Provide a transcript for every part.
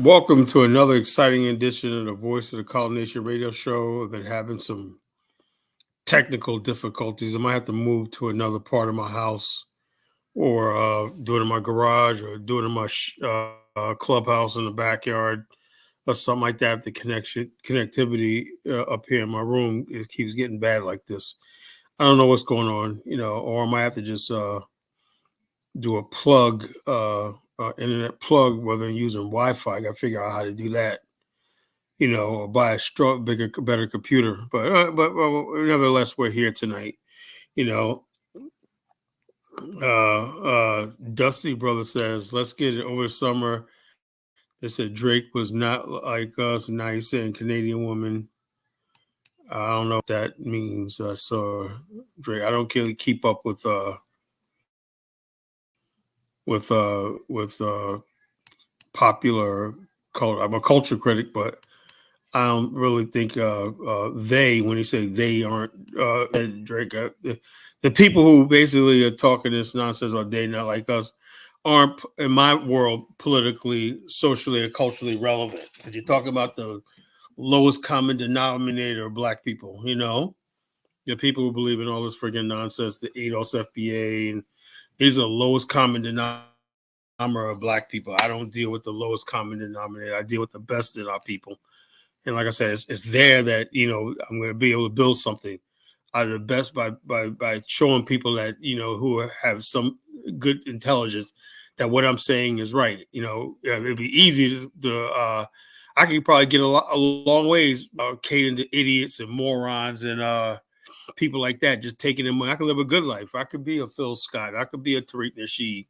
Welcome to another exciting edition of the Voice of the Call Nation radio show. I've been having some technical difficulties. I might have to move to another part of my house or do it in my garage or do it in my clubhouse in the backyard or something like that. The connectivity up here in my room, it keeps getting bad like this. I don't know what's going on, or I might have to just do a plug, internet plug, whether I'm using Wi-Fi. I got to figure out how to do that, or buy a bigger, better computer. But well, nevertheless, we're here tonight. You know, Dusty Brother says, "Let's get it over summer." They said Drake was not like us, and now he's saying Canadian woman. I don't know what that means. So Drake, I don't really keep up with popular culture. I'm a culture critic, but I don't really think they, when you say they aren't Drake, the people who basically are talking this nonsense or they not like us aren't, in my world, politically, socially, or culturally relevant. If you're talking about the lowest common denominator of black people, the people who believe in all this friggin' nonsense, the ADOS FBA, and these are the lowest common denominator of black people. I don't deal with the lowest common denominator. I deal with the best in our people. And like I said, it's there that, I'm going to be able to build something out of the best by showing people that, who have some good intelligence, that what I'm saying is right. It'd be easy I could probably get a long ways catering to idiots and morons and people like that, just taking them. I could live a good life. I could be a Phil Scott. I could be a Tariq Nasheed.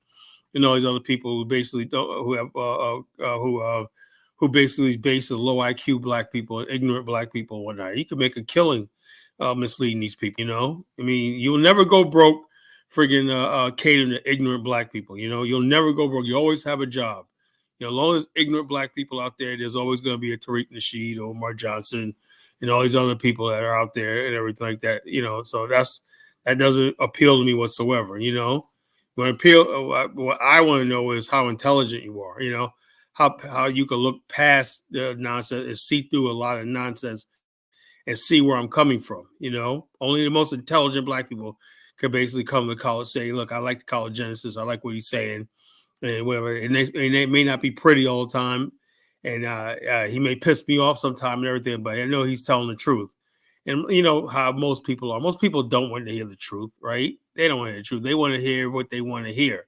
These other people who basically don't, who basically bases low IQ black people and ignorant black people and whatnot. You can make a killing misleading these people, I mean, you'll never go broke friggin' catering to ignorant black people, You'll never go broke. You always have a job. As long as ignorant black people out there, there's always going to be a Tariq Nasheed or Omar Johnson and all these other people that are out there and everything like that, So that doesn't appeal to me whatsoever, What I want to know is how intelligent you are, how you can look past the nonsense and see through a lot of nonsense and see where I'm coming from. Only the most intelligent black people could basically come to college, say, "Look, I like the college Genesis. I like what he's saying, and whatever." And they may not be pretty all the time, and he may piss me off sometime and everything, but I know he's telling the truth. And you know how most people are. Most people don't want to hear the truth, right? They don't want to hear the truth. They want to hear what they want to hear.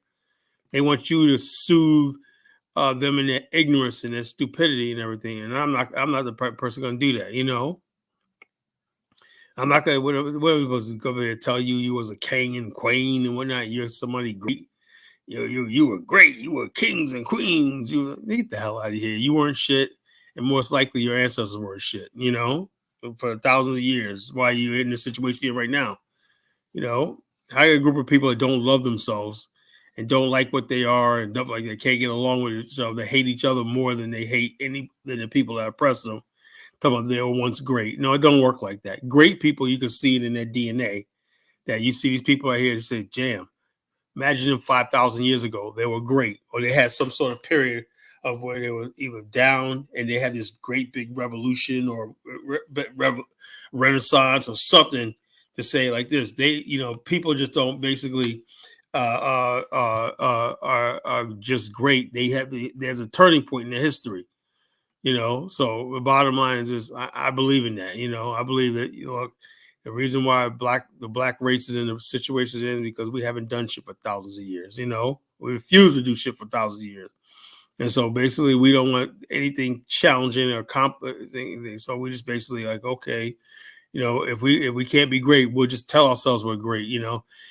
They want you to soothe them in their ignorance and their stupidity and everything. And I'm not the person going to do that. I'm not going to. What was going to tell you was a king and queen and whatnot? You're somebody great. You were great. You were kings and queens. Get the hell out of here. You weren't shit, and most likely your ancestors weren't shit. For thousands of years. Why you're in the situation you're in right now? I got a group of people that don't love themselves and don't like what they are and don't like they can't get along with each other. They hate each other more than they hate than the people that oppress them. Talking about they were once great. No, it don't work like that. Great people, you can see it in their DNA. That you see these people right here and say, "Jam, imagine them 5,000 years ago. They were great, or they had some sort of period of where they were either down and they had this great big revolution or renaissance or something to say like this. They, people just don't basically are just great. There's a turning point in their history, So the bottom line is I believe in that. I believe that the reason why the black race is in the situation is because we haven't done shit for thousands of years. We refuse to do shit for thousands of years. And so basically we don't want anything challenging or anything. So we just basically like, okay, if we can't be great, we'll just tell ourselves we're great.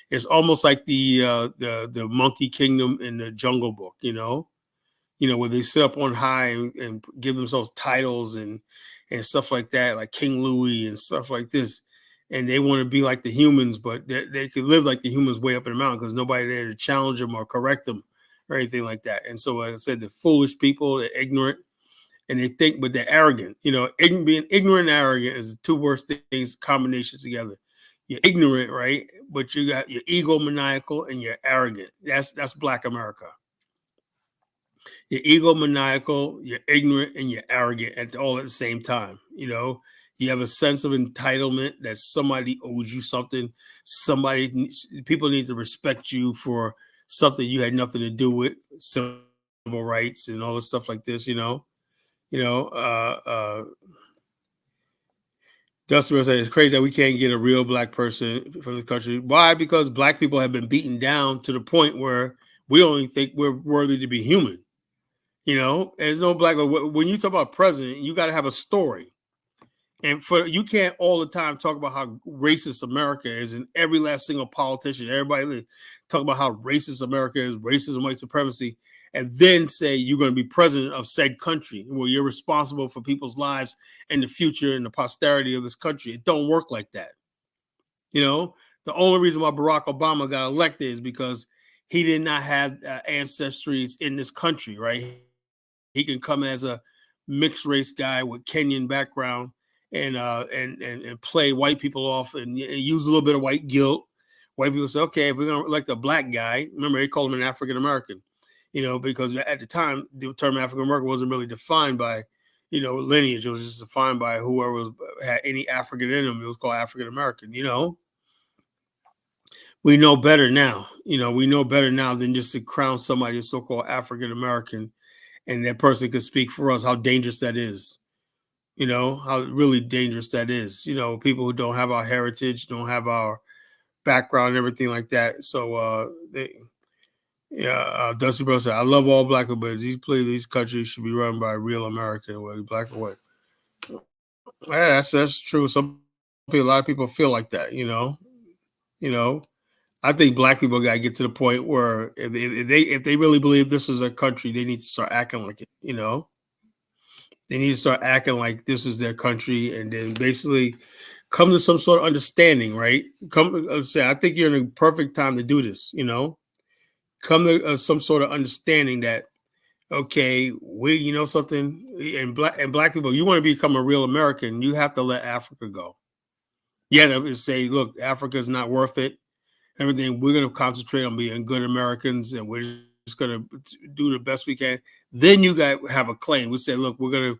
It's almost like the Monkey Kingdom in the Jungle Book, where they sit up on high and give themselves titles and stuff like that, like King Louis and stuff like this. And they want to be like the humans, but they could live like the humans way up in the mountain because nobody there to challenge them or correct them or anything like that. And so, like I said, the foolish people, they're ignorant, and they think, but they're arrogant. Being ignorant and arrogant is the two worst things combinations together. You're ignorant, right? But you got your egomaniacal and you're arrogant. That's Black America. You're egomaniacal, you're ignorant, and you're arrogant all at the same time. You have a sense of entitlement that somebody owes you something. People need to respect you for something you had nothing to do with, civil rights and all this stuff like this. You know, uh, uh, Dustin will say it's crazy that we can't get a real black person from this country. Why? Because black people have been beaten down to the point where we only think we're worthy to be human. There's no black. When you talk about president, you got to have a story, and you can't all the time talk about how racist America is, and every last single politician, everybody talk about how racist America is, racism, white supremacy, and then say you're going to be president of said country, where you're responsible for people's lives and the future and the posterity of this country. It don't work like that. The only reason why Barack Obama got elected is because he did not have ancestries in this country, right? He can come as a mixed race guy with Kenyan background and play white people off and use a little bit of white guilt. White people say, okay, if we're going to elect a black guy, remember they called him an African American, because at the time the term African American wasn't really defined by, lineage. It was just defined by whoever had any African in them. It was called African American. We know better now. We know better now than just to crown somebody as so-called African American, and that person could speak for us. How dangerous that is. How really dangerous that is. People who don't have our heritage, don't have our background, and everything like that. So, Dusty Bro said, I love all black people, but these countries should be run by a real American, whether black or white. Yeah, that's true. A lot of people feel like that, I think black people got to get to the point where if they really believe this is a country, they need to start acting like it, They need to start acting like this is their country, and then basically come to some sort of understanding, right? I think you're in a perfect time to do this, Come to some sort of understanding that, okay, something, and black people, you want to become a real American, you have to let Africa go. Yeah, they say, look, Africa is not worth it. Everything, we're going to concentrate on being good Americans, and we're just going to do the best we can. Then you got have a claim. We say, look, we're going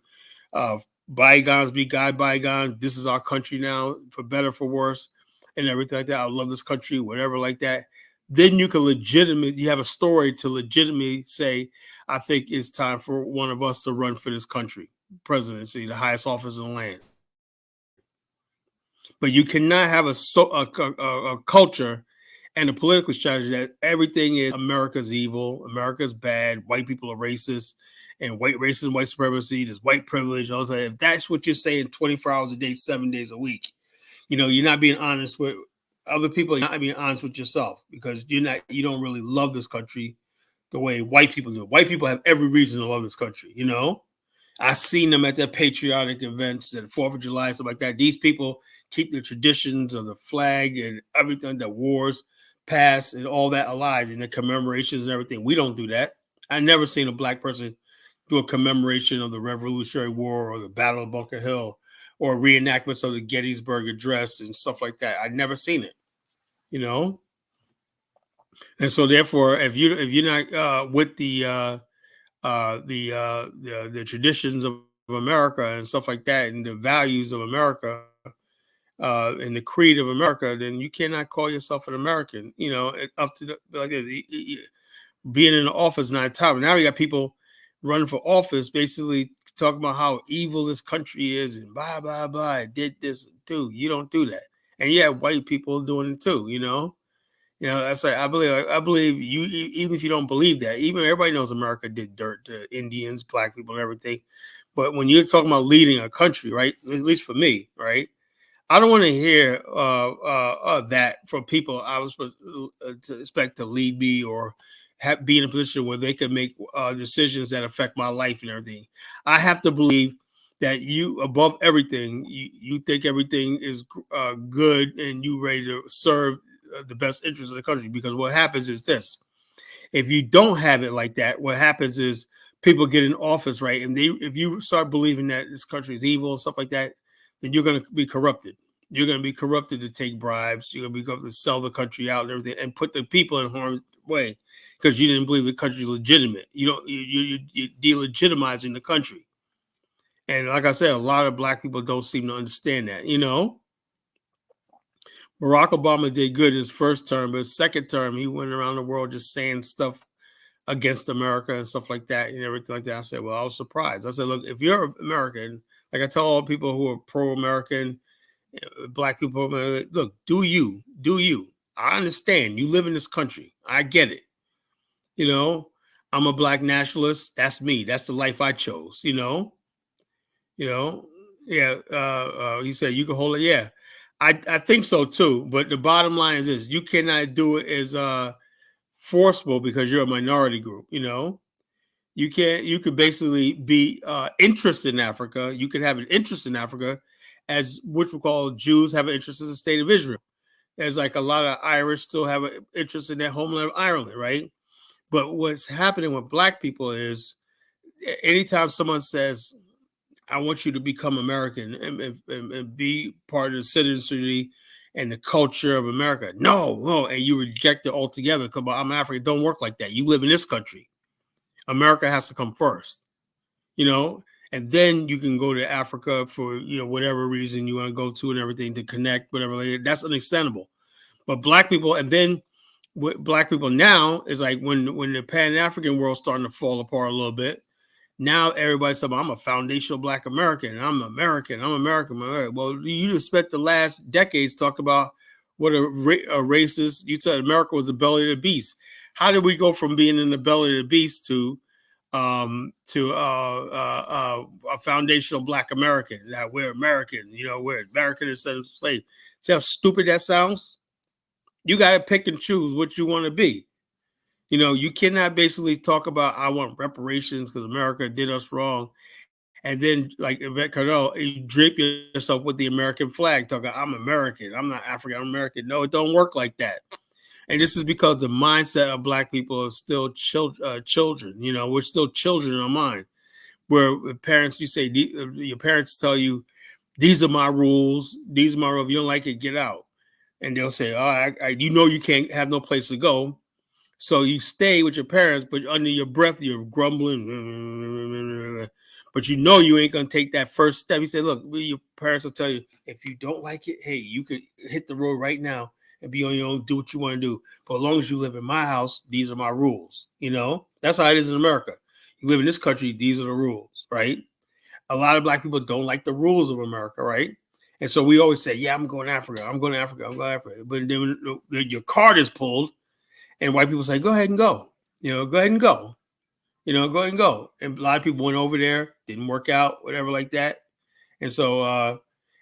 to bygones be bygones. This is our country now, for better, for worse, and everything like that. I love this country, whatever like that. Then you can you have a story to legitimately say, I think it's time for one of us to run for this country, presidency, the highest office in the land. But you cannot have a culture and a political strategy that everything is America's evil, America's bad, white people are racist, and white racism, white supremacy, there's white privilege. I was like, if that's what you're saying 24 hours a day, 7 days a week, you're not being honest with other people. You're not being honest with yourself, because you don't really love this country the way white people do. White people have every reason to love this country. I've seen them at their patriotic events, at the 4th of July, stuff like that. These people keep the traditions of the flag and everything, the wars past and all that alive, and the commemorations and everything. We don't do that. I never seen a black person do a commemoration of the Revolutionary War or the Battle of Bunker Hill or reenactments of the Gettysburg Address and stuff like that. I've never seen it, And so, therefore, if you're not with the traditions of America and stuff like that, and the values of America, and the creed of America, then you cannot call yourself an American. Up to being in the office 9 times. Now we got people running for office, basically talking about how evil this country is and blah blah blah. Did this too? You don't do that, and you have white people doing it too. That's like I believe you. Even if you don't believe that, even everybody knows America did dirt to Indians, black people, and everything. But when you're talking about leading a country, right? At least for me, right? I don't want to hear that from people I was supposed to expect to lead me or be in a position where they can make decisions that affect my life and everything. I have to believe that you, above everything, you think everything is good and you ready to serve the best interest of the country. Because what happens is this: if you don't have it like that, what happens is people get in office, right? And if you start believing that this country is evil and stuff like that, then you're going to be corrupted. You're going to be corrupted to take bribes. You're going to be corrupted to sell the country out and everything, and put the people in harm's way because you didn't believe the country's legitimate. You don't. You're delegitimizing the country. And like I said, a lot of black people don't seem to understand that. Barack Obama did good his first term, but his second term, he went around the world just saying stuff against America and stuff like that and everything like that. I said, well, I was surprised. I said, look, if you're American, like I tell all people who are pro-American, black people, look, do you. I understand. You live in this country. I get it. I'm a black nationalist. That's me. That's the life I chose, Yeah. He said, you can hold it. Yeah. I think so too. But the bottom line is this: you cannot do it as forcible because you're a minority group. You can't. You could basically be interested in Africa. You could have an interest in Africa, as which we call Jews have an interest in the state of Israel. There's like a lot of Irish still have an interest in their homeland of Ireland, right? But what's happening with black people is anytime someone says, I want you to become American and be part of the citizenry and the culture of America. No, and you reject it altogether. Come on, I'm African. Don't work like that. You live in this country. America has to come first, and then you can go to Africa for, whatever reason you want to go to and everything to connect, whatever. That's understandable. But black people, and then what black people now is like when the Pan-African world's starting to fall apart a little bit. Now everybody's saying, I'm a foundational black American. I'm American. Well, you just spent the last decades talking about what a racist. You said America was the belly of the beast. How did we go from being in the belly of the beast to a foundational black American? That we're American. We're American instead of slave. See how stupid that sounds? You got to pick and choose what you want to be. You cannot basically talk about, I want reparations because America did us wrong. And then, like Yvette Carnell, you drape yourself with the American flag, talking, I'm American. I'm not African. I'm American. No, it don't work like that. And this is because the mindset of black people is still children. We're still children in our mind. Where parents, you say, your parents tell you, these are my rules. These are my rules. If you don't like it, get out. And they'll say, you can't have no place to go. So you stay with your parents, but under your breath, you're grumbling. But you ain't going to take that first step. He said, look, your parents will tell you, if you don't like it, hey, you could hit the road right now and be on your own, do what you want to do. But as long as you live in my house, these are my rules. That's how it is in America. You live in this country, these are the rules, right? A lot of black people don't like the rules of America, right? And so we always say, yeah, I'm going to Africa. I'm going to Africa. But then your card is pulled. And white people say, go ahead and go. Go ahead and go. Go ahead and go. And a lot of people went over there, didn't work out, whatever like that. And so,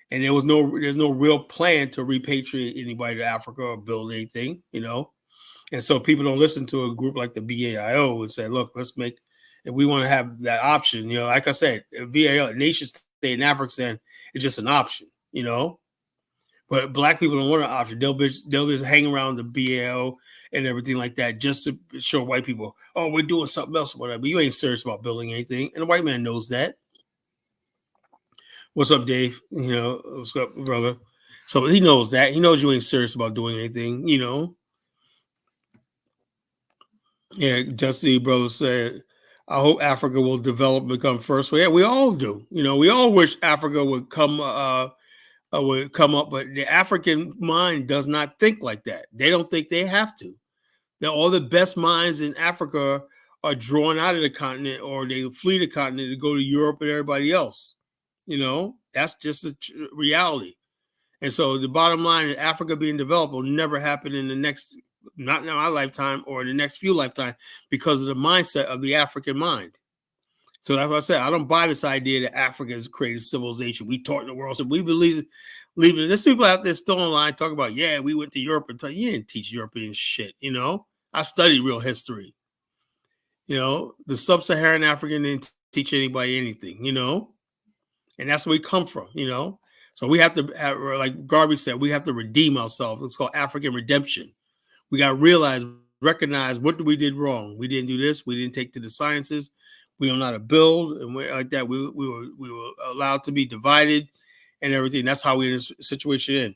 and there's no real plan to repatriate anybody to Africa or build anything, And so people don't listen to a group like the BAIO and say, look, if we want to have that option, like I said, BAIO, nation state in Africa, it's just an option, But black people don't want an option. They'll just hang around the BAO and everything like that just to show white people, oh, we're doing something else or whatever. You ain't serious about building anything. And the white man knows that. What's up, Dave? What's up, brother? So he knows that. He knows you ain't serious about doing anything, Yeah, Justin, brother said, I hope Africa will develop and become first. Well, yeah, we all do. We all wish Africa would come up, but the African mind does not think like that. They don't think they have to. Now, all the best minds in Africa are drawn out of the continent, or they flee the continent to go to Europe and everybody else. That's just the reality. And so the bottom line is Africa being developed will never happen in the next, not in my lifetime or in the next few lifetimes, because of the mindset of the African mind. So that's what I said. I don't buy this idea that Africa has created civilization. We taught the world. So we believe it. There's people out there still online talking about, yeah, we went to Europe and you didn't teach European shit. I studied real history. The sub-Saharan African didn't teach anybody anything, and that's where we come from, So we have to have, like Garvey said, we have to redeem ourselves. It's called African redemption. We got to recognize what we did wrong. We didn't do this. We didn't take to the sciences. We don't know how to build, and like that. We were allowed to be divided, and everything. That's how we're in this situation in.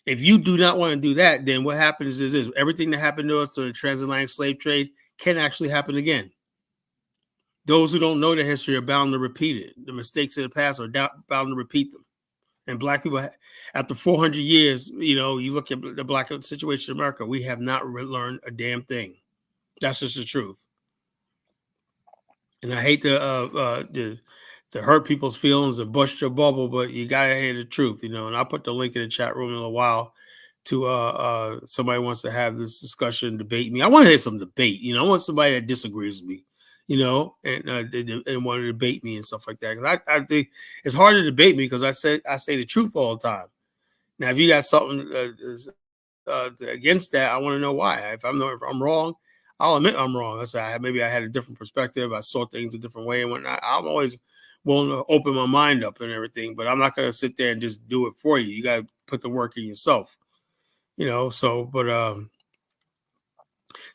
If you do not want to do that, then what happens is this: everything that happened to us during the transatlantic slave trade can actually happen again. Those who don't know the history are bound to repeat it. The mistakes of the past are bound to repeat them. And black people, after 400 years, you look at the black situation in America, we have not learned a damn thing. That's just the truth. And I hate to hurt people's feelings and bust your bubble, but you gotta hear the truth, And I'll put the link in the chat room in a while to somebody wants to have this discussion, debate me. I want to hear some debate. I want somebody that disagrees with me, and want to debate me and stuff like that. Because I think it's hard to debate me because I say the truth all the time. Now, if you got something against that, I want to know why. If I'm wrong, I'll admit I'm wrong. Maybe I had a different perspective. I saw things a different way and whatnot. I'm always willing to open my mind up and everything, but I'm not going to sit there and just do it for you. You got to put the work in yourself,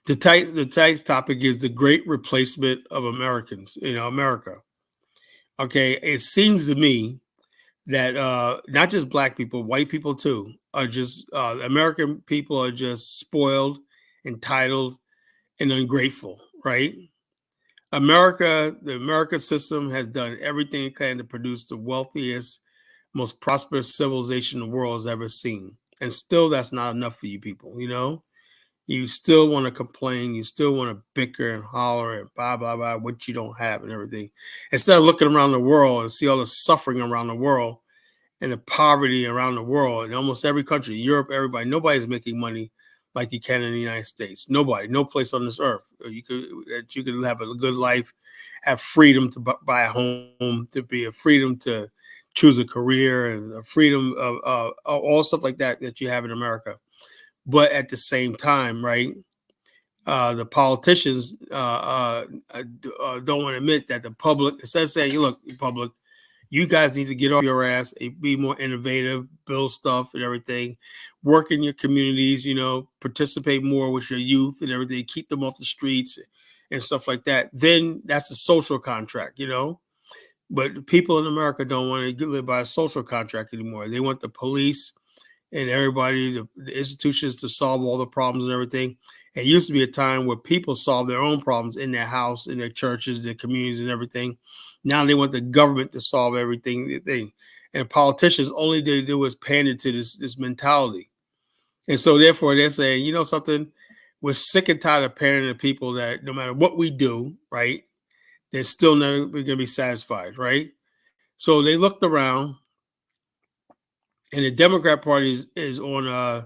the tight topic is the great replacement of Americans, America. Okay. It seems to me that not just black people, white people too, are just American people are just spoiled, entitled, and ungrateful, right? The American system has done everything it can to produce the wealthiest, most prosperous civilization the world has ever seen. And still, that's not enough for you people, You still want to complain. You still want to bicker and holler and blah, blah, blah, what you don't have and everything. Instead of looking around the world and see all the suffering around the world and the poverty around the world in almost every country, Europe, everybody, nobody's making money like you can in the United States. Nobody, no place on this earth. You could have a good life, have freedom to buy a home, to be a freedom to choose a career, and a freedom of all stuff like that you have in America. But at the same time, right, the politicians don't want to admit that the public, instead of saying, look, public, you guys need to get off your ass, be more innovative, build stuff and everything, work in your communities, participate more with your youth and everything, keep them off the streets and stuff like that. Then that's a social contract, But people in America don't want to live by a social contract anymore. They want the police and everybody, the institutions to solve all the problems and everything. It used to be a time where people solved their own problems in their house, in their churches, their communities and everything. Now they want the government to solve everything. And politicians, only they do is pander to this mentality. And so therefore they're saying, something, we're sick and tired of pandering to people that no matter what we do, right, they're still never going to be satisfied, right? So they looked around, and the Democrat Party is on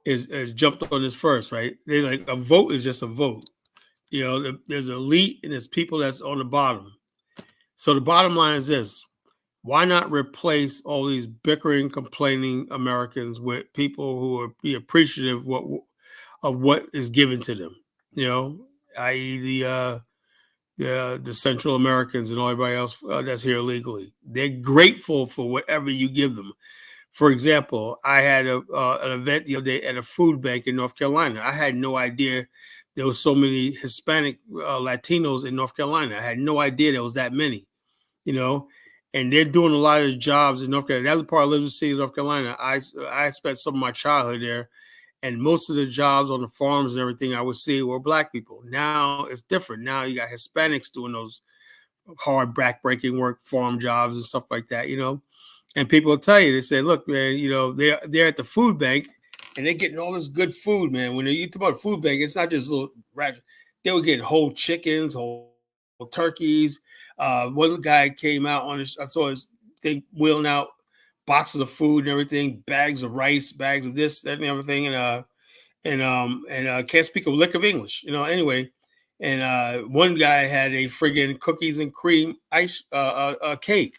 is jumped on this first, right? They like a vote is just a vote. There's elite and there's people that's on the bottom. So the bottom line is this: why not replace all these bickering, complaining Americans with people who are be appreciative of what is given to them? I.e. the Central Americans and everybody else that's here illegally. They're grateful for whatever you give them. For example, I had an event the other day at a food bank in North Carolina. I had no idea there was so many Hispanic Latinos in North Carolina. I had no idea there was that many, and they're doing a lot of jobs in North Carolina. That's the part I live in the city of North Carolina. I spent some of my childhood there, and most of the jobs on the farms and everything I would see were black people. Now it's different. Now you got Hispanics doing those hard back-breaking work, farm jobs and stuff like that, And people will tell you, they say, look, man, they're at the food bank and they're getting all this good food, man. When you talk about food bank, it's not just little rat. They were getting whole chickens, whole turkeys. One guy came out I saw his thing wheeling out boxes of food and everything, bags of rice, bags of this, that, and everything. And can't speak a lick of English, anyway. And one guy had a friggin' cookies and cream ice cake.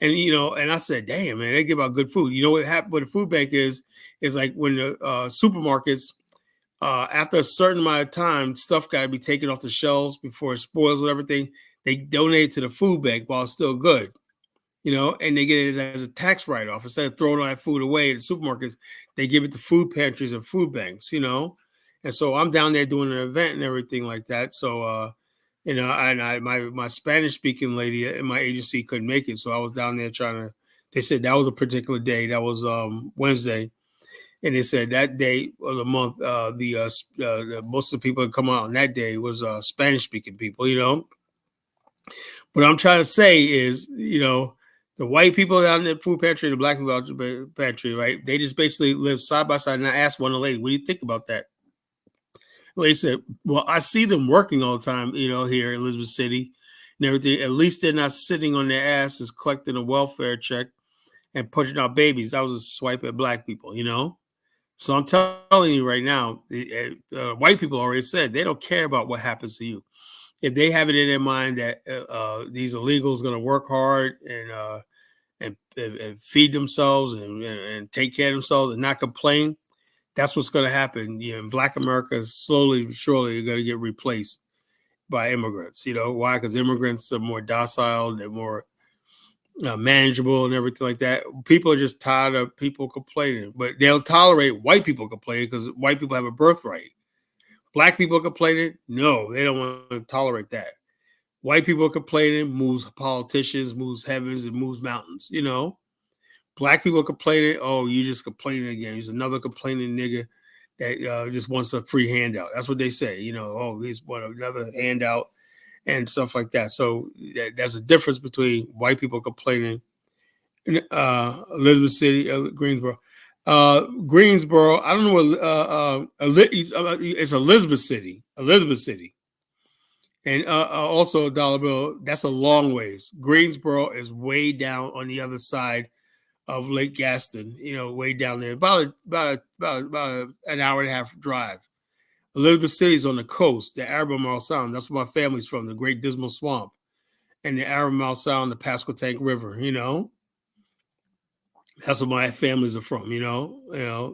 And, and I said, damn, man, they give out good food. You know what happened with the food bank is like when the supermarkets, after a certain amount of time, stuff got to be taken off the shelves before it spoils and everything. They donate it to the food bank while it's still good, and they get it as a tax write-off. Instead of throwing all that food away at the supermarkets, they give it to food pantries and food banks, And so I'm down there doing an event and everything like that. So, and my Spanish speaking lady in my agency couldn't make it. So I was down there trying to They said that was a particular day. That was Wednesday, and they said that day of the month, most of the people that come out on that day was Spanish speaking people. What I'm trying to say is, the white people out in the food pantry, the black people out in the pantry, right? They just basically live side by side. And I asked one lady, "What do you think about that?" The lady said, "Well, I see them working all the time, here in Elizabeth City and everything. At least they're not sitting on their asses collecting a welfare check and pushing out babies." That was a swipe at black people. So I'm telling you right now, white people already said they don't care about what happens to you. If they have it in their mind that these illegals going to work hard and feed themselves and take care of themselves and not complain, that's what's going to happen. In Black America, slowly but surely, you're going to get replaced by immigrants. Why? Because immigrants are more docile, they're more manageable and everything like that. People are just tired of people complaining, but they'll tolerate white people complaining because white people have a birthright. Black people complaining, no, they don't want to tolerate that. White people complaining moves politicians, moves heavens, and moves mountains. Black people complaining, oh, you just complaining again. He's another complaining nigga that just wants a free handout. That's what they say. Oh, he's want another handout and stuff like that. So there's a difference between white people complaining in Elizabeth City, Greensboro. Greensboro, I don't know what it's Elizabeth City. And also a dollar bill, that's a long ways. Greensboro is way down on the other side of Lake Gaston, way down there, about an hour and a half drive. Elizabeth City is on the coast, the Albemarle Sound. That's where my family's from, the Great Dismal Swamp, and the Albemarle Sound, the Pasquotank River. That's where my families are from.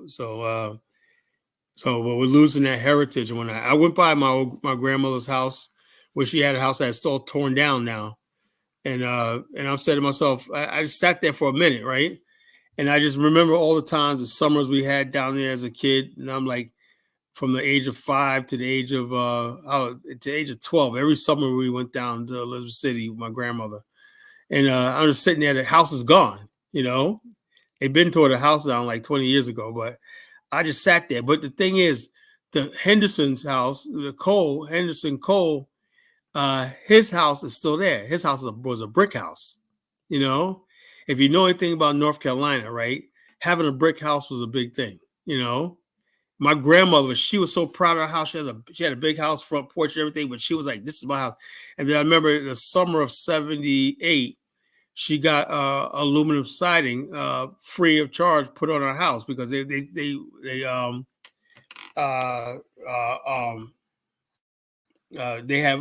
So but we're losing that heritage. And when I went by my grandmother's house, where she had a house that's all torn down now, and I've said to myself, I just sat there for a minute, right? And I just remember all the times, the summers we had down there as a kid, and I'm like, from the age of 5 to the age of 12, every summer we went down to Elizabeth City with my grandmother, and I was sitting there. The house is gone. They'd been toward the house down like 20 years ago, but I just sat there. But the thing is, the Henderson's house, the Henderson Cole, his house is still there. His house was a brick house. If you know anything about North Carolina, right? Having a brick house was a big thing. My grandmother, she was so proud of her house. She had a big house, front porch, and everything, but she was like, "This is my house." And then I remember the summer of '78, she got aluminum siding free of charge put on her house because they have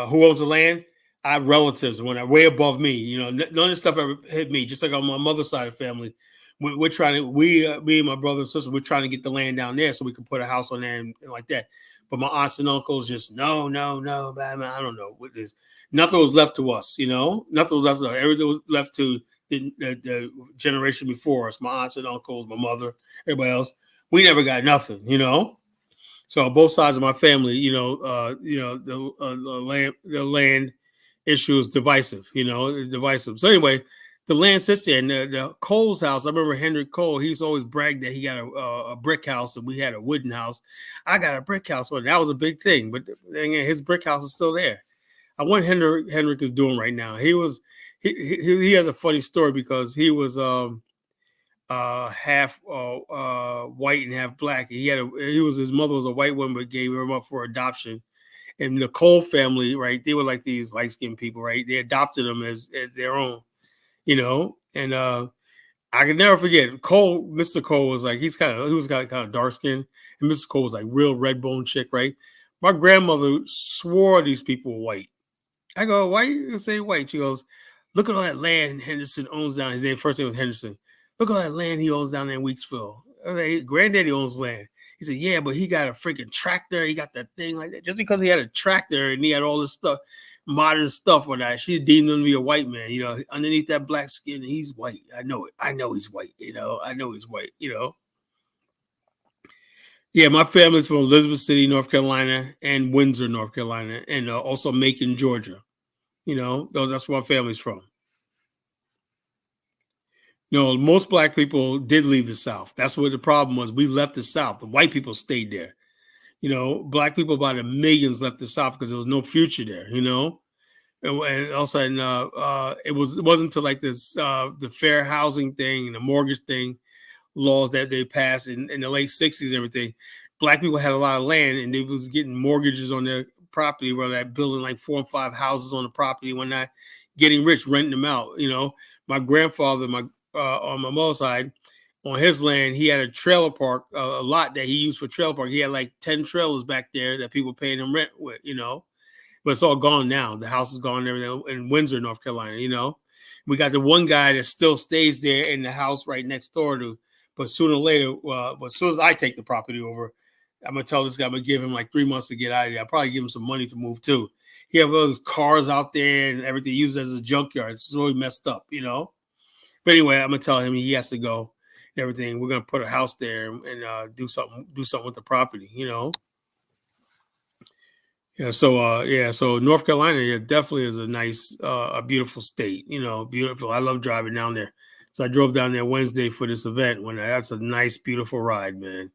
who owns the land? I have relatives when way above me. None of this stuff ever hit me. Just like on my mother's side of the family, we're trying to me and my brother and sister, we're trying to get the land down there so we can put a house on there and like that. But my aunts and uncles just no, man, I don't know what this. Nothing was left to us. Nothing was left to us. Everything was left to the generation before us. My aunts and uncles, my mother, everybody else. We never got nothing. So on both sides of my family, the land issue is divisive. It's divisive. So anyway, the land sits there. And the Cole's house, I remember Henry Cole. He's always bragged that he got a brick house and we had a wooden house. I got a brick house. Well, that was a big thing. But his brick house is still there. I wonder what Henrik is doing right now. He has a funny story because he was half white and half black. His mother was a white woman, but gave him up for adoption. And the Cole family, right? They were like these light-skinned people, right? They adopted him as their own, And I can never forget Cole. Mr. Cole was like he was kind of dark skinned, and Mr. Cole was like real red bone chick, right? My grandmother swore these people were white. I go, why you say white? She goes, look at all that land Henderson owns down. His first name was Henderson. Look at all that land he owns down there in Weeksville. Like, granddaddy owns land. He said, yeah, but he got a freaking tractor. He got that thing like that. Just because he had a tractor and he had all this stuff, modern stuff on that, she deemed him to be a white man. Underneath that black skin, he's white. I know it. I know he's white. I know he's white. Yeah, my family's from Elizabeth City, North Carolina, and Windsor, North Carolina, and also Macon, Georgia. That's where my family's from. Most black people did leave the South. That's what the problem was. We left the South. The white people stayed there. Black people by the millions left the South because there was no future there. And all of a sudden, it wasn't until like this the fair housing thing and the mortgage thing laws that they passed in the late '60s and everything. Black people had a lot of land and they was getting mortgages on their property, where they're building like 4 and 5 houses on the property, when not getting rich, renting them out. My grandfather, on my mother's side, on his land, he had a trailer park, a lot that he used for trailer park. He had like 10 trailers back there that people paid him rent with. But it's all gone now. The house is gone and everything in Windsor, North Carolina. We got the one guy that still stays there in the house right next door to, but sooner or later, as soon as I take the property over, I'm going to tell this guy, I'm going to give him like 3 months to get out of there. I'll probably give him some money to move too. He have all those cars out there and everything used as a junkyard. It's really messed up. But anyway, I'm going to tell him he has to go and everything. We're going to put a house there and do something with the property. So North Carolina, definitely is a nice, a beautiful state. Beautiful. I love driving down there. So I drove down there Wednesday for this event. That's a nice, beautiful ride, man.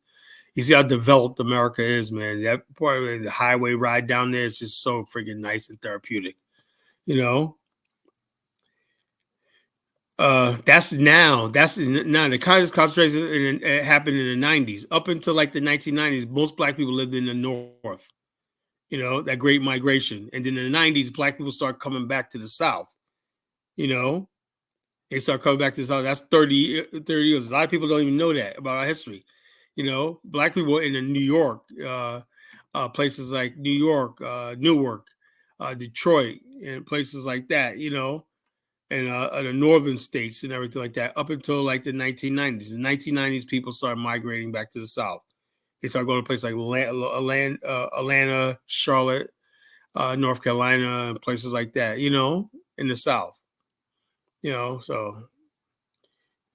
You see how developed America is, man. That part of the highway ride down there is just so freaking nice and therapeutic. That's now the concentration happened in the 90s. Up until like the 1990s, most black people lived in the north. That great migration. And then in the 90s, black people start coming back to the South. They start coming back to the South. That's 30 years. A lot of people don't even know that about our history. Black people in the New York, places like New York, Newark, Detroit, and places like that, and the northern states and everything like that, up until like the 1990s. In the 1990s, people started migrating back to the South. They started going to places like Atlanta, Charlotte, North Carolina, and places like that, in the South. So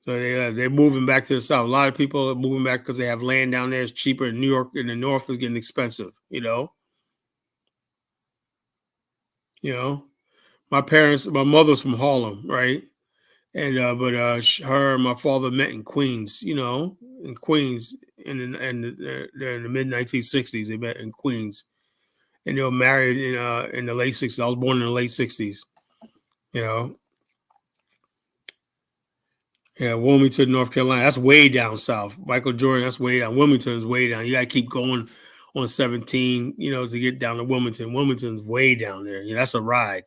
they're moving back to the South. A lot of people are moving back because they have land down there. It's cheaper. In New York, in the North, is getting expensive. My mother's from Harlem, right? And but her and my father met in Queens. In Queens, in the mid 1960s. They met in Queens, and they were married in the late 60s. I was born in the late 60s. Yeah, Wilmington, North Carolina. That's way down south. Michael Jordan, that's way down. Wilmington is way down. You got to keep going on 17, to get down to Wilmington. Wilmington's way down there. That's a ride.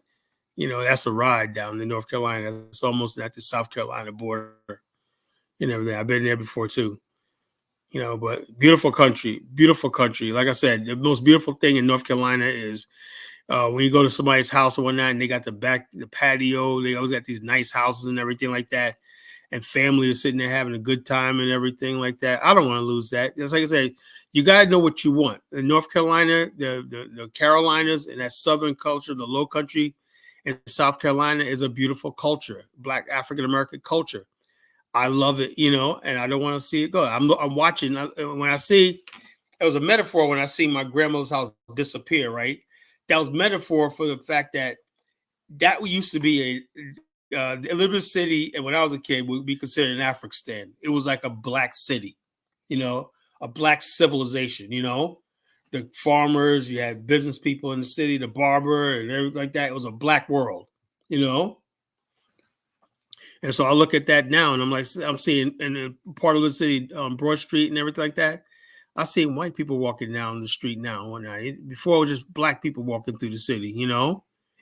That's a ride down in North Carolina. That's almost at the South Carolina border and everything. I've been there before too. But beautiful country. Like I said, the most beautiful thing in North Carolina is when you go to somebody's house or whatnot, and they got the patio. They always got these nice houses and everything like that. And family is sitting there having a good time and everything like that. I don't want to lose that. Just like I said, you got to know what you want. In North Carolina, the Carolinas and that Southern culture, the Low Country in South Carolina is a beautiful culture, Black African-American culture. I love it, and I don't want to see it go. I'm watching. When I see, it was a metaphor when I see my grandmother's house disappear, right? That was metaphor for the fact that used to be Elizabeth City, and when I was a kid, would be considered an Afghanistan. It was like a black city, a black civilization, the farmers, you had business people in the city, the barber and everything like that. It was a black world, And so I look at that now and I'm seeing in a part of the city, Broad Street and everything like that. I see white people walking down the street now. Before it was just black people walking through the city,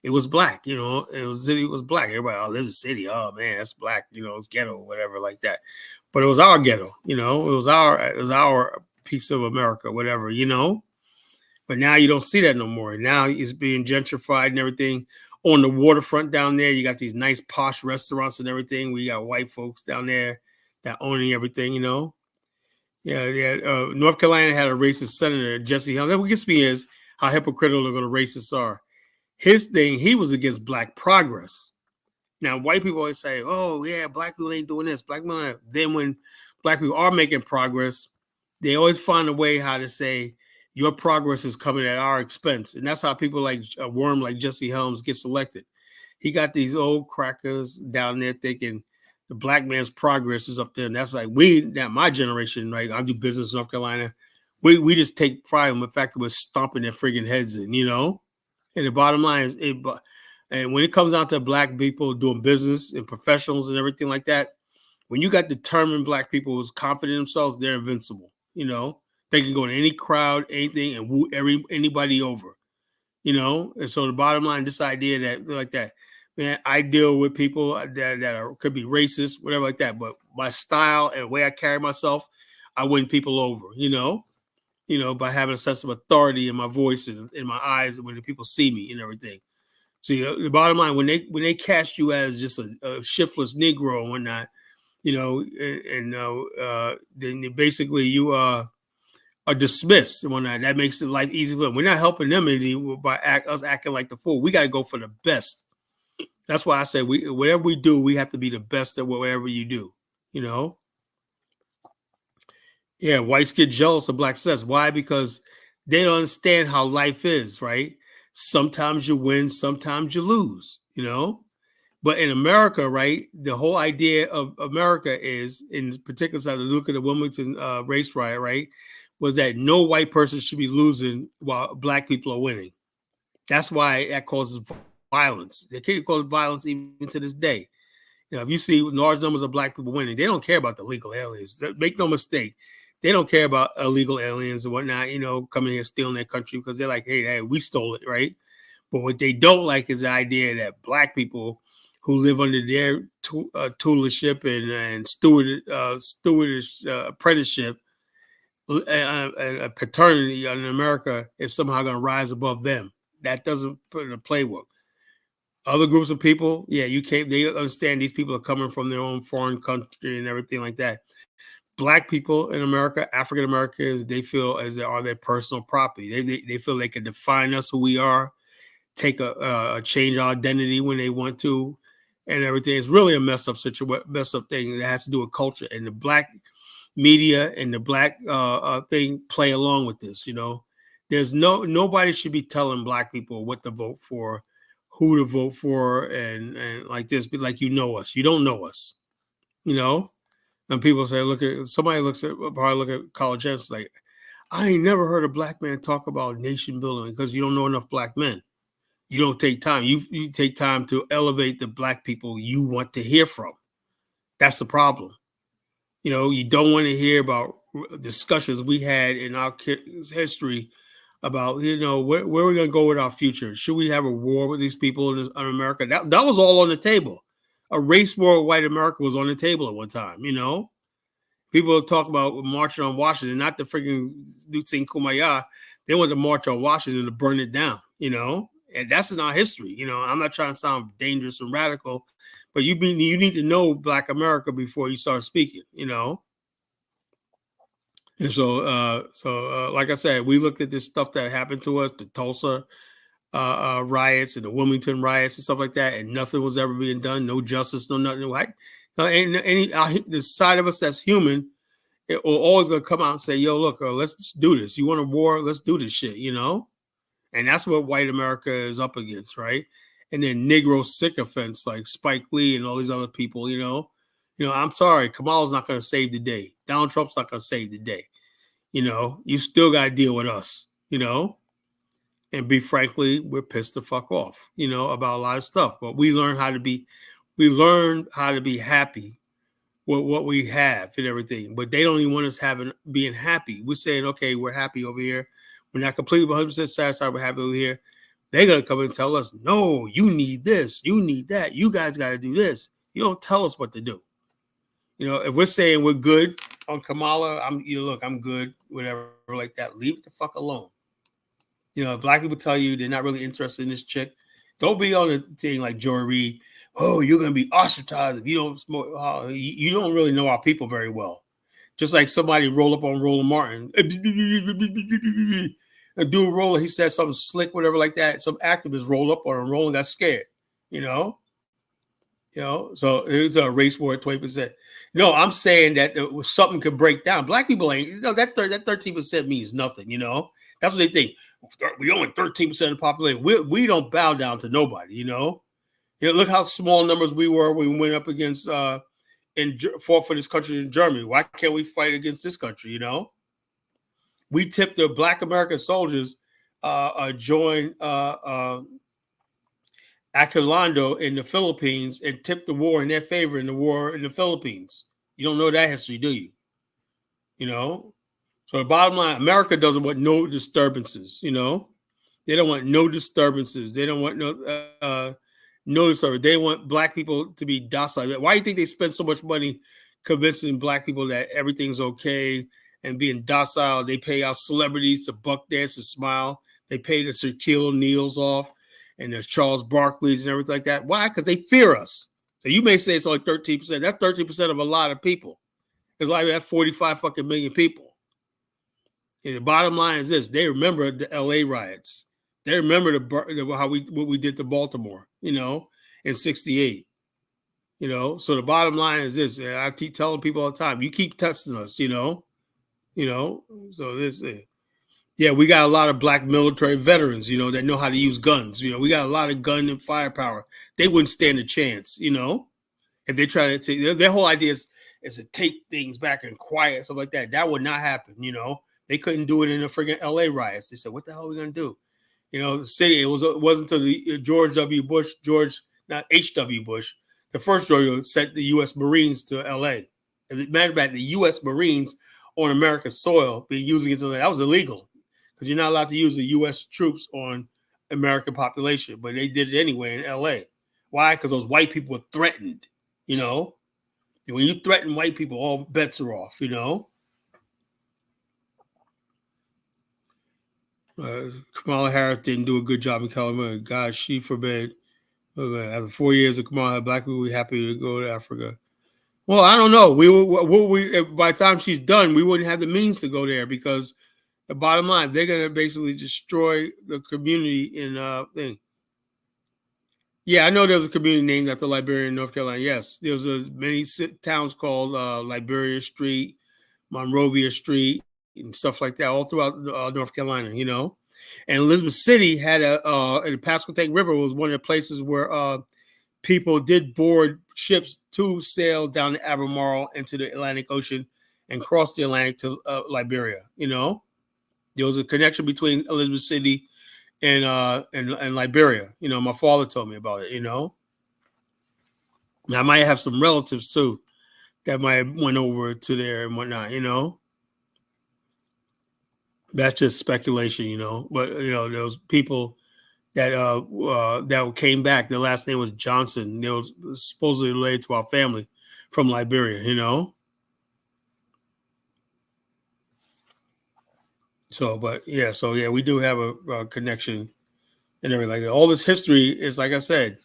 It was black, city was black. Everybody, oh, there's a city. Oh man, that's black, it's ghetto or whatever like that. But it was our ghetto, it was our piece of America, whatever, But now you don't see that no more. Now it's being gentrified and everything. On the waterfront down there, you got these nice posh restaurants and everything. We got white folks down there that owning everything, Yeah. North Carolina had a racist senator, Jesse Helms. What gets me is how hypocritical the racists are. His thing, he was against black progress. Now, white people always say, oh, yeah, black people ain't doing this. Then when black people are making progress, they always find a way how to say, your progress is coming at our expense. And that's how people like a worm like Jesse Helms gets elected. He got these old crackers down there thinking the black man's progress is up there. And that's like that my generation, right? I do business in North Carolina. We just take pride in the fact that we're stomping their friggin' heads in, And the bottom line is and when it comes down to black people doing business and professionals and everything like that, when you got determined black people who's confident in themselves, they're invincible. They can go to any crowd, anything, and woo anybody over. And so the bottom line, this idea that, man, I deal with people that could be racist, whatever like that, but my style and the way I carry myself, I win people over, by having a sense of authority in my voice and in my eyes and when the people see me and everything. See, the bottom line, when they cast you as just a shiftless Negro and whatnot, then basically you are dismissed and whatnot. That makes it life easy for them. We're not helping them by us acting like the fool. We got to go for the best. That's why I say whatever we do, we have to be the best at whatever you do. Yeah, whites get jealous of black success. Why? Because they don't understand how life is, right? Sometimes you win, sometimes you lose, But in America, right, the whole idea of America is, in particular, so look at the Wilmington race riot, right, was that no white person should be losing while black people are winning. That's why that causes violence. They can't cause violence even to this day. If you see large numbers of black people winning, they don't care about the illegal aliens. Make no mistake. They don't care about illegal aliens and whatnot, coming here stealing their country because they're like, hey, we stole it, right? But what they don't like is the idea that black people who live under their tutorship and stewardess apprenticeship and paternity in America is somehow going to rise above them. That doesn't put in a playbook. Other groups of people, they understand these people are coming from their own foreign country and everything like that. Black people in America, African Americans, they feel as they are their personal property. They feel they can define us, who we are, take a change our identity when they want to, and everything. It's really a messed up thing that has to do with culture. And the black media and the black thing play along with this. There's nobody should be telling black people what to vote for, who to vote for, and like this. But like, us, you don't know us, And people say, probably look at college eds like, I ain't never heard a black man talk about nation building because you don't know enough black men. You don't take time. You take time to elevate the black people you want to hear from. That's the problem. You don't want to hear about discussions we had in our history about, where we're going to go with our future. Should we have a war with these people in America? That was all on the table. A race war with white America was on the table at one time, People talk about marching on Washington, not the freaking Sing Kumbaya. They want to march on Washington to burn it down, And that's in our history. I'm not trying to sound dangerous and radical, but you need to know Black America before you start speaking, And so, like I said, we looked at this stuff that happened to us, the Tulsa riots and the Wilmington riots and stuff like that, and nothing was ever being done. No justice, no nothing. Right? The side of us that's human, it will always going to come out and say, yo, look, let's do this. You want a war? Let's do this shit, And that's what white America is up against, right? And then Negro sycophants like Spike Lee and all these other people, I'm sorry, Kamala's not going to save the day. Donald Trump's not going to save the day. You still got to deal with us, And be frankly, we're pissed the fuck off, about a lot of stuff. But we learn how to be happy with what we have and everything. But they don't even want us being happy. We're saying, okay, we're happy over here. We're not completely 100% satisfied. We're happy over here. They're going to come and tell us, no, you need this. You need that. You guys got to do this. You don't tell us what to do. If we're saying we're good on Kamala, I'm good, whatever like that. Leave it the fuck alone. If black people tell you they're not really interested in this chick, don't be on the thing like Joy Reid. Oh, you're going to be ostracized if you don't smoke. Oh, you don't really know our people very well. Just like somebody roll up on Roland Martin. A dude Roland, he said something slick, whatever like that. Some activist rolled up on him. Roland got scared, So it's a race war at 20%. No, I'm saying that something could break down. Black people ain't, that 13% means nothing, That's what they think. We only 13% of the population. We don't bow down to nobody, Look how small numbers we were when we went up against and fought for this country in Germany. Why can't we fight against this country? We tipped the Black American soldiers join Acolando in the Philippines and tipped the war in their favor in the war in the Philippines. You don't know that history, do you? So the bottom line, America doesn't want no disturbances. They don't want no disturbances. They don't want no disturbance. They want Black people to be docile. Why do you think they spend so much money convincing Black people that everything's okay and being docile? They pay our celebrities to buck dance and smile. They pay the Shaquille O'Neals off and there's Charles Barkley's and everything like that. Why? Because they fear us. So you may say it's only 13%. That's 13% of a lot of people. It's like that 45 fucking million people. And the bottom line is this: they remember the LA riots. They remember what we did to Baltimore, in '68. So the bottom line is this: and I keep telling people all the time, you keep testing us, So this, we got a lot of Black military veterans, that know how to use guns. We got a lot of gun and firepower. They wouldn't stand a chance, if they try to take their whole idea is to take things back and quiet, stuff like that. That would not happen, They couldn't do it in the friggin' LA riots. They said, what the hell are we going to do? The city, it wasn't until not H.W. Bush, the first George sent the U.S. Marines to LA. As a matter of fact, the U.S. Marines on American soil being using it, that was illegal because you're not allowed to use the U.S. troops on American population, but they did it anyway in LA. Why? Because those white people were threatened, When you threaten white people, all bets are off, Kamala Harris didn't do a good job in California. God, she forbid. After 4 years of Kamala, Black people will be happy to go to Africa. Well, I don't know. By the time she's done, we wouldn't have the means to go there because the bottom line, they're going to basically destroy the community in thing. Yeah, I know there's a community named after Liberia in North Carolina. Yes, there's many towns called Liberia Street, Monrovia Street, and stuff like that, all throughout North Carolina, And Elizabeth City had the Pasquotank River was one of the places where people did board ships to sail down the Albemarle into the Atlantic Ocean and cross the Atlantic to Liberia. There was a connection between Elizabeth City and Liberia. My father told me about it. Now, I might have some relatives too that might have went over to there and whatnot. That's just speculation, But those people that came back. Their last name was Johnson. They was supposedly related to our family from Liberia. So, we do have a connection and everything like that. All this history is like I said.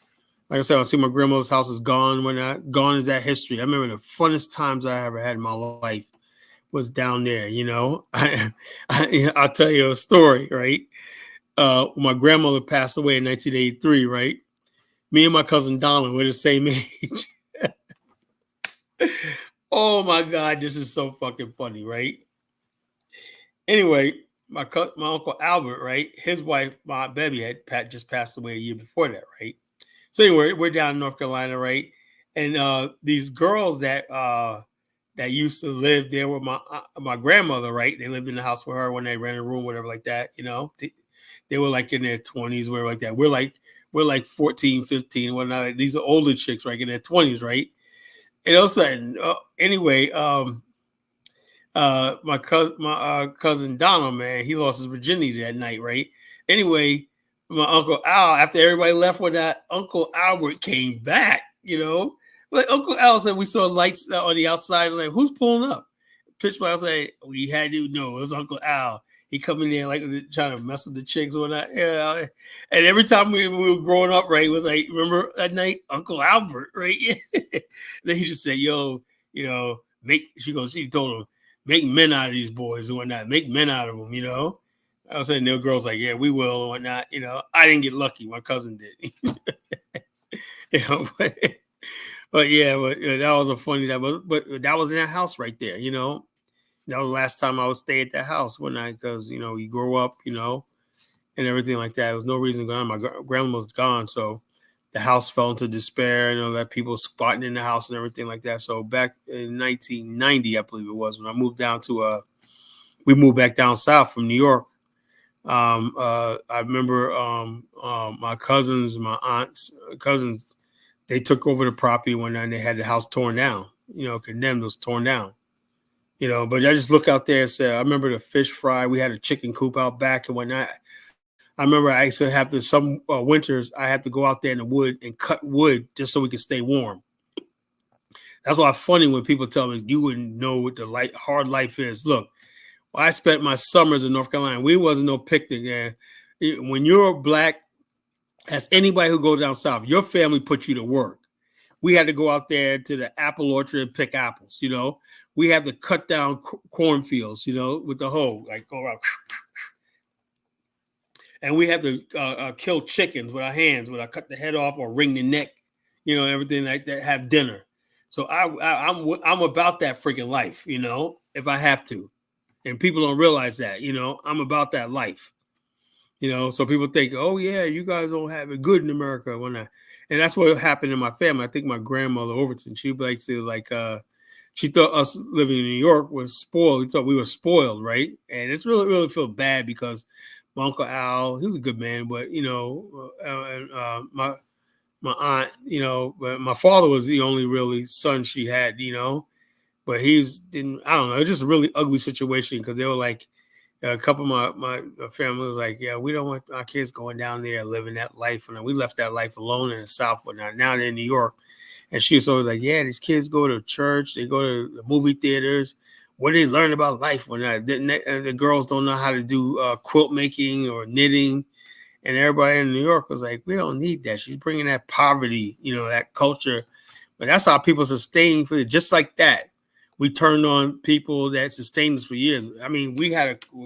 I see my grandmother's house is gone. Gone is that history. I remember the funnest times I ever had in my life was down there. I'll tell you a story, right? My grandmother passed away in 1983, right? Me and my cousin Donald were the same age. Oh my God, this is so fucking funny, right? Anyway, my uncle Albert, right? His wife, my baby, had just passed away a year before that, right? So anyway, we're down in North Carolina, right? And these girls that used to live there with my grandmother, right? They lived in the house with her when they rented a room, whatever like that, They were like in their 20s, whatever like that. We're like 14, 15, whatnot. These are older chicks, right? In their 20s, right? And all of a sudden, anyway, my cousin Donald, man, he lost his virginity that night, right? Anyway, my Uncle Al, after everybody left with that, Uncle Albert came back, Like Uncle Al said, we saw lights on the outside, like, who's pulling up? Pitch black, I say, we had to know it was Uncle Al. He come in there like trying to mess with the chicks or whatnot. Yeah. And every time we were growing up, right, it was like, remember that night, Uncle Albert, right? Then he just said, yo, she told him, make men out of these boys and whatnot. Make men out of them, I was saying, the girls like, yeah, we will and whatnot. I didn't get lucky. My cousin did. But that was a funny time. But that was in that house right there, That was the last time I would stay at that house one night because, you grow up, and everything like that. There was no reason to go on. My grandma was gone. So the house fell into despair, that people squatting in the house and everything like that. So back in 1990, I believe it was, when I moved down to we moved back down south from New York. I remember my cousins, my aunts, cousins, they took over the property one night and they had the house torn down, condemned, was torn down, but I just look out there and say, I remember the fish fry. We had a chicken coop out back and whatnot. I remember I used to have to, some winters, I had to go out there in the wood and cut wood just so we could stay warm. That's why it's funny when people tell me you wouldn't know what the hard life is. Look, I spent my summers in North Carolina. We wasn't no picnic there. When you're black, as anybody who goes down south, your family put you to work. We had to go out there to the apple orchard and pick apples, We had to cut down cornfields, with the hoe, like go around. And we had to kill chickens with our hands, when I cut the head off or wring the neck, everything like that, have dinner. So I'm about that freaking life, if I have to. And people don't realize that, I'm about that life, so people think, oh yeah, you guys don't have it good in America. And that's what happened in my family. I think my grandmother Overton, she she thought us living in New York was spoiled. We thought we were spoiled, right? And it's really, really feel bad because my Uncle Al, he was a good man, but my aunt, but my father was the only really son she had, but I don't know, it's just a really ugly situation because they were like, a couple of my family was like, yeah, we don't want our kids going down there living that life. And we left that life alone in the South, but now they're in New York. And she was always like, yeah, these kids go to church, they go to the movie theaters. What do they learn about life when the girls don't know how to do quilt making or knitting? And everybody in New York was like, we don't need that. She's bringing that poverty, that culture. But that's how people sustain for it. Just like that, we turned on people that sustained us for years. I mean,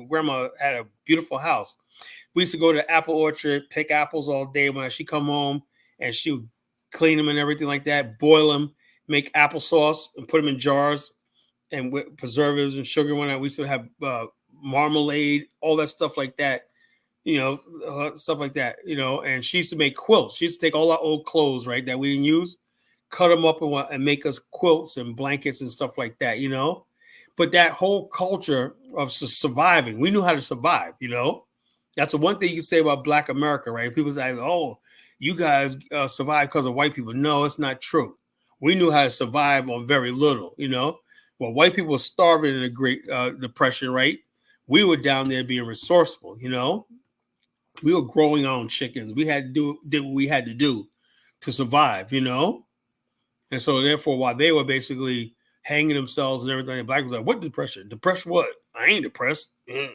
grandma had a beautiful house. We used to go to the apple orchard, pick apples all day. When she come home and she would clean them and everything like that, boil them, make applesauce and put them in jars and with preservatives and sugar. When we used to have marmalade, all that stuff like that. Stuff like that, and she used to make quilts. She used to take all our old clothes, right, that we didn't use, cut them up and make us quilts and blankets and stuff like that, But that whole culture of surviving, we knew how to survive, That's the one thing you say about Black America, right? People say, oh, you guys survive because of white people. No, it's not true. We knew how to survive on very little, Well, white people were starving in the Great Depression, right? We were down there being resourceful, We were growing our own chickens. We had to did what we had to do to survive, And so therefore, while they were basically hanging themselves and everything, Black was like, what depression? Depressed what? I ain't depressed. And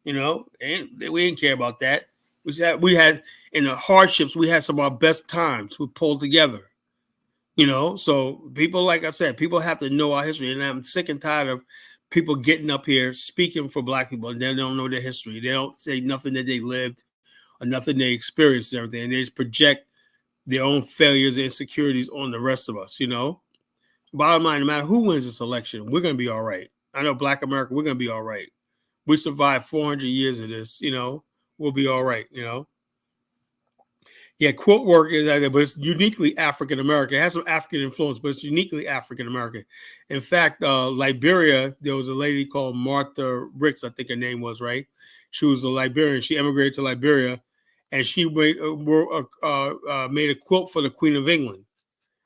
we didn't care about that. We had in the hardships, we had some of our best times. We pulled together. So people, like I said, people have to know our history. And I'm sick and tired of people getting up here speaking for Black people and they don't know their history. They don't say nothing that they lived or nothing they experienced and everything. And they just project their own failures and insecurities on the rest of us, Bottom line, no matter who wins this election, we're going to be all right. I know Black America, we're going to be all right. We survived 400 years of this, we'll be all right, Yeah, quilt work is like that, but it's uniquely African American. It has some African influence, but it's uniquely African American. In fact, Liberia, there was a lady called Martha Ricks, I think her name was, right? She was a Liberian. She immigrated to Liberia, and she made a quilt for the Queen of England.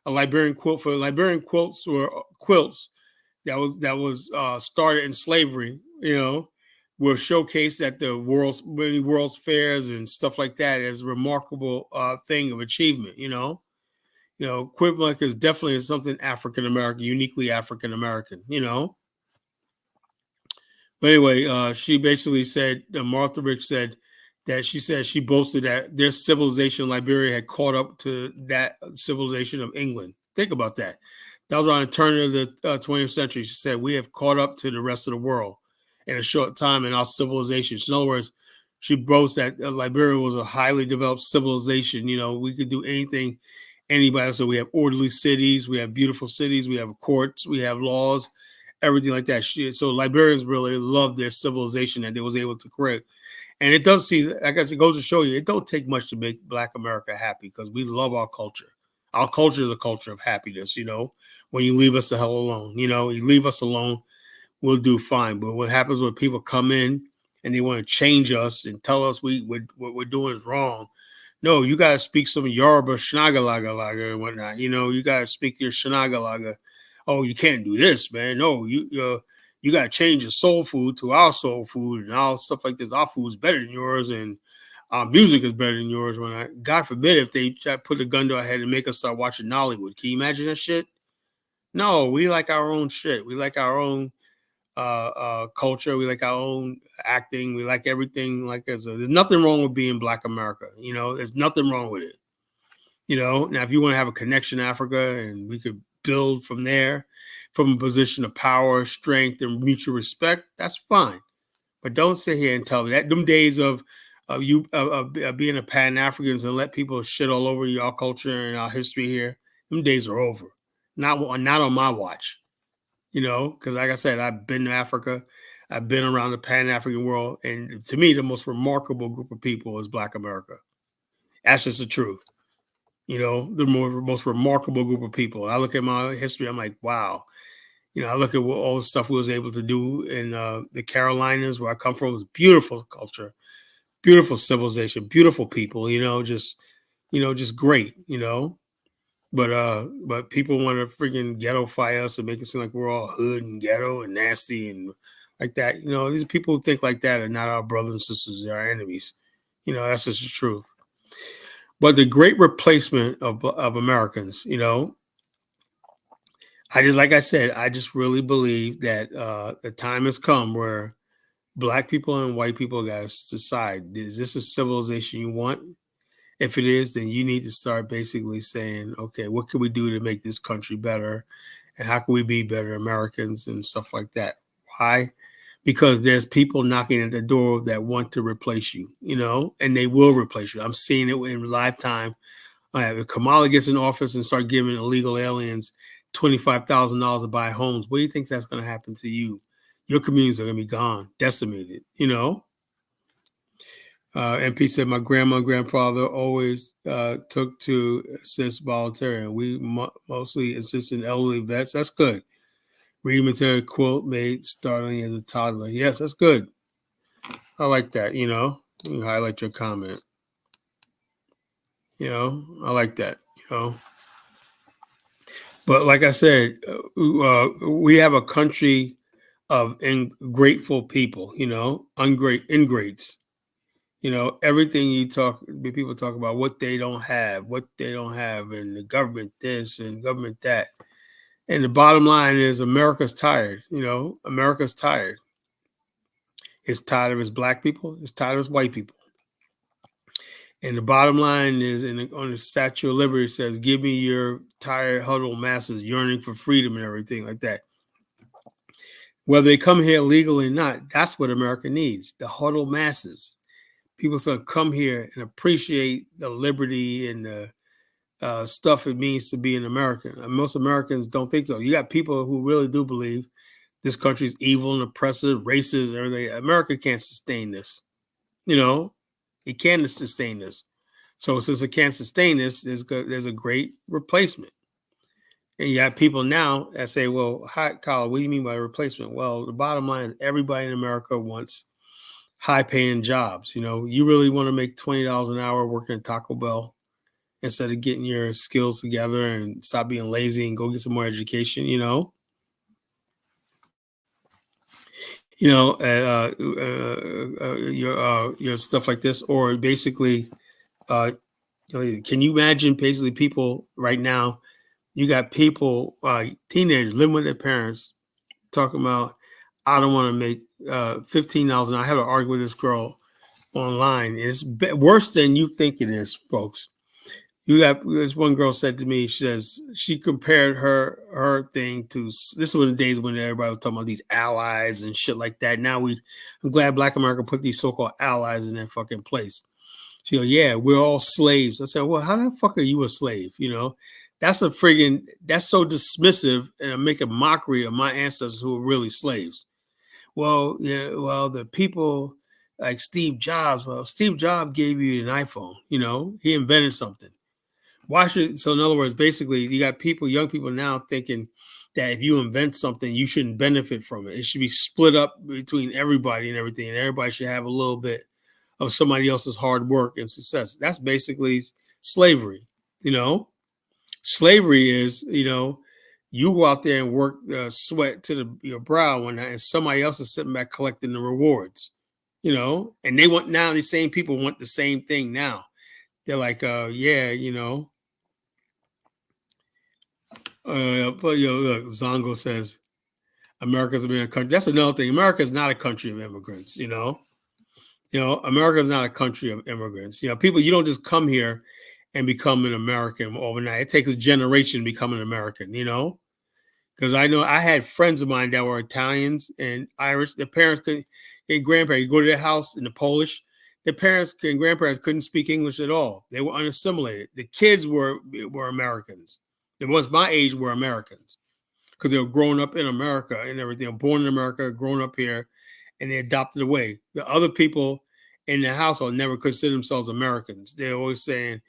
A Liberian quilt. Liberian quilts were quilts that was started in slavery. Were showcased at the many world's fairs and stuff like that as a remarkable thing of achievement. Quilt work is definitely something African American, uniquely African American. But anyway, she basically said, Martha Ricks said that she boasted that their civilization, Liberia, had caught up to that civilization of England. Think about that. That was around the turn of the 20th century. She said, we have caught up to the rest of the world in a short time in our civilization. In other words, she boasts that Liberia was a highly developed civilization. We could do anything, anybody. So we have orderly cities, we have beautiful cities, we have courts, we have laws, everything like that. So Liberians really loved their civilization that they was able to create. And it does see, I guess it goes to show you, it don't take much to make Black America happy because we love our culture. Our culture is a culture of happiness, you know. When you leave us the hell alone, you know, you leave us alone, we'll do fine. But what happens when people come in and they want to change us and tell us what we're doing is wrong? No, you got to speak some Yoruba, Shnagalaga, and whatnot. You know, you got to speak your Shnagalaga. Oh, you can't do this, man. No, you got to change your soul food to our soul food and all stuff like this. Our food's better than yours, and our music is better than yours. God forbid if they try to put a gun to our head and make us start watching Nollywood. Can you imagine that shit? No, we like our own shit. We like our own culture. We like our own acting. We like everything like this. So there's nothing wrong with being Black America. You know, there's nothing wrong with it. You know, now if you want to have a connection to Africa and we could build from there, from a position of power, strength, and mutual respect, that's fine. But don't sit here and tell me that them days of being a Pan Africans and let people shit all over your culture and our history here, them days are over. Not on my watch. You know, because like I said, I've been to Africa, I've been around the Pan-African world, and to me, the most remarkable group of people is Black America. That's just the truth. You know, the most remarkable group of people. I look at my history, I'm like, wow. You know, I look at all the stuff we was able to do in the Carolinas, where I come from. It was beautiful culture, beautiful civilization, beautiful people. Just great. But people want to freaking ghetto-fy us and make it seem like we're all hood and ghetto and nasty and like that. You know, these people who think like that are not our brothers and sisters, they're our enemies. You know, that's just the truth. But the great replacement of Americans, you know, I just really believe that the time has come where Black people and white people got to decide, is this a civilization you want? If it is, then you need to start basically saying, okay, what can we do to make this country better? And how can we be better Americans and stuff like that? Why? Because there's people knocking at the door that want to replace you, you know, and they will replace you. I'm seeing it in lifetime. If Kamala gets in office and start giving illegal aliens $25,000 to buy homes, what do you think that's going to happen to you? Your communities are going to be gone, decimated, you know? MP said, my grandma and grandfather always took to assist volunteering. We mostly assist in elderly vets. That's good. Reading material quote made startling as a toddler. Yes, that's good. I like that, you know. You highlight your comment. You know, I like that, you know. But like I said, we have a country of ungrateful people, you know, ingrates. You know, everything people talk about what they don't have, and the government this and government that. And the bottom line is America's tired. You know, America's tired. It's tired of its Black people. It's tired of its white people. And the bottom line is, on the Statue of Liberty, it says, give me your tired, huddled masses yearning for freedom and everything like that. Whether they come here legally or not, that's what America needs, the huddled masses. People going to come here and appreciate the liberty and the stuff it means to be an American. And most Americans don't think so. You got people who really do believe this country is evil and oppressive, racist, and everything. America can't sustain this. You know, it can't sustain this. So since it can't sustain this, there's a great replacement. And you got people now that say, well, hi, Kyle, what do you mean by replacement? Well, the bottom line is everybody in America wants high-paying jobs. You know, you really want to make $20 an hour working at Taco Bell instead of getting your skills together and stop being lazy and go get some more education, you know? You know, your stuff like this, or basically, you know, can you imagine basically people right now? You got people, teenagers living with their parents, talking about, I don't want to make $15 an hour. I had to argue with this girl online. It's worse than you think it is, folks. This one girl said to me, she says she compared her thing to, this was the days when everybody was talking about these allies and shit like that. Now I'm glad Black America put these so-called allies in their fucking place. She goes, yeah, we're all slaves. I said, well, how the fuck are you a slave? You know, that's so dismissive and make a mockery of my ancestors who were really slaves. Well, yeah, well, the people like Steve Jobs. Well, Steve Jobs gave you an iPhone. He invented something. Why should so? In other words, basically, you got people, young people now thinking that if you invent something, you shouldn't benefit from it. It should be split up between everybody and everything, and everybody should have a little bit of somebody else's hard work and success. That's basically slavery. You know, slavery is you go out there and work sweat to your brow when and somebody else is sitting back collecting the rewards. And they want now these same people want the same thing now. They're like, yeah, but look, Zongo says America's a country. That's another thing. America is not a country of immigrants. America is not a country of immigrants. People, you don't just come here and become an American overnight. It takes a generation to become an American. Because I know I had friends of mine that were Italians and Irish. Their parents couldn't, and grandparents, you go to their house in the Polish, their parents and grandparents couldn't speak English at all. They were unassimilated. The kids were Americans. The ones my age were Americans because they were growing up in America and everything. They were born in America, grown up here, and they adopted away. The other people in the household never consider themselves Americans. They're always saying,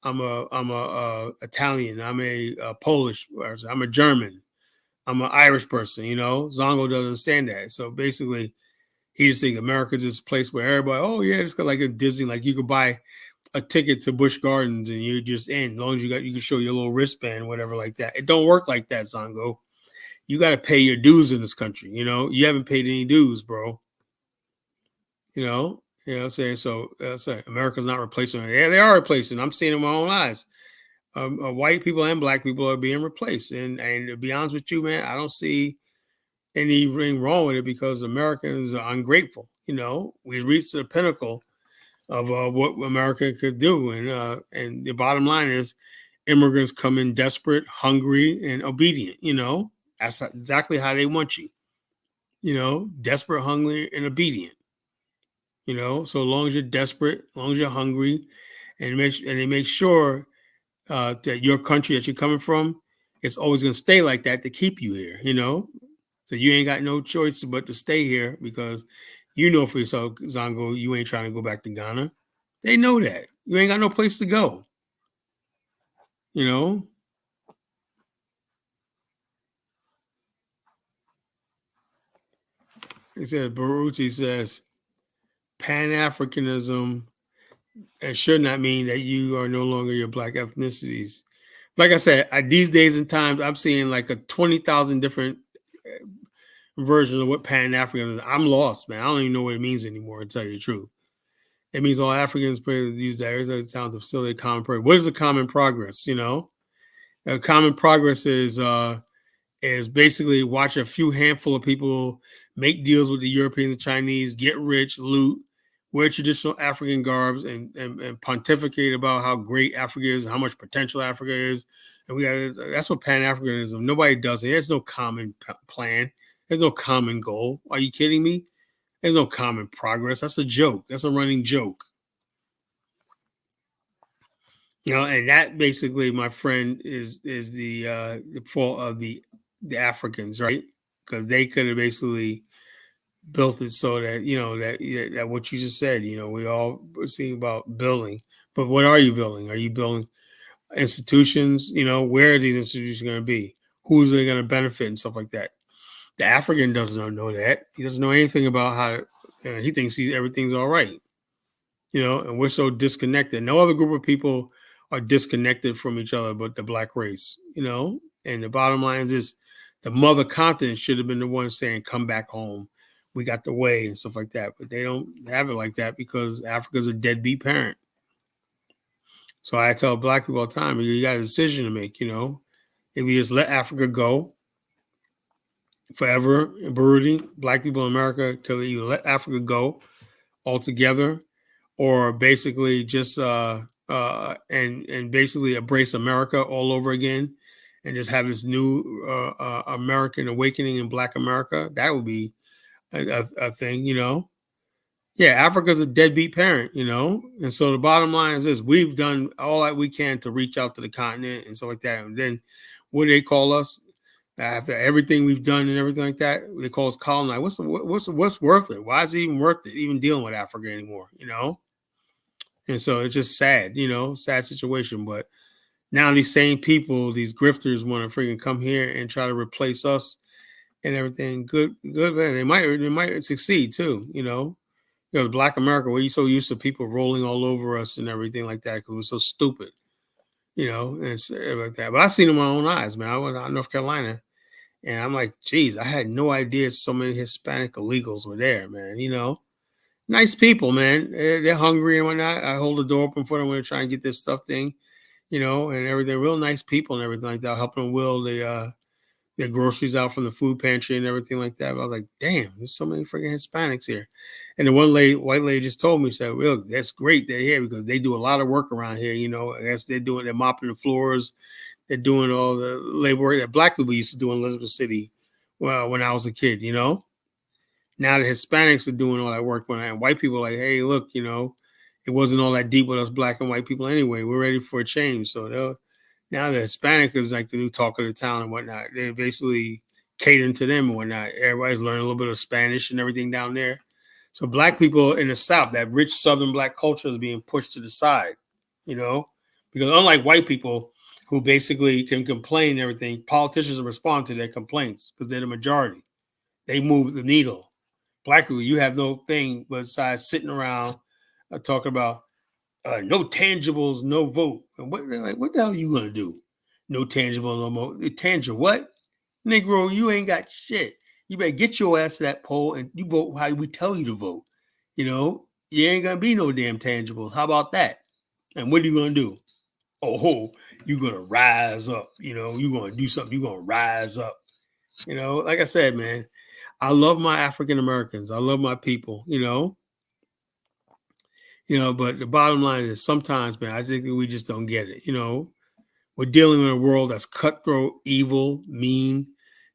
I'm a Italian, I'm a Polish person, I'm a German, I'm an Irish person. Zongo doesn't understand that. So basically, he just thinks America's this place where everybody, oh yeah, it's like a Disney, like you could buy a ticket to Busch Gardens and you're just in. As long as you can show your little wristband, whatever like that. It don't work like that, Zongo. You got to pay your dues in this country. You haven't paid any dues, bro. What I'm saying? So America's not replacing. Yeah, they are replacing. I'm seeing it with my own eyes. White people and black people are being replaced. And to be honest with you, man, I don't see anything wrong with it because Americans are ungrateful. We reached the pinnacle of what America could do. And the bottom line is immigrants come in desperate, hungry, and obedient. That's exactly how they want you. Desperate, hungry, and obedient. So as long as you're desperate, as long as you're hungry, and they make sure that your country that you're coming from, it's always going to stay like that to keep you here. So you ain't got no choice but to stay here because for yourself, Zongo, you ain't trying to go back to Ghana. They know that. You ain't got no place to go. He said, Baruti says, Pan-Africanism it should not mean that you are no longer your black ethnicities. Like I said, these days and times, I'm seeing like a 20,000 different versions of what Pan-Africanism is. I'm lost, man. I don't even know what it means anymore, to tell you the truth. It means all Africans use that sounds of still a common progress. What is the common progress? A common progress is basically watch a few handful of people make deals with the Europeans and Chinese, get rich, loot, wear traditional African garbs, and pontificate about how great Africa is, how much potential Africa is. And that's what Pan-Africanism. Nobody does it. There's no common plan. There's no common goal. Are you kidding me? There's no common progress. That's a joke. That's a running joke. And that basically, my friend, is the fault of the Africans, right? Because they could have basically built it so that that what you just said. We all were seeing about building, but what are you building? Are you building institutions? Where are these institutions going to be? Who's they going to benefit and stuff like that? The African doesn't know that. He doesn't know anything about how he thinks everything's all right. And we're so disconnected. No other group of people are disconnected from each other but the black race. And the bottom line is the mother continent should have been the one saying, come back home. We got the way and stuff like that. But they don't have it like that because Africa's a deadbeat parent. So I tell black people all the time, you got a decision to make, if we just let Africa go forever, Burundi, black people in America, till you let Africa go altogether, or basically just and basically embrace America all over again and just have this new American awakening in Black America. That would be a thing, Yeah, Africa's a deadbeat parent, And so the bottom line is this: we've done all that we can to reach out to the continent and stuff like that. And then what do they call us? After everything we've done and everything like that, they call us colonized. What's worth it? Why is it even worth it? Even dealing with Africa anymore? And so it's just sad. Sad situation. But now these same people, these grifters, want to freaking come here and try to replace us and everything. Good. Man. They might succeed too. Black America, we're so used to people rolling all over us and everything like that because we're so stupid. And stuff like that. But I seen it with my own eyes, man. I was out in North Carolina, and I'm like, geez, I had no idea so many Hispanic illegals were there, man. Nice people, man. They're hungry and whatnot. I hold the door open for them when they're trying to get this stuff thing, and everything. Real nice people and everything like that. Helping them wheel their groceries out from the food pantry and everything like that. But I was like, damn, there's so many freaking Hispanics here. And the white lady just told me, said, "Well, that's great they're here because they do a lot of work around here. I guess they're mopping the floors, they're doing all the labor work that black people used to do in Elizabeth City, well, when I was a kid. Now the Hispanics are doing all that work and white people are like, hey, look, it wasn't all that deep with us black and white people anyway. We're ready for a change. So now the Hispanic is like the new talk of the town and whatnot. They're basically catering to them and whatnot. Everybody's learning a little bit of Spanish and everything down there. So black people in the South, that rich Southern black culture is being pushed to the side, because unlike white people who basically can complain and everything, politicians respond to their complaints because they're the majority. They move the needle. Black people, you have no thing besides sitting around talking about no tangibles, no vote. And what the hell are you going to do? No tangible, no more. Tangible what? Negro, you ain't got shit. You better get your ass to that poll and you vote how we tell you to vote. You ain't going to be no damn tangibles. How about that? And what are you going to do? Oh, you're going to rise up. You're going to do something. You're going to rise up. Like I said, man, I love my African Americans. I love my people, but the bottom line is sometimes, man, I think we just don't get it. We're dealing in a world that's cutthroat, evil, mean,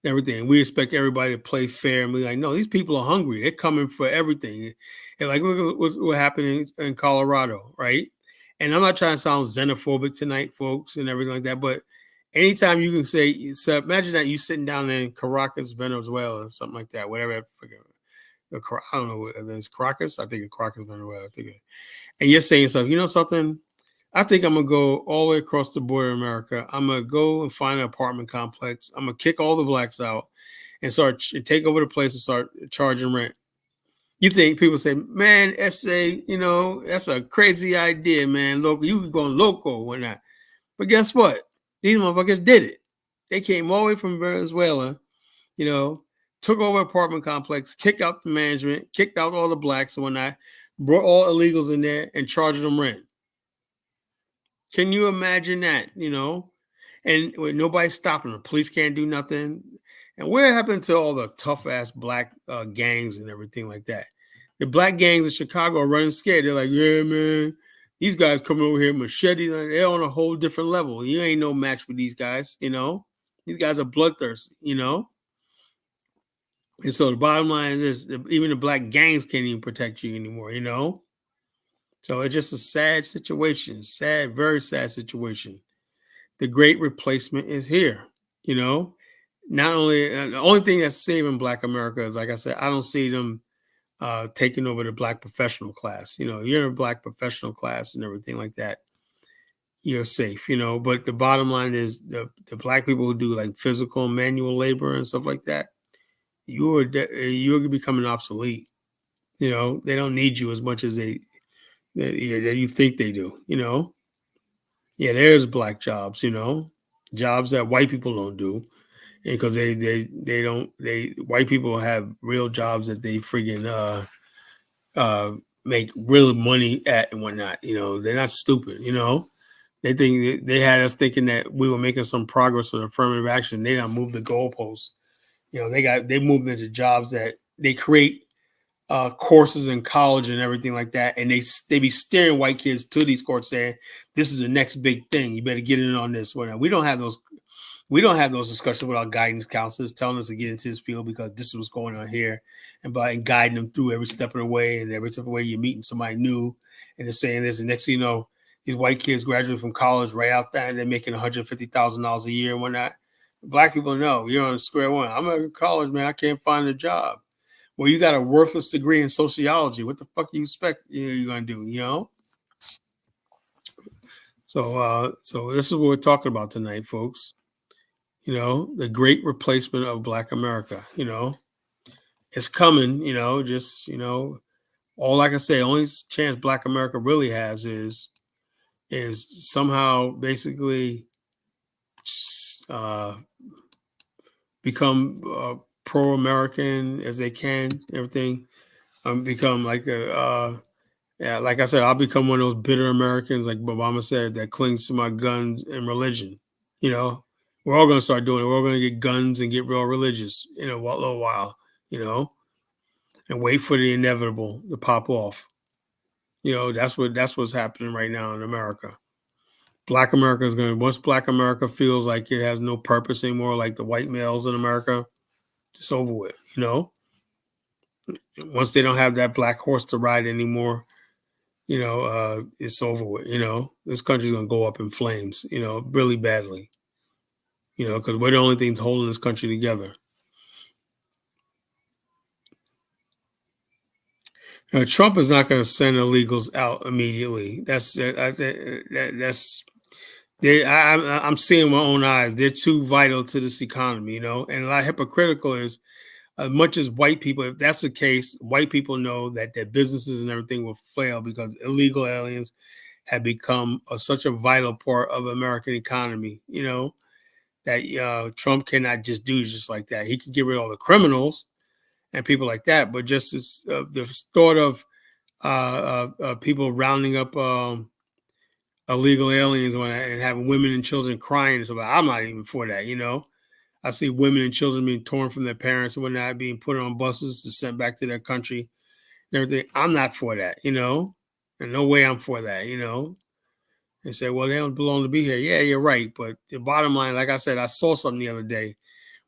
everything. We expect everybody to play fair, and we're like, no, these people are hungry. They're coming for everything. And like what happened in Colorado, right? And I'm not trying to sound xenophobic tonight, folks, and everything like that, but anytime you can say, so imagine that you sitting down in Caracas, Venezuela, or something like that, whatever. I don't know if it's Caracas. I think it's Caracas, Venezuela. And you're saying something, I think I'm going to go all the way across the border of America. I'm going to go and find an apartment complex. I'm going to kick all the blacks out and take over the place and start charging rent. You think people say, man, SA, that's a crazy idea, man. Local, you can go local, whatnot. But guess what? These motherfuckers did it. They came all the way from Venezuela, took over apartment complex, kicked out the management, kicked out all the blacks and whatnot, brought all illegals in there and charged them rent. Can you imagine that, And with nobody stopping them, police can't do nothing. And what happened to all the tough-ass black gangs and everything like that? The black gangs in Chicago are running scared. They're like, yeah, man, these guys coming over here, machete, they're on a whole different level. You ain't no match with these guys, These guys are bloodthirsty, And so the bottom line is even the black gangs can't even protect you anymore, So it's just a sad situation, very sad situation. The great replacement is here, Not only, the only thing that's saving Black America is, like I said, I don't see them taking over the black professional class. You're in a black professional class and everything like that. You're safe, But the bottom line is the black people who do like physical and manual labor and stuff like that, you're becoming obsolete. They don't need you as much as that you think they do. Yeah, there's black jobs. Jobs that white people don't do, because white people have real jobs that they friggin' make real money at and whatnot. They're not stupid. They think they had us thinking that we were making some progress with affirmative action. They don't move the goalposts. They moved into jobs that they create courses in college and everything like that, and they be steering white kids to these courts saying, "This is the next big thing. You better get in on this." We don't have those. We don't have those discussions with our guidance counselors telling us to get into this field because this is what's going on here, and guiding them through every step of the way. And every step of the way, you're meeting somebody new, and they're saying this, and next thing you know, these white kids graduate from college right out there, and they're making $150,000 a year and whatnot. Black people know you're on square one. I'm in college, man. I can't find a job. Well, you got a worthless degree in sociology. What the fuck do you expect you're gonna do? So this is what we're talking about tonight, folks. The great replacement of Black America. It's coming. All I can say, only chance Black America really has is somehow basically become pro-American as they can. Everything become like yeah, like I said, I'll become one of those bitter Americans, like Obama said, that clings to my guns and religion. You know, we're all going to start doing it. We're all going to get guns and get real religious in a little while. And wait for the inevitable to pop off. That's what's happening right now in America. Black America is going to, once Black America feels like it has no purpose anymore, like the white males in America, it's over with. Once they don't have that black horse to ride anymore, it's over with. This country's going to go up in flames, really badly, because we're the only things holding this country together. Trump is not going to send illegals out immediately. I'm seeing my own eyes. They're too vital to this economy, and a lot hypocritical is as much as white people, if that's the case, white people know that their businesses and everything will fail because illegal aliens have become such a vital part of the American economy, that Trump cannot just do just like that. He can get rid of all the criminals and people like that, but just the thought of people rounding up illegal aliens and having women and children crying, so I'm not even for that, I see women and children being torn from their parents and whatnot, being put on buses to sent back to their country and everything. I'm not for that, and no way I'm for that, They say, well, they don't belong to be here. Yeah, you're right. But the bottom line, like I said, I saw something the other day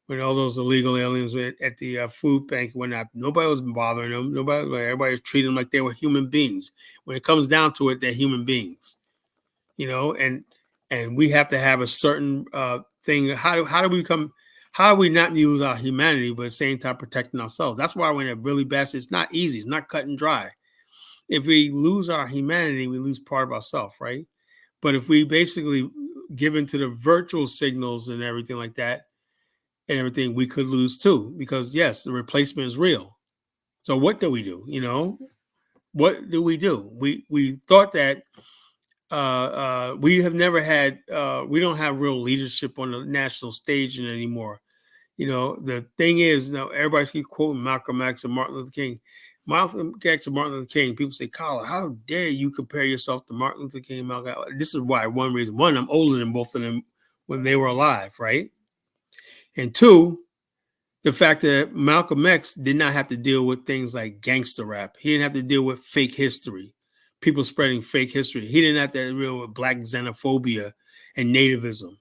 when all those illegal aliens were at the food bank and whatnot. Nobody was bothering them. Everybody was treating them like they were human beings. When it comes down to it, they're human beings, and we have to have a certain thing. How do we not use our humanity, but at the same time protecting ourselves? That's why when it really best, it's not easy. It's not cut and dry. If we lose our humanity, we lose part of ourselves, right? But if we basically give into the virtual signals and everything like that, we could lose too. Because yes, the replacement is real. So what do we do? What do? We thought that we have never had. We don't have real leadership on the national stage anymore. The thing is, everybody keeps quoting Malcolm X and Martin Luther King. Malcolm X and Martin Luther King, people say, Carla, how dare you compare yourself to Martin Luther King and Malcolm X? This is why. One reason. One, I'm older than both of them when they were alive, right? And two, the fact that Malcolm X did not have to deal with things like gangster rap. He didn't have to deal with fake history, people spreading fake history. He didn't have to deal with black xenophobia and nativism,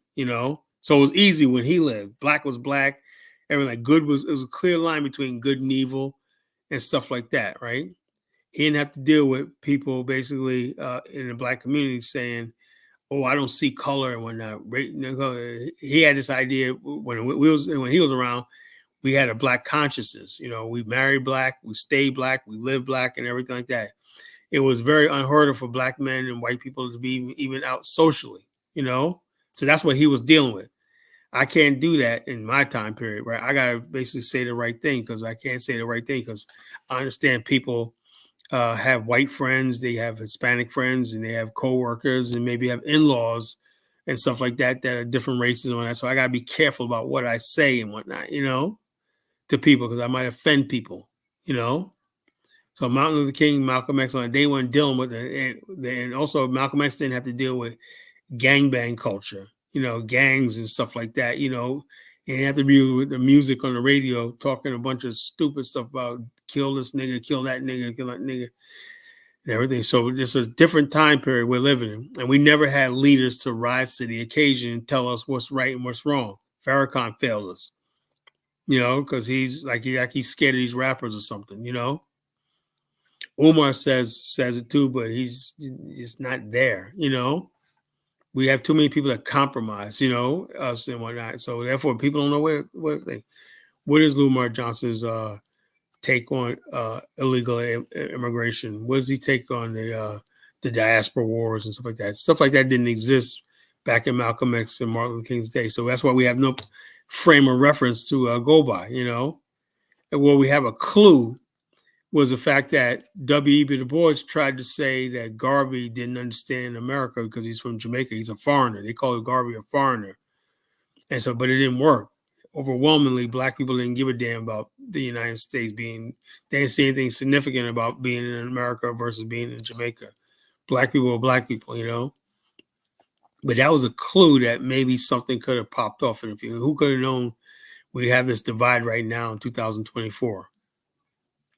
So it was easy when he lived. Black was black. Everything it was a clear line between good and evil and stuff like that, right? He didn't have to deal with people basically in the black community saying, "Oh, I don't see color and whatnot." He had this idea when he was around. We had a black consciousness. We married black, we stayed black, we lived black, and everything like that. It was very unheard of for black men and white people to be even out socially. So that's what he was dealing with. I can't do that in my time period, right? I gotta basically say the right thing because I can't say the right thing because I understand people have white friends, they have Hispanic friends, and they have coworkers, and maybe have in-laws and stuff like that that are different races and all that. So I gotta be careful about what I say and whatnot, to people because I might offend people, So Martin Luther King, Malcolm X, they weren't dealing with it, and also Malcolm X didn't have to deal with gangbang culture, gangs and stuff like that, and you have to be with the music on the radio talking a bunch of stupid stuff about kill this nigga, kill that nigga, kill that nigga, and everything. So this is a different time period we're living in, and we never had leaders to rise to the occasion and tell us what's right and what's wrong. Farrakhan failed us, because he's he's scared of these rappers or something, Umar says it too, but he's just not there, We have too many people that compromise, us and whatnot. So therefore, people don't know where they. What is Lumar Johnson's take on illegal immigration? What does he take on the diaspora wars and stuff like that? Stuff like that didn't exist back in Malcolm X and Martin Luther King's day. So that's why we have no frame of reference to go by, And where we have a clue was the fact that W.E.B. Du Bois tried to say that Garvey didn't understand America because he's from Jamaica. He's a foreigner. They called Garvey a foreigner. And so, but it didn't work. Overwhelmingly, Black people didn't give a damn about the United States they didn't see anything significant about being in America versus being in Jamaica. Black people were Black people, But that was a clue that maybe something could have popped off in the future. Who could have known we'd have this divide right now in 2024?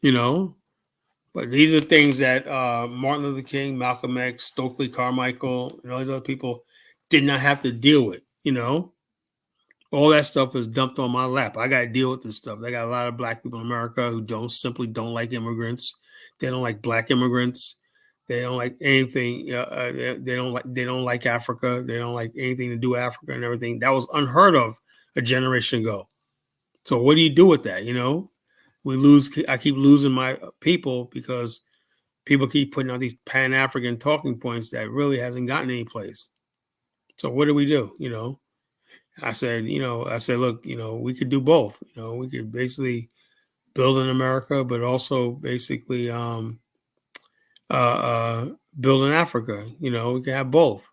But these are things that Martin Luther King, Malcolm X, Stokely Carmichael, and all these other people did not have to deal with, All that stuff is dumped on my lap. I got to deal with this stuff. They got a lot of Black people in America who simply don't like immigrants. They don't like Black immigrants. They don't like anything. They don't like Africa. They don't like anything to do with Africa and everything. That was unheard of a generation ago. So what do you do with that? I keep losing my people because people keep putting out these Pan-African talking points that really hasn't gotten any place. So what do we do? I said, look, we could do both. We could basically build in America, but also basically build in Africa. We can have both.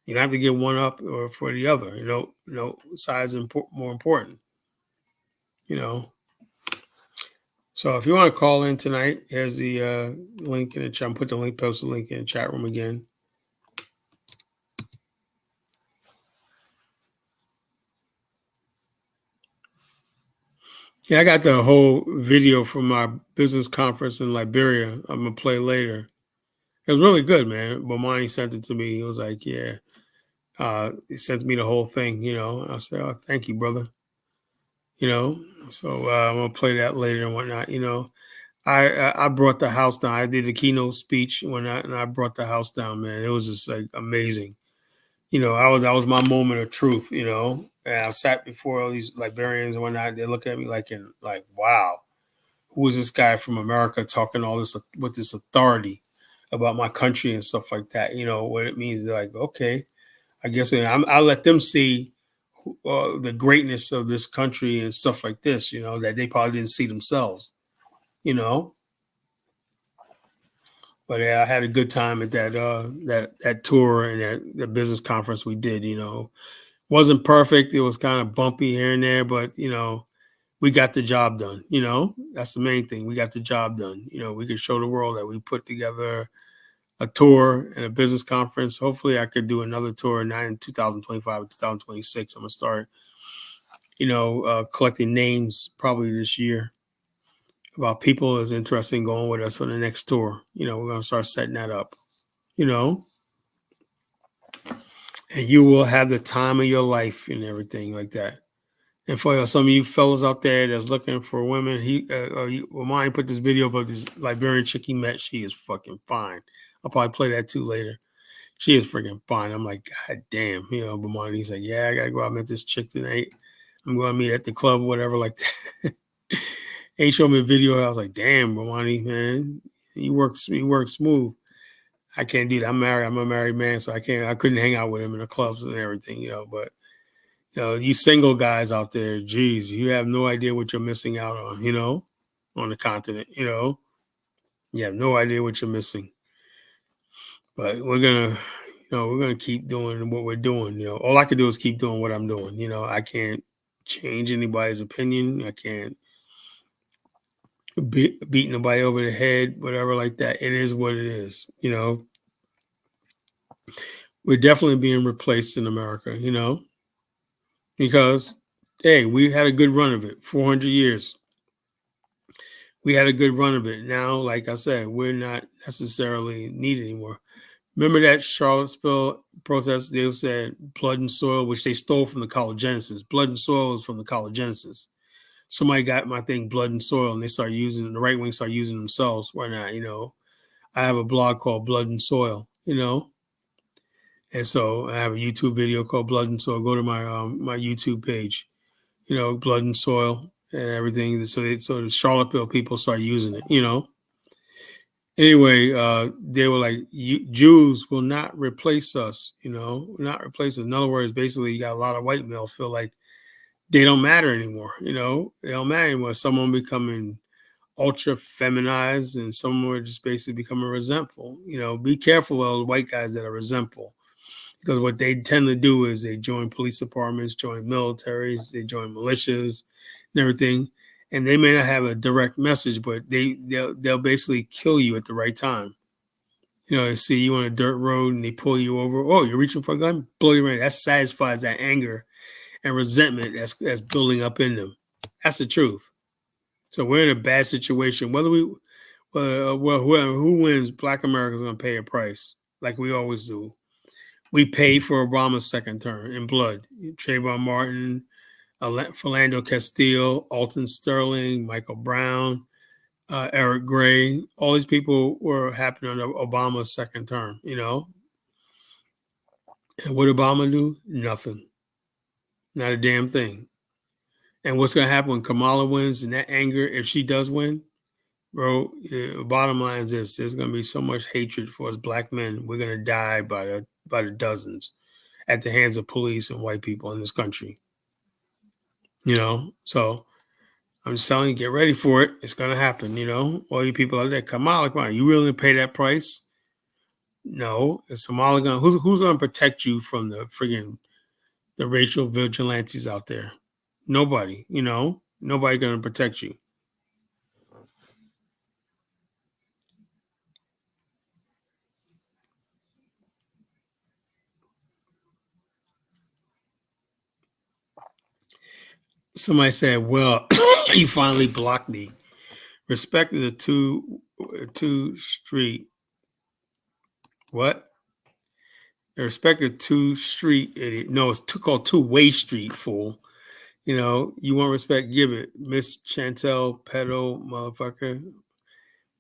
You don't have to get one up or for the other. Size is more important. So if you want to call in tonight, here's the link in the chat. Put the link, post the link in the chat room again. Yeah, I got the whole video from my business conference in Liberia. I'm going to play later. It was really good, man. Bomani sent it to me. He was like, yeah. He sent me the whole thing, I said, oh, thank you, brother. So I'm going to play that later and whatnot, I brought the house down. I did the keynote speech and I brought the house down, man. It was just like amazing. That was my moment of truth, and I sat before all these Liberians and whatnot. They look at me like, wow, who is this guy from America talking all this with this authority about my country and stuff like that? What it means. They're like, okay, I guess I'll let them see the greatness of this country and stuff like this, that they probably didn't see themselves, But yeah, I had a good time at that tour and that business conference we did. Wasn't perfect. It was kind of bumpy here and there, but we got the job done. That's the main thing. We got the job done. We could show the world that we put together a tour and a business conference. Hopefully, I could do another tour not in 2025 or 2026. I'm gonna start, collecting names probably this year about people that's interested in going with us for the next tour. We're going to start setting that up, and you will have the time of your life and everything like that. And for some of you fellas out there that's looking for women, mine put this video about this Liberian chick he met. She is fucking fine. I'll probably play that too later. She is freaking fine. I'm like, God damn, but mine, he's like, yeah, I got to go out and meet this chick tonight. I'm going to meet at the club, whatever, like that. He showed me a video. I was like, damn, Romani, man, he works smooth. I can't do that. I'm married. I'm a married man, so I couldn't hang out with him in the clubs and everything, but you single guys out there, geez, you have no idea what you're missing out on, on the continent, you have no idea what you're missing. But we're gonna keep doing what we're doing. All I can do is keep doing what I'm doing. I can't change anybody's opinion. I can't beat nobody over the head, whatever like that. It is what it is. We're definitely being replaced in America. Because hey, we had a good run of it. 400 years. We had a good run of it. Now, like I said, we're not necessarily needed anymore. Remember that Charlottesville protest? They said blood and soil, which they stole from the College Genesis. Blood and soil is from the College Genesis. Somebody got my thing, blood and soil, and they start using the right wing, start using themselves. Why not? I have a blog called Blood and Soil. And so I have a YouTube video called Blood and Soil. Go to my YouTube page, Blood and Soil and everything. So the Charlottesville people start using it. Anyway, they were like, Jews will not replace us, not replace us. In other words, basically, you got a lot of white males feel like they don't matter anymore. They don't matter anymore. Someone becoming ultra feminized and someone were just basically becoming resentful. Be careful of those white guys that are resentful, because what they tend to do is they join police departments, join militaries, they join militias and everything. And they may not have a direct message, but they'll basically kill you at the right time. They see you on a dirt road and they pull you over. Oh, you're reaching for a gun? Blow you right. That satisfies that anger and resentment that's building up in them. That's the truth. So we're in a bad situation. Whether who wins, Black America's going to pay a price, like we always do. We paid for Obama's second term in blood. Trayvon Martin, Philando Castile, Alton Sterling, Michael Brown, Eric Gray. All these people were happening under Obama's second term, And what did Obama do? Nothing. Not a damn thing. And what's going to happen when Kamala wins and that anger, if she does win, bro, bottom line is this: there's going to be so much hatred for us black men. We're going to die by the dozens at the hands of police and white people in this country. So I'm just telling you, get ready for it. It's going to happen. All you people out there, Kamala, come on, you willing to pay that price? No. Is Kamala going? Who's going to protect you from the racial vigilantes out there? Nobody. Nobody going to protect you. Somebody said, "Well, you finally blocked me." Respect the two street. What? Respect the two street idiot. No, it's called two-way street, fool. You want respect, give it. Miss Chantel, pedo, motherfucker.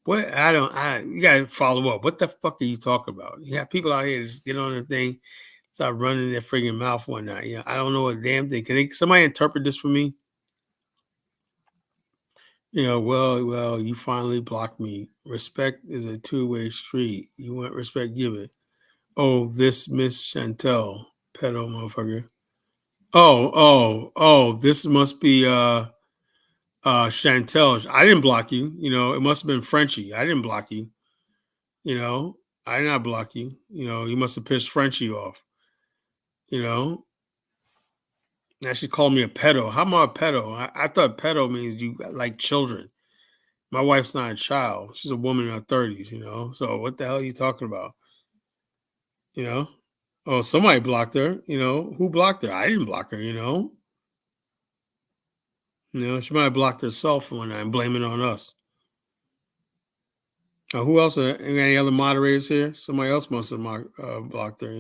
What? You gotta follow up. What the fuck are you talking about? You have people out here just get on the thing, start running their friggin' mouth one night. I don't know a damn thing. Can somebody interpret this for me? Well, you finally blocked me. Respect is a two-way street. You want respect, give it. Oh, this Miss Chantel, pedo motherfucker. Oh, this must be Chantel. I didn't block you. It must have been Frenchie. I didn't block you. I did not block you. You must have pissed Frenchie off. Now she called me a pedo. How am I a pedo? I thought pedo means you like children. My wife's not a child. She's a woman in her 30s, So what the hell are you talking about? You know? Oh, somebody blocked her. Who blocked her? I didn't block her, She might have blocked herself one night and blame it on us. Who else? Any other moderators here? Somebody else must have blocked her,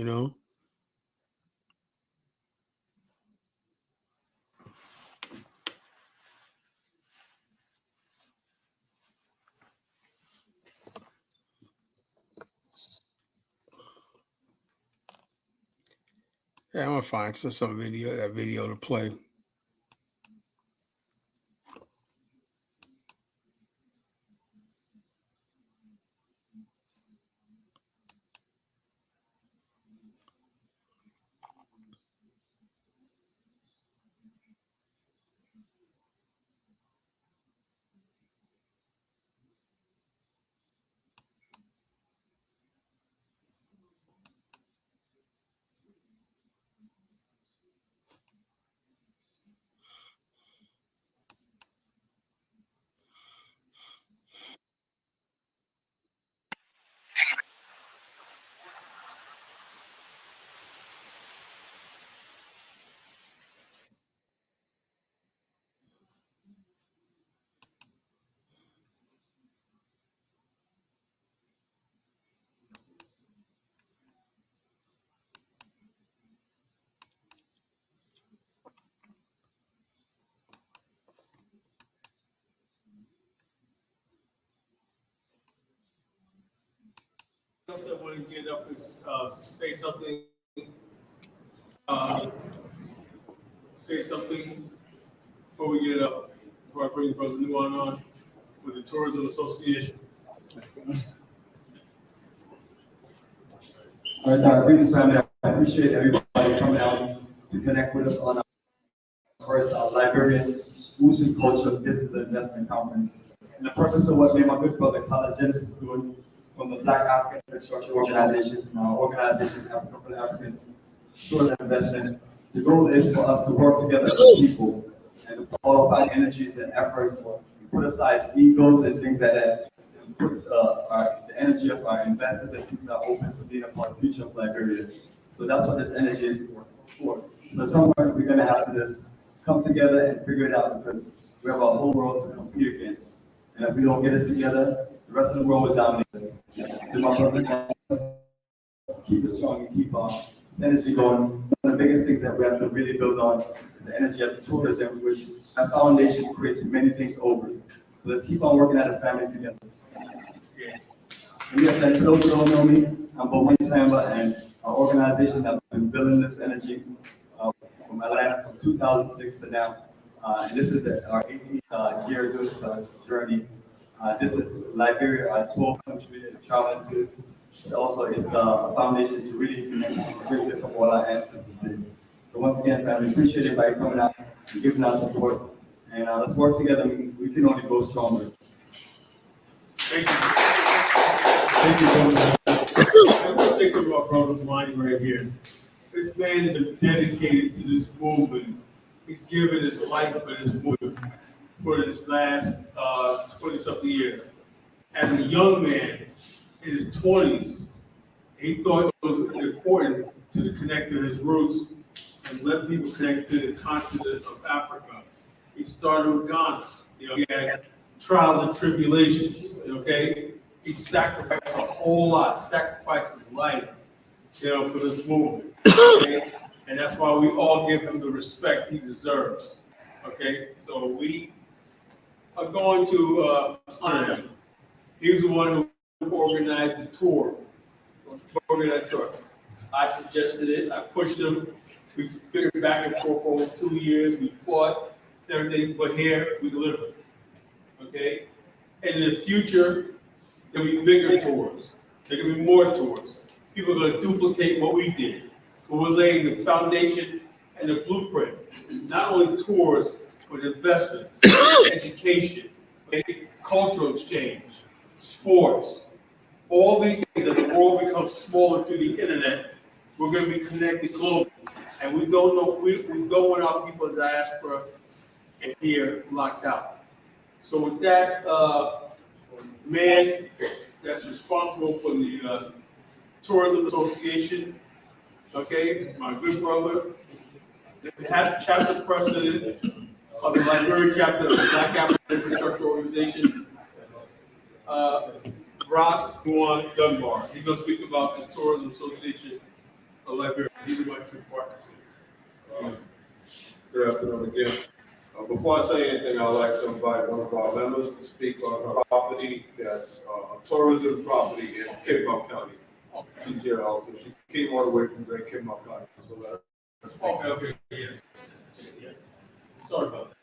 Yeah, I'm gonna find some video to play. Else that want to get up and say something uh, say something before we get up, before I bring Brother Nuan on with the Tourism Association? All right, greetings, family. I appreciate everybody coming out to connect with us on our first Liberian Wushu Culture Business and Investment Conference. And the purpose of what me and my good brother Khaled Genesis is doing from the Black African Infrastructure Organization, our organization Africa for the Africans, Tourism Investment. The goal is for us to work together as a people and to put all of our energies and efforts, put aside egos and things like that, and put the energy of our investors and people that are open to being a part of the future of Liberia. So that's what this energy is for. So somewhere we're going to have to just come together and figure it out because we have a whole world to compete against. And if we don't get it together, the rest of the world will dominate us. So my brother, keep it strong and keep this energy going. One of the biggest things that we have to really build on is the energy of tourism, which a foundation creates many things over. So let's keep on working at a family together. And yes, and for those who don't know me, I'm Bowen Samba, and our organization has been building this energy from Atlanta from 2006 to now. And this is our 18th year doing this journey. This is Liberia, our 12th country traveling to. But also, it's a foundation to really connect the greatness of what our ancestors did. So once again, family, appreciate everybody coming out and giving us support. And let's work together. We can only go stronger. Thank you. Thank you so much. I want to say something about Brother Wine right here. This man has been dedicated to this movement. He's given his life for this movement for his last 20-something years. As a young man in his 20s, he thought it was important to connect to his roots and let people connect to the continent of Africa. He started with Ghana. He had trials and tribulations, okay? He sacrificed a whole lot, sacrificed his life, for this movement, okay? And that's why we all give him the respect he deserves, okay? So we are going to honor him. He's the one who organized the tour. I suggested it, I pushed him. We figured back and forth for almost 2 years. We fought everything, but here we delivered, okay? And in the future, there'll be bigger tours. There can be more tours. People are going to duplicate what we did. But we're laying the foundation and the blueprint. Not only tours, but investments, education, okay? Cultural exchange, sports. All these things, as the world becomes smaller through the internet, we're going to be connected globally. And we don't want our people in diaspora and here locked out. So with that, man that's responsible for the Tourism Association, okay, my good brother, the chapter president of the Liberian chapter of the Black African Infrastructure Organization, Ross Juan Dunbar. He's going to speak about the Tourism Association of Liberia. These are my two partners. Good afternoon again. Before I say anything, I'd like to invite one of our members to speak on a property that's a tourism property in Kinmount County. She's here also. She came all the way from Great Kinmount County. So let her speak. Okay, yes. Sorry about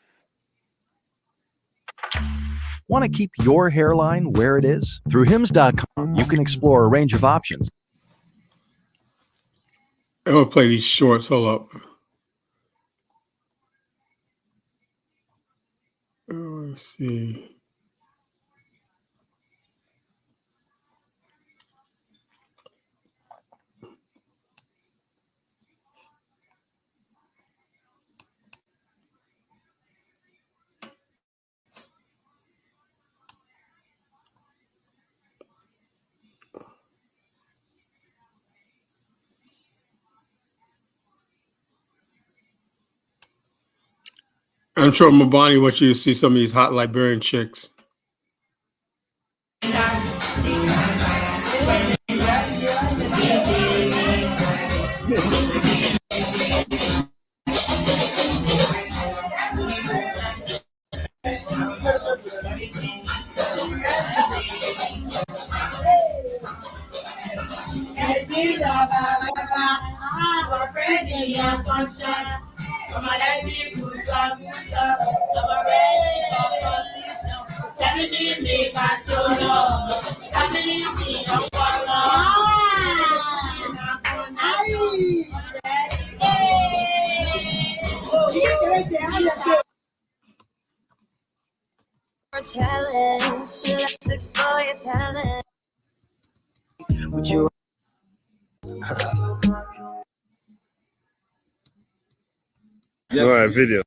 that. Want to keep your hairline where it is? Through Hims.com, you can explore a range of options. I'm going to play these shorts. Hold up. Let's see. I'm sure Mabani wants you to see some of these hot Liberian chicks. All right, video.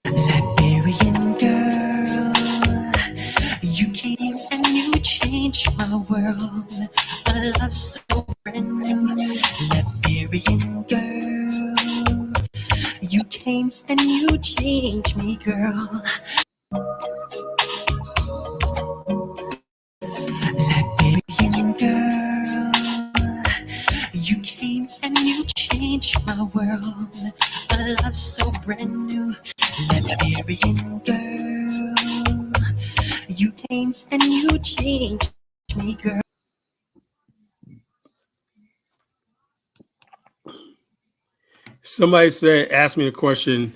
Liberian girl, you came and you changed my world. A love so brand new. Liberian girl, you came and you changed me, girl. Liberian girl, you came and you changed my world. A love so brand new. Liberian girl, you came and you changed me, girl. Somebody said, asked me a question: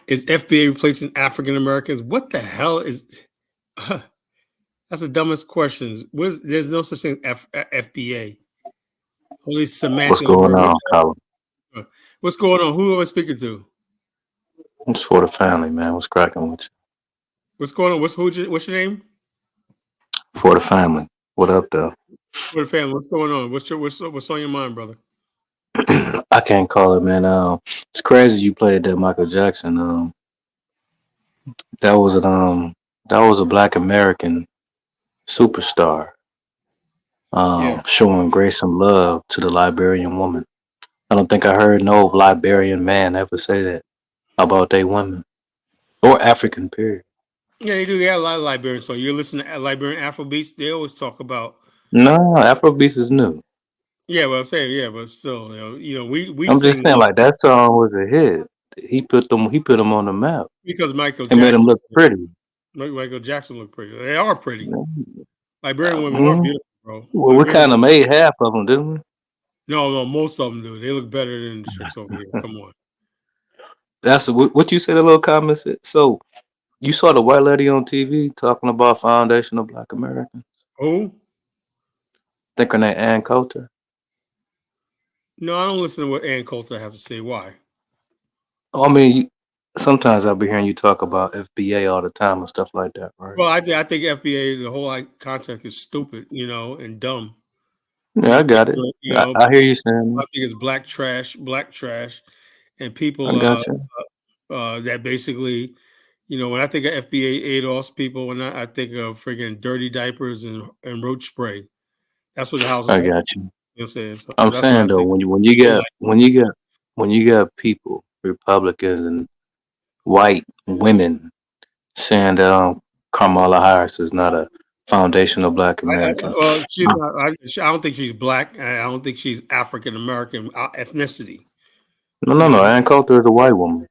is FBA replacing African Americans? What the hell is? That's the dumbest question. There's no such thing as FBA. Only What's semantic. going on, Colin? What's going on? Who am I speaking to? It's for the family, man. What's cracking with What's going on? What's your name? you? For the family. What up, though? For the family. What's going on? What's on your mind, brother? I can't call it, man. It's crazy you played that Michael Jackson. That was a Black American superstar. Yeah. Showing grace and love to the Liberian woman. I don't think I heard no Liberian man ever say that about their women or African period. Yeah, they do. They have a lot of Liberians. So you're listening to Liberian Afrobeats. They always talk about. No, Afrobeats is new. Yeah, well, I'm saying, yeah, but still, we I'm just sing saying, like that song was a hit. He put them on the map. because Michael He made them Jackson. look pretty. Michael Jackson look pretty. They are pretty. Mhm. Liberian women are beautiful, bro. Well, we Liberian kind of women. made half of them, didn't we? No, most of them do. They look better than the chicks over here. Come on. That's what you said. A little comment said. So you saw the white lady on TV talking about foundation of Black Americans. Who? Think her name Ann Coulter. No, I don't listen to what Ann Coulter has to say. Why? I mean, sometimes I'll be hearing you talk about FBA all the time and stuff like that, right? Well, I think FBA, the whole concept is stupid, and dumb. Yeah, I got it. I hear you saying I that. think it's black trash, and people I got you. that basically, when I think of FBA ADOS people, when I think of friggin' dirty diapers and roach spray. That's what the house is I for. got you. You know what I'm saying? So I'm that's what I saying though, think. when you got people, Republicans and white women saying that Kamala Harris is not a foundational Black American. Well, she's not. I don't think she's black. I don't think she's African American ethnicity. No, You no, no. know, Ann Coulter is a white woman,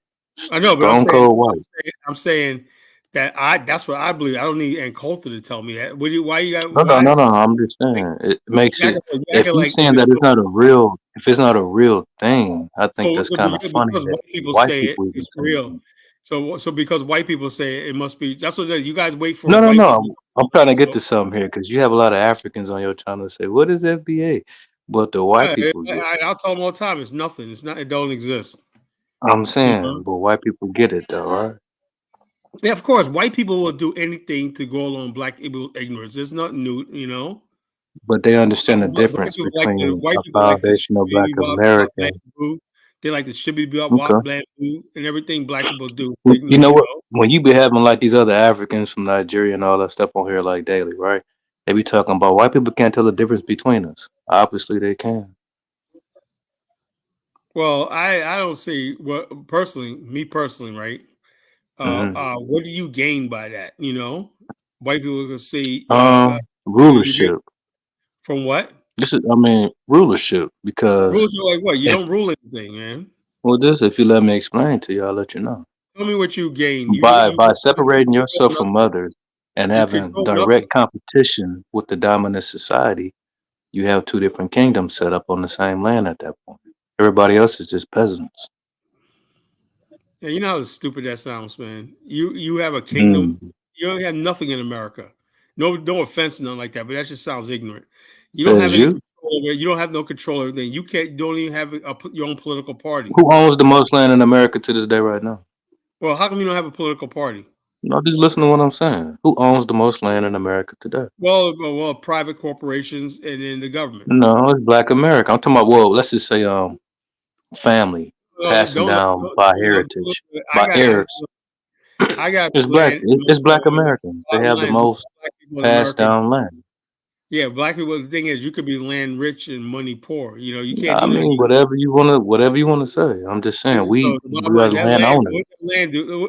I know, but stone cold white. I'm saying that that's what I believe. I don't need Ann Coulter to tell me that. Why you got? No, no, Why? no, no. I'm just Like, saying it makes you it. acting If you like saying it's that so. if it's not a real thing, I think So, that's kind of funny because that white people white say it, people even it's saying real. it. So because white people say it, it must be. That's what you guys wait for No, no, white no. people. I'm trying to get So, to something here because you have a lot of Africans on your channel say, "What is FBA?" But the white people get it. I'll tell them all the time. It's nothing. It's not. It don't exist. I'm You know. saying, but white people get it though, right? Yeah, of course, white people will do anything to go along black people ignorance. It's not new. But they understand the White difference people like the between white a people like the foundational Black shibby wop wop American. bamboo. They like the shibby wop Okay. wop bamboo and everything black people do. It's You ignorant. know what? When you be having like these other Africans from Nigeria and all that stuff on here like daily, right? They be talking about white people can't tell the difference between us. Obviously, they can. Well, I don't see what personally, me personally, right? Hmm. What do you gain by that? White people can see you get Rulership. from what? I mean, rulership. Because Rules are like what? You if don't rule anything, man. well, this if you let me explain to you, I'll let you know. Tell me what you gain. By You separating control yourself from nothing. others and You having control nothing. direct competition with the dominant society, you have two different kingdoms set up on the same land at that point. Everybody else is just peasants. Yeah, you know how stupid that sounds, man. You have a kingdom. Mm. You don't have nothing in America. No offense, nothing like that, but that just sounds ignorant. You don't have Says any you. control over it. You don't have no control over everything. You can't. Don't even have your own political party. Who owns the most land in America to this day right now? Well, how come you don't have a political party? No, just listen to what I'm saying. Who owns the most land in America today? Well, private corporations and then the government. No, it's Black America. I'm talking about, well, let's just say family Well, passing down by heritage, I by got heirs. I got It's black. land. It's Black Americans. They Bottom have the line is most black people in passed America. down land. Yeah, black people. The thing is, you could be land rich and money poor. You know, you can't I do that. mean, whatever you wanna say. I'm just saying So we the bottom we are line, the that land land, owners.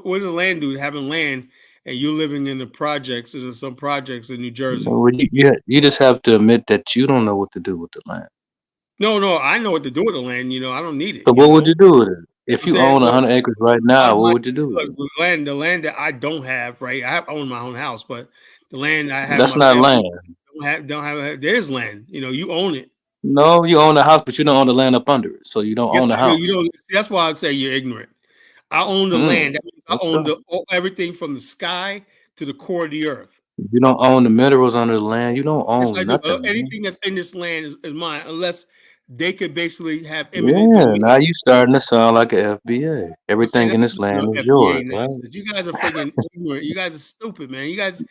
what does the land do? Having land and you living in the projects and in some projects in New Jersey. Well, you just have to admit that you don't know what to do with the land. No, I know what to do with the land. You know, I don't need it. So You what would know, you do with it? If I'm you saying, own look, 100 acres right now, bottom what line, would you do with look, it? the land that I don't have, right? I own my own house, but the land I have That's my not family land. don't have. There's land. You know, you own it. No, you own the house, but you don't own the land up under it. So you don't Yes, own the I do. You house. know, see, that's why I'd say you're ignorant. I own the Mm, land. That means I own okay. everything from the sky to the core of the earth. You don't own the minerals under the land. You don't Yes, I own do. nothing, man. Anything that's in this land is mine, unless they could basically have eminent Yeah, domain. now you starting to sound like a FBA. I'm saying Everything in that's this no land is yours, FBA right? nonsense. You guys are freaking ignorant. You guys are stupid, man. I You mean, guys,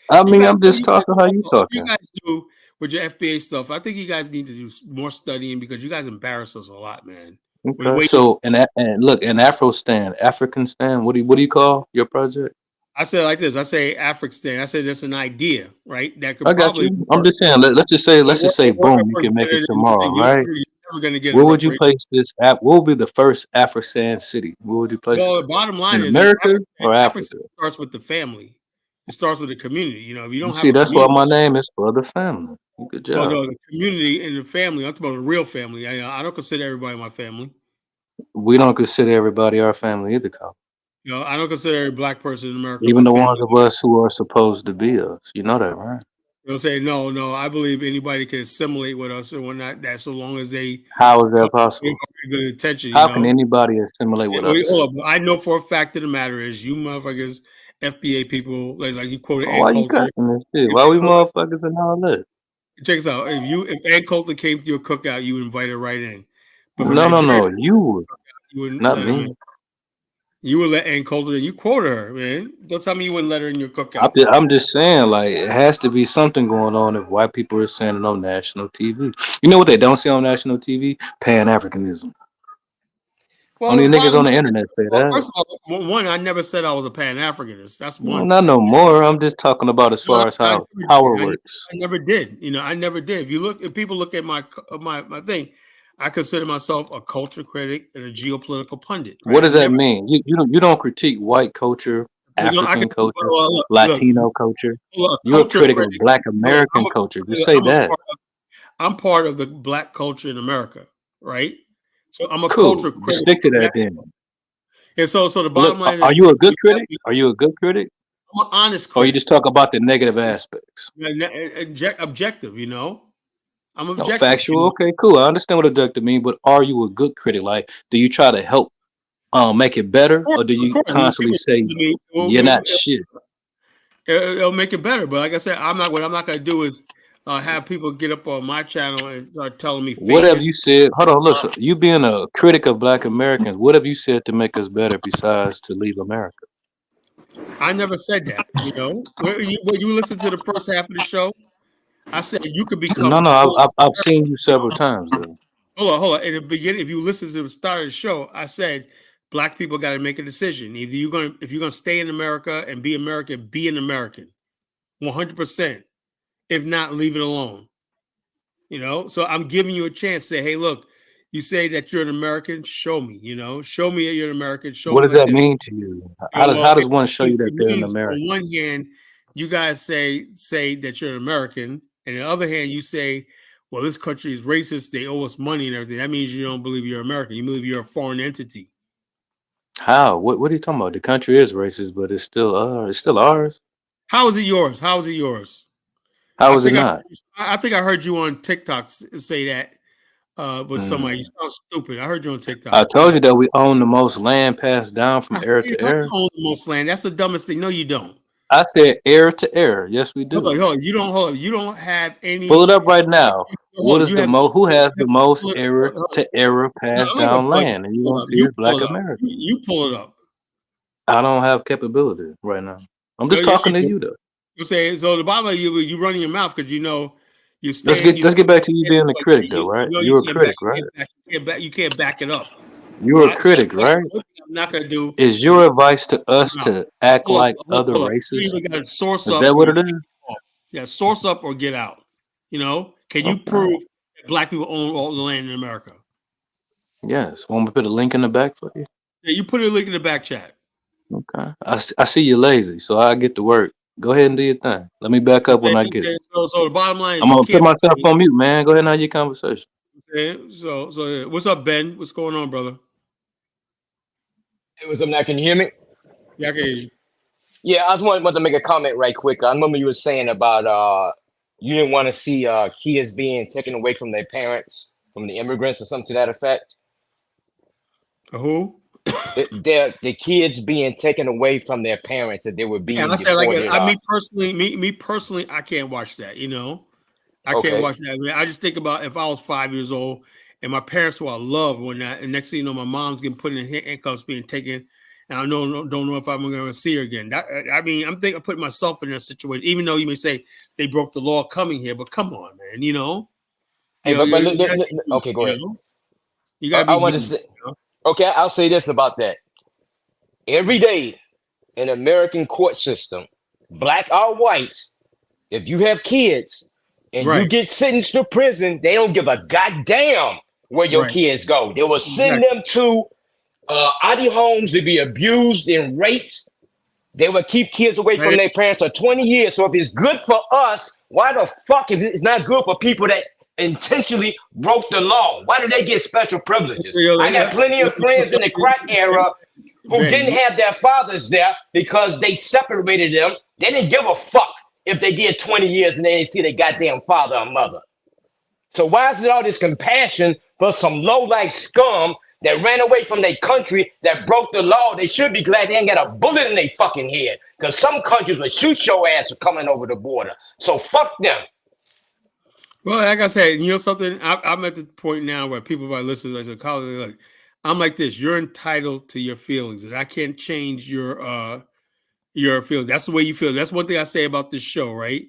I'm just talking how you what you talking. guys do with your FBA stuff. I think you guys need to do more studying because you guys embarrass us a lot, man. With the Okay. way you, So and look, an African stand. What do you call your project? I say it like this. I say African. I say that's an idea, right? That could I got probably you. I'm work. just saying. Let's just say It work, boom, you work can make it better tomorrow, than right? you're never going to get a Where would you reparation. place this app? What would be the first Afro-San city? Where would you place it? Well, the bottom line In is America or African Africa? starts with the family. It starts with the community. You know, if you You don't have see, a that's why community, my name is for the family. Good well, job. no, the community and the family. I'm talking about the real family. I don't consider everybody my family. We don't consider everybody our family either, Kyle. You know, I don't consider every black person in America Even my the family. ones of us who are supposed to be us. You know that, right? You know, say no. I believe anybody can assimilate with us, and we're not that so long as they How is come that with possible? good intention. You How can know, anybody assimilate with us? hold up. I know for a fact of the matter is you motherfuckers, FBA people, like you quoted Oh, Ann why you Coulter. cussing this shit? If Why we hold up, motherfuckers and all that? check this out. If Ann Coulter came to your cookout, you would invite her right in. But for No, no, Nigeria, no. You would, you wouldn't not let him in. me. You would let Ann Coulter in. You quoted her, man. Don't tell me you wouldn't let her in your cookout. I'm just saying, like, it has to be something going on if white people are saying it on national TV. You know what they don't say on national TV? Pan Africanism. Well, Only the niggas bottom on the line internet is, say well, that. first of all, one, I never said I was a Pan Africanist. That's Well, one not thing. no more. I'm just talking about as No, far as I how never power did. works. I never did. You know, I never did. If people look at my thing, I consider myself a culture critic and a geopolitical pundit. Right? What I does that never. mean? You don't critique white culture, You know, I can. African culture, Well, look, Latino culture. a You're a culture critic of critic. Black Look, American culture. Just say that. I'm part of the black culture in America, right? So I'm a Cool. culture Just critic. stick to that Yeah. then. And so the Look, bottom line is are you a this: good you ask critic? me, Are you a good critic? I'm an honest Or you critic, just talk about the negative aspects? objective. You know, I'm No, objective. You factual. know, Okay, cool. I understand what objective mean, but are you a good critic? Like, do you try to help make it better, or do of you course. When constantly people say listen to me, you're not shit? it'll make it better. But like I said, I'm not. What I'm not going to do is have people get up on my channel and start telling me What fake have you history. said? Hold on, listen. You being a critic of Black Americans, what have you said to make us better besides to leave America? I never said that. You know, when you listen to the first half of the show, I said you could become No, a no, full I've American. seen you several times though. Hold on. In the beginning, if you listen to the start of the show, I said black people got to make a decision. Either if you're gonna stay in America and be American, be an American, 100%. If not, leave it alone. You know, so I'm giving you a chance. Say, hey, look, you say that you're an American. Show me. You know, show me that you're an American. Show What me does like that that. mean to you? You know, How does one show you that it they're an means on American? one hand, you guys say that you're an American, and on the other hand, you say, well, this country is racist. They owe us money and everything. That means you don't believe you're American. You believe you're a foreign entity. How? What are you talking about? The country is racist, but it's still ours. How is it yours? How is it yours? How I is it think not? I think I heard you on TikTok say that with somebody. You Mm. sound stupid. I heard you on I TikTok. told you that we own the most land passed down from era You to don't era. own the most land. That's the dumbest thing. No, you don't. I said era to era. Yes, we Hold on, do. hold on. You don't hold on. You don't have Pull any. it up right now. Hold What on. is the most? Who has You the have to most pull it. era Hold to on. era No, passed I'm not gonna down tell you. land? And you Hold gonna up. see You it's pull Black it up. America. You pull it up. I don't have capability right now. I'm Oh, just yes, you talking to do. you though. You say so. The bottom of you running your mouth because you know you stand. You Let's get back to you stand, being a but critic though, you right? know you You're a can't back. critic, right? You can't back it up. You're a So critic, right? one thing I'm not gonna do Is is your advice to us no. to act Hold up, like other hold up. You races? either got to source Is up that or what you it get is? off. Yeah, source up or get out. You know, can you Okay. prove that black people own all the land in America? Yes. Want me to put a link in the back for you? Yeah, you put a link in the back chat. Okay. I see you're lazy, so I get to work. Go ahead and do your thing. Let me back up when I get it. So the bottom line is I'm you gonna put can't. myself on mute, man. Go ahead and have your conversation. So yeah. What's up, Ben? What's going on, brother? Hey, what's up now? Can you hear me? Yeah, I can hear you. Yeah, I just wanted to make a comment right quick. I remember you were saying about you didn't want to see kids being taken away from their parents, from the immigrants or something to that effect. Who? The kids being taken away from their parents, that they were Yeah, being I said like deported. me personally, me personally, I can't watch that. You know, I can't Okay. watch that. I mean, I just think about if I was 5 years old and my parents who I love when that, and next thing you know, my mom's getting put in handcuffs, being taken, and I don't know if I'm going to see her again. That I mean, I'm thinking, putting myself in that situation. Even though you may say they broke the law coming here, but come on, man. Hey, You gotta be human, okay, go ahead. you gotta I be want to human. say okay. I'll say this about that. Every day in American court system, black or white, if you have kids and you Right, get sentenced to prison, they don't give a goddamn where your right, kids go. They will send exactly. them to Adi homes to be abused and raped. They will keep kids away That from their is, parents for 20 years. So if it's good for us, why the fuck if it's not good for people that intentionally broke the law? Why do they get special privileges? I got plenty of friends in the crack era who Ben, didn't have their fathers there because they separated them. They didn't give a fuck if they did 20 years and they didn't see their goddamn father or mother. So why is it all this compassion for some low-life scum that ran away from their country, that broke the law? They should be glad they ain't got a bullet in their fucking head, because some countries will shoot your ass for coming over the border. So fuck them. well, like I said, you know something. I'm at the point now where people are listening. Like, college, like, I'm like this. You're entitled to your feelings, and I can't change your feelings. That's the way you feel. That's one thing I say about this show, right?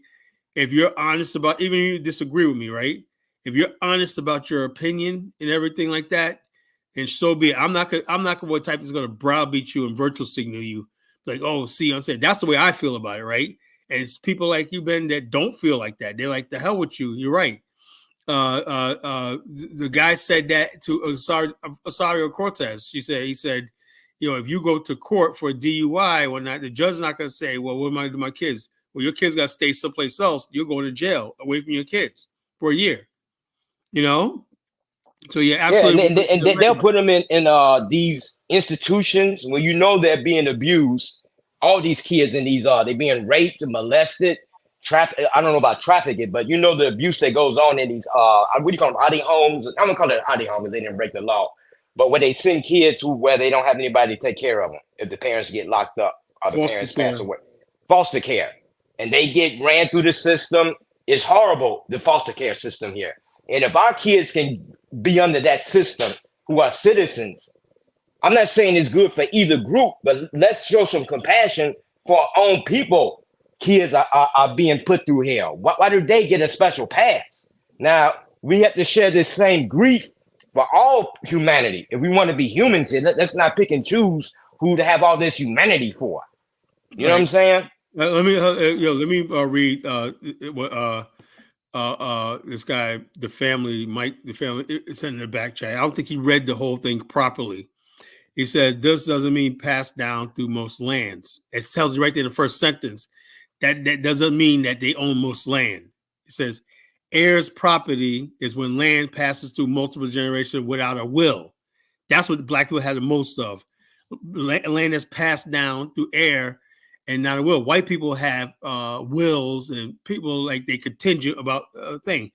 If you're honest about, even if you disagree with me, right? If you're honest about your opinion and everything like that, and so be it. I'm not gonna what type that's gonna browbeat you and virtual signal you. Like, oh, see, I'm saying that's the way I feel about it, right? And it's people like you, Ben, that don't feel like that. They're like, the hell with you. You're right. The guy said that to Osario Cortez. He said, if you go to court for a DUI, the judge's not going to say, well, what am I doing to my kids? Well, your kids got to stay someplace else. You're going to jail away from your kids for a year. So yeah, Yeah, and, absolutely. they'll put them in these institutions where you know they're being abused. All these kids in these they're being raped and molested. Traffic. I don't know about trafficking, but you know the abuse that goes on in these what do you call them? Adi homes. I'm gonna call it Adi home because they didn't break the law. But where they send kids where they don't have anybody to take care of them if the parents get locked up or the Foster parents pass care. away. Foster care, and they get ran through the system. It's horrible, the foster care system here. And if our kids can be under that system who are citizens, I'm not saying it's good for either group, but let's show some compassion for our own people. Kids are being put through hell. Why do they get a special pass? Now, we have to share this same grief for all humanity. If we want to be humans here, let's not pick and choose who to have all this humanity for. You know what I'm Right. saying? Let me read what this guy, Mike, it's in the back chat. I don't think he read the whole thing properly. He said, this doesn't mean passed down through most lands. It tells you right there in the first sentence that doesn't mean that they own most land. It says, heirs property is when land passes through multiple generations without a will. That's what the black people had the most of. land that's passed down through air and not a will. White people have wills, and people like they contingent about a thing.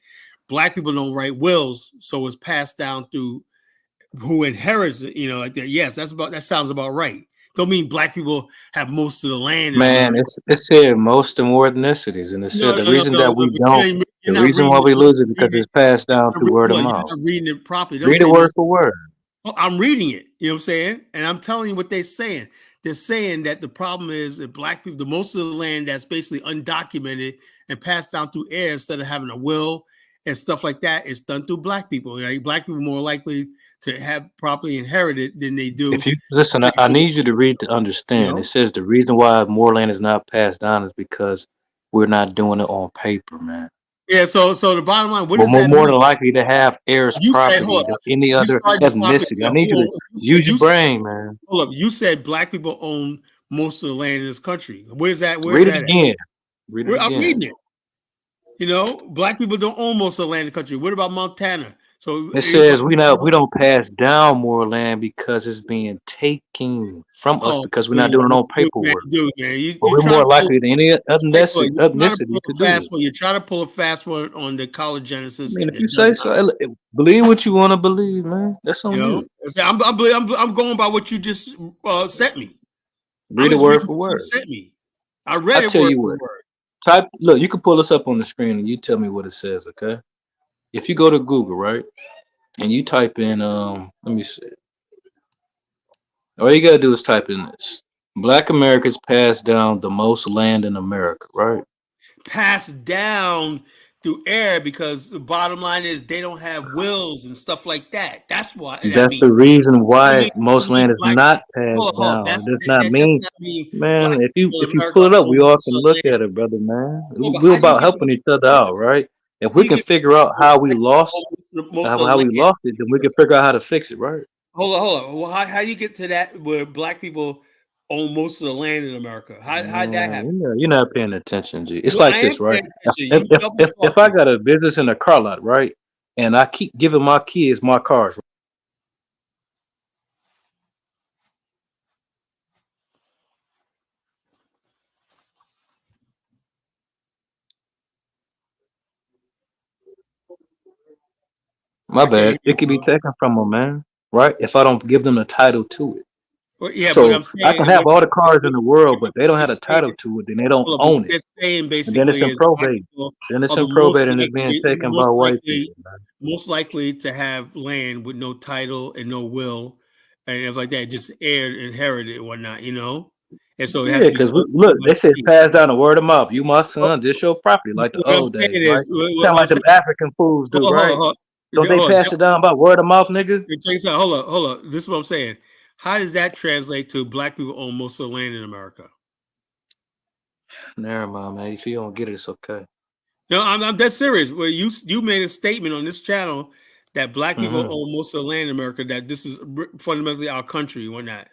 Black people don't write wills, so it's passed down through who inherits it. Like that. Yes, that sounds about right. Don't mean black people have most of the land. Man, it said most of more ethnicities, and it said the reason that we don't, the reason why we lose it because it's passed down through word of mouth. You're not reading it properly. Read it word for word. Well, I'm reading it. You know what I'm saying? And I'm telling you what they're saying. They're saying that the problem is that black people, the most of the land that's basically undocumented and passed down through air instead of having a will and stuff like that is done through black people. Black people are more likely to have properly inherited than they do. If you listen, I need you to read to understand. It says the reason why more land is not passed down is because we're not doing it on paper, man. Yeah, so the bottom line, what we're does that more mean? than likely to have heirs property than any other ethnicity. I need you to use your brain, man. Hold up, you said black people own most of the land in this country. Where's that? Read it again. I'm reading it. Black people don't own most of the land in the country. What about Montana? So it says we don't pass down more land because it's being taken from us because we're not doing it on paperwork. But we're more likely than any ethnicity to do it. You're trying to pull a fast one on the college genesis. I mean, if you say so, believe what you want to believe, man. That's on you. I'm going by what you just sent me. Read it word for word. Sent me. I read it word for word. Look, you can pull this up on the screen and you tell me what it says, okay? If you go to Google, right, and you type in, let me see. All you gotta do is type in this. Black Americans pass down the most land in America, right? Passed down through air because the bottom line is they don't have wills and stuff like that. That's why. That's the reason why most land is not passed down. It does not mean, man. If you pull it up, we all can look at it, brother, man. We're about helping each other out, right? If we can figure out how we lost it, then we can figure out how to fix it, right? Hold on. Well, how do you get to that where black people own most of the land in America? How did that happen? You're not paying attention, G. It's like this, right? If I got a business in a car lot, right, and I keep giving my kids my cars. My bad. It can be taken from them, man. Right? If I don't give them the title to it. Well, yeah, so but I'm saying I can have all the cars in the world, but they don't have a title to it, then they don't own it. Saying basically and then it's in probate. Then it's in probate and it's being taken by white people. Most likely to have land with no title and no will and stuff like that, just inherited and whatnot, And so because look, they say it's passed down the word of mouth. You my son, this your property, like the old days, right? Sound like them African fools do, right? Don't they pass it down by word of mouth, nigga? Hold up. This is what I'm saying. How does that translate to black people own most of the land in America? Never mind, man. If you don't get it, it's okay. No, I'm dead serious. Well, you made a statement on this channel that black people own most of the land in America, that this is fundamentally our country and whatnot.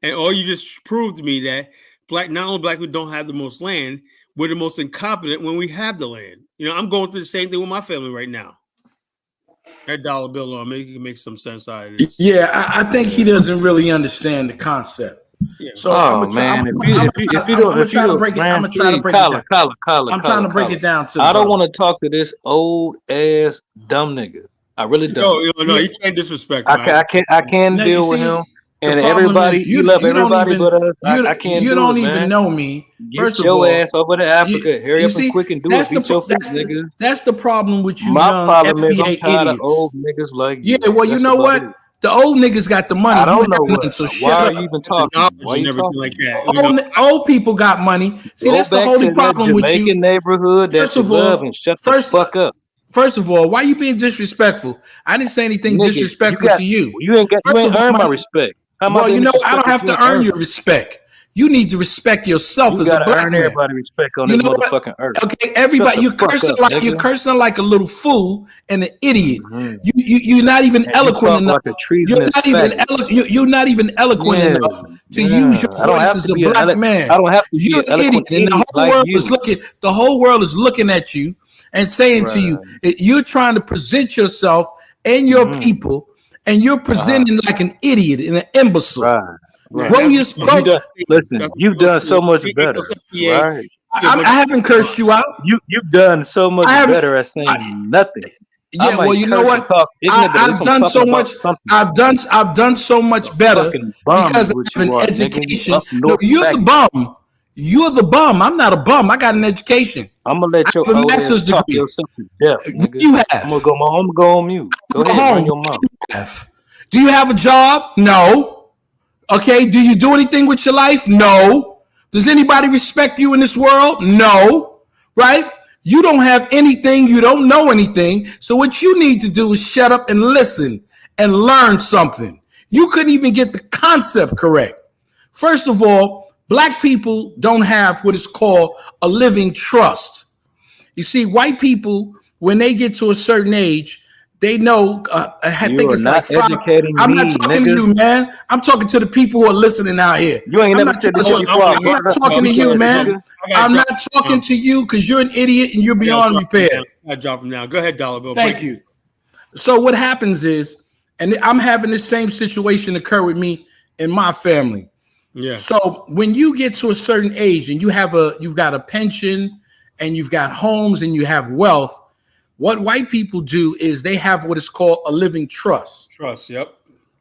And all you just proved to me that not only black people don't have the most land, we're the most incompetent when we have the land. I'm going through the same thing with my family right now. That dollar bill on me can make some sense out of this. Yeah, I think he doesn't really understand the concept. Yeah. So I'm trying to break it down to. I don't want to talk to this old ass dumb nigga. I really don't. No, you can't disrespect. I can't deal with him. And everybody, you love everybody but us. I can't. You don't even know me. First of all, ass over to Africa. Hurry up and quick and do it. Beat your feet, nigga. That's the problem with you. My problem is I'm tired of old niggas like you. Yeah, well, you know what? The old niggas got the money. I don't know what. So why are you even talking? Why you talking like that? Old people got money. See, that's the whole problem with you. Neighborhood that you love and shut the fuck up. First of all, why you being disrespectful? I didn't say anything disrespectful to you. You ain't earned my respect. Well, I don't have to earn your respect. You need to respect yourself as a black man. Everybody respect on this motherfucking earth. Okay, everybody, you're cursing like a little fool and an idiot. You're not even eloquent enough. You're not even eloquent enough to use your voice as a black man. I don't have to. You're an idiot, and the whole world is looking at you and saying to you, you're trying to present yourself and your people. And you're presenting like an idiot and an imbecile. Grow your grow. Listen, you've done so much better, right? I haven't cursed you out. You've done so much better at saying nothing. Yeah, well, you know what? I've done so much. I've done so much better because I have an education. No, you're the bum. You're the bum. I'm not a bum. I got an education. I'm gonna let your old ass talk yourself to death, nigga. You have. I'm gonna go on mute. Go ahead, run your mouth. Do you have a job? No. Okay. Do you do anything with your life? No. Does anybody respect you in this world? No. Right? You don't have anything. You don't know anything. So what you need to do is shut up and listen and learn something. You couldn't even get the concept correct. First of all, black people don't have what is called a living trust. You see, white people, when they get to a certain age, they know, I think it's like 5. I'm not talking to you, man. I'm talking to the people who are listening out here. You ain't never said this shit before. I'm not talking to you, man. I'm not talking to you because you're an idiot and you're beyond repair. I drop him down. Go ahead, Dollar Bill. Thank you. So what happens is, and I'm having the same situation occur with me in my family. Yeah. So when you get to a certain age and you've got a pension and you've got homes and you have wealth, what white people do is they have what is called a living trust. Trust, yep.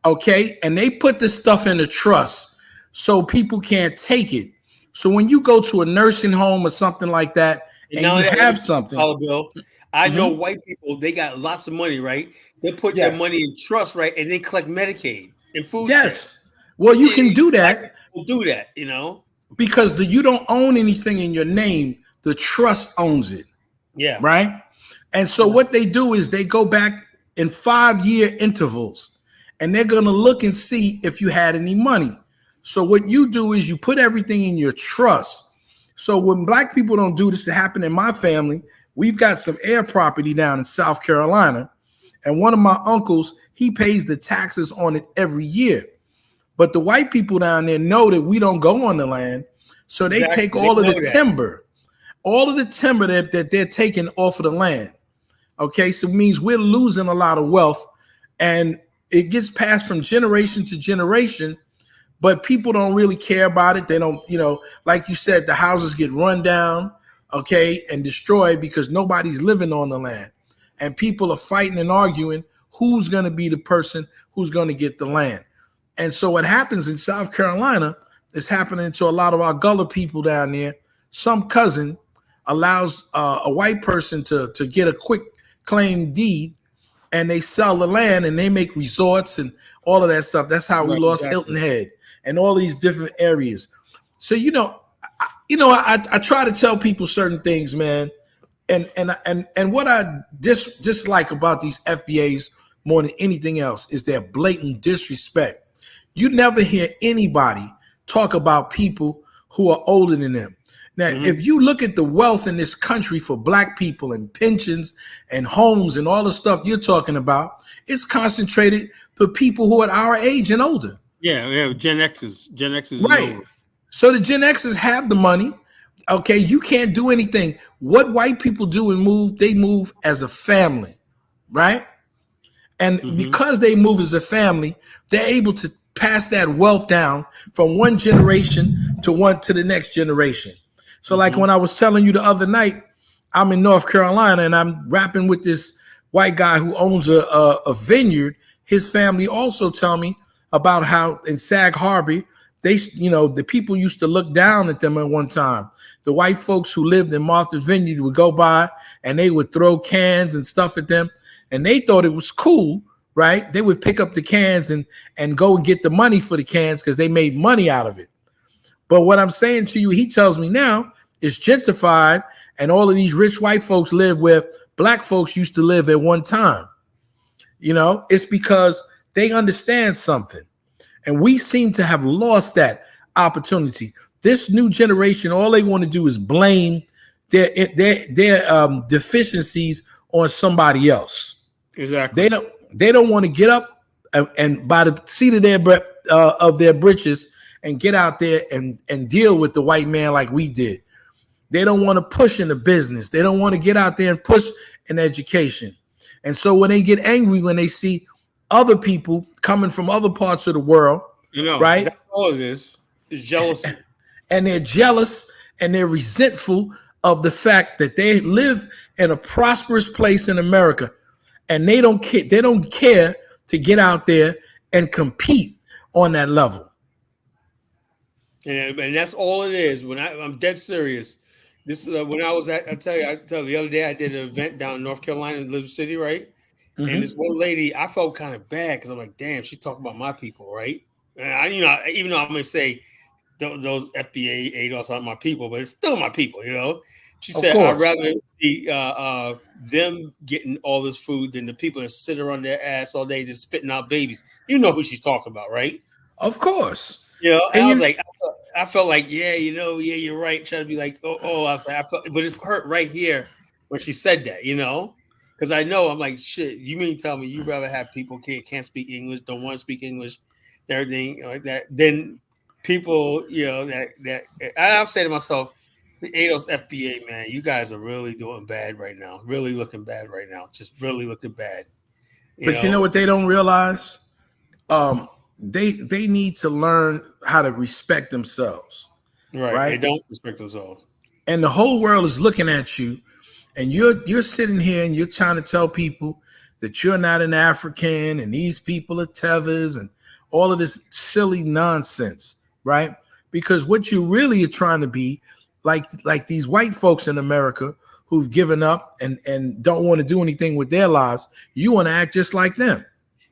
Okay, and they put this stuff in a trust so people can't take it. So when you go to a nursing home or something like that, and you have something, Bill, I know white people, they got lots of money, right? They put their money in trust, right, and they collect Medicaid and food. Yes, well, you can do that. We'll do that, you know, because you don't own anything in your name. The trust owns it. Yeah, right. And so what they do is they go back in 5-year intervals and they're going to look and see if you had any money. So what you do is you put everything in your trust. So when black people don't do this, to happen in my family, we've got some air property down in South Carolina. And one of my uncles, he pays the taxes on it every year. But the white people down there know that we don't go on the land. So they take all of the timber that they're taking off of the land. Okay, so it means we're losing a lot of wealth and it gets passed from generation to generation, but people don't really care about it. They don't, like you said, the houses get run down, okay, and destroyed because nobody's living on the land. And people are fighting and arguing who's going to be the person who's going to get the land. And so what happens in South Carolina is happening to a lot of our Gullah people down there. Some cousin allows a white person to get a quick claim deed and they sell the land and they make resorts and all of that stuff. That's how we lost Hilton Head and all these different areas. So, I try to tell people certain things, man. And what I dislike about these FBAs more than anything else is their blatant disrespect. You never hear anybody talk about people who are older than them. Now, if you look at the wealth in this country for black people and pensions and homes and all the stuff you're talking about, it's concentrated for people who are our age and older. Yeah, Gen X's. Right. So the Gen X's have the money. Okay, you can't do anything. What white people do and move, they move as a family, right? And because they move as a family, they're able to pass that wealth down from one generation to the next generation. So like when I was telling you the other night, I'm in North Carolina and I'm rapping with this white guy who owns a vineyard. His family also tell me about how in Sag Harbor, the people used to look down at them at one time. The white folks who lived in Martha's Vineyard would go by and they would throw cans and stuff at them. And they thought it was cool, right? They would pick up the cans and go and get the money for the cans because they made money out of it. But what I'm saying to you, he tells me now, it's gentrified and all of these rich white folks live where black folks used to live at one time. It's because they understand something. And we seem to have lost that opportunity. This new generation, all they want to do is blame their deficiencies on somebody else. Exactly. They don't want to get up and by the seat of their britches and get out there and deal with the white man like we did. They don't want to push in the business. They don't want to get out there and push in education. And so when they get angry, when they see other people coming from other parts of the world, You know, right? that's all it is. It's jealousy. And they're jealous and they're resentful of the fact that they live in a prosperous place in America, and they don't care. They don't care to get out there and compete on that level. And that's all it is. I'm dead serious. This when I was at, I tell you the other day I did an event down in North Carolina in Little City, right? And this one lady, I felt kind of bad because I'm like, damn, she talking about my people, right? And even though I'm gonna say those FBA ADOS aren't my people, but it's still my people, you know. She Of said, I'd course, rather see them getting all this food than the people that sit on their ass all day just spitting out babies. You know who she's talking about, right? of course. You know, and And I was you like, I felt like, yeah, yeah, you're right. Trying to be like, I was like, I felt, but it hurt right here when she said that, you know, because I know I'm like, shit. You mean tell me you rather have people can't speak English, don't want to speak English, everything like that, than people, you know, that I'm saying to myself, the ADOS FBA, man, you guys are really doing bad right now, really looking bad right now, just really looking bad, you but you know know, what they don't realize? They need to learn how to respect themselves, right? They right? don't respect themselves. And the whole world is looking at you, and you're sitting here and you're trying to tell people that you're not an African and these people are tethers and all of this silly nonsense, right? Because what you really are trying to be, like these white folks in America who've given up and don't want to do anything with their lives, you want to act just like them.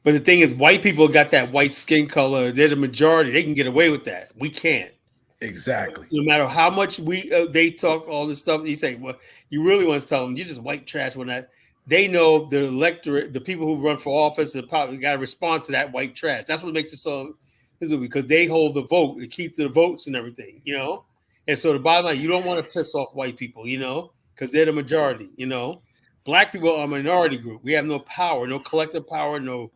But the thing is, white people got that white skin color. They're the majority. They can get away with that. We can't. Exactly. No matter how much they talk all this stuff. You say, well, you really want to tell them you're just white trash when that they know the electorate, the people who run for office, and probably got to respond to that white trash. That's what makes it so because they hold the vote, to keep the votes and everything, you know. And so the bottom line, you don't want to piss off white people, you know, because they're the majority, you know. Black people are a minority group. We have no power, no collective power, no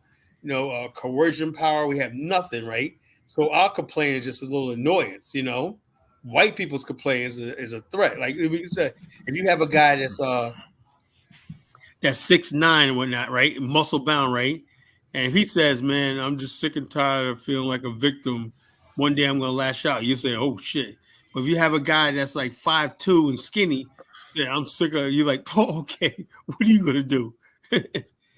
coercion power. We have nothing, right? So our complaint is just a little annoyance, you know. White people's complaint is a threat. Like we said, if you have a guy that's 6'9" and whatnot, right, muscle bound, right, and if he says, "Man, I'm just sick and tired of feeling like a victim. One day I'm gonna lash out." You say, "Oh shit!" But if you have a guy that's like 5'2" and skinny, say, "I'm sick of," you like, "Oh, okay, what are you gonna do?" that's,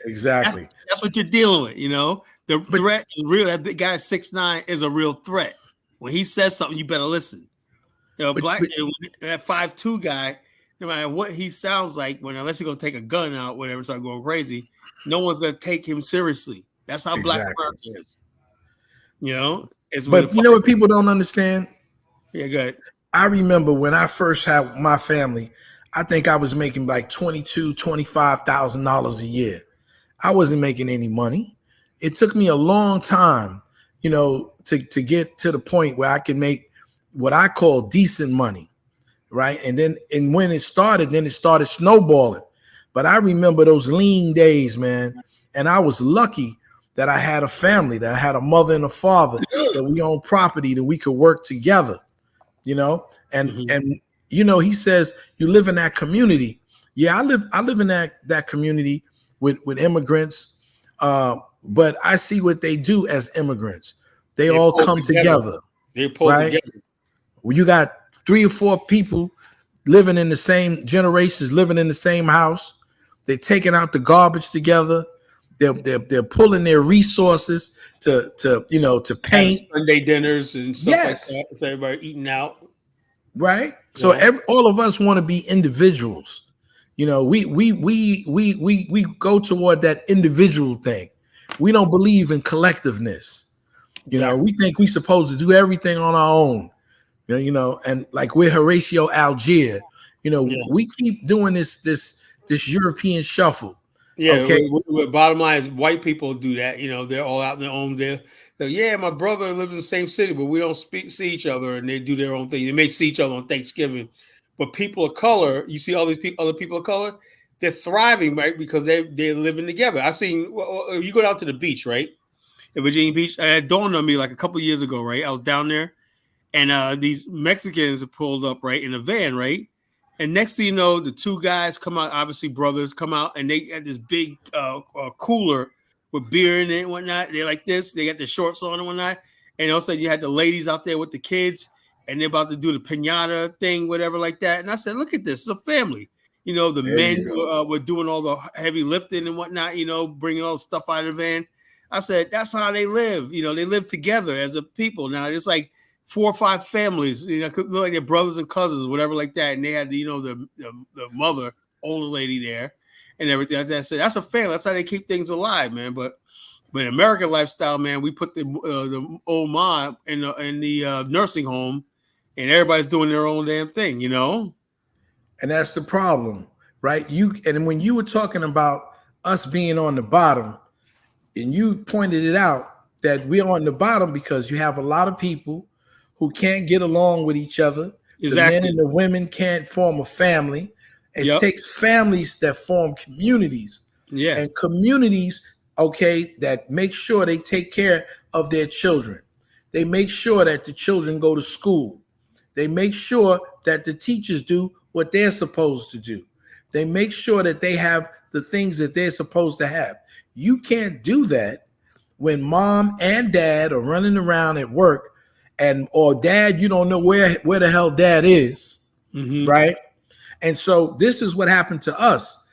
Exactly. that's what you're dealing with, you know. The But threat is real. That big guy 6'9" is a real threat. When he says something, you better listen. You know, but, black but that 5'2" guy, no matter what he sounds like, unless you're gonna take a gun out, whatever, start going crazy, no one's gonna take him seriously. That's how Black exactly. America is. You know, it's with a But you know what people don't understand? yeah, good. I remember when I first had my family, I think I was making like $25,000 a year. I wasn't making any money. It took me a long time, to get to the point where I could make what I call decent money, right? And when it started, then it started snowballing. But I remember those lean days, man. And I was lucky that I had a family, that I had a mother and a father, that we owned property, that we could work together, and Mhm. and he says you live in that community. Yeah, I live in that community with immigrants, but I see what they do as immigrants. They They all pull come together. together, They pull right? together. Well, you got 3 or 4 people living in the same generations, living in the same house. They're taking out the garbage together. They're pulling their resources to Having paint. Sunday dinners and stuff like Yes, that. So everybody eating out. right. You So know, all of us want to be individuals. We go toward that individual thing. We don't believe in collectiveness. exactly. We think we're supposed to do everything on our own. And like we're Horatio Algier. Yeah. We keep doing this European shuffle. Yeah, Okay. bottom line is white people do that. You know, they're all out in their own. Yeah, my brother lives in the same city, but we don't see each other, and they do their own thing. They may see each other on Thanksgiving, but people of color, you see all these other people of color, they're thriving, right? Because they're living together. I seen you go down to the beach, right? In Virginia Beach, it dawned on me like a couple years ago, right? I was down there, and these Mexicans pulled up right in a van, right? And next thing you know, the two guys come out, obviously brothers, come out, and they got this big cooler with beer in it and whatnot. They're like this. They got their shorts on and whatnot. And also you had the ladies out there with the kids, and they're about to do the piñata thing, whatever like that. And I said, look at this, it's a family. The men were doing all the heavy lifting and whatnot, bringing all the stuff out of the van. I said, that's how they live. They live together as a people. Now it's like 4 or 5 families, could look like their brothers and cousins, whatever like that. And they had, the mother, older lady there and everything. I said, that's a family. That's how they keep things alive, man. But American lifestyle, man, we put the old mom in the nursing home, and everybody's doing their own damn thing, And that's the problem, right? And when you were talking about us being on the bottom, and you pointed it out that we're on the bottom because you have a lot of people who can't get along with each other. Exactly. The men and the women can't form a family. It takes families that form communities. Yeah. And communities, that make sure they take care of their children. They make sure that the children go to school. They make sure that the teachers do what they're supposed to do. They make sure that they have the things that they're supposed to have. You can't do that when mom and dad are running around at work, or dad, you don't know where the hell dad is, right? And so this is what happened to us.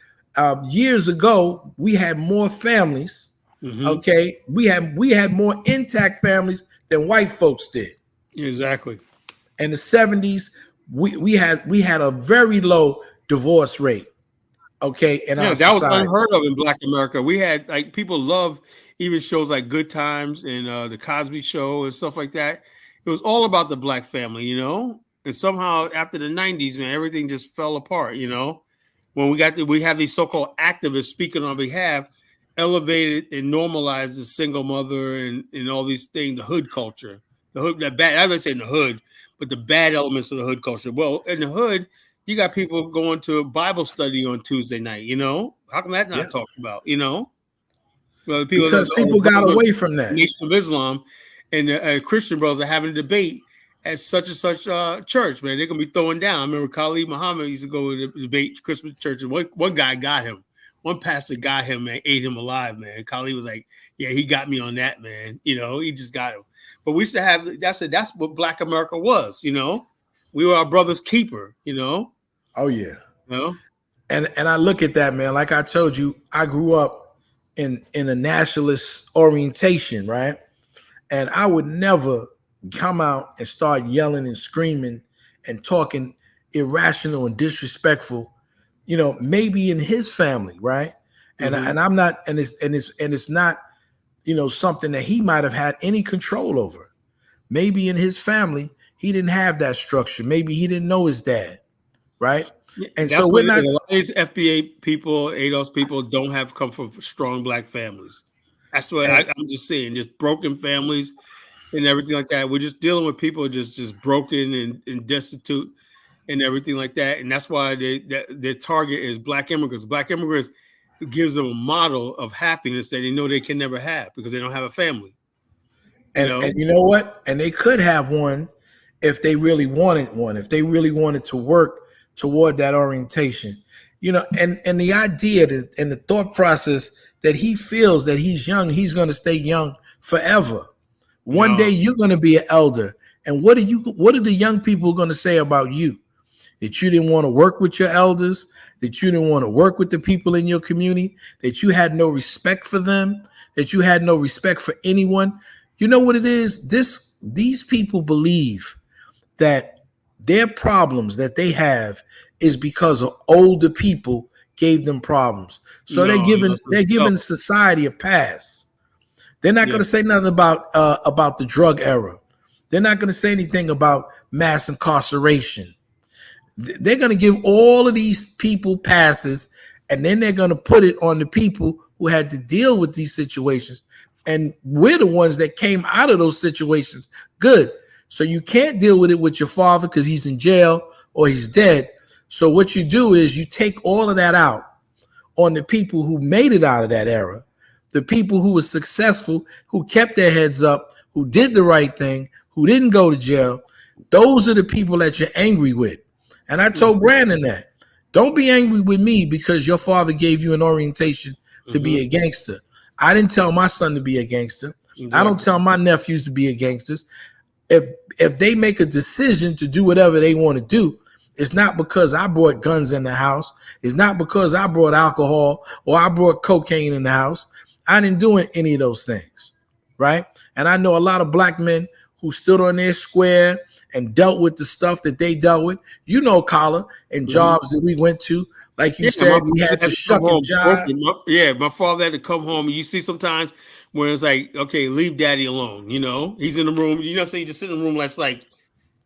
Years ago, we had more families. We had more intact families than white folks did. Exactly. In the 70s, we had a very low divorce rate. In our that was society. Unheard of in Black America. We had people loved even shows like Good Times and the Cosby Show and stuff like that. It was all about the Black family, And somehow after the 90s, man, everything just fell apart, When we have these so-called activists speaking on behalf, elevated and normalized the single mother and all these things, the hood culture, that bad. I would say in the hood, but the bad elements of the hood culture. Well, in the hood, you got people going to a Bible study on Tuesday night. How come that not talked about? Well, because people got away from that. Nation of Islam and the Christian brothers are having a debate at such and such church, man. They're gonna be throwing down. I remember Khalid Muhammad used to go to the debate Christmas church, and one guy got him. One pastor got him and ate him alive, man. Khalid was like, "Yeah, he got me on that, man. He just got him." But we used to have that's what Black America was, We were our brother's keeper, Oh yeah. And I look at that, man. Like I told you, I grew up in a nationalist orientation, right? And I would never come out and start yelling and screaming and talking irrational and disrespectful, maybe in his family, right? And I'm not, and it's not, something that he might have had any control over. Maybe in his family, he didn't have that structure. Maybe he didn't know his dad, right? And that's so we're not. A lot of these FBA people, ADOS people don't have come from strong Black families. That's what I'm just saying, just broken families and everything like that. We're just dealing with people just broken and destitute and everything like that. And that's why their target is Black immigrants. Black immigrants gives them a model of happiness that they know they can never have because they don't have a family. And you know what? And they could have one if they really wanted one, if they really wanted to work toward that orientation. And the idea that and the thought process that he feels that he's young, he's going to stay young forever. One day you're going to be an elder. And what are the young people going to say about you? That you didn't want to work with your elders, that you didn't want to work with the people in your community, that you had no respect for them, that you had no respect for anyone. You know what it is? These people believe that their problems that they have is because of older people gave them problems. So they're giving society a pass. They're not going to say nothing about the drug era. They're not going to say anything about mass incarceration. They're going to give all of these people passes, and then they're going to put it on the people who had to deal with these situations. And we're the ones that came out of those situations good. So you can't deal with it with your father because he's in jail or he's dead. So what you do is you take all of that out on the people who made it out of that era, the people who were successful, who kept their heads up, who did the right thing, who didn't go to jail. Those are the people that you're angry with. And I told Brandon that. Don't be angry with me because your father gave you an orientation to be a gangster. I didn't tell my son to be a gangster. Exactly. I don't tell my nephews to be a gangsters. If they make a decision to do whatever they want to do, it's not because I brought guns in the house. It's not because I brought alcohol or I brought cocaine in the house. I didn't do any of those things, right? And I know a lot of black men who stood on their square and dealt with the stuff that they dealt with. You know, Collar, and jobs that we went to. Like you said, we had to shuck and jive. My father had to come home. And you see sometimes where it's like, okay, leave daddy alone. You know, he's in the room. You know, so you just sit in the room. That's like,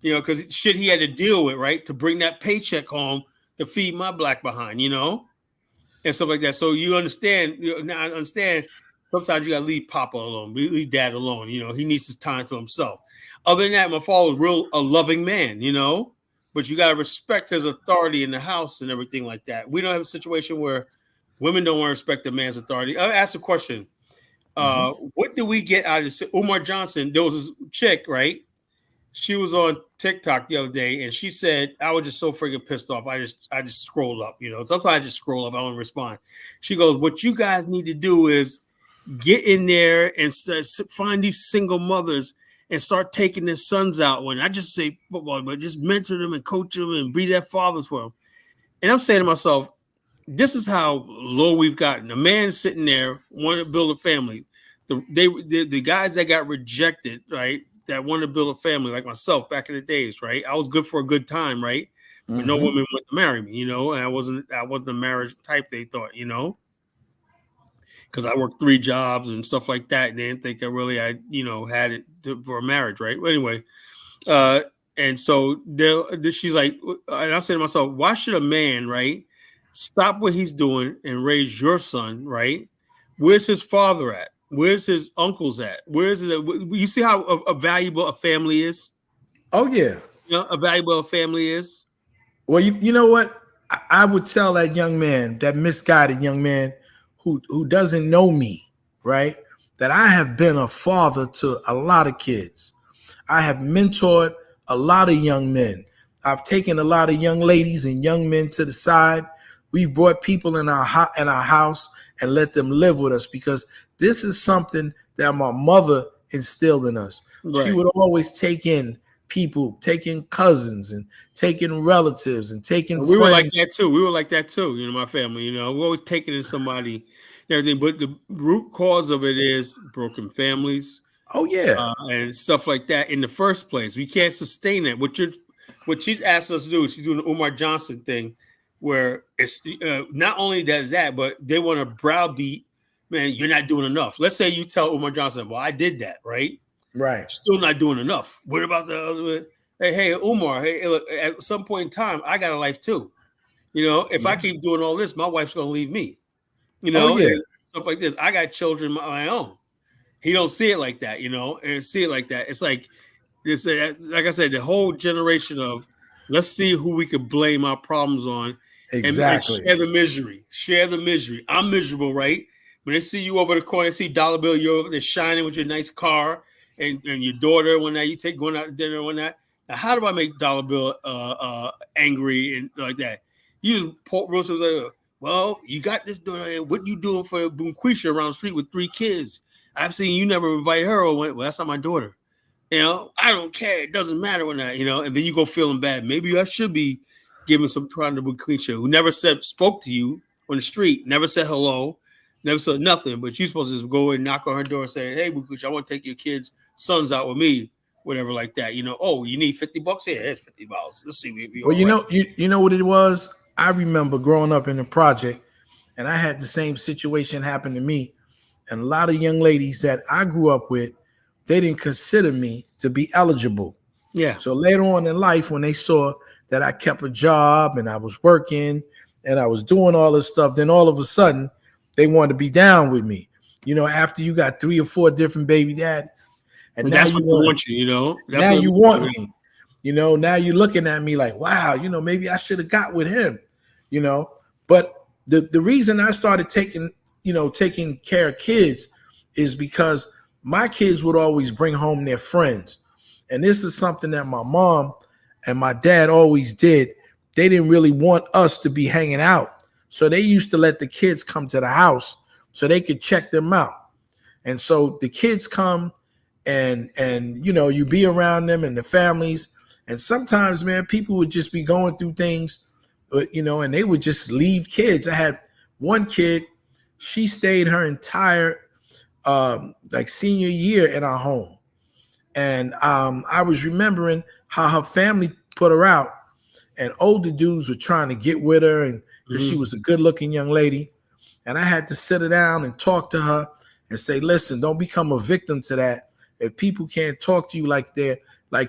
you know, because shit he had to deal with, right, to bring that paycheck home to feed my black behind, you know, and stuff like that. So you understand. Now I understand. Sometimes you gotta leave Papa alone, leave Dad alone. You know, he needs his time to himself. Other than that, my father was a loving man, you know. But you gotta respect his authority in the house and everything like that. We don't have a situation where women don't want to respect a man's authority. I'll ask a question. What do we get out of this? Umar Johnson, there was this chick, right? She was on TikTok the other day, and she said, "I was just so freaking pissed off. I just scrolled up, you know. Sometimes I just scroll up. I don't respond." She goes, "What you guys need to do is get in there and find these single mothers and start taking their sons out. When I just say football, but just mentor them and coach them and be their fathers for them." And I'm saying to myself, this is how low we've gotten. A man sitting there wanting to build a family. The guys that got rejected, right, that wanted to build a family, like myself back in the days, right? I was good for a good time, right? But no woman wanted to marry me, you know, and I wasn't a marriage type, they thought, you know, because I worked 3 jobs and stuff like that. And they didn't think I you know, had it for a marriage, right? But anyway, and so she's like, and I'm saying to myself, why should a man, right, stop what he's doing and raise your son, right? Where's his father at? Where's his uncles at? Where's it? You see how a valuable a family is? Oh, yeah. You know, a valuable family is. Well, you know what? I would tell that young man, that misguided young man who doesn't know me, right, that I have been a father to a lot of kids. I have mentored a lot of young men. I've taken a lot of young ladies and young men to the side. We've brought people in our house and let them live with us, because this is something that my mother instilled in us. Right. She would always take in people, taking cousins and taking relatives and taking friends. We were like that too. You know, my family, you know, we're always taking in somebody and everything. But the root cause of it is broken families. Oh, yeah. And stuff like that in the first place. We can't sustain that. What she's asked us to do is she's doing the Umar Johnson thing, where it's not only does that, but they want to browbeat, man, you're not doing enough. Let's say you tell Umar Johnson, well, I did that, right? Right. Still not doing enough. What about the other? Hey, Umar, hey, look, at some point in time, I got a life too. You know, if I keep doing all this, my wife's going to leave me. You know, stuff like this. I got children of my own. He don't see it like that, you know, and see it like that. It's like this, like I said, the whole generation of let's see who we could blame our problems on. Exactly. And share the misery. I'm miserable, right? When they see you over the corner, see dollar bill, you're over there shining with your nice car and your daughter when that you take going out to dinner when that. Now, how do I make dollar bill angry and like that? You just Paul Wilson was like, well, you got this daughter. What you doing for Bunquisha around the street with 3 kids? I've seen you never invite her or went, well, that's not my daughter. You know, I don't care. It doesn't matter when that, you know, and then you go feeling bad. Maybe I should be giving some trying to Bunquisha who never spoke to you on the street, never said hello, never said nothing, but you're supposed to just go and knock on her door and say, hey, Bunquisha, I want to take your kids' sons out with me, whatever like that. You know, oh, you need $50? Yeah, it's $50. Let's see. Well, you know what it was? I remember growing up in the project, and I had the same situation happen to me. And a lot of young ladies that I grew up with, they didn't consider me to be eligible. Yeah. So later on in life, when they saw that I kept a job and I was working and I was doing all this stuff, then all of a sudden they wanted to be down with me. You know, after you got 3 or 4 different baby daddies, and now that's what you want you know. Now you want me. You know, now you're looking at me like, wow, you know, maybe I should have got with him. You know, but the reason I started taking care of kids is because my kids would always bring home their friends. And this is something that my mom and my dad always did. They didn't really want us to be hanging out. So they used to let the kids come to the house so they could check them out. And so the kids come and you know, you be around them and the families. And sometimes, man, people would just be going through things, you know, and they would just leave kids. I had one kid, she stayed her entire like senior year in our home. And I was remembering how her family put her out, and older dudes were trying to get with her, and because she was a good looking young lady. And I had to sit her down and talk to her and say, listen, don't become a victim to that. If people can't talk to you like they're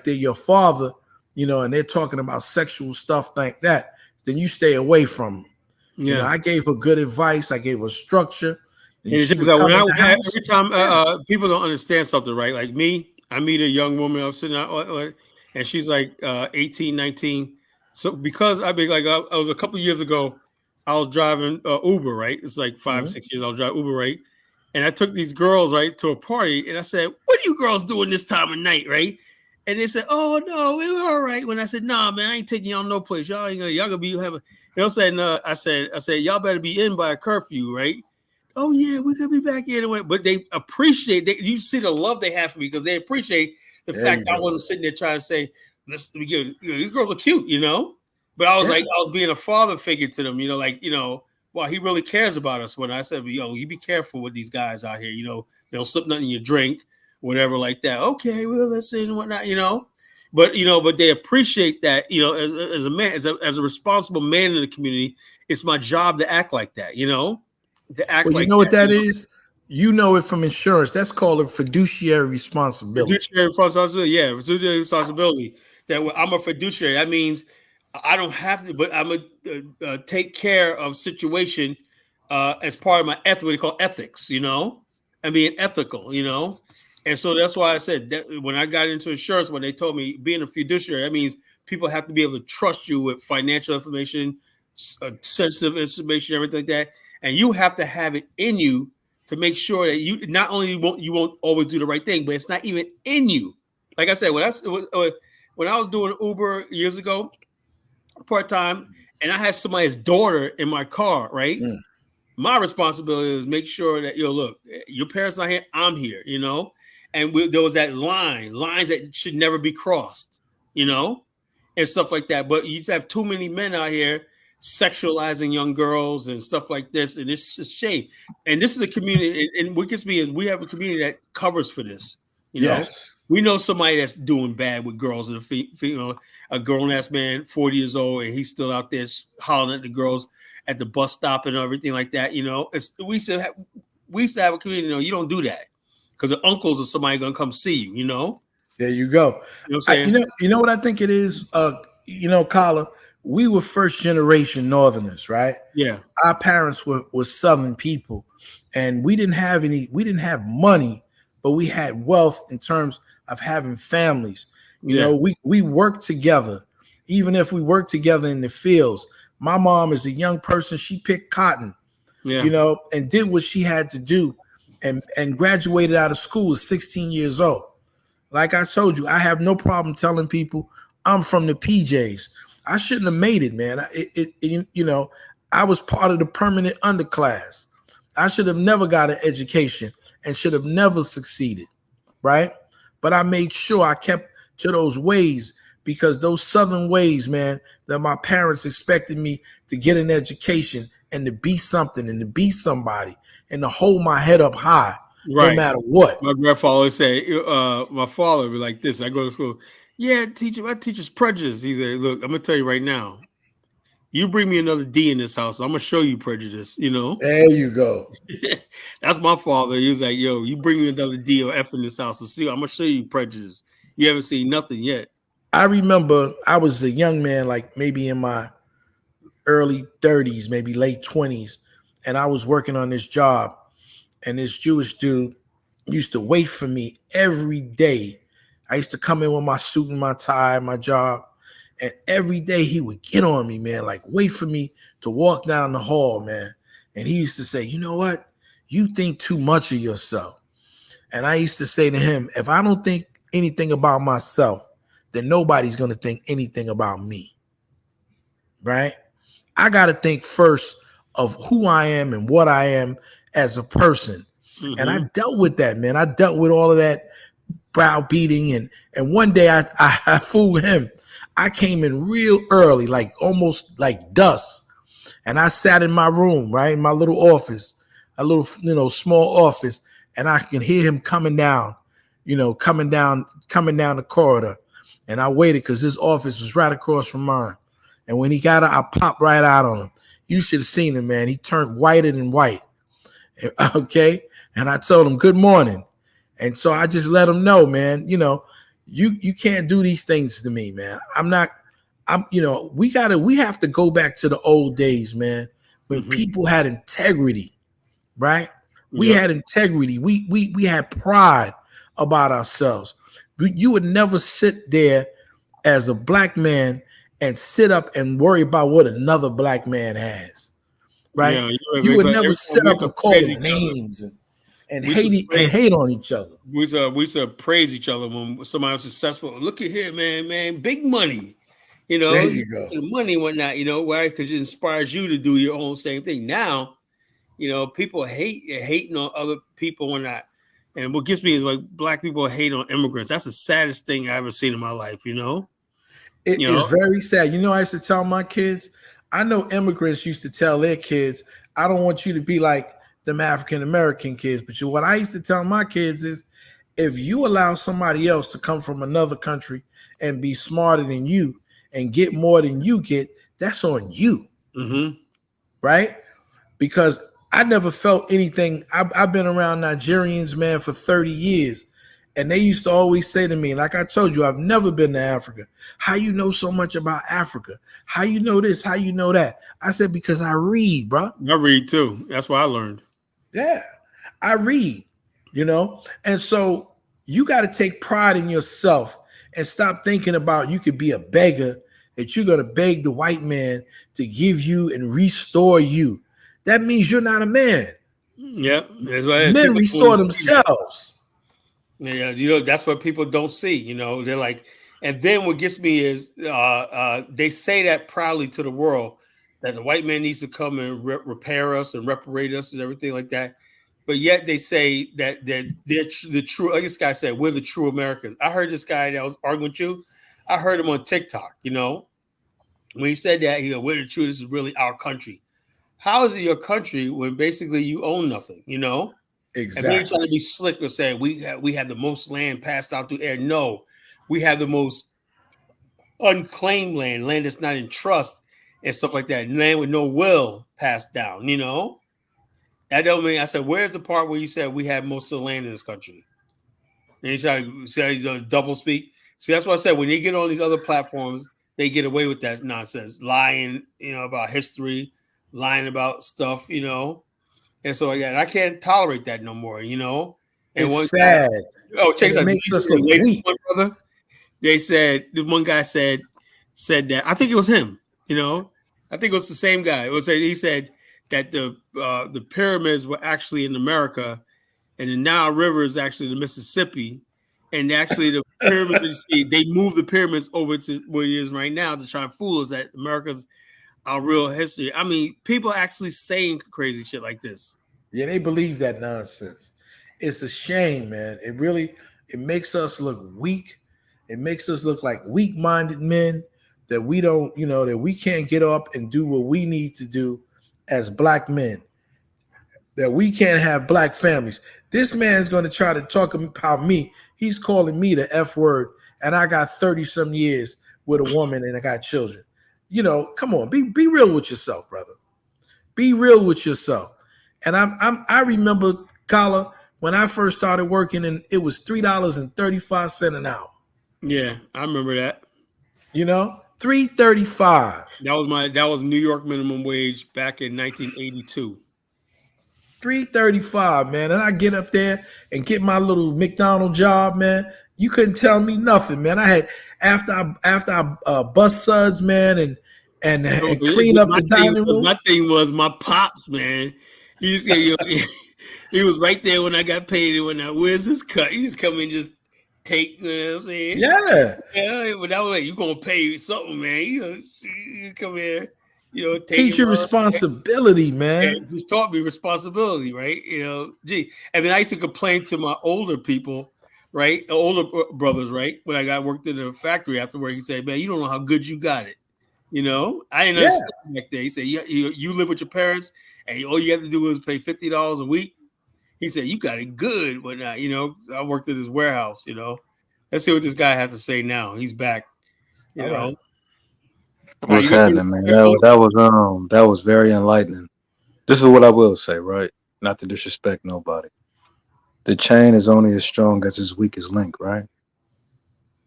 your father, you know, and they're talking about sexual stuff like that, then you stay away from them. Yeah. You know, I gave her good advice. I gave her structure. And she would come in the house. Every time people don't understand something, right? Like me, I meet a young woman, I'm sitting out, and she's like 18, 19. So because I was a couple of years ago, I was driving Uber, right? It's like 5, 6 years. I'll drive Uber, right? And I took these girls, right, to a party, and I said, "What are you girls doing this time of night, right?" And they said, "Oh no, we were all right." When I said, "Nah, man, I ain't taking y'all no place. Y'all gonna be having." They said, "No." I said, "Y'all better be in by a curfew, right?" Oh yeah, we could be back in. But they appreciate. You see the love they have for me because they appreciate the fact I wasn't sitting there trying to say, "Let's give." You know, these girls are cute, you know. But I was like, I was being a father figure to them, you know, like, you know, well, he really cares about us. When I said, yo, you be careful with these guys out here, you know, they'll slip nothing in your drink, whatever, like that. Okay, well, listen and whatnot, you know. But you know, but they appreciate that, you know, as a man, as a responsible man in the community, it's my job to act like that, you know, to act like. You know what that is? You know it from insurance. That's called a fiduciary responsibility. Fiduciary responsibility, yeah, fiduciary responsibility. That I'm a fiduciary. That means I don't have to, but I'm a take care of situation as part of my ethic. What they call ethics, you know, and being ethical, you know. And so that's why I said that when I got into insurance, when they told me being a fiduciary, that means people have to be able to trust you with financial information, sensitive information, everything like that, and you have to have it in you to make sure that you not only won't always do the right thing, but it's not even in you. Like I said, when I was doing Uber years ago, part-time, and I had somebody's daughter in my car, right? My responsibility is make sure that, look, your parents are here, I'm here, you know? And there was that lines that should never be crossed, you know? And stuff like that. But you have too many men out here sexualizing young girls and stuff like this, and it's a shame. And this is a community, and what gets me is we have a community that covers for this, you know? We know somebody that's doing bad with girls, and a grown-ass man, 40 years old, and he's still out there hollering at the girls at the bus stop and everything like that. You know, we used to have a community. You know, you don't do that because the uncles or somebody gonna come see you. You know. There you go. You know what I'm saying? You know what I think it is. You know, Kala, we were first generation Northerners, right? Yeah. Our parents were Southern people, and we didn't have money, but we had wealth in terms of having families. You know, we worked together, even if we worked together in the fields. My mom is a young person. She picked cotton, you know, and did what she had to do and graduated out of school at 16 years old. Like I told you, I have no problem telling people I'm from the PJs. I shouldn't have made it, man. You know, I was part of the permanent underclass. I should have never got an education and should have never succeeded, right? But I made sure I kept to those ways, because those Southern ways, man, that my parents expected me to get an education and to be something and to be somebody and to hold my head up high, no matter what. My grandfather always say, my father would be like this. I go to school. Yeah, teacher, my teacher's prejudice. He said, look, I'm going to tell you right now, you bring me another D in this house, I'm going to show you prejudice, you know? There you go. That's my father. He was like, yo, you bring me another D or F in this house, and see, I'm going to show you prejudice. You haven't seen nothing yet. I remember I was a young man, like maybe in my early 30s, maybe late 20s, and I was working on this job, and this Jewish dude used to wait for me every day. I used to come in with my suit and my tie, my job, and every day he would get on me, man, like wait for me to walk down the hall, man. And he used to say, you know what? You think too much of yourself. And I used to say to him, if I don't think anything about myself, then nobody's going to think anything about me, right? I got to think first of who I am and what I am as a person. And I dealt with that, man. I dealt with all of that browbeating, and one day I fooled him. I came in real early, like almost like dusk, and I sat in my room, right, in my little office, a little small office, and I can hear him coming down, coming down the corridor, and I waited because his office was right across from mine, and when he got out, I popped right out on him. You should have seen him, man. He turned whiter than white. Okay, and I told him good morning. And so I just let them know, man, you can't do these things to me, man. We have to go back to the old days, man, when people had integrity, right? We had integrity. We had pride about ourselves. You would never sit there as a black man and sit up and worry about what another black man has, right? Yeah, you would never sit up and call them names and hate on each other. We used to praise each other when somebody was successful. Look at here, man, big money. There you go. Money and whatnot, why? Because it inspires you to do your own same thing. Now, people hating on other people and that. And what gets me is like black people hate on immigrants. That's the saddest thing I've ever seen in my life, It is very sad. I used to tell my kids, I know immigrants used to tell their kids, I don't want you to be like them African American kids. But what I used to tell my kids is, if you allow somebody else to come from another country and be smarter than you and get more than you get, that's on you. Right? Because I never felt anything. I've been around Nigerians, man, for 30 years. And they used to always say to me, like I told you, I've never been to Africa. How you know so much about Africa? How you know this? How you know that? I said, because I read, bro. I read too. That's what I learned. Yeah, I read, And so you got to take pride in yourself and stop thinking about you could be a beggar, that you're going to beg the white man to give you and restore you. That means you're not a man. Yeah, that's why men restore themselves. Yeah, that's what people don't see. They're like, and then what gets me is they say that proudly to the world that the white man needs to come and repair us and reparate us and everything like that. But yet they say that they're the true. Like this guy said, we're the true Americans. I heard this guy that was arguing with you. I heard him on TikTok. When he said that, he go, "We're the true. This is really our country." How is it your country when basically you own nothing? Exactly. And we're trying to be slick and say we have the most land passed down through air. No, we have the most unclaimed land that's not in trust and stuff like that. Land with no will passed down. That don't mean. I said, where's the part where you said we have most of the land in this country? And you try to say double speak. See, that's what I said. When they get on these other platforms, they get away with that nonsense, lying, about history, lying about stuff, And so I can't tolerate that no more, And it's sad. Check it makes us look weak. Brother, they said the one guy said that I think it was him, I think it was the same guy. He said that the pyramids were actually in America, and the Nile River is actually the Mississippi, and actually the pyramids they moved the pyramids over to where it is right now to try and fool us that America's our real history. I mean, people actually saying crazy shit like this. Yeah, they believe that nonsense. It's a shame, man. It makes us look weak. It makes us look like weak-minded men that we don't, that we can't get up and do what we need to do as black men. That we can't have black families. This man's going to try to talk about me. He's calling me the F word, and I got 30-some years with a woman and I got children. Come on, be real with yourself, brother. Be real with yourself. And I remember, Kala, when I first started working, and it was $3.35 an hour. Yeah, I remember that. $3.35. That was New York minimum wage back in 1982. $3.35, man. And I get up there and get my little McDonald's job, man. You couldn't tell me nothing, man. I had after I bust suds, man, and clean up the dining room. My thing was my pops, man. He just he was right there when I got paid. And where's this cut? He just come and just take. You know what I'm saying? Yeah. Yeah. But that was like, you gonna pay something, man. You come here. take Teach you responsibility, man. and just taught me responsibility, right? Gee. And then I used to complain to my older people, right? Older brothers, right? When I worked in the factory after work, he said, "Man, you don't know how good you got it." I didn't Yeah. understand back then. He said, you live with your parents, and all you have to do is pay $50 a week." He said, "You got it good," but not, I worked at his warehouse. Let's see what this guy has to say now. He's back. All right. All right, What's you happening, man? That was very enlightening. This is what I will say, right? Not to disrespect nobody. The chain is only as strong as its weakest link, right?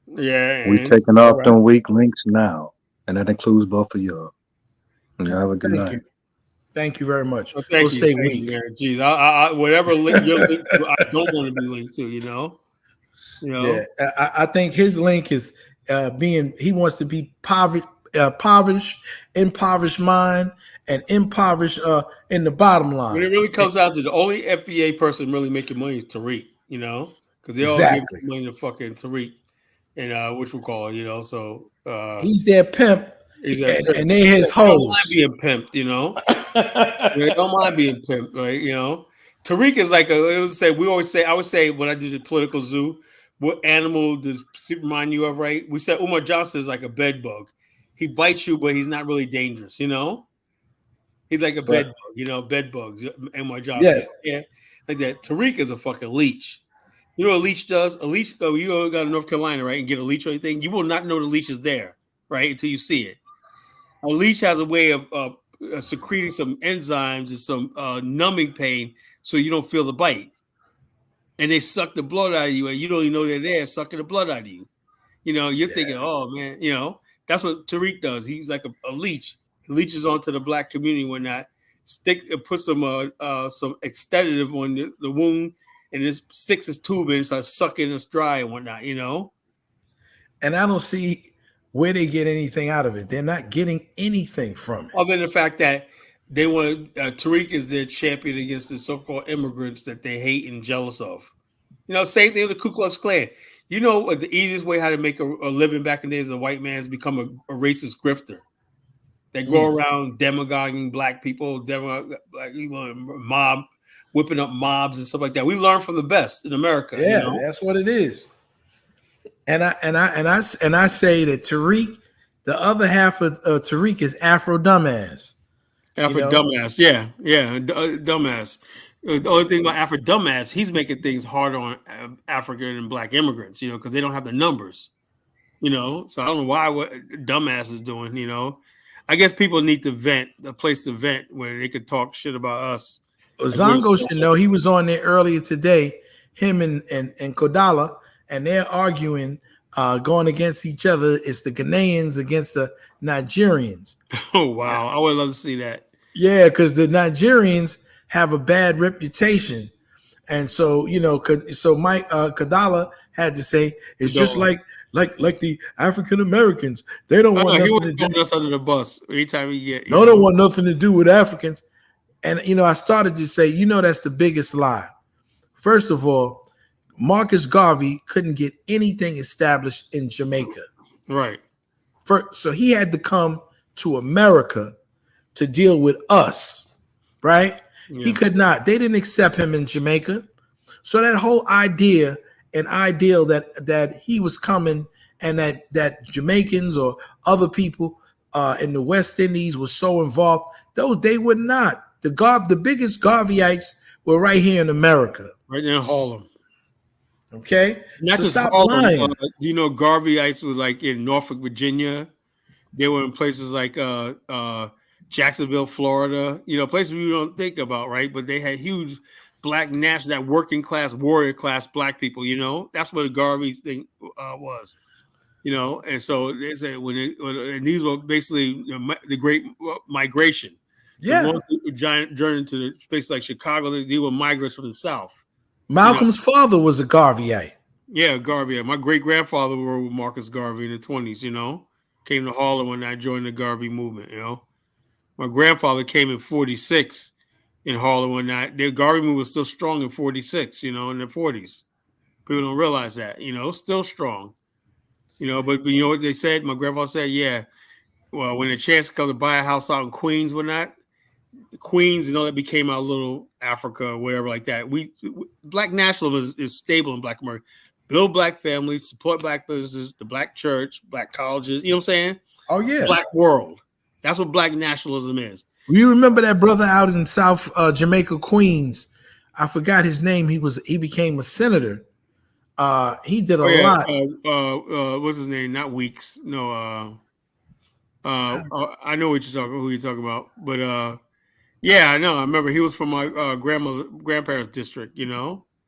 Yeah. We And, taking All off right. them weak links now, and that includes both of y'all. All You right. have a good Thank night. you. Thank you very much. well, We'll thank you, stay thank you, weak. man. Jeez, whatever link you're linked to, I don't want to be linked to. Yeah, I think his link is he wants to be impoverished mind, and impoverished in the bottom When it line. really comes out to the only FBA person really making money is Tariq. Because they all give Exactly. money to fucking Tariq, and which we call it. So He's their pimp, he's a pimp. and they're his They don't mind hoes. being pimped. They don't mind being pimped, right? Tariq is like I would say when I did the political zoo, what animal does super remind you of, right? We said Umar Johnson is like a bed bug. He bites you, but he's not really dangerous. He's like a Right. bed bug, bed bugs. Umar Johnson, Yes. yeah, like that. Tariq is a fucking leech. You know what a leech does? A leech, you go to North Carolina, right, and get a leech or anything, you will not know the leech is there, right, until you see it. A leech has a way of secreting some enzymes and some numbing pain so you don't feel the bite. And they suck the blood out of you, and you don't even know they're there sucking the blood out of you. You're thinking, oh, man, that's what Tariq does. He's like a leech. He leeches onto the black community and whatnot, put some extentative on the wound, and it sticks his tube in and starts sucking us dry and whatnot, And I don't see where they get anything out of it. They're not getting anything from it. Other than the fact that they want Tariq is their champion against the so-called immigrants that they hate and jealous of. Same thing with the Ku Klux Klan. The easiest way how to make a living back in the days as a white man is become a racist grifter. They go around demagoguing black people, mob, whipping up mobs and stuff like that. We learn from the best in America. Yeah, that's what it is. And I say that Tariq, the other half of Tariq is Afro dumbass. Afro dumbass, yeah, dumbass. The only thing about Afro dumbass, he's making things harder on African and black immigrants, because they don't have the numbers, So I don't know what dumbass is doing, I guess people need to vent, a place to vent where they could talk shit about us. Zongo should know. He was on there earlier today, him and Kodala, and they're arguing, going against each other. It's the Ghanaians against the Nigerians. Oh, wow. I would love to see that. Yeah, because the Nigerians have a bad reputation. And so, so Mike Kodala had to say, it's just like the African Americans. They don't want nothing to do us under the bus anytime we get. No, don't want nothing to do with Africans. And, I started to say, that's the biggest lie. First of all, Marcus Garvey couldn't get anything established in Jamaica. Right. So he had to come to America to deal with us, right? Yeah. He could not. They didn't accept him in Jamaica. So that whole idea and ideal that he was coming and that Jamaicans or other people in the West Indies were so involved, though they were not. The biggest Garveyites were right here in America. Right there in Harlem. Okay? Not so just stop Harlem. Lying. Garveyites was like in Norfolk, Virginia. They were in places like Jacksonville, Florida, places we don't think about, right? But they had huge black national, that working class, warrior class black people, that's what the Garvey's thing was, and so they said and these were basically the Great Migration. Yeah. The giant journey to the space like Chicago, they were migrants from the South. Malcolm's father was a Garveyite. Yeah, Garvey. My great grandfather were with Marcus Garvey in the 1920s, came to Harlem when I joined the Garvey movement, My grandfather came in 1946 in Harlem when the Garvey movement was still strong in 1946, in the 1940s. People don't realize that, still strong. But you know what they said? My grandfather said, yeah, well, when the chance come to buy a house out in Queens, whatnot, Queens, that became our little Africa or whatever like that. Black nationalism is stable in Black America. Build Black families, support Black businesses, the Black church, Black colleges. You know what I'm saying? Oh yeah, Black world. That's what Black nationalism is. You remember that brother out in South Jamaica, Queens? I forgot his name. He became a senator. He did a lot. What's his name? Not Weeks. No. I know who you're talking about, but yeah, I know. I remember he was from my grandparents' district.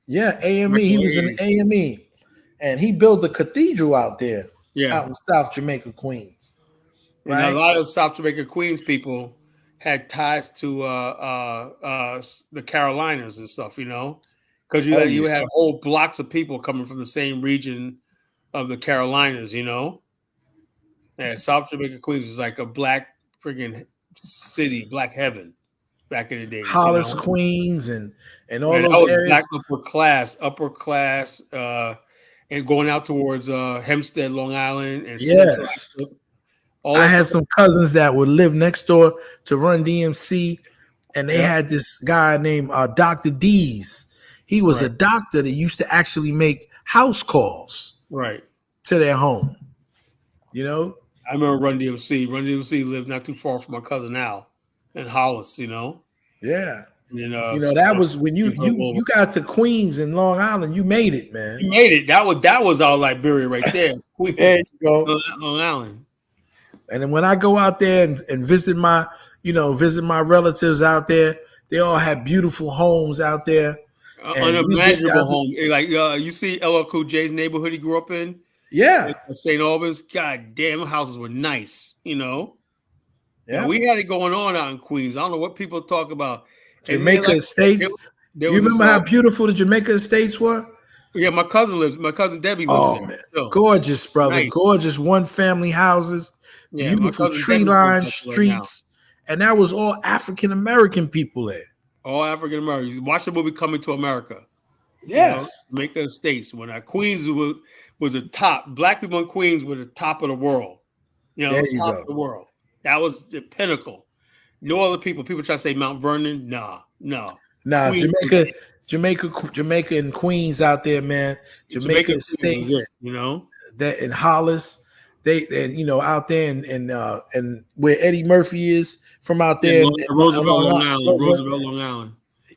Yeah, AME. He was in AME, and he built a cathedral out there. Yeah, out in South Jamaica, Queens. Right? And a lot of South Jamaica, Queens people had ties to the Carolinas and stuff. Because you had whole blocks of people coming from the same region of the Carolinas. And South Jamaica, Queens was like a Black friggin' city, Black heaven back in the day. Hollis, Queens, and all those areas. Black upper class, and going out towards Hempstead, Long Island, and Central. I had some cousins that would live next door to Run DMC, and they had this guy named Dr. Dees. He was a doctor that used to actually make house calls to their home. I remember Run DMC. Run DMC lived not too far from my cousin Al in Hollis. Yeah. That was when you got to Queens and Long Island. You made it, man. You made it. That was our Liberia right there. There you go, Long Island. And then when I go out there and visit my relatives out there, they all have beautiful homes out there. Unimaginable home. Like you see LL Cool J's neighborhood he grew up in. Yeah, St. Albans. God damn, houses were nice. Yeah, we had it going on out in Queens. I don't know what people talk about. Jamaica Estates. You remember how beautiful the Jamaica Estates were? Yeah, my cousin Debbie lives there. Man. Gorgeous, brother. Nice. Gorgeous one family houses. Yeah, beautiful tree lined streets. And that was all African American people there. All African Americans. Watch the movie Coming to America. Yes. Jamaica Estates. When Queens was the top. Black people in Queens were the top of the world. Top of the world. That was the pinnacle. No other people. People try to say Mount Vernon. No. Jamaica and Queens out there, man. Jamaica Estates. That in Hollis, out there and where Eddie Murphy is from out there. Roosevelt, Long Island.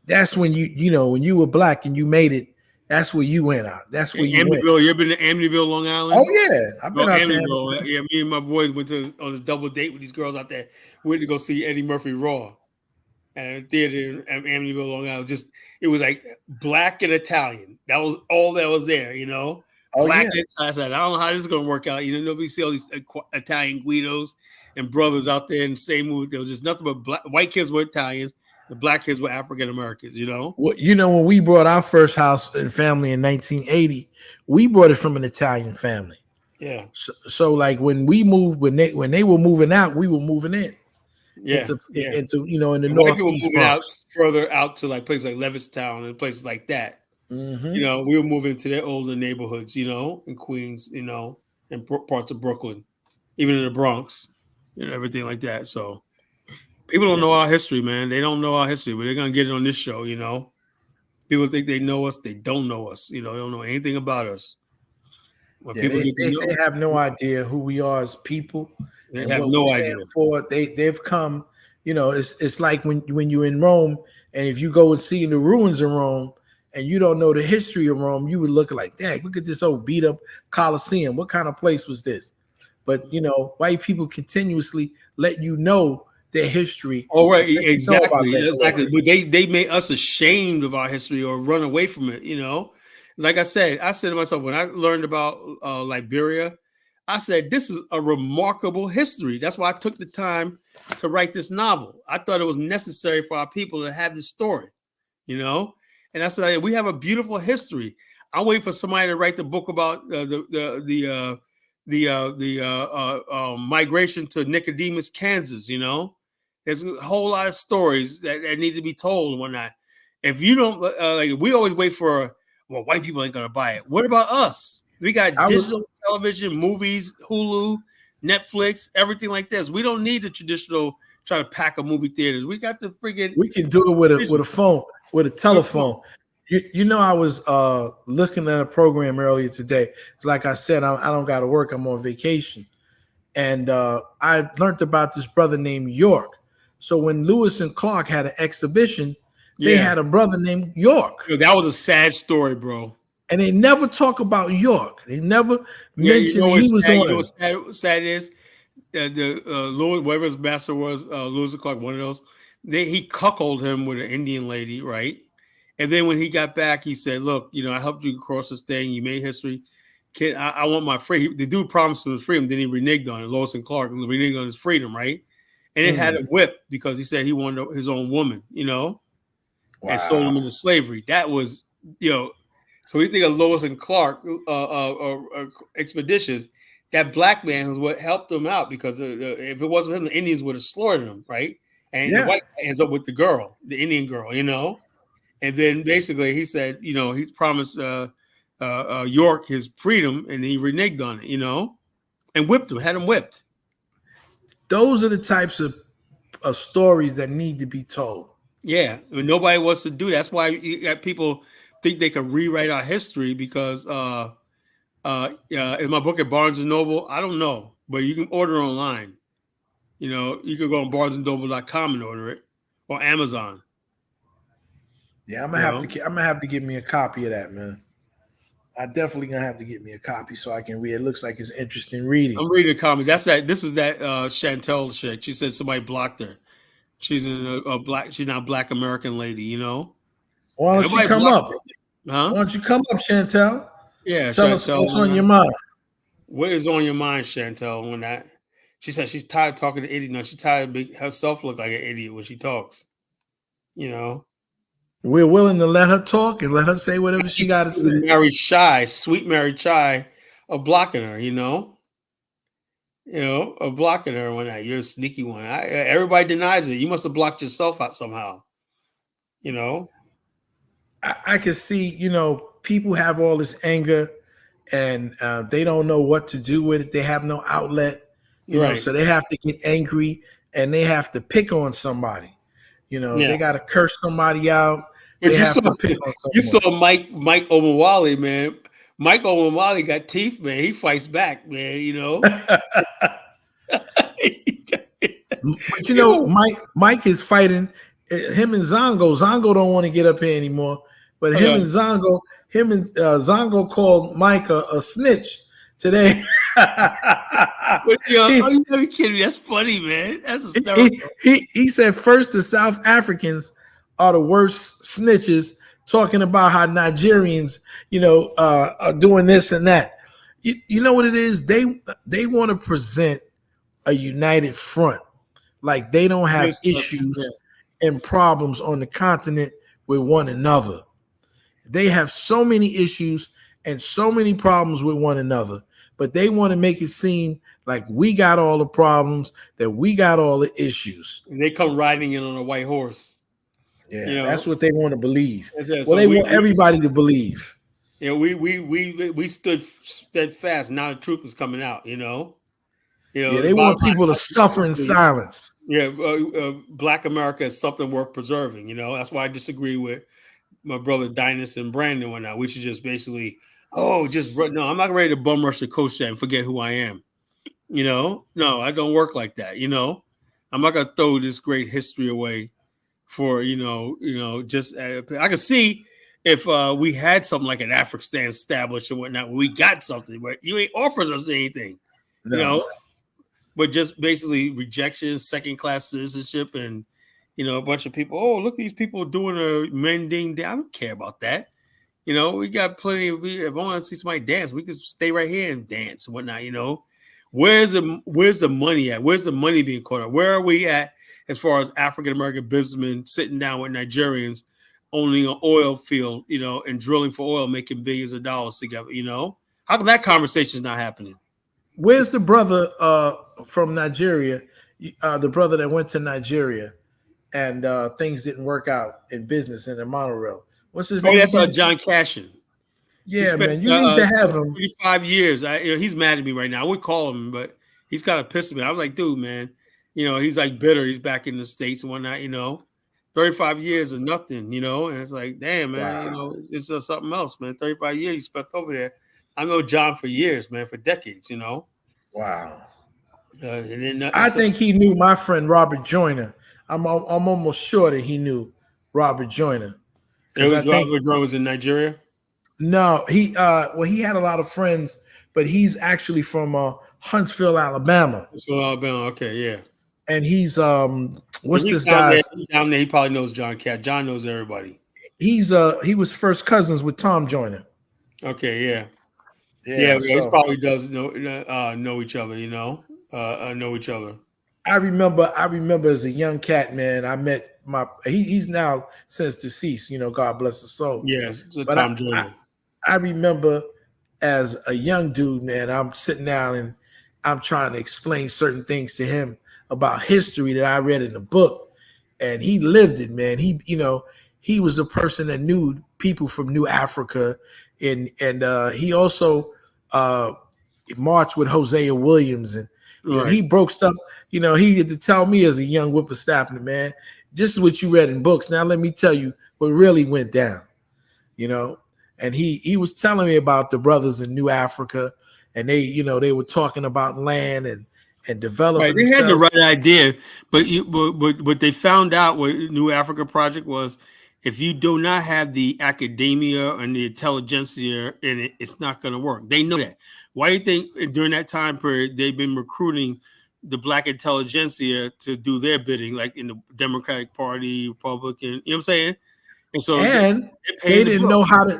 That's when when you were Black and you made it. That's where you went out. That's where you went. You ever been to Amityville, Long Island? Oh yeah, I've been out there. Yeah, me and my boys went on a double date with these girls out there. We went to go see Eddie Murphy Raw at a theater in Amityville, Long Island. It was like Black and Italian. That was all that was there. Black and Italian. I said, I don't know how this is going to work out. Nobody see all these Italian Guidos and brothers out there in the same movie. There was just nothing but white kids were Italians. The Black kids were African Americans, Well, when we brought our first house and family in 1980, we brought it from an Italian family. Yeah. So like when we moved, when they were moving out, we were moving in. Yeah. Into in the northeast Bronx. Further out to like places like Levistown and places like that. Mm-hmm. We were moving to their older neighborhoods, in Queens, and parts of Brooklyn, even in the Bronx, everything like that. So. People don't know our history, man. They don't know our history, but they're gonna get it on this show. People think they know us. They don't know us. They don't know anything about us. They have no idea who we are as people. They have no idea. They've come. It's like when you're in Rome, and if you go and see the ruins of Rome, and you don't know the history of Rome, you would look like, dang, look at this old beat up Colosseum. What kind of place was this? But white people continuously let you know their history. Oh, right, exactly. But they made us ashamed of our history or run away from it. Like I said to myself when I learned about Liberia, I said this is a remarkable history. That's why I took the time to write this novel. I thought it was necessary for our people to have this story, And I said we have a beautiful history. I'm waiting for somebody to write the book about the migration to Nicodemus, Kansas. There's a whole lot of stories that need to be told and whatnot. If you don't, we always wait for, white people ain't going to buy it. What about us? We got digital television, movies, Hulu, Netflix, everything like this. We don't need the traditional try to pack a movie theaters. We got the friggin' we can do it with a phone, with a telephone. You know, I was looking at a program earlier today. It's like I said, I don't got to work. I'm on vacation, and I learned about this brother named York. So when Lewis and Clark had an exhibition, they had a brother named York. Yo, that was a sad story, bro. And they never talk about York. They never mentioned he was on. You know what sad is? The Lewis, whatever his master was, Lewis and Clark, one of those. He cuckolded him with an Indian lady, right? And then when he got back, he said, "Look, you know, I helped you cross this thing. You made history. Kid, I want my freedom." The dude promised him his freedom. Then he reneged on it. Lewis and Clark reneged on his freedom, right? And it had him whipped because he said he wanted his own woman, you know, and sold him into slavery. That was, you know, so we think of Lewis and Clark expeditions. That black man was what helped him out because if it wasn't him, the Indians would have slaughtered him, right? And the white guy ends up with the girl, the Indian girl, you know. And then basically he said, you know, he promised York his freedom, and he reneged on it, you know, and whipped him, had him whipped. Those are the types of stories that need to be told. Yeah, I mean, nobody wants to do that. That's why you got people think they can rewrite our history because in my book at Barnes & Noble, I don't know, but you can order online. You know, you can go on barnesandnoble.com and order it, or Amazon. Yeah, I'm gonna have to get me a copy of that, man. I definitely gonna have to get me a copy so I can read. It looks like it's interesting reading. I'm reading a comment. This is that Chantel chick. She said somebody blocked her. She's she's now Black American lady, you know. Why don't you come up? Huh? Why don't you come up, Chantel? Yeah, tell us what's on your mind. What is on your mind, Chantel? When that she said she's tired of talking to idiot. No, she's tired of making herself look like an idiot when she talks. You know. We're willing to let her talk and let her say whatever she got to say. Mary Shy, sweet Mary Shy, of blocking her, you know, of blocking her when you're a sneaky one. Everybody denies it. You must have blocked yourself out somehow, you know. I can see, you know, people have all this anger and they don't know what to do with it. They have no outlet, you know, so they have to get angry and they have to pick on somebody. You know, they got to curse somebody out. They have to pick on somebody. You saw Mike Omawale, man. Mike Omawale got teeth, man. He fights back, man, you know. But, you know, Mike is fighting him and Zongo. Zongo don't want to get up here anymore. But him and Zongo called Mike a snitch today. But, you gotta be kidding me. That's funny, man. That's hysterical. He said first the South Africans are the worst snitches, talking about how Nigerians, you know, are doing this and that. You know what it is? They want to present a united front, like they don't have issues and problems on the continent with one another. They have so many issues and so many problems with one another, but they want to make it seem like we got all the problems, that we got all the issues. And they come riding in on a white horse. Yeah, you know, that's what they want to believe. So they want everybody to believe. Yeah, we stood steadfast. Now the truth is coming out. You know. Yeah, they want people to suffer in silence. Yeah, Black America is something worth preserving. You know, that's why I disagree with my brother Dynas and Brandon one now. We should just basically, no, I'm not ready to bum rush the coach and forget who I am. You know, no, I don't work like that. You know, I'm not gonna throw this great history away for just I can see if we had something like an Afghanistan established and whatnot, we got something, but you ain't offers us anything, you know. But just basically rejection, second-class citizenship, and a bunch of people. Oh, look, these people doing a mending. I don't care about that. You know, we got plenty of. If I want to see somebody dance, we can stay right here and dance and whatnot. You know, where's the money at? Where's the money being caught up? Where are we at as far as African American businessmen sitting down with Nigerians, owning an oil field, and drilling for oil, making billions of dollars together? You know, how come that conversation is not happening? Where's the brother from Nigeria? The brother that went to Nigeria and things didn't work out in business in the monorail. What's his name? That's John Cashin. Yeah, man, you need to have him. 35 years. He's mad at me right now. I would call him, but He's kind of pissed at me. I was like, dude, man, he's like bitter. He's back in the States and whatnot, 35 years or nothing, and it's like, damn, man, Wow. it's something else, man. 35 years you spent over there. I know John for years, man, for decades, Wow. And I think he knew my friend Robert Joyner. I'm almost sure that he knew Robert Joyner. Because I think Robert Joyner was in Nigeria. No, he had a lot of friends, but he's actually from Huntsville, Alabama. So Alabama, okay, yeah. And he's what's He's this guy? Down there, he probably knows John Cat. John knows everybody. He was first cousins with Tom Joyner. Okay, yeah. Yeah, he probably does know each other, know each other. I remember as a young cat, man, I met he's now since deceased, God bless his soul. Yes, but Tom Joyner. I remember as a young dude, man, I'm sitting down and I'm trying to explain certain things to him about history that I read in the book, and he lived it, man. He was a person that knew people from New Africa, and he also marched with Hosea Williams, and he broke stuff. He had to tell me as a young whippersnapper, man, this is what you read in books. Now let me tell you what really went down, And he was telling me about the brothers in New Africa, and they were talking about land and developing. Right, they had the right idea, but what they found out what New Africa Project was, if you do not have the academia and the intelligentsia in it, it's not going to work. They know that. Why do you think during that time period they've been recruiting the black intelligentsia to do their bidding, like in the Democratic Party, Republican? You know what I'm saying? And so they didn't know how to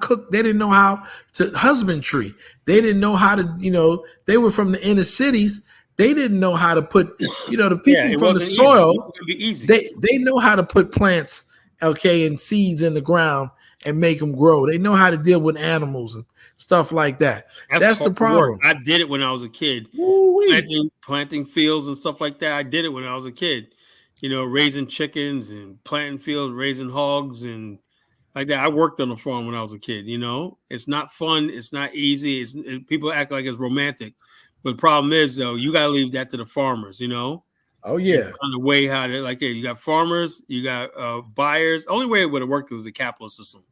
cook. They didn't know how to husbandry. They didn't know how to, they were from the inner cities. They didn't know how to put, the people from the soil. They know how to put plants, and seeds in the ground and make them grow. They know how to deal with animals and stuff like that. That's the problem. I did it when I was a kid. Planting fields and stuff like that. I did it when I was a kid. Raising chickens and planting fields, raising hogs and like that. I worked on a farm when I was a kid. It's not fun. It's not easy. People act like it's romantic, but the problem is though, you got to leave that to the farmers. Oh yeah. On the way how to you got farmers, you got buyers. Only way it would have worked was the capitalist system.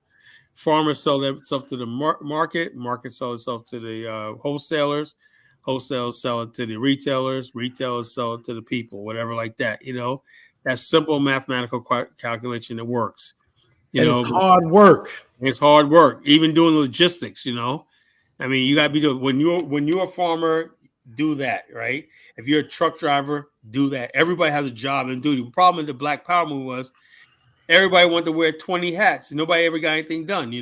Farmers sell their stuff to the market. Market sell itself to the wholesalers. Wholesalers sell it to the retailers. Retailers sell it to the people. Whatever like that. That's simple mathematical calculation that works. It's hard work. It's hard work. Even doing logistics. You got to be doing when you're a farmer. Do that, right? If you're a truck driver, do that. Everybody has a job and duty. The problem with the Black Power movement was everybody wanted to wear 20 hats. And nobody ever got anything done,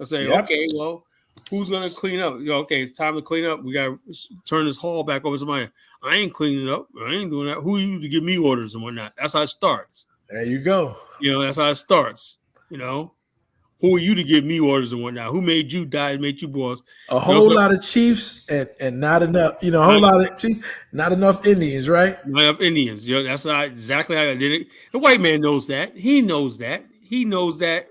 I say, okay, well, who's going to clean up? Okay, it's time to clean up. We got to turn this hall back over to somebody. I ain't cleaning it up. I ain't doing that. Who are you to give me orders and whatnot? That's how it starts. There you go. That's how it starts, Who are you to give me orders and whatnot? Who made you die and made you boss? A whole lot of chiefs and not enough, a whole lot of chiefs, not enough Indians, right? Not enough Indians. That's exactly how I did it. The white man knows that. He knows that. He knows that.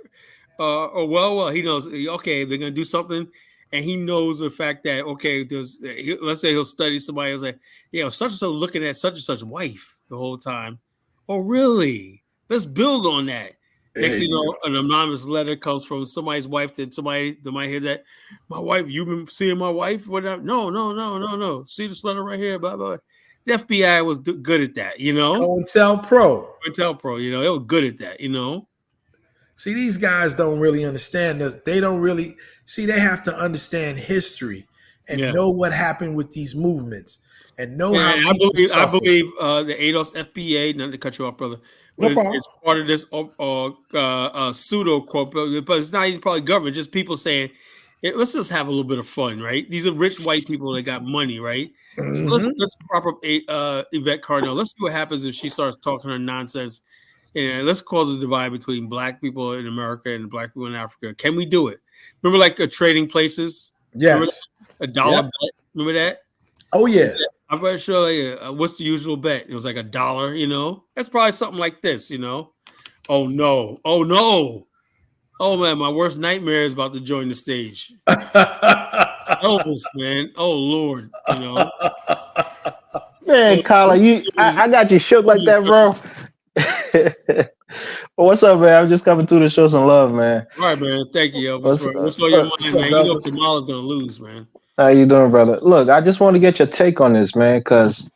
Well, he knows, okay, they're going to do something. And he knows the fact that, okay, let's say he'll study somebody. He'll say, such and such looking at such and such wife the whole time. Oh, really? Let's build on that. Next thing you know, an anonymous letter comes from somebody's wife to somebody that might hear that. My wife, you've been seeing my wife? Whatever. No. See this letter right here, blah, blah. The FBI was good at that, COINTELPRO. They were good at that, See, these guys don't really understand this. They don't really they have to understand history and know what happened with these movements and know how I believe the ADOS FBA, not to cut you off, brother, it's part of this pseudo quote, but it's not even probably government, just people saying, let's just have a little bit of fun, right? These are rich white people that got money, right? Mm-hmm. So let's prop up Yvette Cardinal. Let's see what happens if she starts talking her nonsense. Let's cause a divide between black people in America and black people in Africa. Can we do it? Remember, like trading places? Yes. A dollar bet. Remember that? Oh yeah. I'm pretty sure. What's the usual bet? It was like $1. That's probably something like this. Oh no. Oh man, my worst nightmare is about to join the stage. Elvis, man. Oh Lord, you know. Man, Colin, I got you shook like that, bro. What's up, man? I'm just coming through to show some love, man. All right, man. Thank you, Elvis. What's What's on your mind, man? You know Elvis? Kamala's gonna lose, man. How you doing, brother? Look, I just want to get your take on this, man, because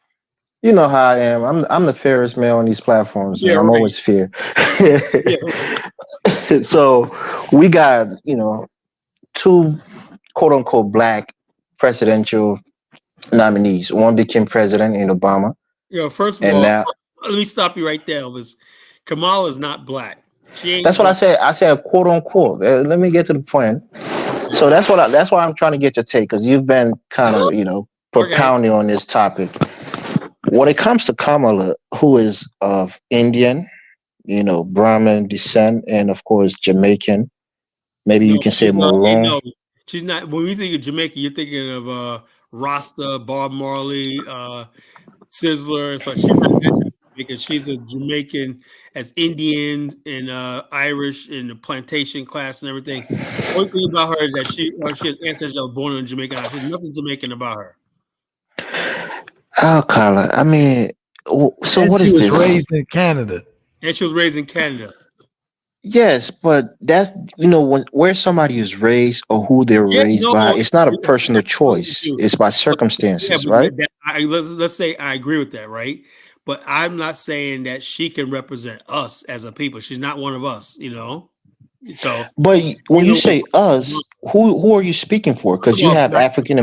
you know how I am. I'm the fairest male on these platforms, Yeah, and I'm right. always fair. Yeah, right. So we got, two quote unquote black presidential nominees. One became president in Obama, First of and all, now let me stop you right there, Elvis. Kamala is not black. She that's ain't what I black. said. I said quote unquote. Let me get to the point. Okay. So that's why I'm trying to get your take because you've been kind of Okay. propounding on this topic. When it comes to Kamala, who is of Indian, Brahmin descent, and of course Jamaican. Maybe you No, can say she's Malone. no, she's not. When you think of Jamaica, you're thinking of Rasta, Bob Marley, Sizzler. So she's not that type of Jamaican. She's a Jamaican as Indian and Irish in the plantation class and everything. One thing about her is that she has ancestors that were born in Jamaica. There's nothing Jamaican about her. Oh, Carla. I mean, so And what she is was this? raised in Canada. And she was raised in Canada. Yes, but that's where somebody is raised or who they're Yeah, raised by. no, It's not a personal choice. too. It's by But yeah, circumstances, but right? let's say I agree with that, right? But I'm not saying that she can represent us as a people. She's not one of us, So But when you either say us, who are you speaking for? first Because of you all, have black African.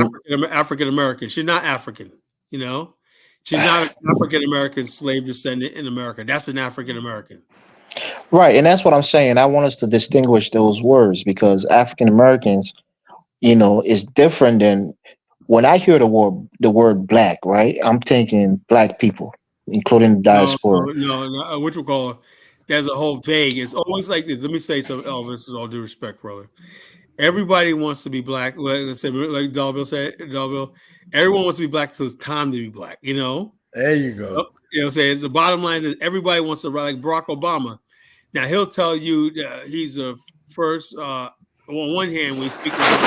African American. She's not African, you know. She's not an African American slave descendant in America. That's an African American. Right, and that's what I'm saying. I want us to distinguish those words because African Americans, is different than when I hear the word black, right? I'm thinking black people, including the No, diaspora. no. What you call it? There's a whole vague. It's always like this. Let me say something, Elvis, with all due respect, brother. Everybody wants to be black. Let's say, like Dalville said, everyone wants to be black till it's time to be black, There you go. You know what I'm saying? The bottom line is everybody wants to like Barack Obama. Now he'll tell you he's a first on one hand when he's speaking about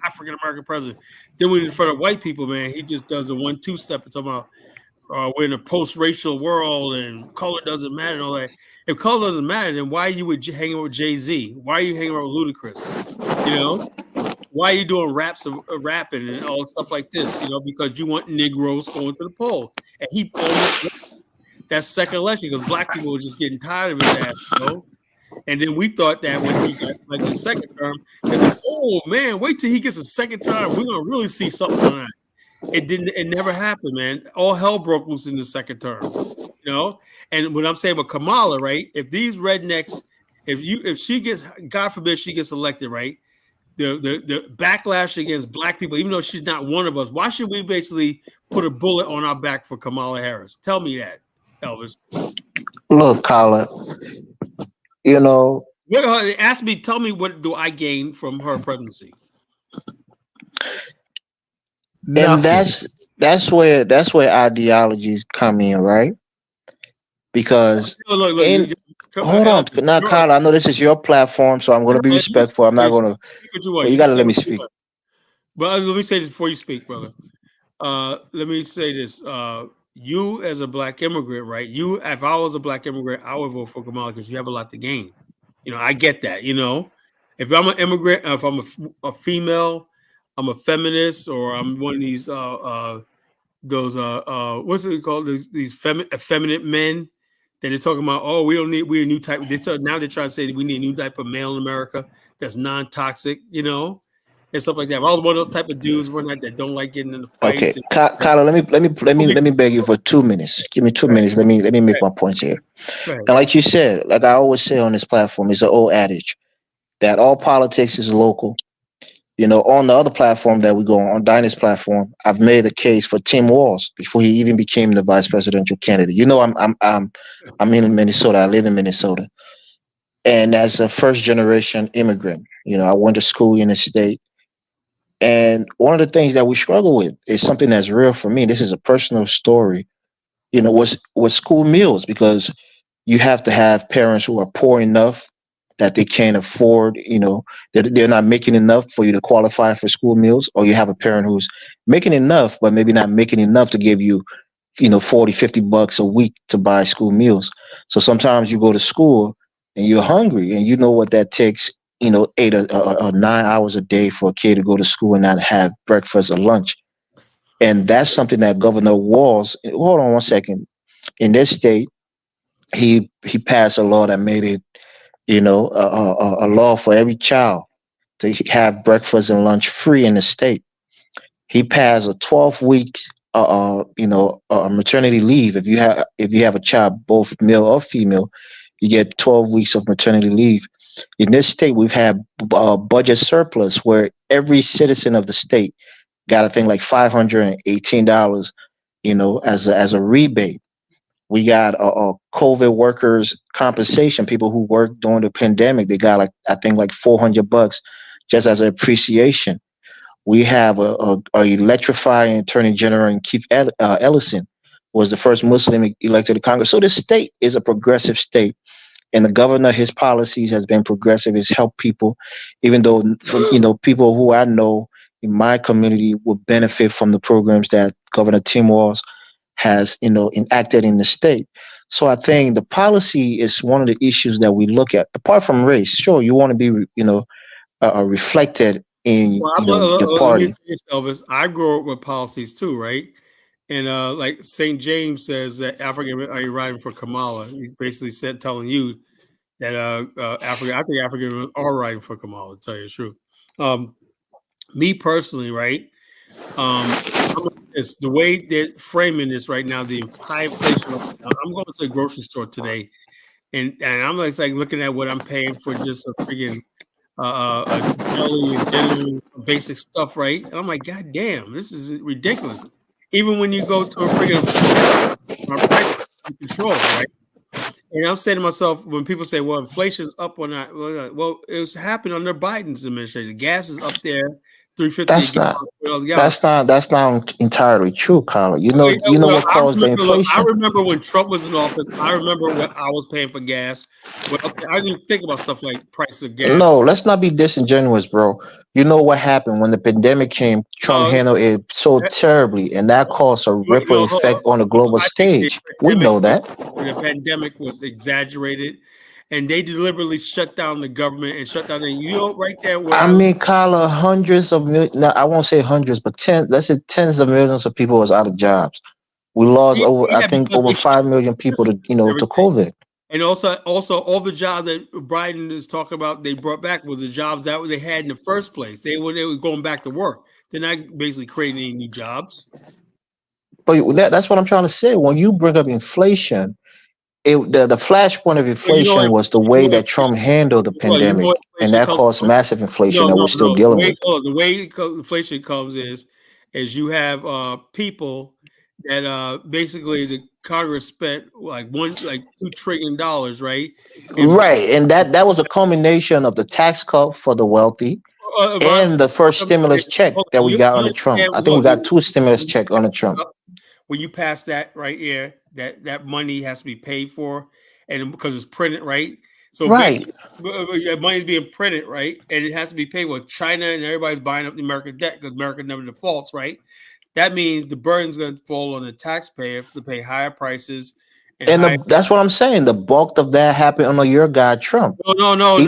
African American president. Then when in front of white people, man, he just does a 1-2 step and talking about we're in a post-racial world and color doesn't matter and all that. If color doesn't matter, then why are you hanging with Jay-Z? Why are you hanging around with Ludacris? Why are you doing rapping and all stuff like this? Because you want Negroes going to the poll. And he almost lost that second election because black people were just getting tired of his ass, And then we thought that when he got like the second term, they said, oh man, wait till he gets a second time. We're gonna really see something on that. It never happened, man. All hell broke loose in the second term, And what I'm saying with Kamala, right? If these rednecks, if she gets, God forbid, she gets elected, right? The backlash against black people, even though she's not one of us, why should we basically put a bullet on our back for Kamala Harris? Tell me that, Elvis. Look, Carla, Ask me, tell me what do I gain from her presidency? and that's where ideologies come in, right? Because look, hold on, now, Carla, I know this is your platform, so I'm going to be respectful. I'm not going to. Speak what you want. But you got to let me speak. But let me say this before you speak, brother. Let me say this. You as a black immigrant, right? If I was a black immigrant, I would vote for Kamala because you have a lot to gain. I get that. If I'm an immigrant, if I'm a female, I'm a feminist, or I'm one of these those what's it called? These effeminate men that they're talking about. Oh, we're a new type. Now they're trying to say that we need a new type of male in America that's non-toxic, and stuff like that. All one of those type of dudes that don't like getting in the fights. Okay, Kyla, let me beg you for 2 minutes. Give me 2 minutes. Let me make my points here. And like you said, like I always say on this platform, it's an old adage that all politics is local. On the other platform that we go on Dinah's platform, I've made a case for Tim Walz before he even became the vice presidential candidate. I'm in Minnesota. I live in Minnesota, and as a first generation immigrant, I went to school in the state. And one of the things that we struggle with is something that's real for me. This is a personal story, was school meals, because you have to have parents who are poor enough that they can't afford, that they're not making enough for you to qualify for school meals, or you have a parent who's making enough, but maybe not making enough to give you, 40, $50 a week to buy school meals. So sometimes you go to school and you're hungry, and you know what that takes, 8 or 9 hours a day for a kid to go to school and not have breakfast or lunch. And that's something that Governor Walz, hold on one second, in this state, he passed a law that made it, a law for every child to have breakfast and lunch free in the state. He passed a 12 week, maternity leave. If you have a child, both male or female, you get 12 weeks of maternity leave. In this state, we've had budget surplus where every citizen of the state got a thing like $518, as a rebate. We got COVID workers compensation. People who worked during the pandemic, they got I think $400 just as an appreciation. We have a electrifying Attorney General in Keith Ellison, was the first Muslim elected to Congress. So this state is a progressive state, and the governor, his policies has been progressive. Has helped people, even though people who I know in my community will benefit from the programs that Governor Tim Walz has enacted in the state. So I think the policy is one of the issues that we look at. Apart from race, sure, you want to be reflected in your party. Let me say this, Elvis. I grew up with policies too, right? And like St. James says that African are you riding for Kamala? He's basically telling you that I think Africans are riding for Kamala, to tell you the truth. Me personally, right? It's the way they're framing this right now, the high inflation. I'm going to the grocery store today, and I'm like looking at what I'm paying for just a freaking a deli and dinner and some basic stuff, right? And I'm like, God damn, this is ridiculous. Even when you go to a freaking price control, right? And I'm saying to myself, when people say, well, inflation's up or not, well, it was happening under Biden's administration. Gas is up there, $3.50. That's not entirely true, Carla. What caused the inflation? I remember when Trump was in office. I remember what I was paying for gas. Well, I didn't think about stuff like price of gas. No, let's not be disingenuous, bro. You know what happened when the pandemic came? Trump handled it so terribly, and that caused a ripple effect on the global stage. We know that. The pandemic was exaggerated, and they deliberately shut down the government and shut down right there. I mean, Carla, hundreds of millions. No, I won't say hundreds, but let's say tens of millions of people was out of jobs. We lost over 5 million people to COVID. And also all the jobs that Biden is talking about, they brought back was the jobs that they had in the first place. They were going back to work. They're not basically creating any new jobs. But that's what I'm trying to say. When you bring up inflation, the flashpoint of inflation was the way that Trump handled the pandemic, and that caused massive inflation that we're still dealing with. The way inflation comes is you have people that basically the Congress spent $2 trillion, right? And that was a culmination of the tax cut for the wealthy and the first stimulus check that we got under Trump. I think we got 2 stimulus checks under Trump. When you pass that right here, that money has to be paid for, and because it's printed, right? So money is being printed, right? And it has to be paid with China, and everybody's buying up the American debt because America never defaults, right? That means the burden's going to fall on the taxpayer to pay higher prices. That's what I'm saying. The bulk of that happened under your guy, Trump. No. He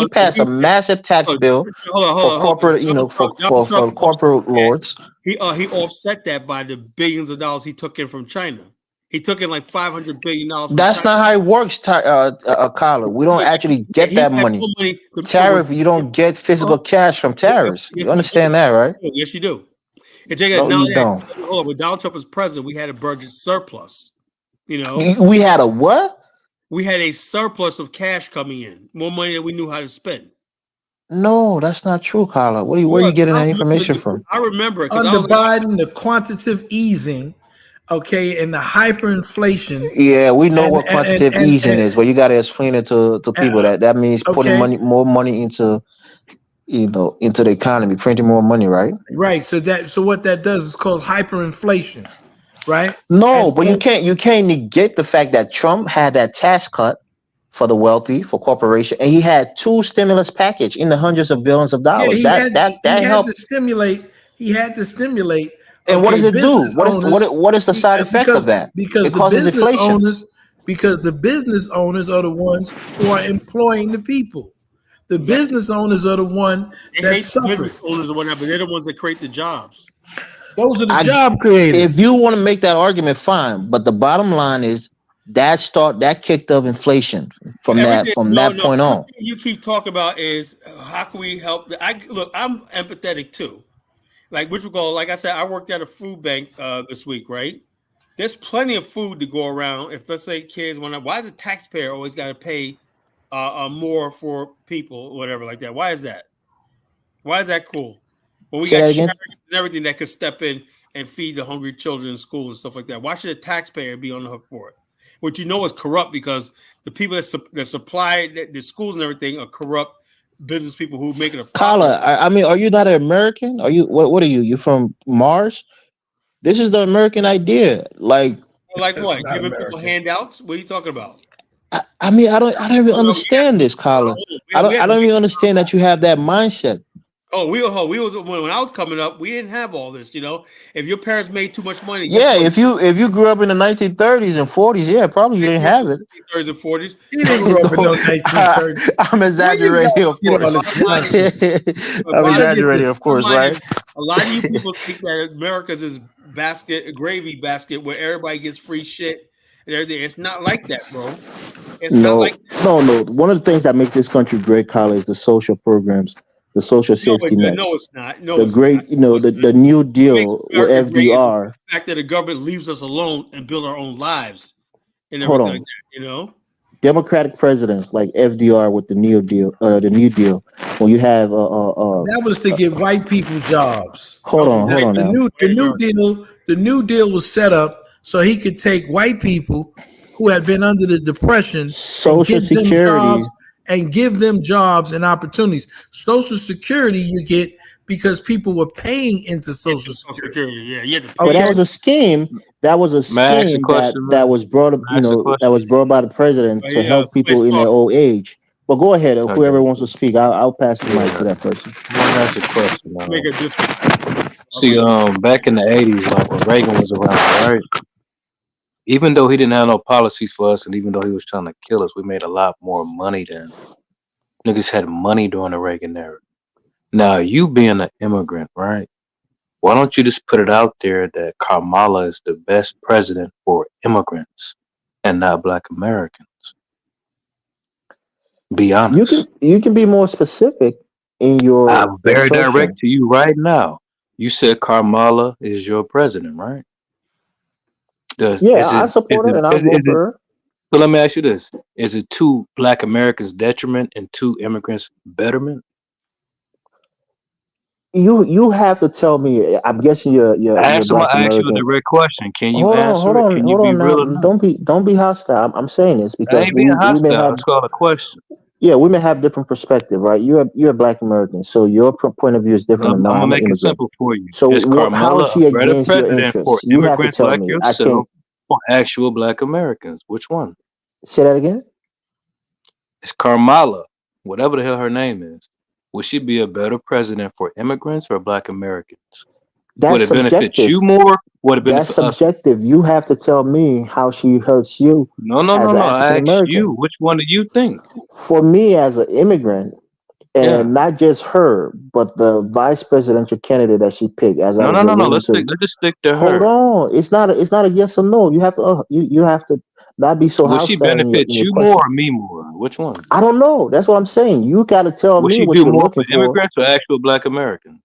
passed a massive tax bill for corporate, for corporate lords. He offset that by the billions of dollars he took in from China. He took in $500 billion. That's not how it works, Carla. We don't actually get that money. Tariff, you don't get physical cash from tariffs. You understand that, right? Yes, you do. And you don't. When Donald Trump was president, we had a budget surplus. We had a what? We had a surplus of cash coming in, more money than we knew how to spend. No, that's not true, Carla. Where are you getting that information from? I remember under Biden, the quantitative easing, and the hyperinflation. Yeah, we know what quantitative easing is, but you got to explain it to people. That means putting more money into the economy, printing more money, right? Right. So what that does is called hyperinflation, right? No, but you can't negate the fact that Trump had that tax cut, for the wealthy, for corporation, and he had two stimulus package in the hundreds of billions of Yeah, dollars. he had That he had to helped. stimulate. He had to stimulate. And what Okay, does it do? business owners. What is the side effect of that? Because It the causes business inflation. owners because the business owners are the ones who are employing the people. The business owners are the one They that hate the suffer. business owners or whatever, but they're the ones that create the jobs. Those are the job creators. If you want to make that argument, fine. But the bottom line is that kicked up inflation from that point on. Everything you keep talking about is how can we help? I'm empathetic too. Like like I said, I worked at a food bank this week, right? There's plenty of food to go around. If let's say kids want to, why does the taxpayer always got to pay more for people, whatever like that? Why is that? Why is that cool? When we got charities and everything that could step in and feed the hungry children in school and stuff like that. Why should a taxpayer be on the hook for it? Which you know is corrupt because the people that supply the schools and everything are corrupt business people who make it a profit. Kala, I mean, are you not an American? Are you what are you? You from Mars? This is the American idea. Like what? Giving people handouts? What are you talking about? I mean, I don't even understand this, Kala. I don't even understand that you have that mindset. Oh, when I was coming up, we didn't have all this. If your parents made too much money, yeah. If you grew up in the 1930s and 40s, yeah, probably you didn't have it. 30s and 40s. You didn't grow up in the 1930s. I'm exaggerating, of course. I'm exaggerating, of course, right? A lot of you people think that America's this gravy basket where everybody gets free shit and everything. It's not like that, bro. It's not like that. No. One of the things that make this country great, Kala, is the social programs. The social safety nets. No, it's not. No, the great, the New Deal with FDR. The fact that the government leaves us alone and build our own lives. And hold on, like that, Democratic presidents like FDR with the New Deal. When you have that was to give white people jobs. Hold on. The New Deal was set up so he could take white people who had been under the Depression, Social Security. And give them jobs and opportunities. Social Security you get because people were paying into Social Security. Yeah. But that was a scheme. That was a scheme that was brought up, that was brought by the president to help people in their old age. But go ahead, whoever wants to speak, I'll pass the mic to that person. That's a question. See, back in the 80s, like when Reagan was around, right? Even though he didn't have no policies for us, and even though he was trying to kill us, we made a lot more money then. Niggas had money during the Reagan era. Now, you being an immigrant, right? Why don't you just put it out there that Kamala is the best president for immigrants and not Black Americans? Be honest. You can be more specific in your. I'm very direct to you right now. You said Kamala is your president, right? I support her and I'll vote for her. So let me ask you this. Is it to Black Americans' detriment and to immigrants' betterment? You have to tell me. I'm guessing you're ask you a direct question. Can you answer it? Can you be real enough? Don't be hostile. I'm saying this because we may have. It's called a question. Yeah, we may have different perspective, right? You're a Black American, so your point of view is different. I'm gonna make it simple for you. So how is she against your interests? You have to tell me. I can't. For actual Black Americans, which one? Say that again. It's Kamala, whatever the hell her name is. Would she be a better president for immigrants or Black Americans? Would it benefit you more? Would it benefit us? That's subjective. You have to tell me how she hurts you. No. I asked you. Which one do you think? For me, as an immigrant, and not just her, but the vice presidential candidate that she picked. Let's just stick to her. Hold on. It's not a yes or no. You have to. You have to not be so. Will she benefit you more or me more? Which one? I don't know. That's what I'm saying. You got to tell me what you're looking for. Immigrants or actual Black Americans?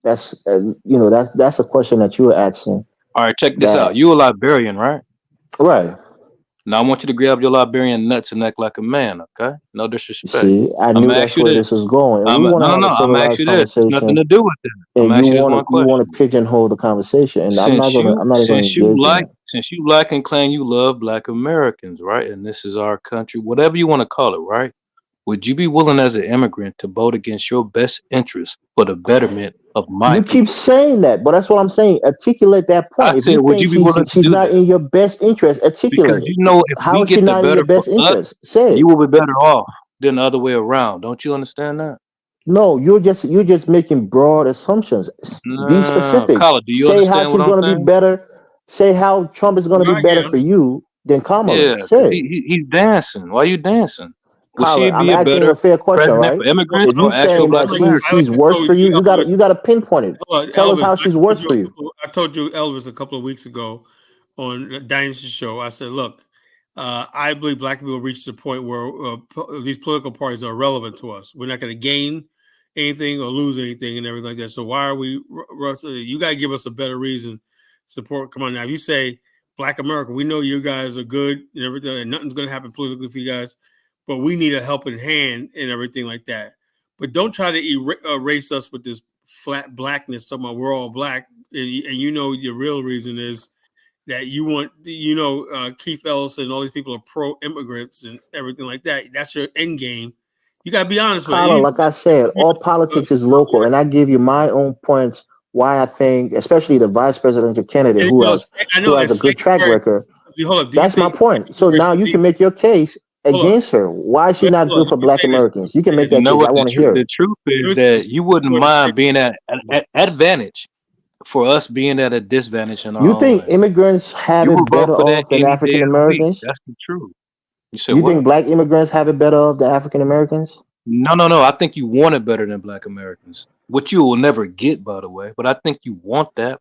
That's that's a question that you were asking. All right, check this out. You a Liberian, right? Right. Now I want you to grab your Liberian nuts and act like a man, okay? No disrespect. See, I knew that's where this was going. I'm asking you this. Nothing to do with it. And you want to pigeonhole the conversation, and I'm not going to engage in that. Since you and claim you love Black Americans, right? And this is our country, whatever you want to call it, right? would you be willing as an immigrant to vote against your best interest for the betterment of my You keep people? saying that, but that's what I'm saying. Articulate that I point. If said, you would think you be willing to she's do not that? in your best interest, Because articulate it. you know, if How we is she get the not in your better for best us, interest? Say you it. will be better off than the other way around. Don't you understand that? No, you're just making broad assumptions. Be No, specific. Carla, do you Say how understand what she's I'm going to be saying? better. Say how Trump is going to No, be I get better it. for you than Kamala. Yeah, because Say it. he's dancing. Why you dancing? Would Carla, she I'm be a asking you better a fair question, president right? for immigrants If you or actual saying black that I Americans? like she's I worse told for you, you, Elvis. you gotta pinpoint it. Hold on, Tell us Elvis. how she's worse for you. I told you Elvis a couple of weeks ago on the Dynasty Show. I said, look, I believe black people reached the point where these political parties are irrelevant to us. We're not going to gain anything or lose anything and everything like that. So why are we? You got to give us a better reason. Support. Come on now. If you say Black America, we know you guys are good and everything, and nothing's going to happen politically for you guys, but we need a helping hand and everything like that. But don't try to erase us with this flat blackness. Talking about we're all black, and you know your real reason is that you want, Keith Ellison and all these people are pro-immigrants and everything like that. That's your end game. You got to be honest with Carla, it. like I said, all politics is local, and I give you my own points why I think, especially the vice presidential candidate And, I who know. has And a good track secondary, record. hold up. Do you That's my think point. So now you can make your case hold up? against her. Why is she not Hold up. good for Let me Black say this. Americans? You can Say make this. You that know case. I what want to hear the it. truth Let is me say that this. you wouldn't mind being at advantage for us being at a disadvantage in our You own think way. immigrants have You it will vote better for that off than any African day of the week. Americans? That's the truth. You said You think what? Black immigrants have it better off than African Americans? No. I think you want it better than black Americans, which you will never get, by the way. But I think you want that.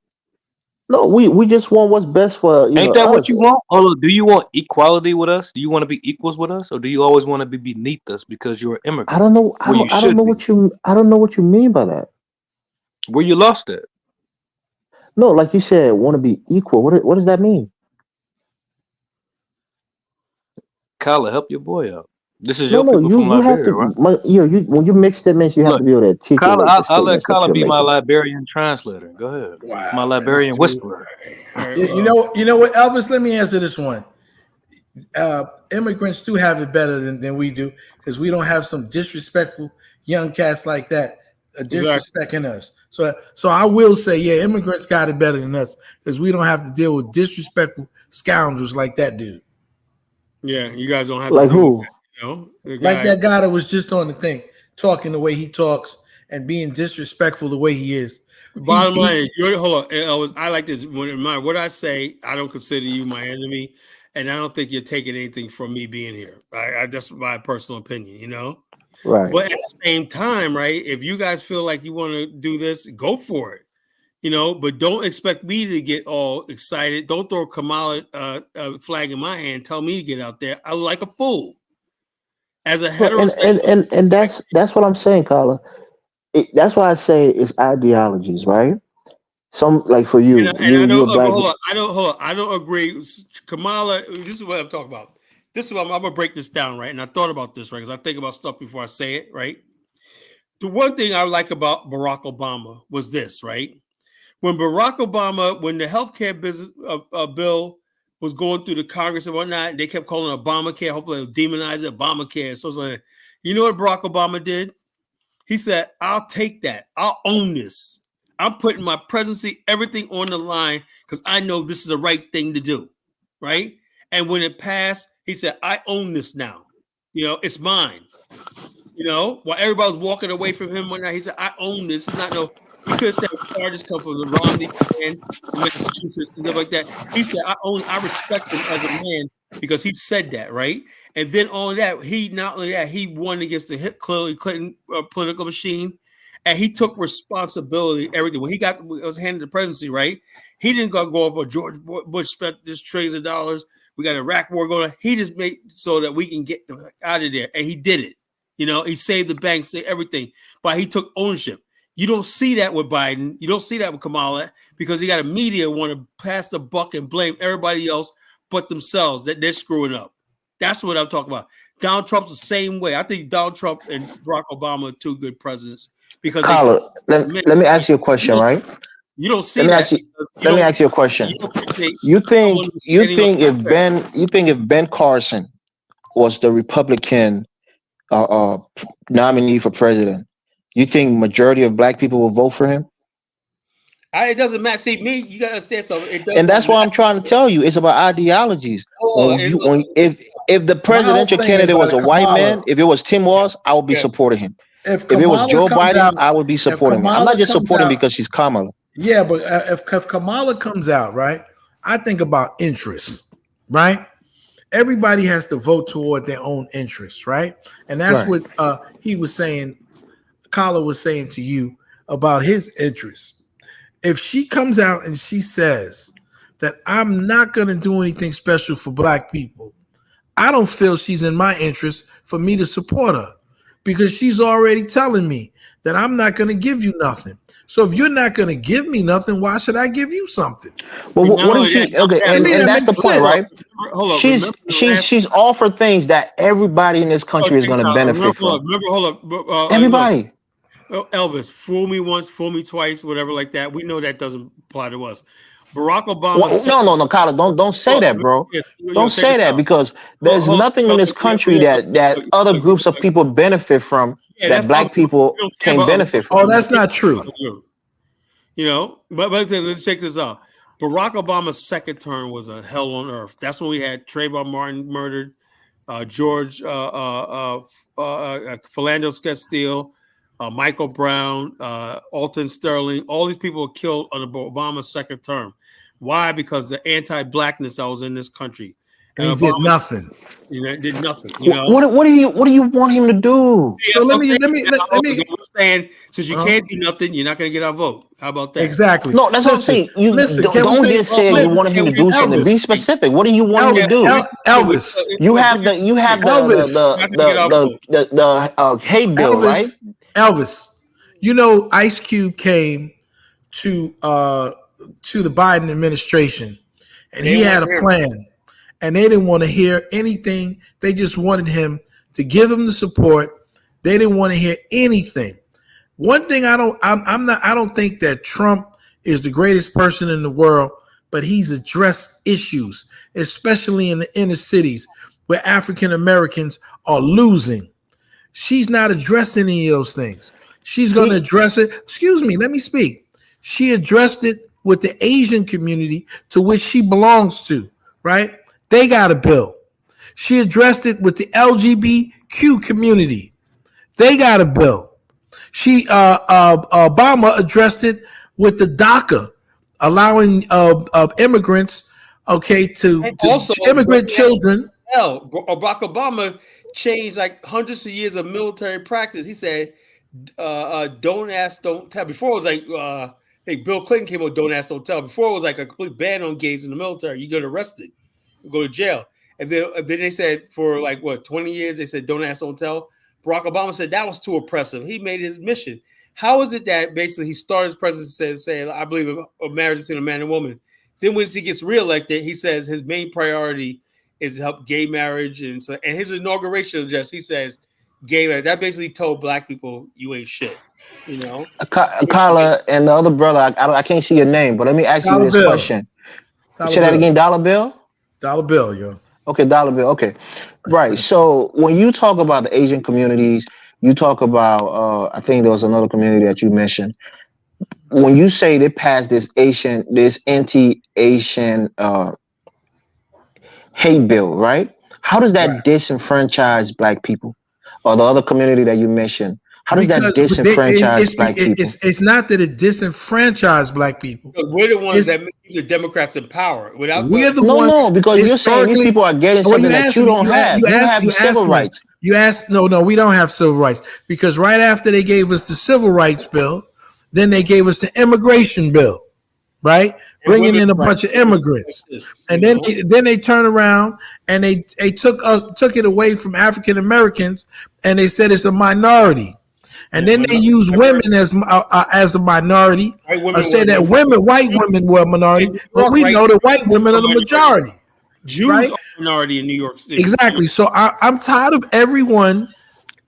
No, we just want what's best for Ain't that what us. you want? Oh, do you want equality with us? Do you want to be equals with us, or do you always want to be beneath us because you're an I immigrant? don't know. Where you I don't should know be, I don't know what you mean by that. where you lost it. No, like you said, want to be equal. What does that mean? Kyla, help your boy out. This is No, your no. people from You have Liberia, to. right? You when you make statements, you have Look, to be able to Kyla, articulate the I'll let statements that Kyla you're be my making. Liberian translator. Go ahead, my Wow, that's Liberian too. whisperer. You know what, Elvis? Let me answer this one. Immigrants do have it better than we do because we don't have some disrespectful young cats like that Exactly. disrespecting us. So I will say, yeah, immigrants got it better than us because we don't have to deal with disrespectful scoundrels like that dude. Yeah, you guys don't have to Like deal with who? that. The Like guy. that guy that was just on the thing, talking the way he talks and being disrespectful the way he is. The He, bottom line is, he hold on, Elvis. I like this. What I say, I don't consider you my enemy, and I don't think you're taking anything from me being here. That's my personal opinion, Right. But at the same time, right? If you guys feel like you want to do this, go for it, But don't expect me to get all excited. Don't throw Kamala flag in my hand. Tell me to get out there. I look like a fool as a Well, heterosexual. and that's what I'm saying, Carla. That's why I say it's ideologies, right? Some like for And you, I you're don't black. hold on. I don't agree. Kamala, this is what I'm talking about. This is what I'm gonna break this down, right? And I thought about this, right? Because I think about stuff before I say it, right? The one thing I like about Barack Obama was this, right? When the healthcare business bill was going through the Congress and whatnot, they kept calling it Obamacare. Hopefully, they'll demonize it, Obamacare. So it's like, you know what Barack Obama did? He said, "I'll take that. I'll own this. I'm putting my presidency, everything on the line because I know this is the right thing to do." Right? And when it passed, he said, "I own this now. It's mine." While everybody was walking away from him one night, he said, "I own this. It's not no." He could have said charges come from the Romney man in Massachusetts and stuff like that. He said, I respect him as a man because he said that, right? And then on that, not only that, he won against the Hillary Clinton political machine, and he took responsibility, everything. When he was handed the presidency, right? He didn't go up on George Bush spent this trillions of dollars. We got an Iraq war going on. He just made so that we can get them out of there, and he did it. He saved the banks, saved everything, but he took ownership. You don't see that with Biden. You don't see that with Kamala because you got a media want to pass the buck and blame everybody else but themselves that they're screwing up. That's what I'm talking about. Donald Trump's the same way. I think Donald Trump and Barack Obama are two good presidents because Carla, let me ask you a question, right? You don't see Let me that. ask you. Let me ask you a question. You think if Ben Carson was the Republican nominee for president, you think majority of black people will vote for him? It doesn't matter. See, me, you gotta understand something. It does And that's not why I'm matter. trying to tell you, it's about ideologies. If the My whole presidential thing candidate was about a white Kamala, man, if it was Tim Walz, I would be Yeah. supporting him. if If it was Kamala Joe comes Biden, out, I would be if supporting him. I'm Kamala not just comes supporting out, because she's Kamala. yeah, but if Kamala comes out, right, I think about interests, right? Everybody has to vote toward their own interests, right? And that's Right. what he was saying, Kala was saying to you about his interests. If she comes out and she says that I'm not going to do anything special for black people, I don't feel she's in my interest for me to support her because she's already telling me that I'm not going to give you nothing. So if you're not going to give me nothing, why should I give you something? Well, what is she? Okay, and that's the point, right? Hold up. She's offered things that everybody in this country is going to benefit from. Hold up. Everybody. Elvis, fool me once, fool me twice, whatever like that. We know that doesn't apply to us. Barack Obama. No, Kyler, don't say that, bro. Don't say that because there's nothing in this country that other groups of people benefit from that black people can't benefit from. Oh, that's not true. You know, but let's check this out. Barack Obama's second term was a hell on earth. That's when we had Trayvon Martin murdered, George Philandos Castile, Michael Brown, Alton Sterling. All these people were killed under Obama's second term. Why? Because the anti-blackness that was in this country, and he did nothing. Did nothing. You know what do you want him to do? So let me. Saying since you can't do nothing, you're not going to get our vote. How about that? Exactly. No, that's what I'm saying. You don't just say you want him to do something. Be specific. What do you want him to do? Elvis, you have the hate bill, right? Elvis, you know, Ice Cube came to the Biden administration, and he had a plan, and they didn't want to hear anything. They just wanted him to give him the support. They didn't want to hear anything. One thing I don't think that Trump is the greatest person in the world, but he's addressed issues, especially in the inner cities where African Americans are losing. She's not addressing any of those things. She's going to address it. Excuse me, let me speak. She addressed it with the Asian community to which she belongs to, right? They got a bill. She addressed it with the LGBTQ community. They got a bill. Obama addressed it with the DACA, allowing immigrants, to also immigrant children. Barack Obama changed like hundreds of years of military practice. He said, "Don't ask, don't tell." Before it was like, hey, Bill Clinton came out, "Don't ask, don't tell." Before it was like a complete ban on gays in the military. You get arrested, you go to jail. And then they said for like 20 years, they said, "Don't ask, don't tell." Barack Obama said that was too oppressive. He made his mission. How is it that basically he started his presidency saying, "I believe a marriage between a man and woman"? Then when he gets reelected, he says his main priority is to help gay marriage, and his inauguration address, he says, "Gay marriage." That basically told black people, "You ain't shit." You know, Kala and the other brother, I can't see your name, but let me ask you this question. Say that again, Dollar Bill? Dollar Bill, yo. Okay, Dollar Bill. Okay, right. So when you talk about the Asian communities, you talk about I think there was another community that you mentioned. When you say they passed this anti-Asian hate bill, right? How does that disenfranchise black people or the other community that you mentioned? How does that disenfranchise black people? It's not that it disenfranchise black people. We're the ones that make the Democrats in power. We're the ones. No, because you're saying these people are getting something that you don't have. You have civil rights. You asked, no, we don't have civil rights because right after they gave us the civil rights bill, then they gave us the immigration bill, right? Bringing in a bunch of immigrants, and then they turn around and they took it away from African Americans, and they said it's a minority. And then they use women as a minority, and say that white women were a minority, but we know that white women are the majority. Jews are a minority in New York State. Exactly. So I'm tired of everyone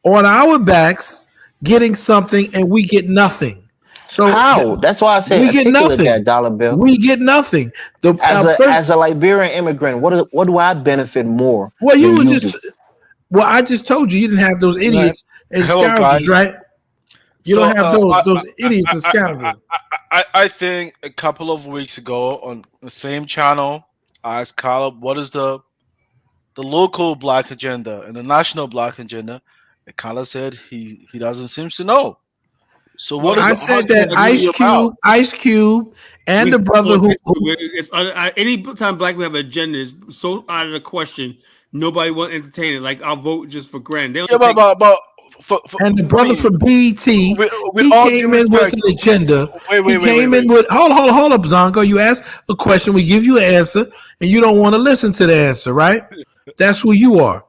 on our backs getting something and we get nothing. So how? That's why I say we get nothing. That Dollar Bill. We get nothing. As a Liberian immigrant, what do I benefit more? Well, you just. Well, I just told you didn't have those idiots and Hello, scoundrels, guys. right? You So don't have those idiots and scoundrels. I think a couple of weeks ago on the same channel, I asked Caleb what is the local black agenda and the national black agenda, and Caleb said he doesn't seem to know. So what is I the said that argument really about? Ice Cube, and the brother who it's any time black people have an agenda is so out of the question. Nobody will entertain it. Like I'll vote just for grand. They don't but and the brother from BET, he all came due in with respect- an agenda. Wait, He came in with hold up, Zonko. You ask a question, we give you an answer, and you don't want to listen to the answer, right? That's who you are.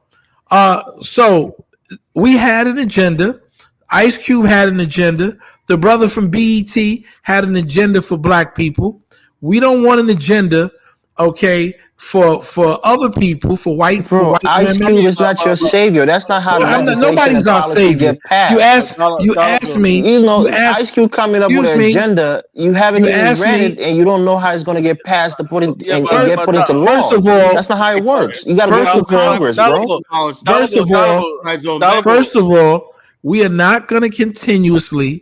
So we had an agenda. Ice Cube had an agenda. The brother from BET had an agenda for black people. We don't want an agenda, okay, for other people, for white. Bro, for white Ice women. Cube is not your savior. That's not how legislation Nobody's and our policy savior. get passed. You ask me. You know, you ask, Ice Cube coming up with an agenda. You haven't even read it, and you don't know how it's going to get passed to put it and get put into law. First of all, that's not how it works. You got to go through Congress, bro. First of all, we are not going to continuously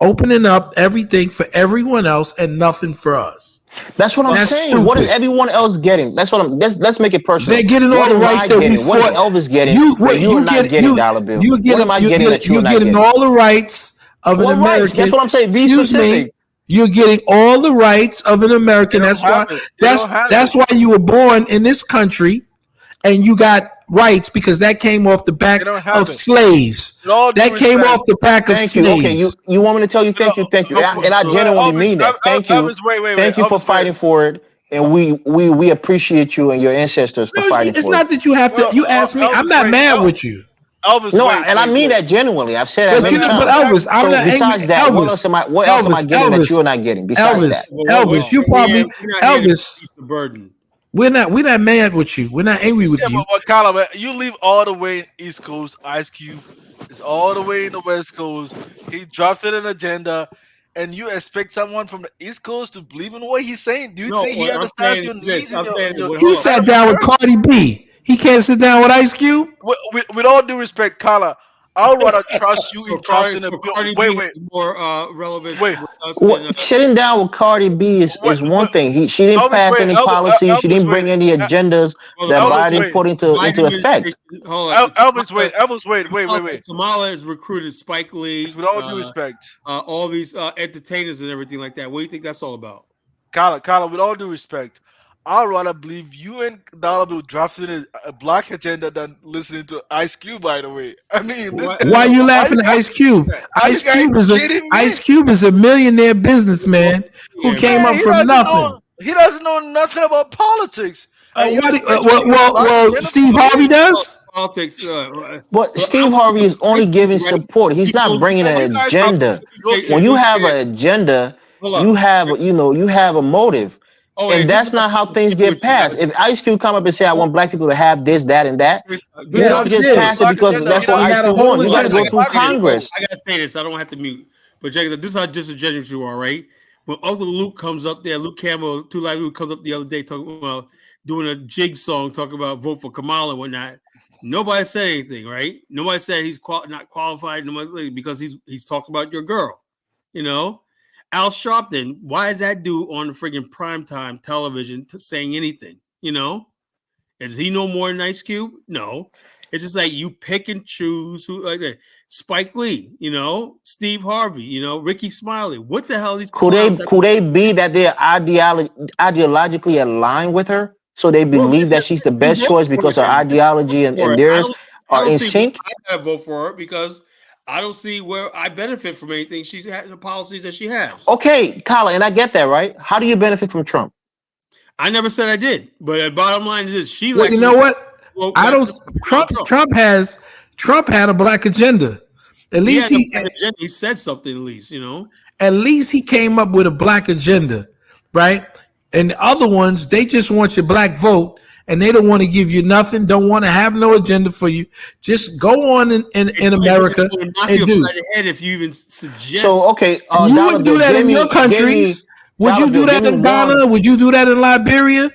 opening up everything for everyone else and nothing for us. That's what I'm saying. Stupid. What is everyone else getting? That's what I'm. Let's make it personal. They're getting all the rights that we What is Elvis getting? You're not getting, Dollar Bill. What am I getting that you're not getting? You're getting all the rights of an American. That's what I'm saying. Be specific. You're getting all the rights of an American. That's why you were born in this country, and you got rights because that came off the back of slaves. That came off the back of slaves. Okay, you want me to tell you thank you, and I genuinely mean that. Thank you, thank you for fighting for it, and we appreciate you and your ancestors for fighting for it. It's not that you have to. You ask me. I'm not mad with you. Elvis, no, and I mean that genuinely. I've said that many times. But Elvis, I'm not besides that, what else am I getting that you're not getting? Besides that, Elvis, you probably Elvis. The burden. We're not mad with you. We're not angry with you. But Colin, you live all the way in East Coast. Ice Cube is all the way in the West Coast. He drafted an agenda, and you expect someone from the East Coast to believe in what he's saying? Do you think he understands your needs? You sat down with Cardi B. He can't sit down with Ice Cube. With all due respect, Carla, I would rather trust you in drafting a bill. Wait. More relevant. Sitting down with Cardi B is one thing. She didn't pass any policies. She didn't bring any agendas that Biden put into effect. Elvis, wait. Kamala has recruited Spike Lee. With all due respect, all these entertainers and everything like that. What do you think that's all about? Carla, with all due respect, I'd rather believe you and Dollar Bill drafting a black agenda than listening to Ice Cube. By the way, I mean, why are you laughing at Ice Cube? Ice Cube is a millionaire businessman who came up from nothing. He doesn't know nothing about politics. Well, Steve Harvey does. Politics. But Steve Harvey is only giving support. He's not bringing an agenda. When you have an agenda, you have a motive. And that's not how things get passed. If Ice Cube come up and say, I want black people to have this, that, and that, you don't just pass it because that's what Ice Cube wants. You got to go through Congress. I got to say this. I don't have to mute. But, Jacob, this is how disingenuous you are, right? When Uncle Luke comes up there, Luke Campbell, Too Light Luke comes up the other day talking about doing a jig song, talking about vote for Kamala and whatnot. Nobody said anything, right? Nobody said he's not qualified because he's talking about your girl, you know? Al Sharpton, why is that dude on the friggin' primetime television saying anything? You know, is he no more than Ice Cube? No, it's just like you pick and choose who, like Spike Lee, you know, Steve Harvey, you know, Ricky Smiley. What the hell? Could they be that they're ideologically aligned with her, so they believe that she's the best choice because her ideology and theirs are in sync? I gotta vote for her because I don't see where I benefit from anything she's had, the policies that she has. Okay, Colin, and I get that, right? How do you benefit from Trump? I never said I did, but the bottom line is she. Well, you know what? I don't. Trump had a black agenda. At least he said something. At least, you know. At least he came up with a black agenda, right? And the other ones, they just want your black vote. And they don't want to give you nothing, don't want to have no agenda for you. Just go on in America and do. If you even suggest. So, okay. You would do that in your countries. Would you do that in Ghana? Would you do that in Liberia?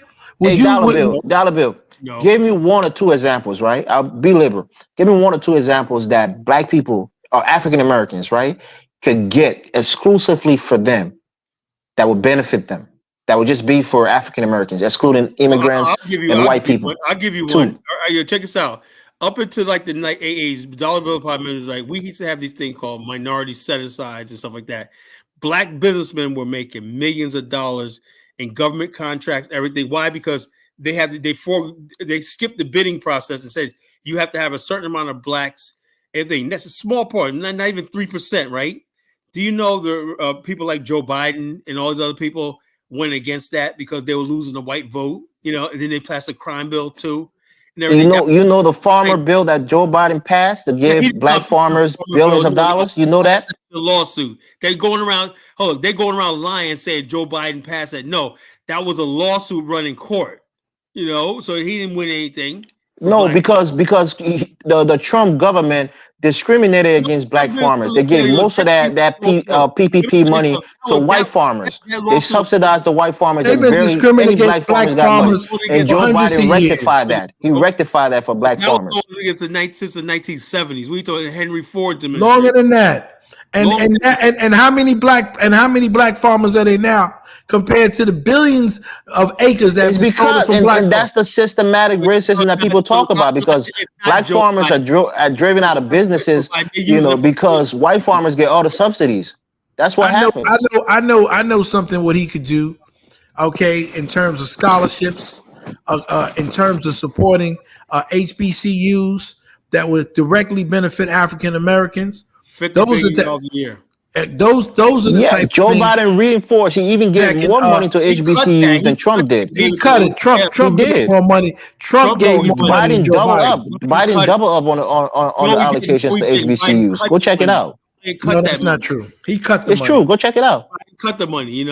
Dollar Bill. No. Give me one or two examples, right? I'll be liberal. Give me one or two examples that black people or African Americans, right, could get exclusively for them that would benefit them. That would just be for African Americans, excluding immigrants and white people. I'll give you one. All right, check this out. Up until like the night AA's dollar bill apartment was like, we used to have these things called minority set asides and stuff like that. Black businessmen were making millions of dollars in government contracts, everything. Why? Because they skipped the bidding process and said you have to have a certain amount of blacks. Everything. That's a small part, not even 3%, right? Do you know the people like Joe Biden and all these other people went against that because they were losing the white vote, and then they passed a crime bill too. And you know the farmer bill that Joe Biden passed to give black farmers billions of dollars. You know that the lawsuit. They're going around. They're going around lying, saying Joe Biden passed that. No, that was a lawsuit run in court. So he didn't win anything. No, because the Trump government discriminated against black farmers. They gave most of that PPP money to white farmers. They subsidized the white farmers. They've been discriminating against black farmers. And Joe Biden rectified that. He rectified that for black farmers. Since the 1970s. We talking Henry Ford's administration. Longer than that. And how many black farmers are there now compared to the billions of acres that it's because from black and that's the systematic racism that people talk about, because black farmers are driven out of businesses, because white farmers get all the subsidies. That's what happens. I know something what he could do, okay, in terms of scholarships, in terms of supporting HBCUs that would directly benefit African Americans. $50 billion a year. Those are the type. Joe Biden reinforced. He even gave more money to HBCUs than Trump did. He cut it. Trump gave more money. Trump gave more money. Biden doubled up. Biden doubled up on the allocations to HBCUs. Go check it out. No, that's not true. He cut the money. It's true. Go check it out. He cut the money.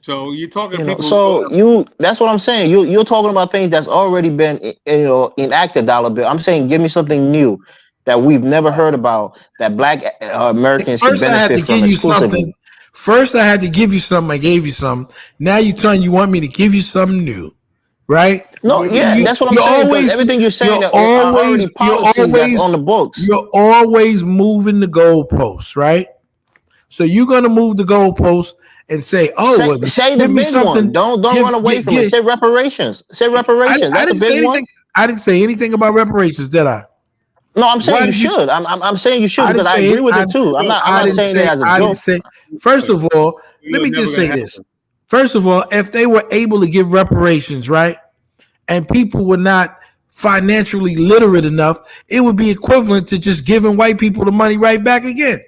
So you're talking people. So that's what I'm saying. You're talking about things that's already been enacted. Dollar bill. I'm saying give me something new that we've never heard about that black Americans can benefit from exclusively. First, I had to give you something. I gave you some. Now you want me to give you something new, right? No, that's what I'm saying. Everything you're saying are already policies that's on the books. You're always moving the goalposts, right? So you're gonna move the goalposts and say, say the big one. Don't run away from it. Say reparations. Say reparations. I didn't say anything. I didn't say anything about reparations, did I? No, I'm saying you should. I'm saying you should because I agree with it too. I'm not saying it as a joke. First of all, let me just say this. First of all, if they were able to give reparations, right, and people were not financially literate enough, it would be equivalent to just giving white people the money right back again.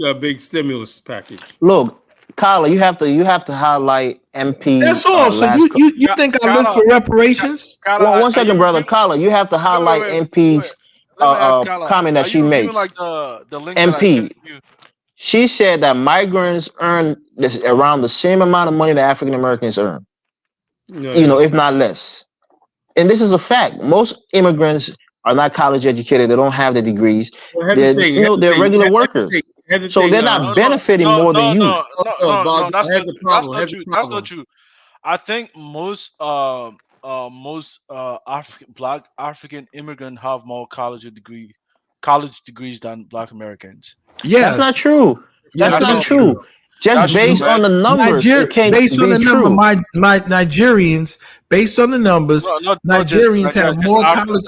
A big stimulus package. Look, Kyla, you have to highlight MP. That's all. So you think I live for reparations? Well, one second, brother. Kyla, you have to highlight MP's comment that she makes. Like the link MP, she said that migrants earn around the same amount of money that African Americans earn, if not less. And this is a fact. Most immigrants are not college educated. They don't have the degrees. They're regular workers. So they're not benefiting more than you. No, that's not true. I think most black African immigrants have more college degrees than black Americans. Yeah, that's not true. That's not true. Just based on the numbers, based on the number, my Nigerians, based on the numbers, Nigerians have more college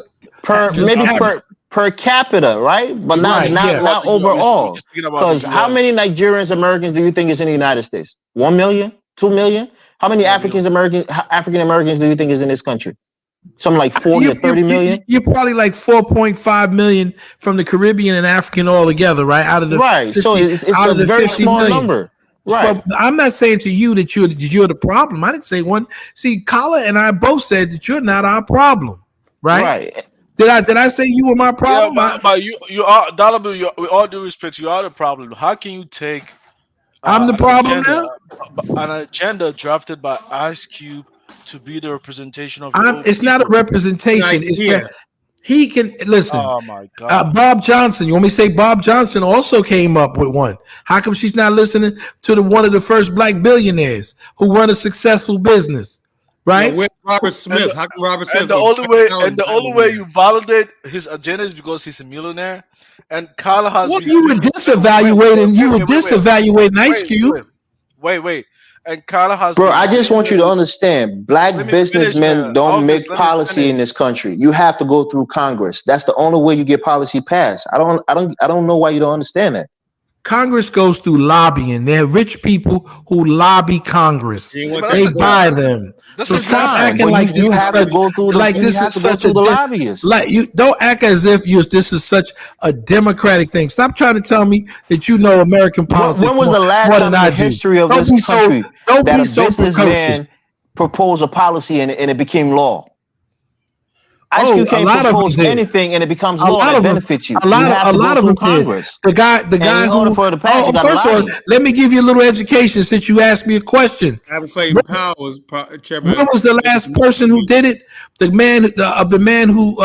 per capita, right? But not overall. Because how many Nigerians Americans do you think is in the United States? 1 million, 2 million? How many African Americans do you think is in this country? Something like 40 or 30 million? You're probably like 4.5 million from the Caribbean and African all together, right? Out of the 50, so it's a very small number. Right. So I'm not saying to you that you're the problem. I didn't say one. See, Kala and I both said that you're not our problem, right? Right. Did I say you were my problem? Yeah, but you are Dollar Bill. With all due respect, you are the problem. How can you take? I'm the problem now. An agenda drafted by Ice Cube to be the representation of. It's not a representation. It's that he can listen. Oh my God. Bob Johnson. You want me to say Bob Johnson also came up with one? How come she's not listening to one of the first black billionaires who run a successful business? right? Where's Robert Smith? How come Robert Smith? And the only way you validate his agenda is because he's a millionaire. And Carla has Well, been you were speaking. disevaluating Ice Cube. Wait. And Carla has Bro, been. I just want you to understand, black Let me finish, businessmen don't Elvis. make Let me policy finish. in this country. You have to go through Congress. That's the only way you get policy passed. I don't know why you don't understand that. Congress goes through lobbying. They're rich people who lobby Congress. They buy them. So stop acting like this is such a lobbyists. Like you don't act as if this is such a democratic thing. Stop trying to tell me that you know American politics. When was the last time in the history of this country that a businessman proposed a policy and it became law? Ice Cube can't propose anything and it becomes law that benefits you. A lot of them Congress. Did. The guy who. First of all, let me give you a little education since you asked me a question. Adam Clayton Powell was chairman. When was the last person who did it? The man who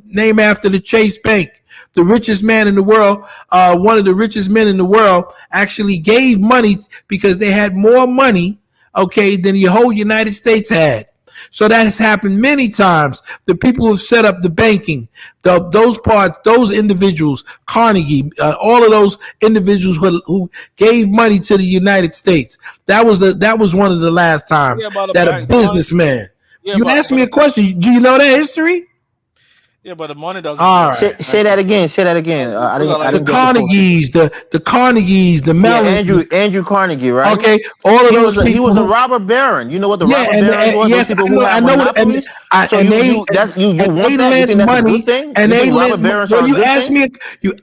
named after the Chase Bank, the richest man in the world, one of the richest men in the world, actually gave money because they had more money, than the whole United States had. So that has happened many times. The people who have set up the banking, those individuals, Carnegie, all of those individuals who gave money to the United States. That was one of the last times that a businessman. You asked me a question. Do you know that history? Yeah, but the money doesn't. All right. Say that again. Say that again. I didn't the Carnegies, the Carnegies, the Mellons. Yeah, Andrew Carnegie, right? Okay, all of those people. He was a robber baron. You know what the robber baron was? Yes, I know. You lend money, and they lend. Well, you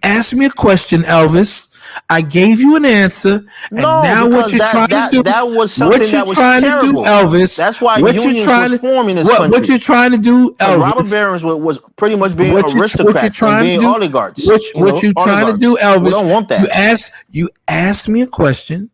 asked me a question, Elvis. I gave you an answer, and now what you're trying to do? That was something that was terrible. Elvis? That's why unions was formed in this country. What you're trying to do, Elvis? Robber barons was pretty much being aristocrats and being oligarchs. What you trying to do, Elvis? We don't want that. You asked me a question,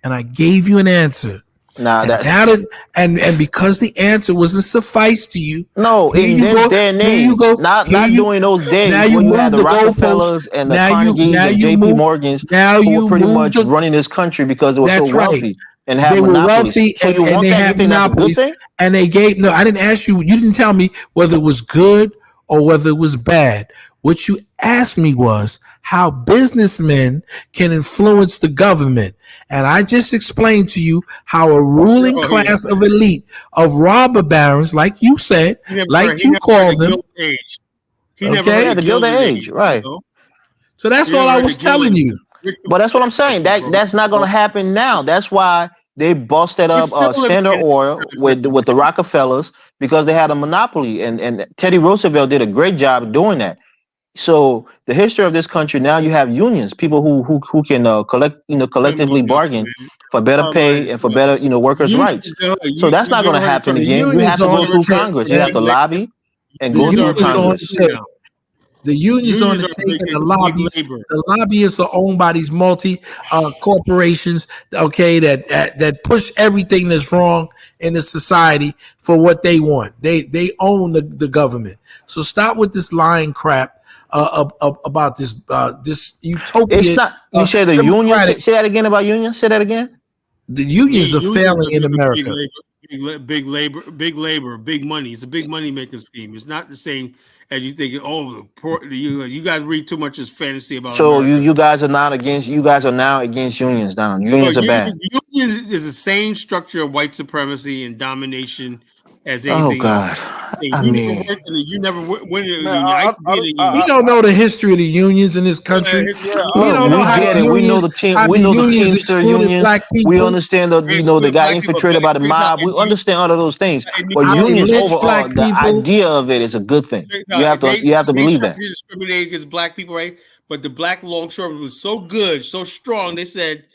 and I gave you an answer. And because the answer wasn't suffice to you. No, in this day and age, not during those days when you had the Rockefellers and the Carnegies and JP Morgans who were pretty much running this country because they were so wealthy. And have monopolies. So you want that? You think that's a good thing? And they gave I didn't ask you. You didn't tell me whether it was good or whether it was bad. What you asked me was how businessmen can influence the government. And I just explained to you how a ruling class of elite of robber barons, like you said, like you called them. The Gilded Age, right. So that's all I was telling you. But that's what I'm saying. That's not going to happen now. That's why they busted up Standard Oil with the Rockefellers because they had a monopoly, and Teddy Roosevelt did a great job of doing that. So the history of this country now, you have unions, people who can collectively bargain for better pay and for better workers' rights. So that's not going to happen again. You have to go through Congress. You have to lobby and go through Congress. The unions on the take and the lobbyists are owned by these multi corporations, that push everything that's wrong in the society for what they want. They own the government. So stop with this lying crap about this utopia. It's not. You say the unions. Say that again about unions. Say that again. The unions are failing in America. Big labor, big money. It's a big money making scheme. It's not the same as you think. You guys read too much as fantasy about. So you guys are not against. You guys are now against unions. Now unions are bad. Unions is the same structure of white supremacy and domination as anything. Oh God. You never win. We don't know the history of the unions in this country. We don't know how the unions. We know the Teamster unions. We understand they got infiltrated by the mob. We understand all of those things. But unions overall, the idea of it is a good thing. You have to believe that. Discriminate against black people, right? But the black longshoremen was so good, so strong. They said,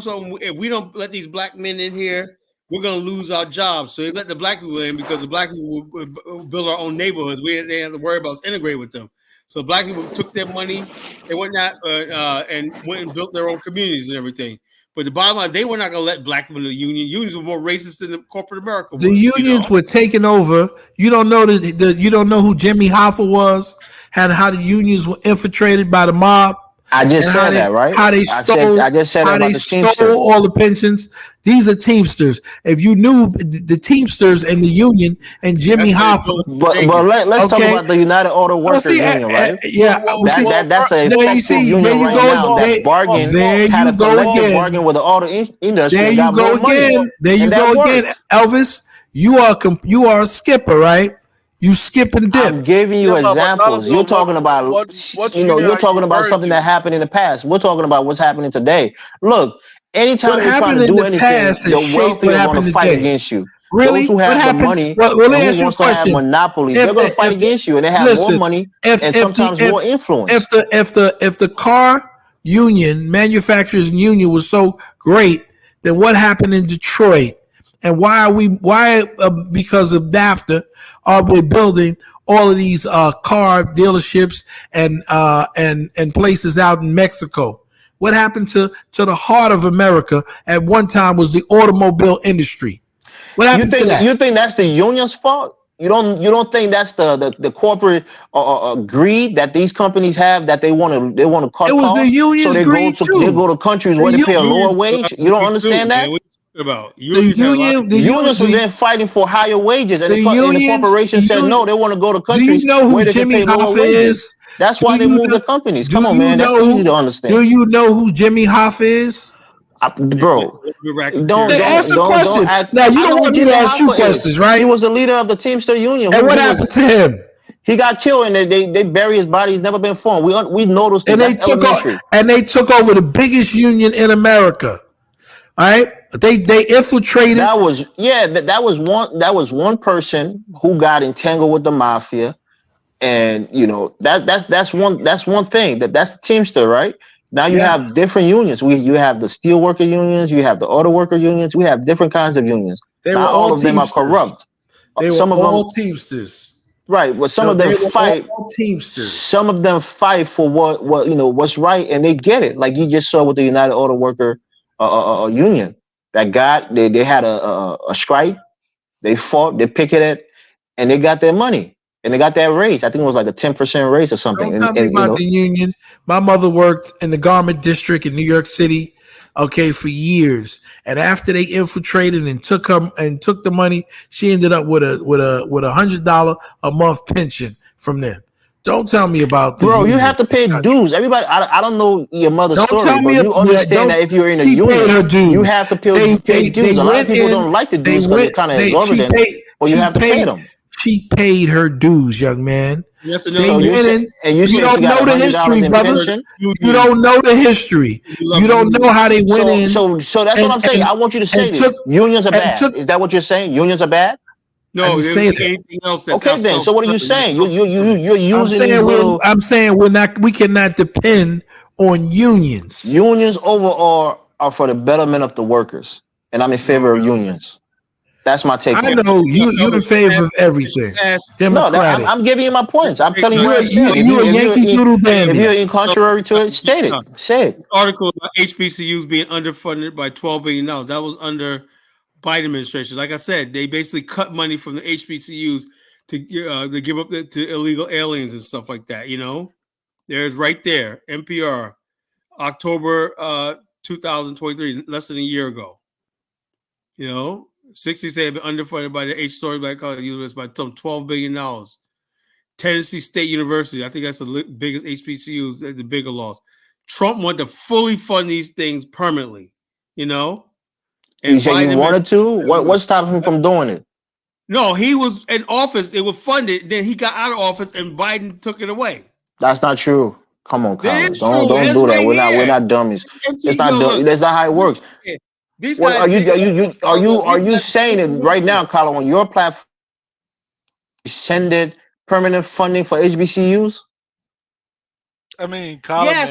so if we don't let these black men in here, we're going to lose our jobs. So they let the black people in because the black people will build our own neighborhoods. They have to worry about integrating with them. So black people took their money, they went out and went and built their own communities and everything. But the bottom line, they were not going to let black people in the union. Unions were more racist than the corporate America. The unions were taking over. You don't know you don't know who Jimmy Hoffa was, and how the unions were infiltrated by the mob. I just said that, right? How they stole, I just said that how about they the stole Teamsters. all the pensions. These are Teamsters. If you knew the Teamsters and the union and Jimmy Hoffa, but let's talk about the United Auto Workers Union, right? That's an effective union right now that bargained, had a collective bargain with the auto industry. There and you got go more money. again. There you And go that again, works. Elvis. You are a skipper, right? You skip and dip. I'm giving you examples. You're talking about, you're talking about something that happened in the past. We're talking about what's happening today. Look, anytime What you're trying happened to in do the anything, past the has shaped wealthy what are going to happened fight today. against you. Really? Those who What have the happened? money Well, and let me who ask you a wants to have question. monopolies, they're going to fight against you, and they have more money and sometimes more influence. If the car union, manufacturers union was so great, then what happened in Detroit? And why because of NAFTA are we building all of these car dealerships and places out in Mexico? What happened to the heart of America at one time was the automobile industry. What happened to that? You think that's the union's fault? You don't think that's the corporate greed that these companies have, that they want to cut It was the costs, union's so they greed too. go to countries The where they pay a lower Unions wage? You don't understand that? About The unions had a lot union, of the Unions were union, then fighting for higher wages, and the and the unions, corporation said no, they want to go to do you countries know where who they can Jimmy pay lower Hoffa wages. is? That's Do why they you move know? the companies. Do Come on, you man, that's know easy to who? understand. Do you know who Jimmy Hoffa is? Bro, Then ask a don't question. act. Now you I know don't who want me to Jimmy ask you Hoffa is. questions, right? He was the leader of the Teamster Union. And what happened to him? He got killed, and they bury his body. He's never been found. We know those things. And That's elementary. they took over the biggest union in America. All right, they infiltrated. That was one person who got entangled with the mafia, and that's one thing. That's the Teamster, right? Now you Yeah. have different unions. You have the steel worker unions, you have the auto worker unions, we have different kinds of unions. They were Not all all of them are Teamsters. corrupt. They were Some of them, all Teamsters. right? But some No, of them they were fight. all Teamsters. Some of them fight for what's right, and they get it. Like you just saw with the United Auto Worker Union, they had a strike, they fought, they picketed, and they got their money, and they got that raise. I think it was like a 10% raise or something. Don't tell me about the union. My mother worked in the garment district in New York City, okay, for years. And after they infiltrated and took the money, she ended up with a $100 a month pension from them. Don't tell me about the Bro, union. you have to pay dues. Everybody, I don't know your mother's Don't story, tell me but you understand that if you're in a she paid union, her dues. you have to pay dues. A lot of people don't like the dues because they're kind of exorbitant, but you have to pay them. She paid her dues, young man. Yes, You don't know the history, brother. You don't know the history. You don't know how they went in. So that's what I'm saying. I want you to say this. Unions are bad. Is that what you're saying? Unions are bad? No, there's anything else that's okay. Then, so what are you saying? You're using I'm saying we cannot depend on unions. Unions overall are for the betterment of the workers, and I'm in favor of unions. That's my take. I know you're in favor of everything. Democratic. No, I'm giving you my points. I'm telling you what I stand. You're a Yankee Doodle Dandy. If you're in contrary to it, state it. Say it. This article about HBCUs being underfunded by $12 billion. That was under Biden administration. Like I said, they basically cut money from the HBCUs to give up to illegal aliens and stuff like that. There's right there, NPR, October 2023, less than a year ago. 60 say have been underfunded by the H-Story Black College University by some $12 billion. Tennessee State University, I think that's the biggest HBCUs, the bigger loss. Trump wanted to fully fund these things permanently, And you said he wanted to? What's stopping him from doing it? No, he was in office. It was funded. Then he got out of office, and Biden took it away. That's not true. Come on, Colin. Don't do that. Right we're not dummies. It's not. That's not how it works. Are you saying it right now, Colin, on your platform? Sended permanent funding for HBCUs? I mean, Colin, yes,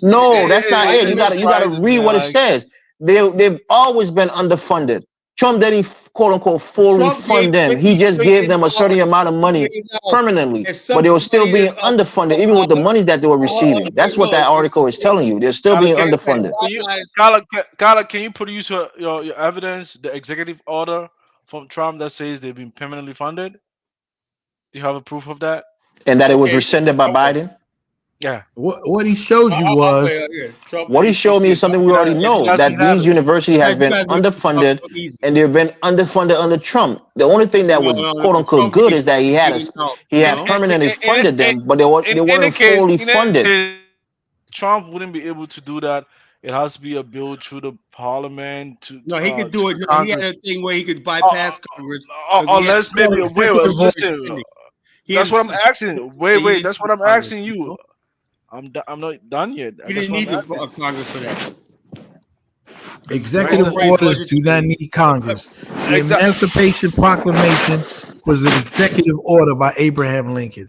no, that's not it. You gotta read what it says. They've always been underfunded. Trump didn't quote unquote fully fund them. He just gave them a certain amount of money permanently, but they were still being underfunded, even with the money that they were receiving. That's what that article is telling you. They're still being underfunded. Colin, can you produce your evidence, the executive order from Trump that says they've been permanently funded? Do you have a proof of that? And that it was rescinded by Biden? Yeah. What he showed you was what he showed me is something we already know, that these universities has been underfunded, and they've been underfunded under Trump. The only thing that was quote unquote good is that he had permanently funded them, but they weren't fully funded. Trump wouldn't be able to do that. It has to be a bill through the parliament to No, he could do it. No, he had a thing where he could bypass Congress. Unless maybe listen. That's what I'm He asking. Wait. That's what I'm asking you. I'm not done yet. didn't need the Congress for that. executive orders do not need Congress. The Emancipation Proclamation was an executive order by Abraham Lincoln,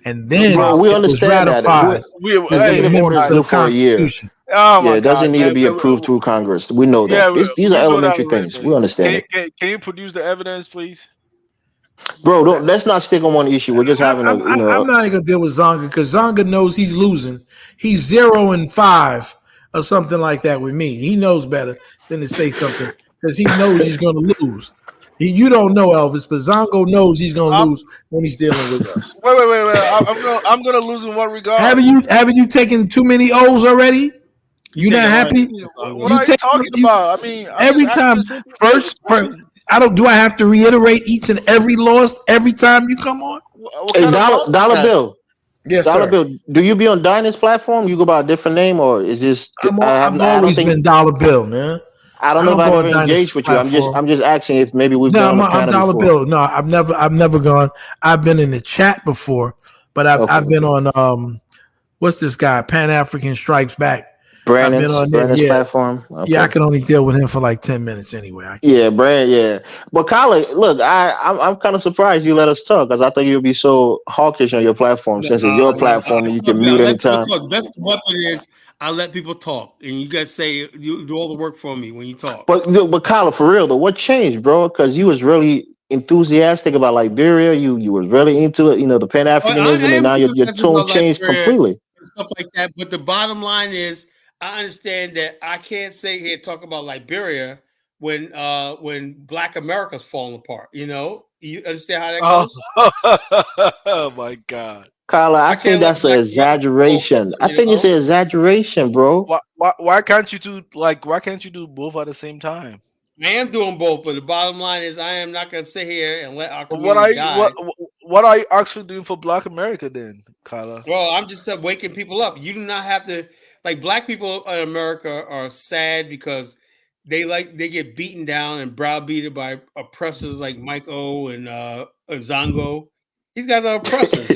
and then we it was understand ratified. Executive orders good for a year. Oh it doesn't need to be approved through Congress. We know that. These are elementary things. We understand it. Can you produce the evidence, please? Bro, let's not stick on one issue. We're just having I'm not even gonna deal with Zonga because Zonga knows he's losing. He's 0-5 or something like that with me. He knows better than to say something because he knows he's gonna lose. You don't know Elvis, but Zongo knows he's gonna lose when he's dealing with us. Wait. I'm gonna lose in what regard? Haven't you taken too many O's already? You not happy? What are you talking about? I mean, every time. First, do I have to reiterate each and every loss every time you come on? Hey, Dollar Bill. Yes, Dollar sir. Bill. Do you be on Dinah's platform? You go by a different name, or is this? I've always been Dollar Bill, man. I don't know if I've ever engaged with you. I'm just asking if maybe we've been on the panel Dollar before. Bill. No, I've never gone. I've been in the chat before, but I've been on what's this guy? Pan African Strikes Back. Brandon's platform. Okay. Yeah, I can only deal with him for like 10 minutes anyway. Brandon. Yeah, but Colin, look, I'm kind of surprised you let us talk because I thought you'd be so hawkish on your platform since it's your platform and you can mute anytime. The best weapon is I let people talk, and you guys say you do all the work for me when you talk. But Colin, for real though, what changed, bro? Because you was really enthusiastic about Liberia. You was really into it, the Pan Africanism, and now your tone changed completely. Stuff like that. But the bottom line is, I understand that I can't sit here and talk about Liberia when Black America's falling apart. You understand how that goes? Oh my God, Kyla, I think that's an exaggeration. I think it's an exaggeration, bro. Why can't you do both at the same time? I am doing both, but the bottom line is I am not going to sit here and let our community die. What are you actually doing for Black America then, Kyla? Well, I'm just waking people up. You do not have to. Black people in America are sad because they get beaten down and browbeaten by oppressors like Mike O and Zongo. These guys are oppressors,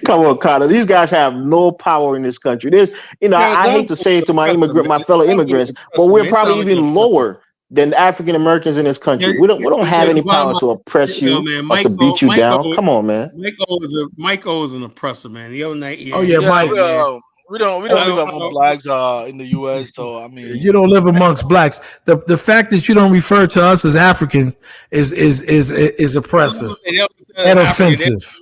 Come on, Carter. These guys have no power in this country. I hate to say it to my fellow immigrants, but we're probably even lower than African Americans in this country. We don't have any power to oppress you or to beat you down. Come on, man. Mike O is an oppressor, man. The other night, Mike. We don't live among blacks in the U.S. So I mean, you don't live amongst blacks. The fact that you don't refer to us as African is oppressive and offensive.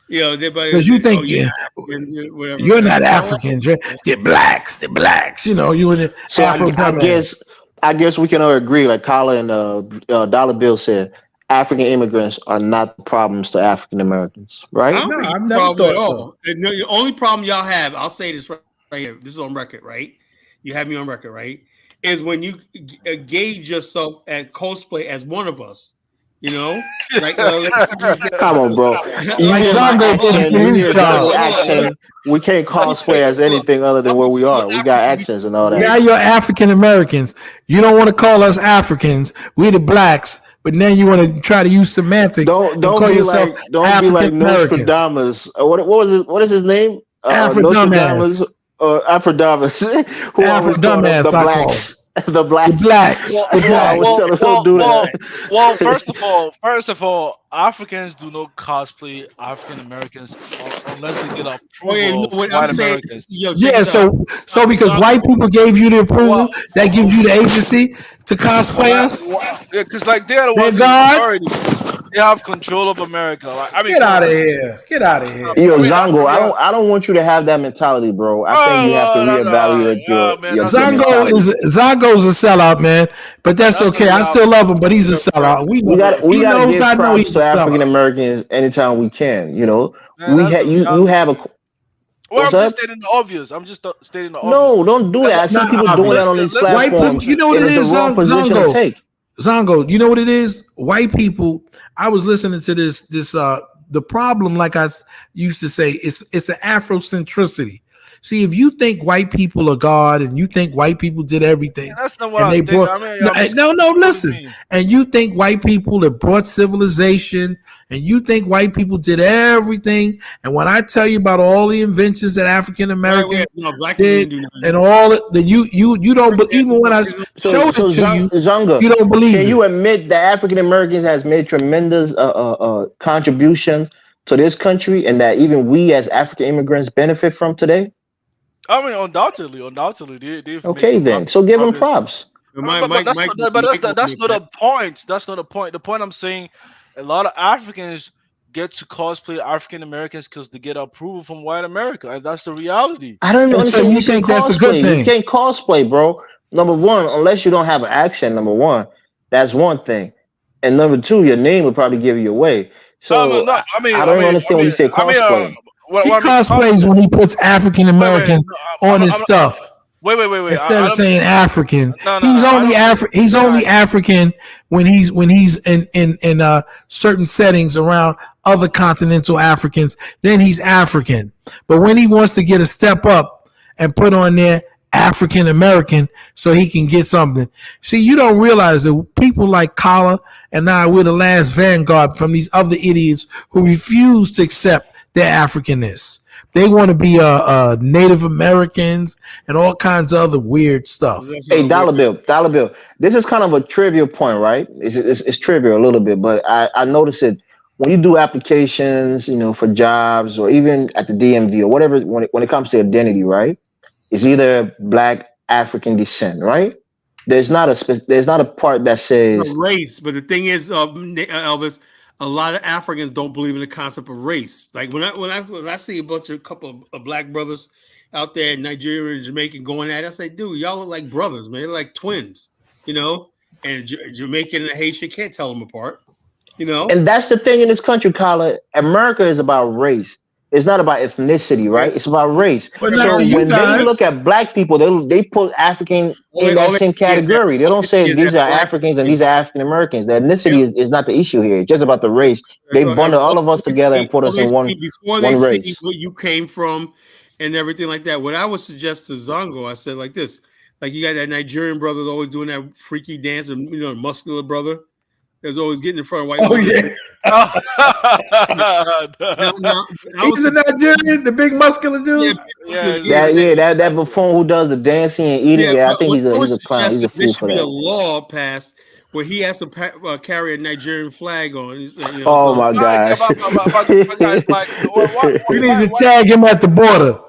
Because you think you're not Africans. They're blacks. They're blacks. You in the so I guess we can all agree, like Colin and Dollar Bill said, African immigrants are not the problems to African Americans, right? No, I've never thought so. The only problem y'all have, I'll say this right here. This is on record, right? You have me on record, right? Is when you gauge yourself at cosplay as one of us. Come on, bro. We can't cosplay as anything other than what we are. We got accents and all that. Now you're African Americans. You don't want to call us Africans. We the blacks. But now you want to try to use semantics. Don't be like Nostradamus. What is his name? Nostradamus. Aphrodite. Who always called the blacks. The blacks. Well, first of all, Africans do not cosplay African Americans unless they get approval of white Americans. So because white people gave you the approval, that gives you the agency to cosplay us. Yeah, because they're the ones in authority. They have control of America. Get out of here. Get out of here. Yo, Zongo, I don't want you to have that mentality, bro. I think you have to reevaluate your Zongo's a sellout, man. But that's okay. I still love him, but he's a sellout. We know he's a African Americans anytime we can. You have Well, What's I'm just up? stating the obvious. I'm just stating the obvious. No, don't do that. I Let's, see not people doing obvious. that on these let's be White people, platforms, you fortunate. know what and it it's the is, wrong position to Zongo. take. Zongo, you know what it is? White people. I was listening to this. The problem, like used to say, it's an Afrocentricity. See, if you think white people are God and you think white people did everything, That's not what and I they think. brought I mean, I'm just no, what do you listen, mean? and you think white people that brought civilization, and you think white people did everything, and when I tell you about all the inventions that African Americans black people did, didn't do nothing. and all it, then you don't believe. Even when I showed it to you, Zonga, you don't believe can it. you admit that African Americans has made tremendous contribution to this country, and that even we as African immigrants benefit from today? I mean, undoubtedly, they've made Okay, a lot then. of So give them progress. props. But that's not that's not the point. That's not the point. The point I'm saying, a lot of Africans get to cosplay African Americans because they get approval from white America, and that's the reality. I don't even And so understand when you you say think that's a good cosplay. You thing? can't cosplay, bro. Number one, unless you don't have an accent, number one, that's one thing. And number two, your name would probably give you away. No, So no. I don't even understand when you say cosplay. He What I mean, cosplays when he puts African wait. American No, on his stuff wait. instead I of don't mean saying African. no. He's I only don't mean He's yeah. only African when he's in certain settings around other continental Africans. Then he's African. But when he wants to get a step up and put on there African American so he can get something. See, you don't realize that people like Kala and I, we're the last vanguard from these other idiots who refuse to accept their Africanness. They want to be Native Americans and all kinds of other weird stuff. Hey, Dollar Bill. This is kind of a trivial point, right? It's trivial a little bit, but I notice it when you do applications, for jobs or even at the DMV or whatever. When it comes to identity, right? It's either Black African descent, right? There's not a part that It's a says race, but the thing is, Elvis, a lot of Africans don't believe in the concept of race. Like when I see a couple of black brothers out there in Nigeria and Jamaica going at it, I say, dude, y'all look like brothers, man. They're like twins, And Jamaican and Haitian can't tell them apart, And that's the thing in this country, Colin. America is about race. It's not about ethnicity, right? It's about race. But not So to you when they guys. look at black people, they put African in that same category. They don't say these are Africans and these are African Americans. The ethnicity is not the issue here. It's just about the race. They bundle all of us together and put us in before they one see race. where you came from and everything like that. What I would suggest to Zongo, I said like this: like you got that Nigerian brother always doing that freaky dance, and muscular brother. There's always getting in front of white women. Yeah. He's a Nigerian, the big muscular dude. That buffoon who does the dancing and eating. I think he's a clown. He's a fool for There should be a that. law passed where he has to carry a Nigerian flag on. Oh my gosh! You need to tag him at the border.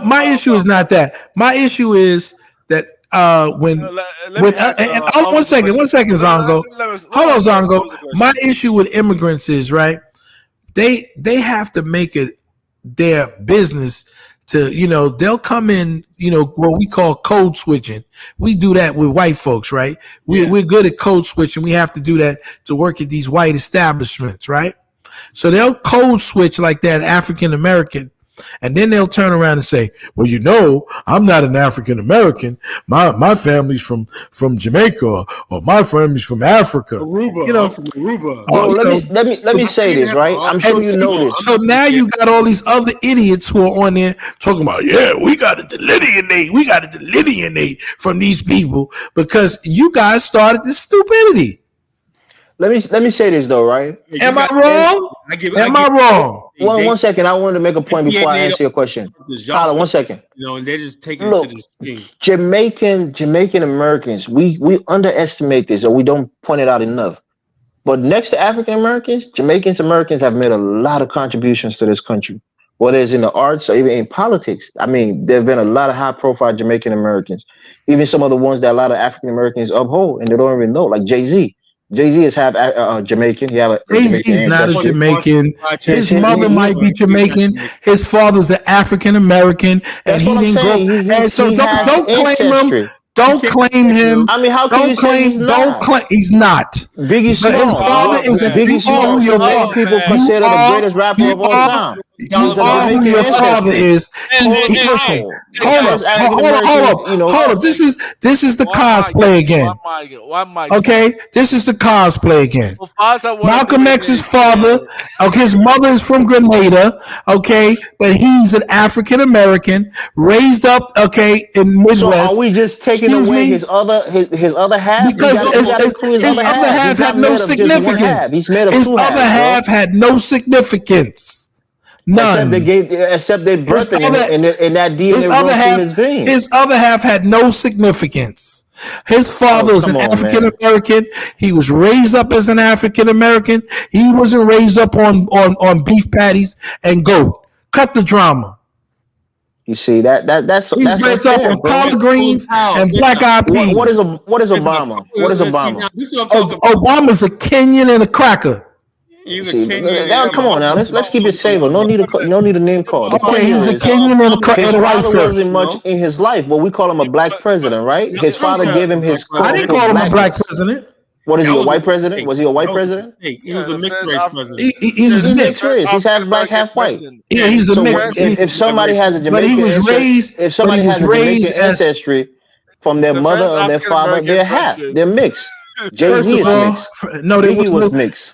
My issue is not that. My issue is that one second, Zongo. Hold on, Zongo. My issue with immigrants is right. They have to make it their business to they'll come in what we call code switching. We do that with white folks, right? We're good at code switching. We have to do that to work at these white establishments, right? So they'll code switch like that African American. And then they'll turn around and say, well, I'm not an African American. My family's from Jamaica or my family's from Africa. Aruba, from Aruba. Let me say this, right? I'm sure you know this. So now you got all these other idiots who are on there talking about, we got to delineate from these people because you guys started this stupidity. Let me say this though, right? Am I wrong? Am I wrong? One second. I wanted to make a point before I answer your question. Tyler, 1 second. And they just take it to the extreme. Jamaican Americans, we underestimate this or we don't point it out enough. But next to African Americans, Jamaican Americans have made a lot of contributions to this country, whether it's in the arts or even in politics. I mean, there have been a lot of high-profile Jamaican Americans, even some of the ones that a lot of African Americans uphold and they don't even know, like Jay-Z. Jay-Z is half Jamaican. Jay-Z's not a Jamaican. His mother might be Jamaican. His father's an African American, and he didn't go. And so don't claim him. Don't claim him. I mean, how can Don't you say he's claim. Don't not? claim. He's not. Biggie But his Small. father is. Biggie Small, Your who many father. people consider the greatest rapper You of all are. time. You He's of are who Jamaican your father ancestry. is. Colin Listen. Powell, the Hold first up. African Hold American, up. Hold up. This is the cosplay again. Okay, this is the cosplay again. Malcolm X's father, okay, his mother is from Grenada, okay, but he's an African American, raised up, okay, in Midwest. So are we just taking away his other half? Because we got to include his other half. He's had not no made of just one half. significance. He's made of His two other halves, half bro. had no significance. None. Except they birthed him in that DNA runs through his veins. His other half had no significance. His father is an African American. He was raised up as an African American. He wasn't raised up on beef patties and goat. Cut the drama. You see that's He's raised up on collard greens and black eyed peas. What is Obama? What is Obama? This is what I'm talking about. Obama's a Kenyan and a cracker. Come on now, let's keep it safer. No need to name call. Okay, he's a Kenyan and a white father wasn't much in his life, but we call him a black president, right? His father gave him his. I didn't call him a black president. What is he, a white president? Was he a white president? He was a mixed race president. He was mixed. He's half black, half white. Yeah, he's a mixed. If somebody has a Jamaican, but he was raised. If somebody has a Jamaican ancestry from their mother or their father, they're half. They're mixed. Jay-Z is mixed. No, Biggie was mixed.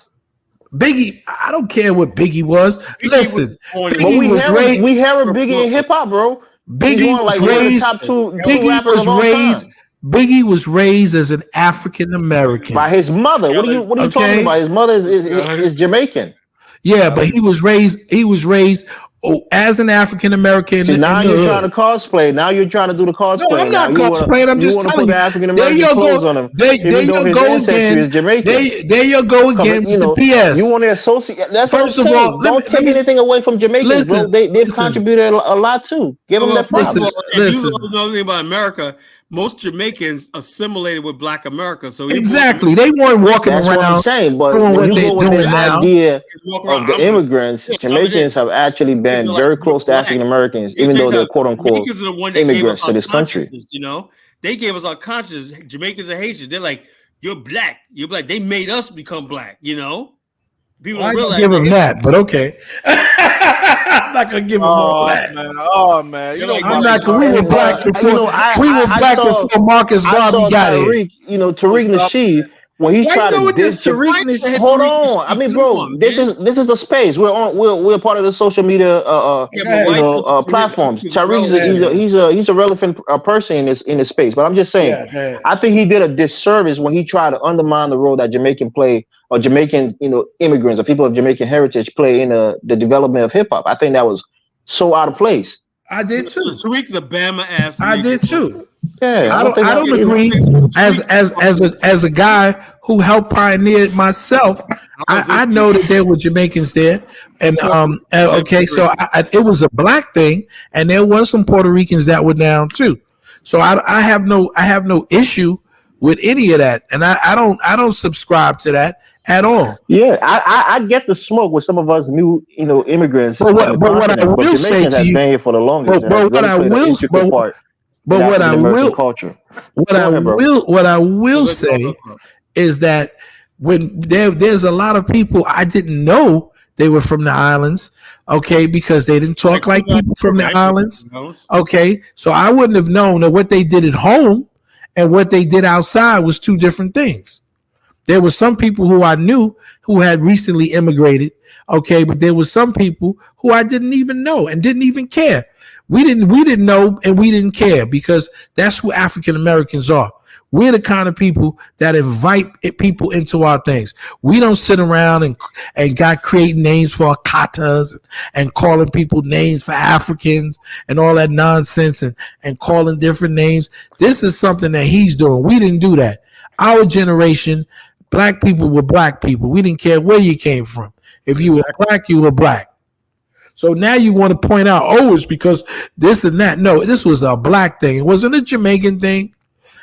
Biggie, I don't care what Biggie was. Listen, Biggie was raised. We hear Biggie in hip hop, bro. Biggie was raised. Biggie was raised as an African American by his mother. What are you talking about? His mother is Jamaican. Yeah, but he was raised as an African American. So now you're trying to cosplay. Now you're trying to do the cosplay. No, I'm not cosplaying. I'm just telling you. African American clothes on him. There you go again. There you go again. You know, PS. You want to associate? That's first of all. Don't take anything away from Jamaicans, bro. They've contributed a lot too. Give them that props. If you know anything about America, most Jamaicans assimilated with Black America. So exactly, they weren't walking around. That's what I'm saying. But when you go with the idea of the immigrants, Jamaicans have actually been very close to African Americans, even though they're quote unquote immigrants to this country. You know, they gave us our consciousness. Jamaicans are Haitians. They're like, you're black. You're black. They made us become black. You know, people don't realize. Give them that, but okay. I'm not gonna give him all that. Man. I'm not. We were black before. We were black before Marcus Garvey got it. Tariq Nasheed. When he tried to hold on, I mean, bro, this is the space. We're part of the social media platforms. Tariq he's a relevant person in this space. But I'm just saying, I think he did a disservice when he tried to undermine the role that Jamaican play or Jamaican immigrants or people of Jamaican heritage play in the development of hip hop. I think that was so out of place. I did too. Tariq's a Bama ass. I did too. Yeah, I don't agree. As a guy who helped pioneer myself, I know that there were Jamaicans there, and okay, so it was a black thing, and there was some Puerto Ricans that were down too. So I have no issue with any of that, and I don't subscribe to that at all. Yeah, I get the smoke with some of us new immigrants. But what I will say to you, been here for the longest. What I will say is that when there's a lot of people I didn't know they were from the islands, okay, because they didn't talk like people from the islands, okay, so I wouldn't have known that what they did at home and what they did outside was two different things. There were some people who I knew who had recently immigrated, okay, but there were some people who I didn't even know and didn't even care. We didn't know and we didn't care because that's who African Americans are. We're the kind of people that invite people into our things. We don't sit around and got creating names for our katas and calling people names for Africans and all that nonsense and calling different names. This is something that he's doing. We didn't do that. Our generation, black people were black people. We didn't care where you came from. If you were black, you were black. So now you want to point out, it's because this and that. No, this was a black thing. It wasn't a Jamaican thing.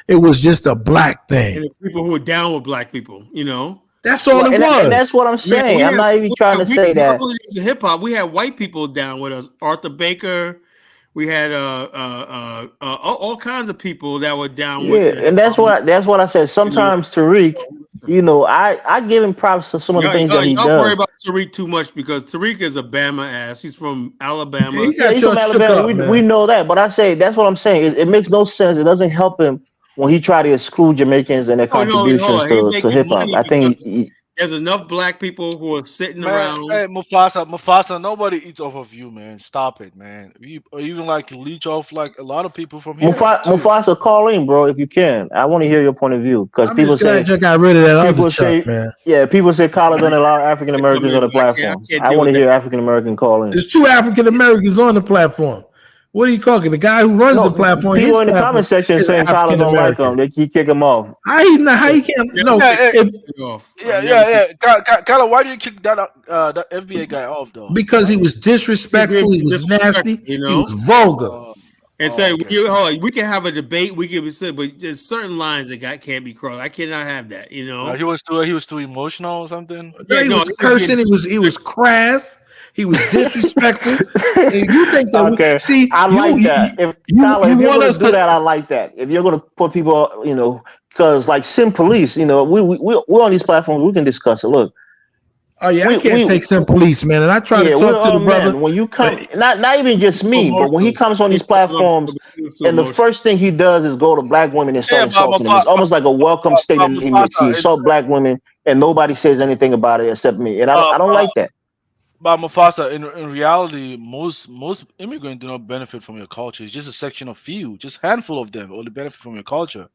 It was just a black thing. And people who were down with black people, That's all it was. And that's what I'm saying. I'm not even trying to say that. Hip hop, we had white people down with us. Arthur Baker. We had all kinds of people that were down with Yeah, the and that's what I said. Sometimes Tariq, I give him props to some of the things that he Y'all worry does. about Tariq too much because Tariq is a Bama ass. He's from Alabama. He Yeah, got he's your from shook Alabama. up, We man. know that, but I say that's what I'm saying. It makes no sense. It doesn't help him when he try to exclude Jamaicans and their Oh no, hold contributions on. He's to making hip hop. money I think because there's enough black people who are sitting Man, around. hey Mufasa, nobody eats off of you, man. Stop it, man. You or even like leech off like a lot of people from here too. Mufasa, call in, bro, if you can. I want to hear your point of view because I'm just glad you got rid of that other Chuck, man. people say Kyle don't allow African Americans on the I platform. can't I deal want with to that. hear African American call in. There's 2 African Americans on the platform. What are you talking? The guy who runs the No, platform, people his in the platform comment section is saying Tyler African don't like American. him. They keep kick him off. How he can't? No, Yeah, hey, if yeah. Kyla, why do you kick that FBA guy off though? because he was disrespectful, he was nasty, he was vulgar. And say we can have a debate. We can say, but there's certain lines that can't be crossed. I cannot have that. He was too emotional or something. No, he was cursing. He was crass. He was disrespectful. And you think that Okay, I like that. If Tyler, if you're want going us to do that, I like that. If you're going to put people, because like Sim Police, we're on these platforms. We can discuss it. Look. Oh yeah, I can't take Sim Police, man. And I try to talk to the brother. When you come, not even just me, but when he comes on these platforms, and the first thing he does is go to black women and start insulting them. It's almost like a welcome statement image. He insult black women, and nobody says anything about it except me, and I don't like that. But Mufasa, in reality, most immigrants do not benefit from your culture. It's just a section of few, just handful of them only benefit from your culture.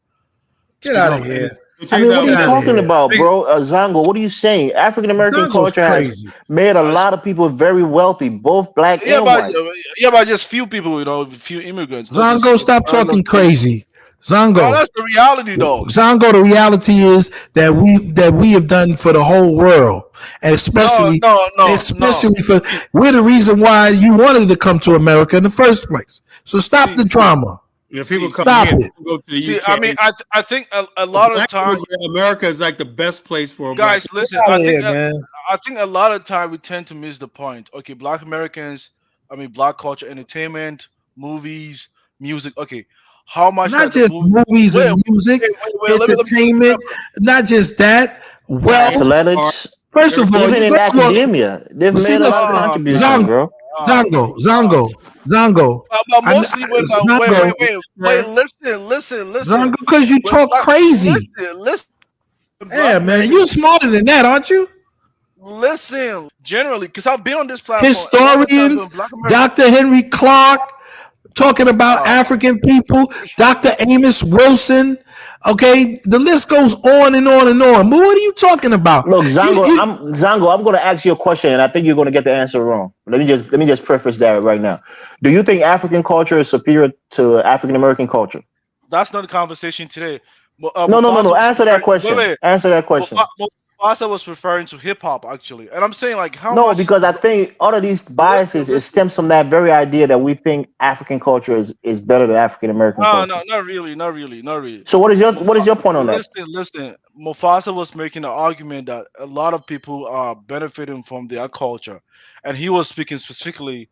Get out of here. I mean, what are you talking about, bro? Zongo, what are you saying? African American culture has made a lot of people very wealthy, both black and white. But just few people, few immigrants. Zongo, stop talking crazy. Zongo, no, that's the reality, though. Zongo, the reality is that we have done for the whole world, and especially for we're the reason why you wanted to come to America in the first place. So stop the drama. Yeah, people stop it. Go to the See, UK. I mean, I think a lot of times America is like the best place for guys. Listen, I think a lot of time we tend to miss the point. Okay, Black Americans, Black culture, entertainment, movies, music. Okay, how much not just movies and music, entertainment, not just that. Well, athletics. First of all, even in academia, they've made a lot of contributions, bro. Zongo. But mostly wait, listen. Zongo, because you talk crazy. Listen. Yeah, man, you're smarter than that, aren't you? Listen, generally, because I've been on this platform. Historians, Dr. Henry Clark, talking about African people, Dr. Amos Wilson. Okay, the list goes on and on and on. But what are you talking about? Look, Zongo, I'm going to ask you a question, and I think you're going to get the answer wrong. Let me just preface that right now. Do you think African culture is superior to African American culture? That's not the conversation today. No. Answer that question. Answer that question. Mufasa was referring to hip hop actually, and I'm saying like how. No, because I think all of these biases it stems from that very idea that we think African culture is better than African American culture. No, not really. So what is your point on that? Listen. Mufasa was making an argument that a lot of people are benefiting from their culture, and he was speaking specifically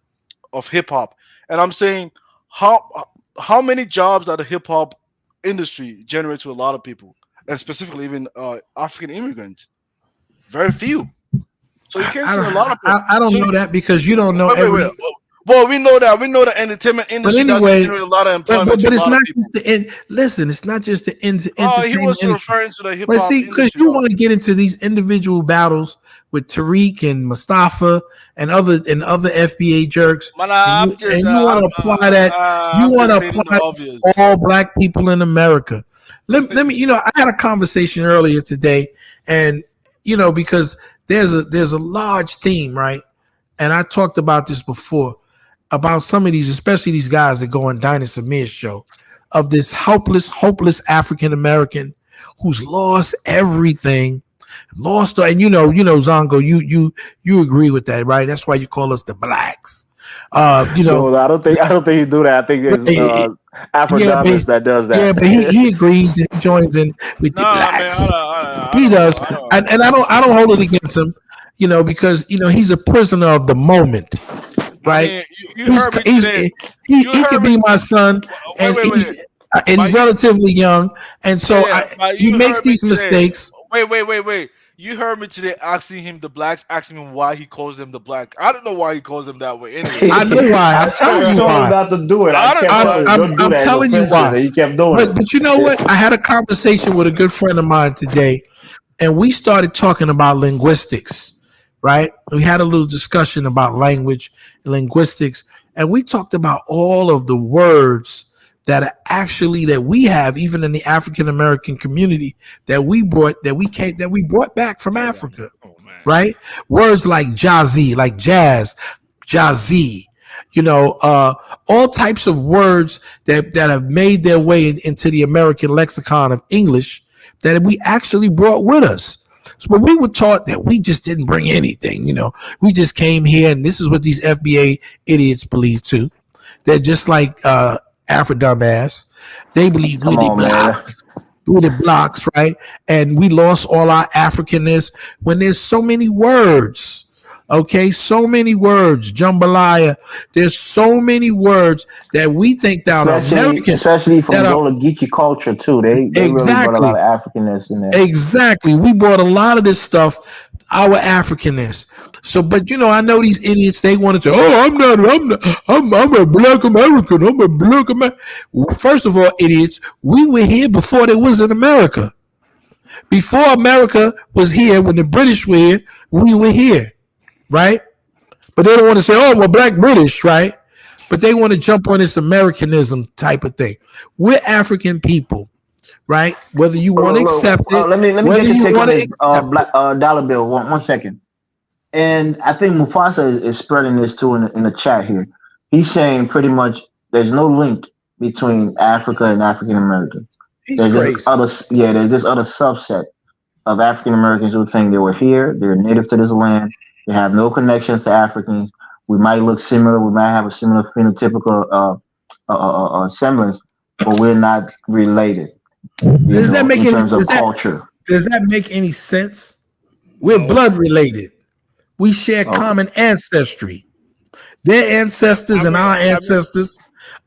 of hip hop. And I'm saying how many jobs that the hip hop industry generates to a lot of people, and specifically even African immigrants. Very few. So you can't see a lot of people. I don't know that because you don't know wait. Well, we know that. We know the entertainment industry doesn't generate a lot of employment. But it's not just the end. Listen, it's not just the entertainment he was industry. referring to the hip hop. But see, because you want to get into these individual battles with Tariq and Mustafa and other FBA jerks, and you want to apply that. You want to apply all black people in America. Let me. I had a conversation earlier today, and because there's a large theme, right? And I talked about this before about some of these, especially these guys that go on Dinah Samir's show, of this hopeless African American who's lost everything, and Zongo, you agree with that, right? That's why you call us the blacks. No, I don't think he do that. I think it's Afro-Dominus that does that. Yeah, but he agrees and he joins in with the blacks. He does, and I don't hold it against him, because he's a prisoner of the moment. right? I mean, you heard me today. He could be my son, and he's relatively young, and so But he you makes heard me these today. mistakes. Wait. You heard me today asking him the blacks, asking him why he calls them the black. I don't know why he calls them that way. Anyway, I know why. I'm telling you why. Not to do it. I don't kept know. telling him, don't do I'm that. telling you Offensive, why. and he kept doing it. But you know what? I had a conversation with a good friend of mine today, and we started talking about linguistics, right? We had a little discussion about language and linguistics, and we talked about all of the words that are actually that we have, even in the African American community, that we brought back from Africa, right? Words like jazzy, like jazz, jazzy, all types of words that have made their way into the American lexicon of English that we actually brought with us. So, but we were taught that we just didn't bring anything, we just came here, and this is what these FBA idiots believe too. They're just like Afro dumbass. They believe we're the blacks. We're the blacks, right? And we lost all our Africanness when there's so many words. Okay, so many words, jambalaya. There's so many words that we think that are American, especially from Zola Geechee culture too. They really brought a lot of Africanness in there. Exactly, we brought a lot of this stuff, our Africanness. So, but I know these idiots. They want to say, "Oh, I'm a black American. I'm a black American." First of all, idiots, we were here before there was an America. Before America was here, when the British were here, we were here. Right? But they don't want to say, "Oh, we're black British," right? But they want to jump on this Americanism type of thing. We're African people, right? Whether you want to accept it, let me whether get your you take on want to this accept dollar bill. One second. And I think Mufasa is spreading this too in the chat here. He's saying pretty much there's no link between Africa and African Americans. There's this other subset of African Americans who think they were here, they're native to this land, they have no connections to Africans. We might look similar, we might have a similar phenotypical semblance, but we're not related. Does that make in any terms of culture? Does that make any sense? We're blood related. We share common ancestry. Their ancestors and our ancestors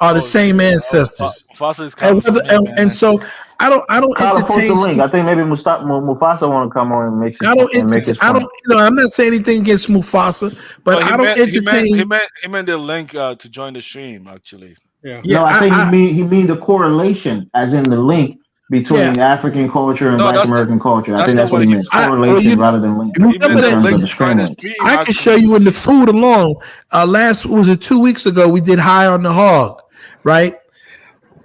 are the same ancestors. And so I don't entertain. The link. I think maybe Mufasa want to come on and make his point. I'm not saying anything against Mufasa, but I don't entertain. He meant the link to join the stream. Actually, No, I think he mean the correlation, as in the link between African culture and Black American culture. I think that's what he meant. Correlation rather than link. I can show you in the food alone. Was it 2 weeks ago? We did High on the Hog, right?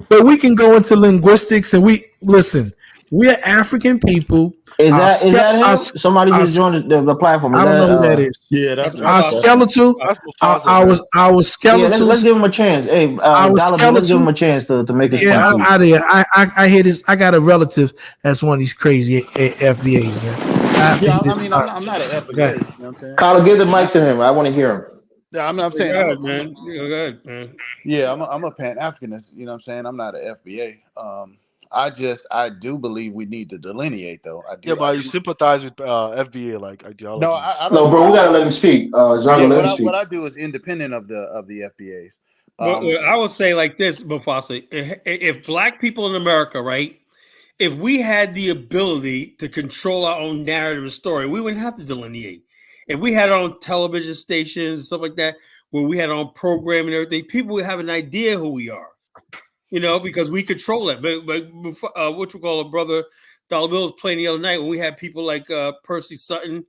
But we can go into linguistics and we listen. We're African people. Is that him? Somebody just joined the platform. I don't know who that is. Yeah, that's our skeletal. Our skeletal. Let's give him a chance. Hey, let's give him a chance to make his point. Out of here. I hear this. I got a relative that's one of these crazy FBAs, man. I'm not an FBA. You know what I'm saying? Kyle, give the mic to him. I want to hear him. Yeah, I'm not saying. Go ahead, man. Go ahead, man. Yeah, I'm a Pan-Africanist. You know what I'm saying? I'm not an FBA. I do believe we need to delineate, though. I do. Yeah, but you sympathize with FBA like ideology. No, I don't. No, bro, we gotta let him speak. What I do is independent of the FBAs. I would say like this, Mufasa. If black people in America, right, if we had the ability to control our own narrative and story, we wouldn't have to delineate. If we had our own television stations and stuff like that, where we had our own program and everything, people would have an idea who we are, because we control it. But what you call a brother, Dollar Bill was playing the other night when we had people like Percy Sutton,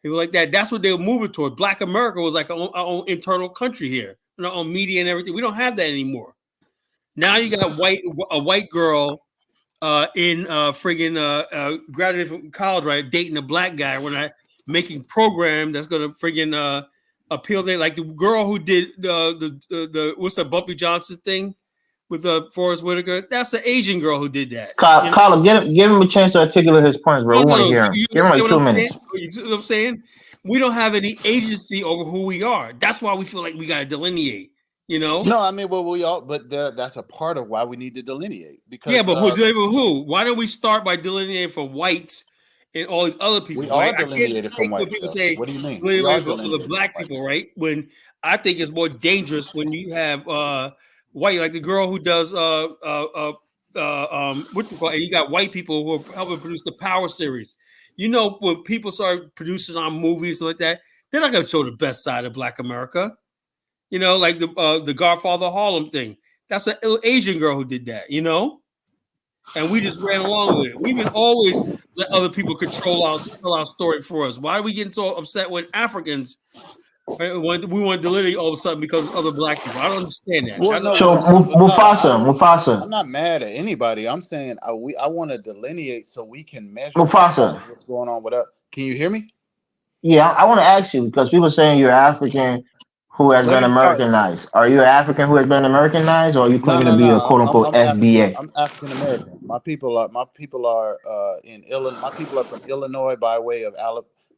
people like that. That's what they were moving toward. Black America was like our own internal country here, our own media and everything. We don't have that anymore. Now you got a white girl in graduated from college, right, dating a black guy. When I making program that's gonna friggin' appeal to, like the girl who did the what's that Bumpy Johnson thing with Forrest Whitaker. That's the Asian girl who did that. Colin, give him a chance to articulate his points, bro. We want to hear him. Give him like 2 minutes. You see what I'm saying? We don't have any agency over who we are. That's why we feel like we gotta delineate. No, I mean, well, that's a part of why we need to delineate. Because but who? Why don't we start by delineating from whites and all these other people, We are right? I can't delineated from say when whites, people though. say What do you mean? We are delineated for other delineated from black people, whites. right? When I think it's more dangerous when you have white, like the girl who does what you call it, you got white people who are helping produce the Power series. You know, when people start producing on movies like that, they're not going to show the best side of Black America. You know, like the Godfather Harlem thing. That's an Asian girl who did that. You know, and we just ran along with it. We've been always let other people tell our story for us. Why are we getting so upset when Africans when we want to delineate all of a sudden because of other black people? I don't understand that. Well, no, So well, Tyler, Mufasa, I'm not mad at anybody. I'm saying I want to delineate so we can measure Mufasa. what's going on with us. Can you hear me? Yeah, I want to ask you because people saying you're African who has Let been me. Americanized. Are you an African who has been Americanized, or are you No, claiming to no, be a no. quote unquote I'm African. FBA? I'm African American. My people are in Illinois. My people are from Illinois by way of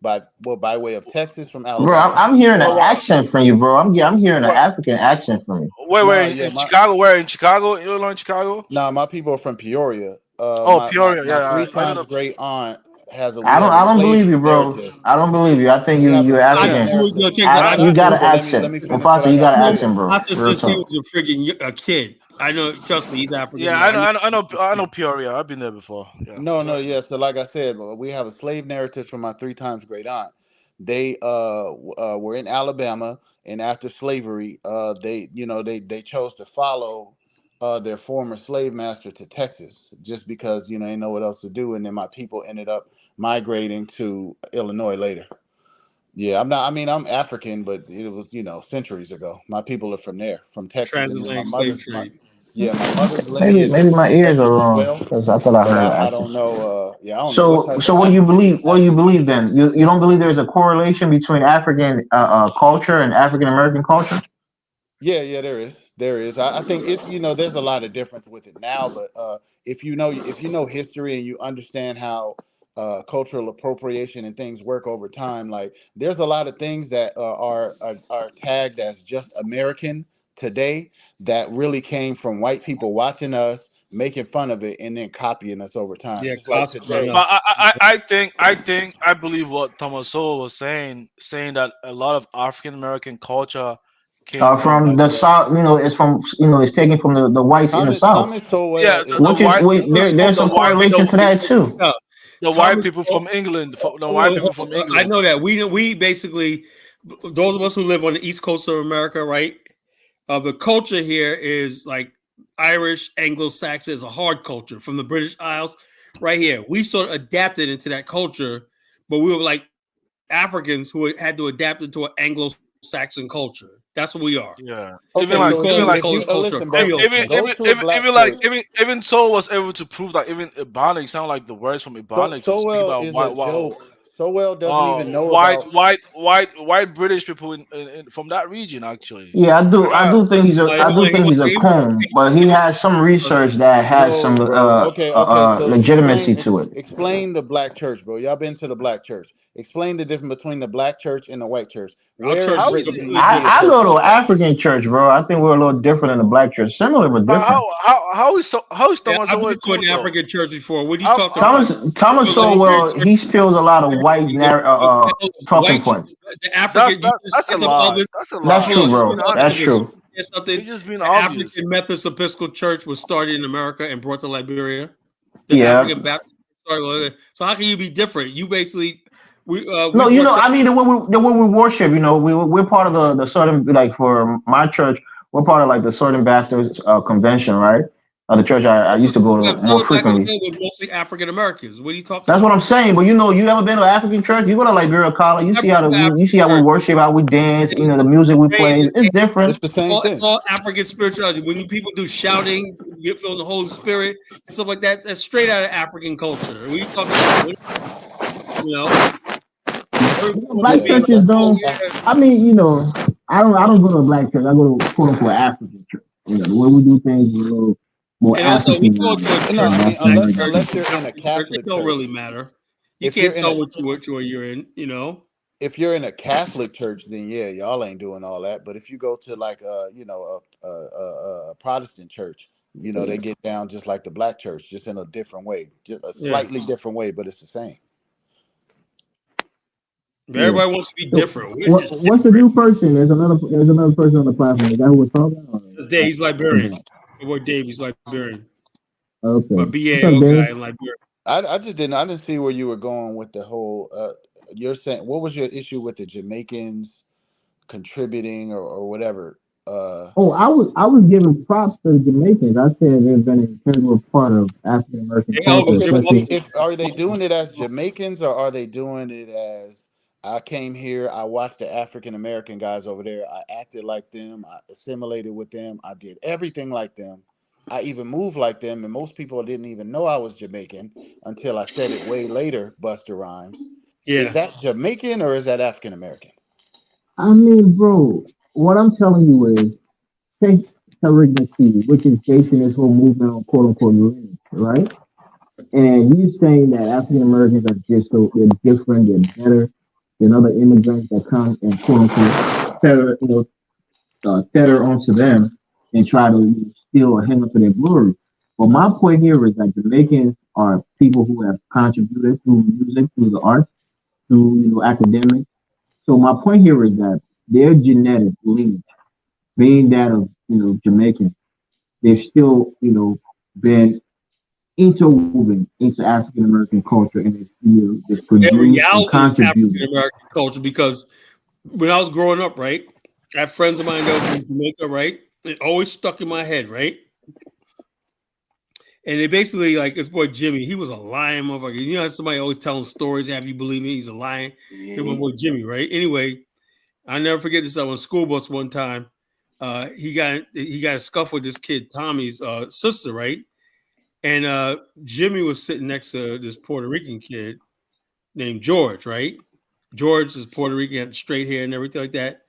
by way of Texas from Bro, Alabama. I'm hearing an Florida. accent from you, bro. I'm hearing an Wait, African accent from you. No, wait. yeah, In Chicago, where in Chicago? Illinois, in Chicago? no, my people are from Peoria. Oh, Peoria. My Yeah, three I know times the. great aunt we I don't have a I don't slave believe you, bro. narrative. I don't believe you. I think We have a you're I slave know African. you was narrative. gonna take I You got got you, an but let accent, me finish what Mufasa. I You got got an to no, say. accent, bro. Pastor Real since he talk. was a freaking a kid. I know, trust me, he's African. Yeah, I know. I know Peoria. I've been there before. Yeah. No, yeah. So, like I said, we have a slave narrative from my three times great aunt. They were in Alabama, and after slavery, they chose to follow their former slave master to Texas, just because they know what else to do, and then my people ended up migrating to Illinois later. Yeah, I'm not. I mean, I'm African, but it was centuries ago. My people are from there, from Texas, and then Transatlantic slave trade. my mother's lineage is Maybe from my ears are Texas as wrong well. because I thought I But heard an I accent. don't know. Yeah, I don't know what So type of so what do you African believe? What do you accent you believe speak. then? You don't believe there's a correlation between African culture and African American culture? Yeah, there is. I think there's a lot of difference with it now, but if you know history and you understand how cultural appropriation and things work over time, like there's a lot of things that are tagged as just American today that really came from white people watching us, making fun of it, and then copying us over time. Yeah, Just like cosplaying today. us. But I believe what Thomas Sowell was saying that a lot of African American culture came from From like the the south, it's taken from the whites in the south, Thomas Sowell yeah is the white there's some correlation to that too. the white Thomas, people from England the white hold people from on. I England. know that we basically those of us who live on the east coast of America, right? The culture here is like Irish, Anglo-Saxon is a hard culture from the British Isles, right here. We sort of adapted into that culture, but we were like Africans who had to adapt into an Anglo-Saxon culture. That's what we are. Yeah, okay. And we So call if we if call you this culture a listen, bro, Creole even culture. go even to a even black even like church. even Sowell was able to prove that even Ebonics sound like the words from Ebonics to speak Sowell about is a joke. Sowell doesn't even know about. white British people from that region actually. Yeah, There I are. do think He he's a was coon, but he has some research that has some No, bro. Okay. So legitimacy to it. explain the black church, bro. Y'all been to the black church. Explain the difference between the black church and the white church. our Where in church How is is Britain it? do you see a I church go to like an that? African church, bro. I think we're a little different than the black church. Similar but different. How is Yeah, Thomas I've Sowell been to cool an though? African church before. What are you How, talking about? Thomas So the Liberian Sowell, church, he steals a lot of white talking white, points. the African, you just that's a get some lie. Elvis. That's a That's lie. Hold true, on, He's just being bro. about That's obvious. Elvis. true. Here's something. He's just being The obvious. African Methodist Episcopal Church was started in America and brought to Liberia. The Yeah. African Baptist started. So how can you be different? You basically we No, brought I mean the way we worship, we're part of the Southern, like for my church, we're part of like the Southern Baptist convention, right? The church I used to go to more Southern Baptist frequently. was mostly African Americans. What are you talking That's what about? I'm saying. But you ever been to an African church? You go to Liberia College, you I've see been how to you see African how we church. worship, how we dance, They the music we praise play. and It's dance. It's different. the same It's thing. all African spirituality. When you people do shouting, you feel the Holy Spirit and stuff like that. That's straight out of African culture. What are you talking about? You know, everybody wants to Black Yeah, be like, churches that's oh though. yeah, I mean, I don't go to a black church. I go to quote unquote African church. The way we do things is a little more and also we go to a Africanized no. church than I mean, black African church, unless you're in a African church. It Catholic don't church. really matter. You If you're can't in tell a which one you're in. You know, if you're in a Catholic church, then yeah, y'all ain't doing all that. But if you go to like a Protestant church, they get down just like the black church, just in a different way, just a yeah. slightly different way, but it's the same. Everybody wants to be different. We're just What's the new person? There's another person on the platform. The guy who was talking. Dave, he's Liberian. My boy Dave, he's Liberian. Okay. My BAO guy in Liberia. I didn't see where you were going with the whole. You're saying, what was your issue with the Jamaicans contributing or whatever? I was giving props to the Jamaicans. I said they've been an integral part of African American culture. Are they doing it as Jamaicans or are they doing it as I came here, I watched the African American guys over there, I acted like them, I assimilated with them, I did everything like them, I even moved like them, and most people didn't even know I was Jamaican until I said it way later, Buster Rhymes. Yeah. Is that Jamaican or is that African American? I mean, bro, what I'm telling you is, take Tariq Nasheed, which is basing this whole movement on quote unquote lineage, right? And he's saying that African Americans are just they're different, they're better than other immigrants that come and quote unquote tether onto them and try to steal or hang up to their glory. But my point here is that Jamaicans are people who have contributed through music, through the arts, through academics. So my point here is that their genetic lineage, being that of Jamaicans, they've still been interwoven into African American culture and it's produced and contributed. African American culture, because when I was growing up, right, I had friends of mine that were from Jamaica, right? It always stuck in my head, right? And they basically, like this boy Jimmy, he was a lying motherfucker. You know, somebody always telling stories, have you believe me? He's a lying. Mm-hmm. My boy Jimmy, right? Anyway, I never forget this. I was on a school bus one time. He got a scuffle with this kid, Tommy's sister, right? And Jimmy was sitting next to this Puerto Rican kid named George, right? George is Puerto Rican, had straight hair and everything like that.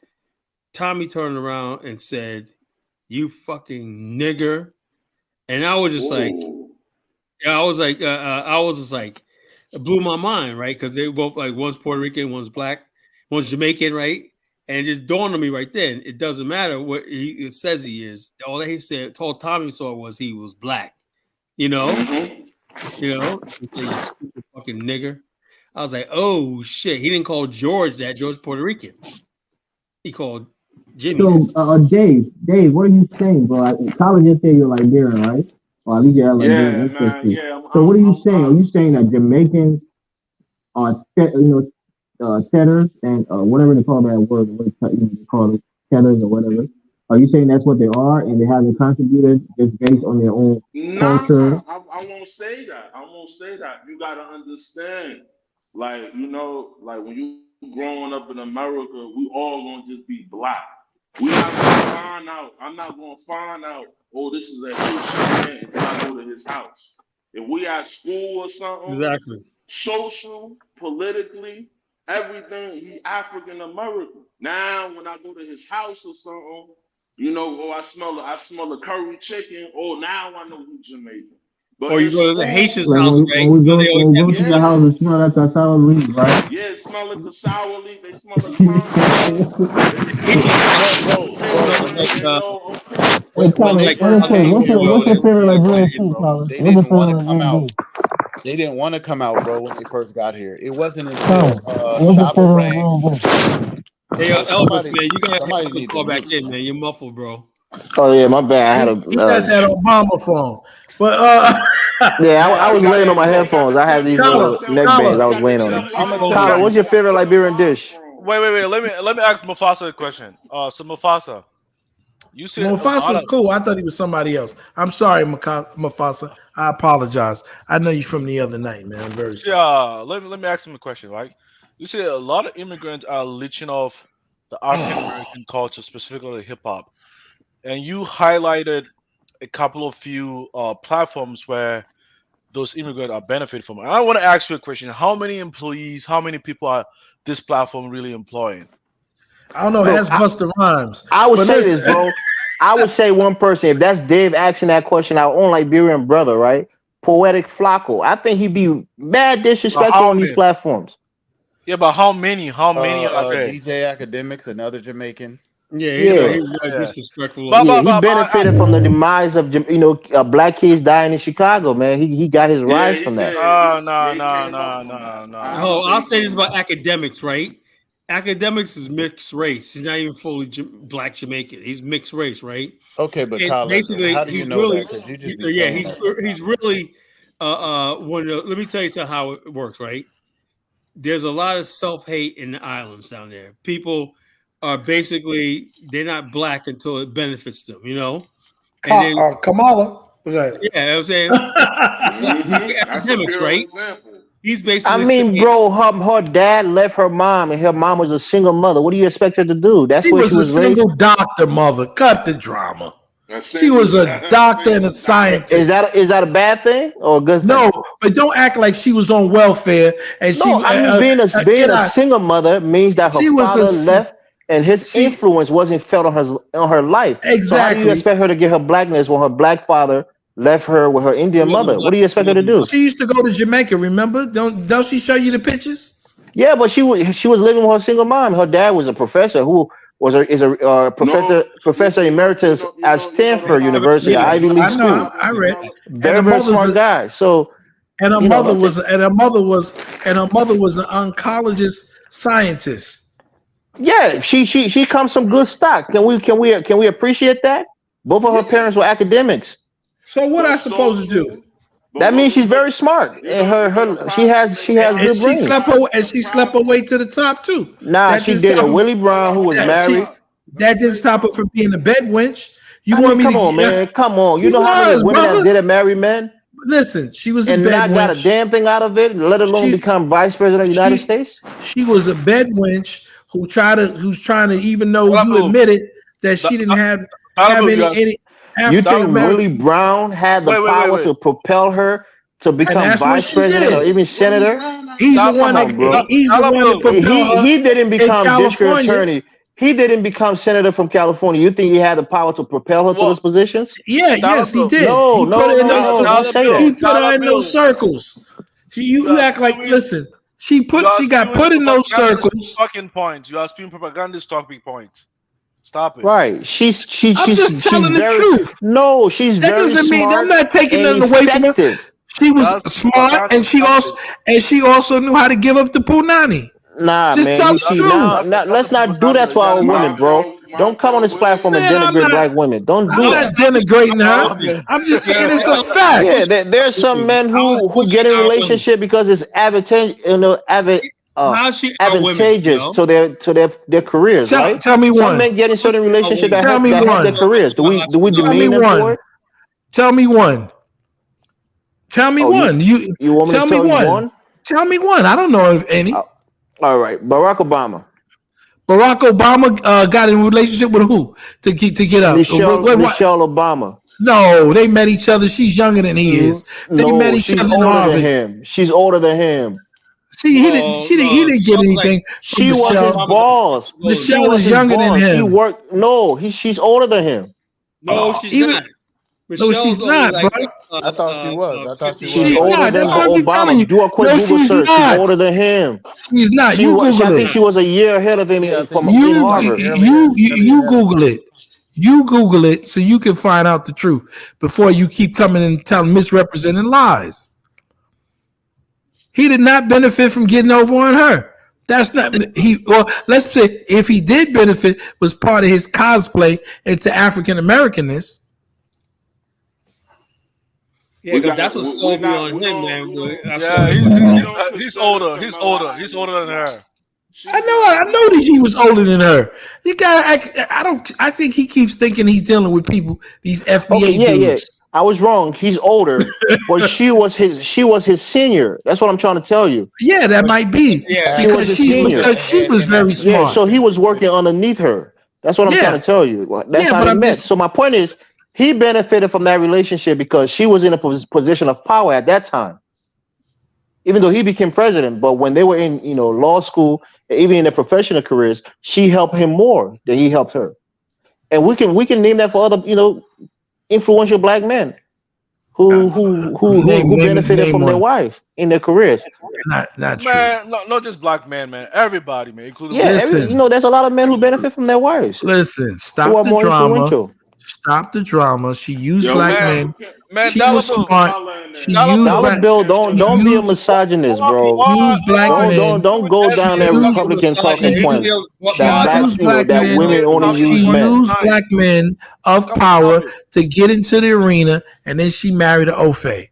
Tommy turned around and said, "You fucking nigger." And I was just like, it blew my mind, right? Because they were both like, one's Puerto Rican, one's black, one's Jamaican, right? And it just dawned on me right then, it doesn't matter what it says he is. All that he said, told Tommy saw was he was black, He said, "You stupid fucking nigger." I was like, oh shit. He didn't call George that. George Puerto Rican. He called Jimmy. So, Dave, what are you saying, bro? College just said you're Liberian, right? Or at least you're Liberian ancestry. So what are you saying? Are you saying that Jamaicans are, tetters and whatever they call that word, they call it tetters or whatever? Are you saying that's what they are and they haven't contributed just based on their own culture? I won't say that. You gotta understand, like when you growing up in America, we all gonna just be black. We not gonna find out. I'm not gonna find out. Oh, this is a Haitian man until I go to his house. If we at school or something, exactly, social, politically, everything, he African American. Now, when I go to his house or something, I smell a curry chicken. Oh, now I know he's Jamaican. But or you go to the Haitian's house, right? When we go to your house and smell like a sour leaf, right? Yeah, it smell like the sour leaf. They smell the What's your favorite Liberian food, Colin? They didn't want to come out. They didn't want to come out, bro, when they first got here. It wasn't until Chavo Ranks. Hey, Elvis, man, you gotta call back in, man. You're muffled, bro. Oh yeah, my bad. He got that Obama phone, but yeah, I was laying on my headphones. I had these little neck bands. I was laying on them. Tyler, what's your favorite Liberian dish? Wait. Let me ask Mufasa a question. So Mufasa, you said Mufasa's cool. I thought he was somebody else. I'm sorry, Mufasa. I apologize. I know you from the other night, man. I'm very sorry. Yeah. Let me ask him a question. Right? You said a lot of immigrants are leeching off the African American culture, specifically hip hop, and you highlighted a couple of few platforms where those immigrants are benefiting from. And I want to ask you a question: how many employees, how many people are this platform really employing? I don't know. Ask Buster Rhymes. I would say this, bro. I would say one person. If that's Dave asking that question, our own Liberian brother, right? Poetic Flacco. I think he'd be mad disrespectful on these platforms. Yeah, but how many? How many are there? DJ Academics, another Jamaican. He's disrespectful. He benefited from the demise of black kids dying in Chicago, man. He got his rise from that. No. Oh, I'll say this about academics, right? Academics is mixed race. He's not even fully black Jamaican. He's mixed race, right? Okay, but And Tyler, basically, how do you he's know really, that? Because you just be yeah, saying that sometimes. he's really one of the, let me tell you how it works, right? There's a lot of self-hate in the islands down there. People are basically they're not black until it benefits them, you know. And then Kamala, yeah, I'm saying the That's a academics, pure right? example. He's I basically mean, saying, bro, her dad left her mom, and her mom was a single mother. What do you expect her to do? That's she where was she a was raised. single doctor mother. Cut the drama. That's She single. was a doctor and a Single doctor. scientist. Is that a bad thing or a good thing? No, but don't act like she was on welfare and she No, I mean being get a out. single mother means that her She was father a left and his she influence wasn't felt on her life. So how do you exactly. expect her to get her blackness when her black father left her with her he Indian wasn't mother? What black, do you he expect her to wasn't do? black. She used to go to Jamaica. Remember? Don't she show you the pictures? Yeah, but she was living with her single mom. Her dad was a professor who is a No, professor emeritus at the He Stanford never problem. University, an submitted Yes, Ivy it. League I know. school. I The read. problem. And Very very smart guy. So her you know, mother don't was take. and her mother was and her mother was an oncologist scientist. Yeah, she comes from good stock. Can we appreciate that? Both of her Yeah. parents were academics. So what I That's so supposed to do? true. That means she's But very smart, and the her problem is she they has try And good to she brains. slept divide. her and The she slept her problem. way to the top too. Nah, That she didn't did stop it. her. Willie Brown, who was Hold That on, she married. stop. Let me that didn't say stop her something. from being a bed wench. You I want mean, me to? come on, man, come on. You She know how many was, women that brother. did it marry men Listen, she was a and bed not got a wench. damn thing out of it, let alone She become vice president of the United she States? she was a bed wench who's trying to, even though you Tyler, admitted that she didn't have you asked. any You African think Tyler, Willie American, Brown had the power wait. to propel her to and become that's what vice she president or did. even Willie senator? Brown not He's the the one Come that on, bro. he's the one that propelled her He didn't in become district California. attorney. He didn't become senator from California. You think he had the power to propel her to Well, those positions? Yeah, Tyler yes, he Bill, did. No, He put no, her in no, those. no. Don't say He that. put her in those circles. You act like, listen. She got put in those circles. talking points. You are spewing propagandist talking points. Stop it. Right. I'm just She's telling the very truth. no. She's That very doesn't mean I'm smart not taking and nothing away from her. effective. She You was are spewing smart, propaganda. and Stop it. she also knew how to give up the punani. Nah, Just man. tell You the That's see truth, now, that's now another let's not do that propaganda. to You our gotta stop women, it. bro. Don't come on Montel this Williams. platform and man. denigrate black women. Don't I'm do not that. denigrating her. Stop it. I'm just saying it's a I fact. Yeah, there's some men was who pushing get in our women. relationship because it's How's she our women? You advantageous know, to their careers, right? Tell me Some one. men get in how's certain she our relationship women? Tell me that help their one. careers. Do we Tell me demean them for one. it? Tell me one. Tell me Oh, one. you want me to Tell me tell you one. one? Tell me one. I don't know of Uh, any. all right, Barack Obama, Barack Obama got in a relationship with who to get up? What? Michelle Obama. No, they met each other. She's younger than he is. They met No, each she's other in older than Harvard. him. She's older than him. See, No, he no. didn't get Michelle's like anything from She was Michelle his Michelle. Obama's like boss. 6 years older than She Michelle him. was is his younger than boss. He him. worked. No, she's older than him. No, she's Even not. no, Michelle's she's only not, bro. like I thought she was. I thought she 51 was. She's She's years older not. old. than That's what I keep telling Obama. you. Do a quick No, Google she's search. She's not. older than him. She's not. You I Google think it. she was a year ahead of him Yeah, I think from she in was You like Harvard. earlier you ahead of him. Google it. You Google it so you can find out the truth before you keep coming and telling misrepresenting lies. He did not benefit from getting over on her. That's not he. Or let's say if he did benefit, was part of his cosplay into African Americanness. Yeah, We because got that's what we sold me not on we him, don't man. we Boy. don't That's Yeah, what. we don't he's consider older. He's older. He's Kamala. older than her. She's not. I know that he was older than her. You got. I don't. I think he keeps thinking he's dealing with people. These Okay, FBA yeah. dudes. I was wrong. He's older, but she was his senior. That's what I'm trying to tell you. Yeah, that might be Yeah, She was his senior. because she was In very Yeah, smart. so he academics was and working position. underneath her. That's what I'm trying Yeah, to tell you. Well, that's yeah, how but they I'm met. just So my point is, he benefited from that relationship because she was in a position of power at that time. Even though he became president, but when they were in, law school, even in their professional careers, she helped him more than he helped her. And we can name that for other, influential black men who benefited name from their one. wife in their careers. Not true. Man, not just black men, man. Everybody, man, including Yeah, women. Listen, there's a lot of men who benefit from their wives who Stop are the more drama. influential. Stop the drama. She used Yo, black Man, men Man, She Dollar was Bill. smart. She used Dollar black. Bill, She don't be a used misogynist, Why, bro. she why, used black why men. Don't go She down that used Republican she talking point. used she That black, used black that men. women only She use men. used black men of Come on, power stop it. to get into the arena, and then she married an Ofe.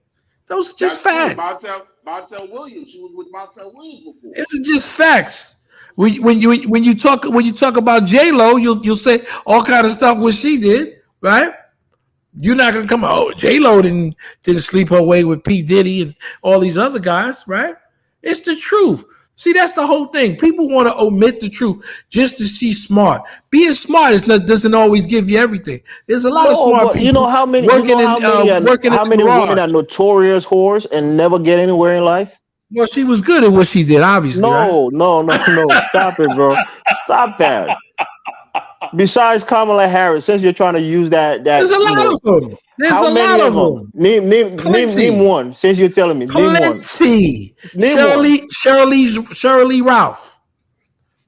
Those are just That's true. facts. Montel Williams. She was with Montel Williams before. This is just facts. When you talk about J Lo, you'll say all kind of stuff what she did, right? You're not gonna come. Oh, J Lo didn't sleep her way with P Diddy and all these other guys, right? It's the truth. See, that's the whole thing. People want to omit the truth just to see smart. Being smart doesn't always give you everything. There's a lot of No, smart but people working in how the many women garage. are notorious whores and never get anywhere in life? Well, she was good at what she did, obviously, right? No. Stop it, bro. Stop that. Besides Kamala Harris, since you're trying to use that There's a you lot know, of them. There's how a many lot of of them? them. Name Plenty. one. Since you're telling me, name one. Plenty. Name one. Shirley Ralph,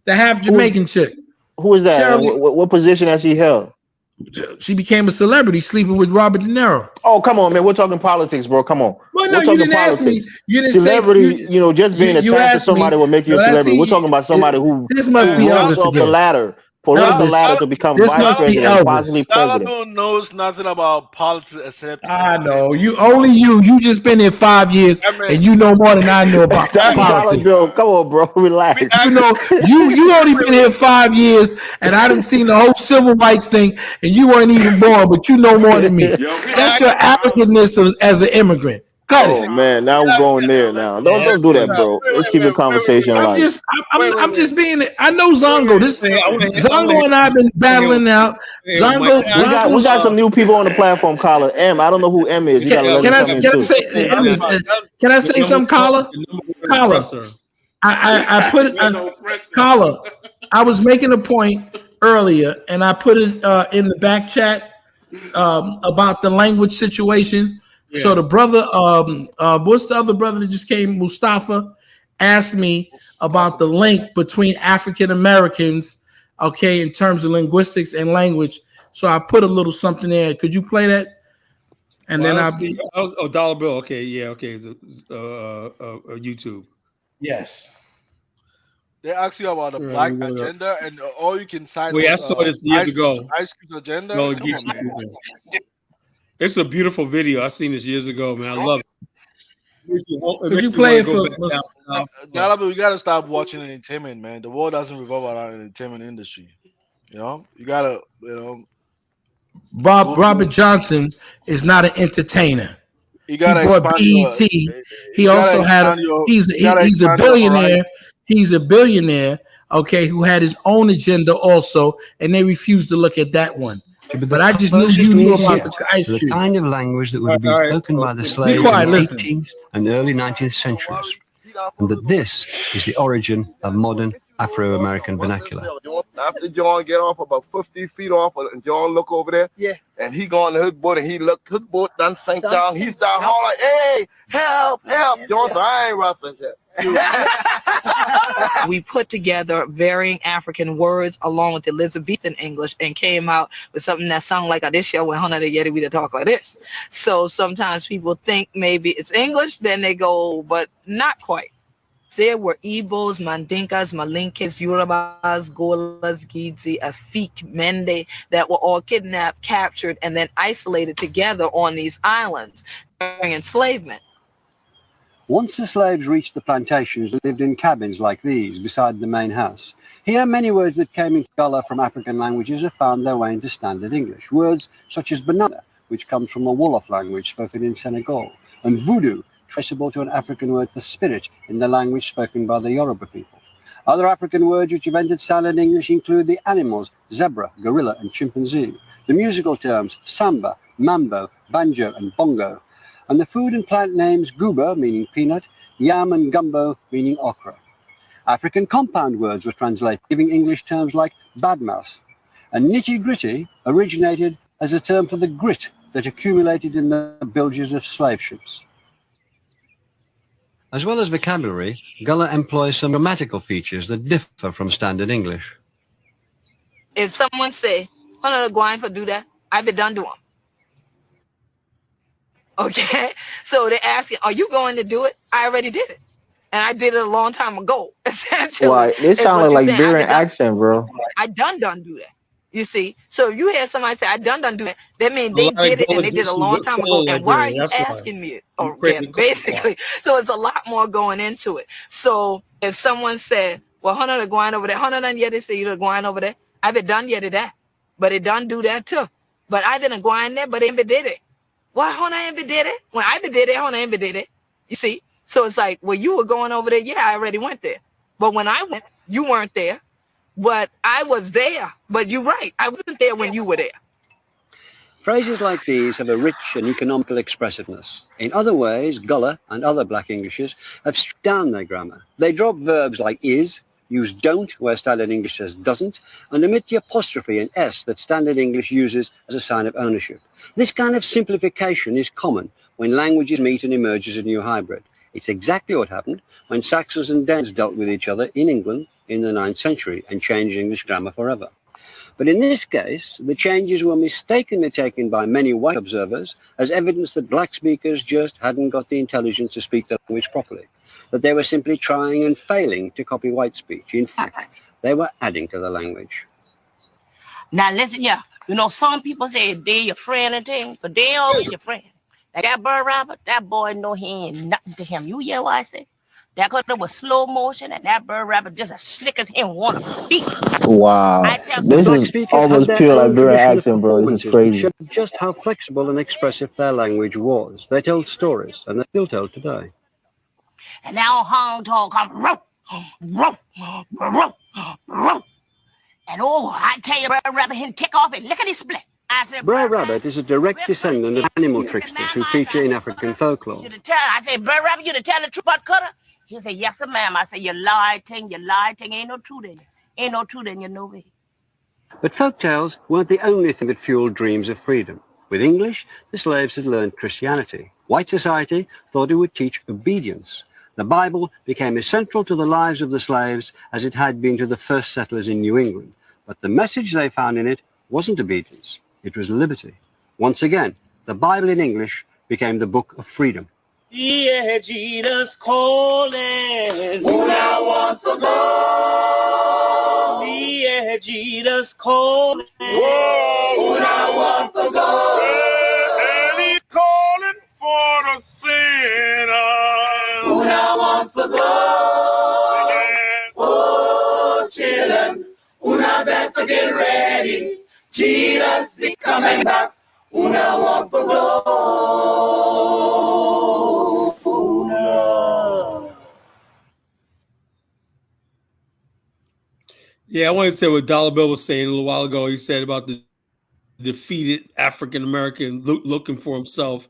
the half Jamaican chick. Who is that? And Shirley, what position has she held? she became a celebrity sleeping with Robert De Niro. Oh, come on, man. We're talking politics, bro. Come on. Well, no, We're you talking didn't ask me. politics. You didn't say Celebrity, just being you attached to asked me. somebody will make you a No, celebrity. We're talking about somebody who this must be runs Elvis up the again. ladder, political Elvis, ladder to become this vice must be president and possibly Elvis. Dollar president. Bill knows nothing about politics except I know entertainment. you just been here 5 years I mean, and you know more than I know about Dollar politics. Bill, come on, bro. Relax. You know, you only been here 5 years, and I didn't see the whole civil rights thing, and you weren't even born, but you know more than me. That's your arrogantness as an immigrant. Cut it. Oh man, now we're going there. Now, don't do that, bro. Let's keep the conversation I'm light. just being. I know Zongo. Zongo and I have been battling out. We got some new people on the platform. Caller M. I don't know who M is. You gotta let him come in too. Can I say something, Caller? Caller. I put it. Caller. I was making a point earlier, and I put it in the back chat about the language situation. Yeah. So the brother, what's the other brother that just came? Mustafa asked me about the link between African Americans, okay, in terms of linguistics and language. So I put a little something there. Could you play that? And then I'll Dollar Bill. Okay, yeah, okay. It's YouTube. Yes. They asked you about the black agenda, and all you can cite. Wait, I saw this years ago. Ice Cube's agenda. No, come on, man. It's a beautiful video. I seen this years ago, man. I love it. Could you play it for Dalaba, you gotta stop watching entertainment, man. The world doesn't revolve around the entertainment industry. You gotta, Robert Johnson is not an entertainer. You gotta he bought BET. He also had. He's a billionaire. He's a billionaire. Okay, who had his own agenda also, and they refused to look at that one. But I just knew you knew about the ice cream. The kind of language that would have been spoken by the slaves in the 18th and early 19th centuries. And that this is the origin of modern Afro-American vernacular. After John get off about 50 feet off, and John look over there, and he going to his boat, and he looked, his boat done sank down. He's down hollering, hey, help. John said, I ain't roughing that. We put together varying African words along with Elizabethan English and came out with something that sounded like this show when Hona de we talk like this. So sometimes people think maybe it's English, then they go, but not quite. There were Igbos, Mandinkas, Malinkes, Yorubas, Golas, Gidzi, Afik, Mende that were all kidnapped, captured, and then isolated together on these islands during enslavement. Once the slaves reached the plantations, they lived in cabins like these beside the main house. Here, many words that came into color from African languages have found their way into standard English. Words such as banana, which comes from the Wolof language spoken in Senegal, and voodoo, traceable to an African word for spirit in the language spoken by the Yoruba people. Other African words which have entered standard English include the animals, zebra, gorilla, and chimpanzee, the musical terms, samba, mambo, banjo, and bongo, and the food and plant names guba, meaning peanut, yam and gumbo, meaning okra. African compound words were translated, giving English terms like badmouth. And nitty-gritty originated as a term for the grit that accumulated in the bilges of slave ships. As well as vocabulary, Gullah employs some grammatical features that differ from standard English. If someone say, "When are going to do that?" I be done do them. Okay, so they're asking, "Are you going to do it?" I already did it, and I did it a long time ago. Essentially, Why? This is sound what like you're saying. Liberian accent, bro. I done do that. You see, so if you hear somebody say, "I done do that," that means A they lot of did it and Gullah they did a Geechee long time ago. solo And why are Liberian. you That's why. asking me? You Okay, creating basically, so it's a lot more going into it. So if someone said, "Well, Hunter, they're going over there," Hunter done yet they say you're going over there. I been done yet that, but it done do that too. But I didn't go in there, but it did it. Why Hunter ain't did it? When I did it, Hunter ain't did it. You see? So it's like, well, you were going over there. Yeah, I already went there. But when I went, you weren't there. But I was there. But you're right. I wasn't there when you were there. Phrases like these have a rich and economical expressiveness. In other ways, Gullah and other black Englishes have stripped down their grammar. They drop verbs like is, use don't where Standard English says doesn't, and omit the apostrophe and s that Standard English uses as a sign of ownership. This kind of simplification is common when languages meet and emerge as a new hybrid. It's exactly what happened when Saxons and Danes dealt with each other in England in the 9th century and changed English grammar forever. But in this case, the changes were mistakenly taken by many white observers as evidence that black speakers just hadn't got the intelligence to speak the language properly, that they were simply trying and failing to copy white speech. In fact, they were adding to the language. Now listen here, you know, some people say they're your friend and things, but they ain't always your friend. Like that bird Robert, that boy know he ain't nothing to him. You hear what I say? That could have was slow motion, and that bird rabbit just as slick as him want to be. Wow, this Black is speakers had almost their pure own Liberian tradition of accent, bro. This is performances which crazy. showed just how flexible and expressive their language was. They told stories, and they're still told today. And now Hong Tong come, ruff, ruff, ruff, ruff. And oh, I tell you, bird rabbit, he'll take off and lick at his split. I said, Brer Rabbit is a direct descendant of animal tricksters who feature in African folklore. I say, bird rabbit, you to tell the truth about Cutter? He said, yes, sir, ma'am. I said, you lie, ting, ain't no truth in you. Ain't no truth in you, no way. But folktales weren't the only thing that fueled dreams of freedom. With English, the slaves had learned Christianity. White society thought it would teach obedience. The Bible became as central to the lives of the slaves as it had been to the first settlers in New England. But the message they found in it wasn't obedience. It was liberty. Once again, the Bible in English became the book of freedom. Yeah, Jesus calling. Who now want to go? Yeah, Jesus calling. Whoa, who now want to go? And he's calling for the sinner. Who now want to go? Yeah. Oh, children, who now better get ready. Jesus be coming back. Who now want to go? Yeah, I wanted to say what Dollar Bill was saying a little while ago. He said about the defeated African American looking for himself.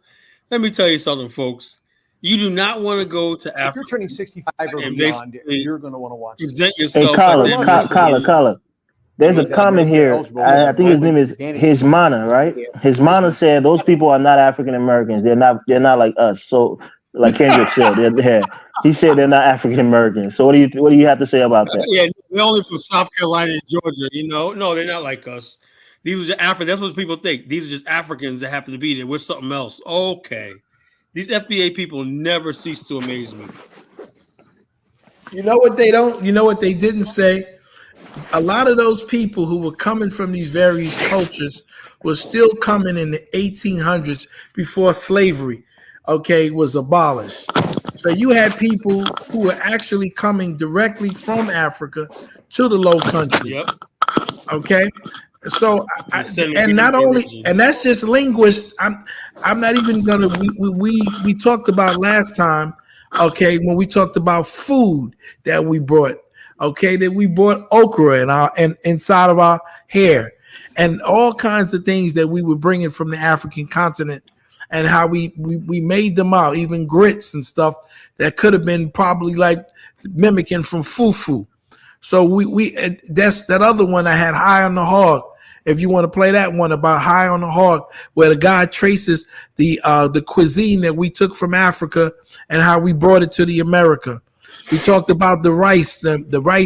Let me tell you something, folks. You do not want to go to Africa. If you're turning 65 or and beyond, you're going to want to watch present this. Hey, yourself. Caller. There's a comment here. I think his name is Hismana, right? Hismana said those people are not African Americans. They're not like us. So, like Kendrick said, he said they're not African Americans. So, what do you have to say about that? Yeah, they're only from South Carolina and Georgia. You know, no, they're not like us. These are just African. That's what people think. These are just Africans that happen to be there. We're something else. Okay, these FBA people never cease to amaze me. You know what they don't? You know what they didn't say? A lot of those people who were coming from these various cultures were still coming in the 1800s before slavery, was abolished. So you had people who were actually coming directly from Africa to the Low Country. Yep. Okay. So and not only, and that's just linguists. I'm not even gonna. We talked about last time. Okay, when we talked about food that we brought. Okay, that we brought okra and inside of our hair, and all kinds of things that we were bringing from the African continent, and how we made them out, even grits and stuff that could have been probably like mimicking from fufu. So we that's that other one I had, High on the Hog. If you want to play that one about High on the Hog, where the guy traces the cuisine that we took from Africa and how we brought it to the America. We talked about the rice, the red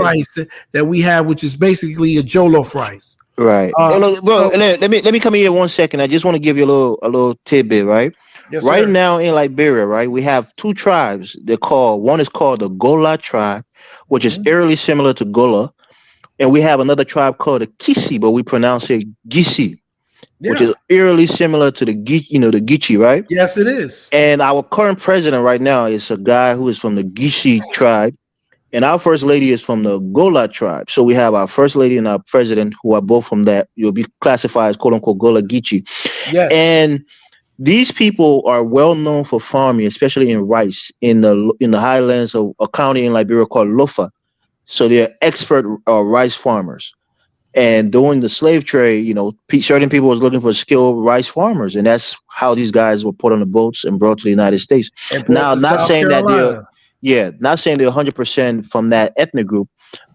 rice that we have, which is basically a jollof rice. Right. Hey, look, bro, let me come in here 1 second. I just want to give you a little tidbit, right? Yes, Right sir. now in Liberia, right, we have two tribes. One is called the Gola tribe, which is eerily similar to Gola, and we have another tribe called the Kisi, but we pronounce it Gisi, which Yeah. is eerily similar to the the Gichi, right? Yes, it is. And our current president right now is a guy who is from the Gishi tribe, and our first lady is from the Gola tribe. So we have our first lady and our president who are both from that. You'll be classified as quote unquote Gola Gichi. Yes. And these people are well known for farming, especially in rice in the highlands of a county in Liberia called Lofa. So they're expert rice farmers. And during the slave trade, certain people was looking for skilled rice farmers, and that's how these guys were put on the boats and brought to the United States. And brought Now, to not South saying that Carolina. not saying they're 100% from that ethnic group.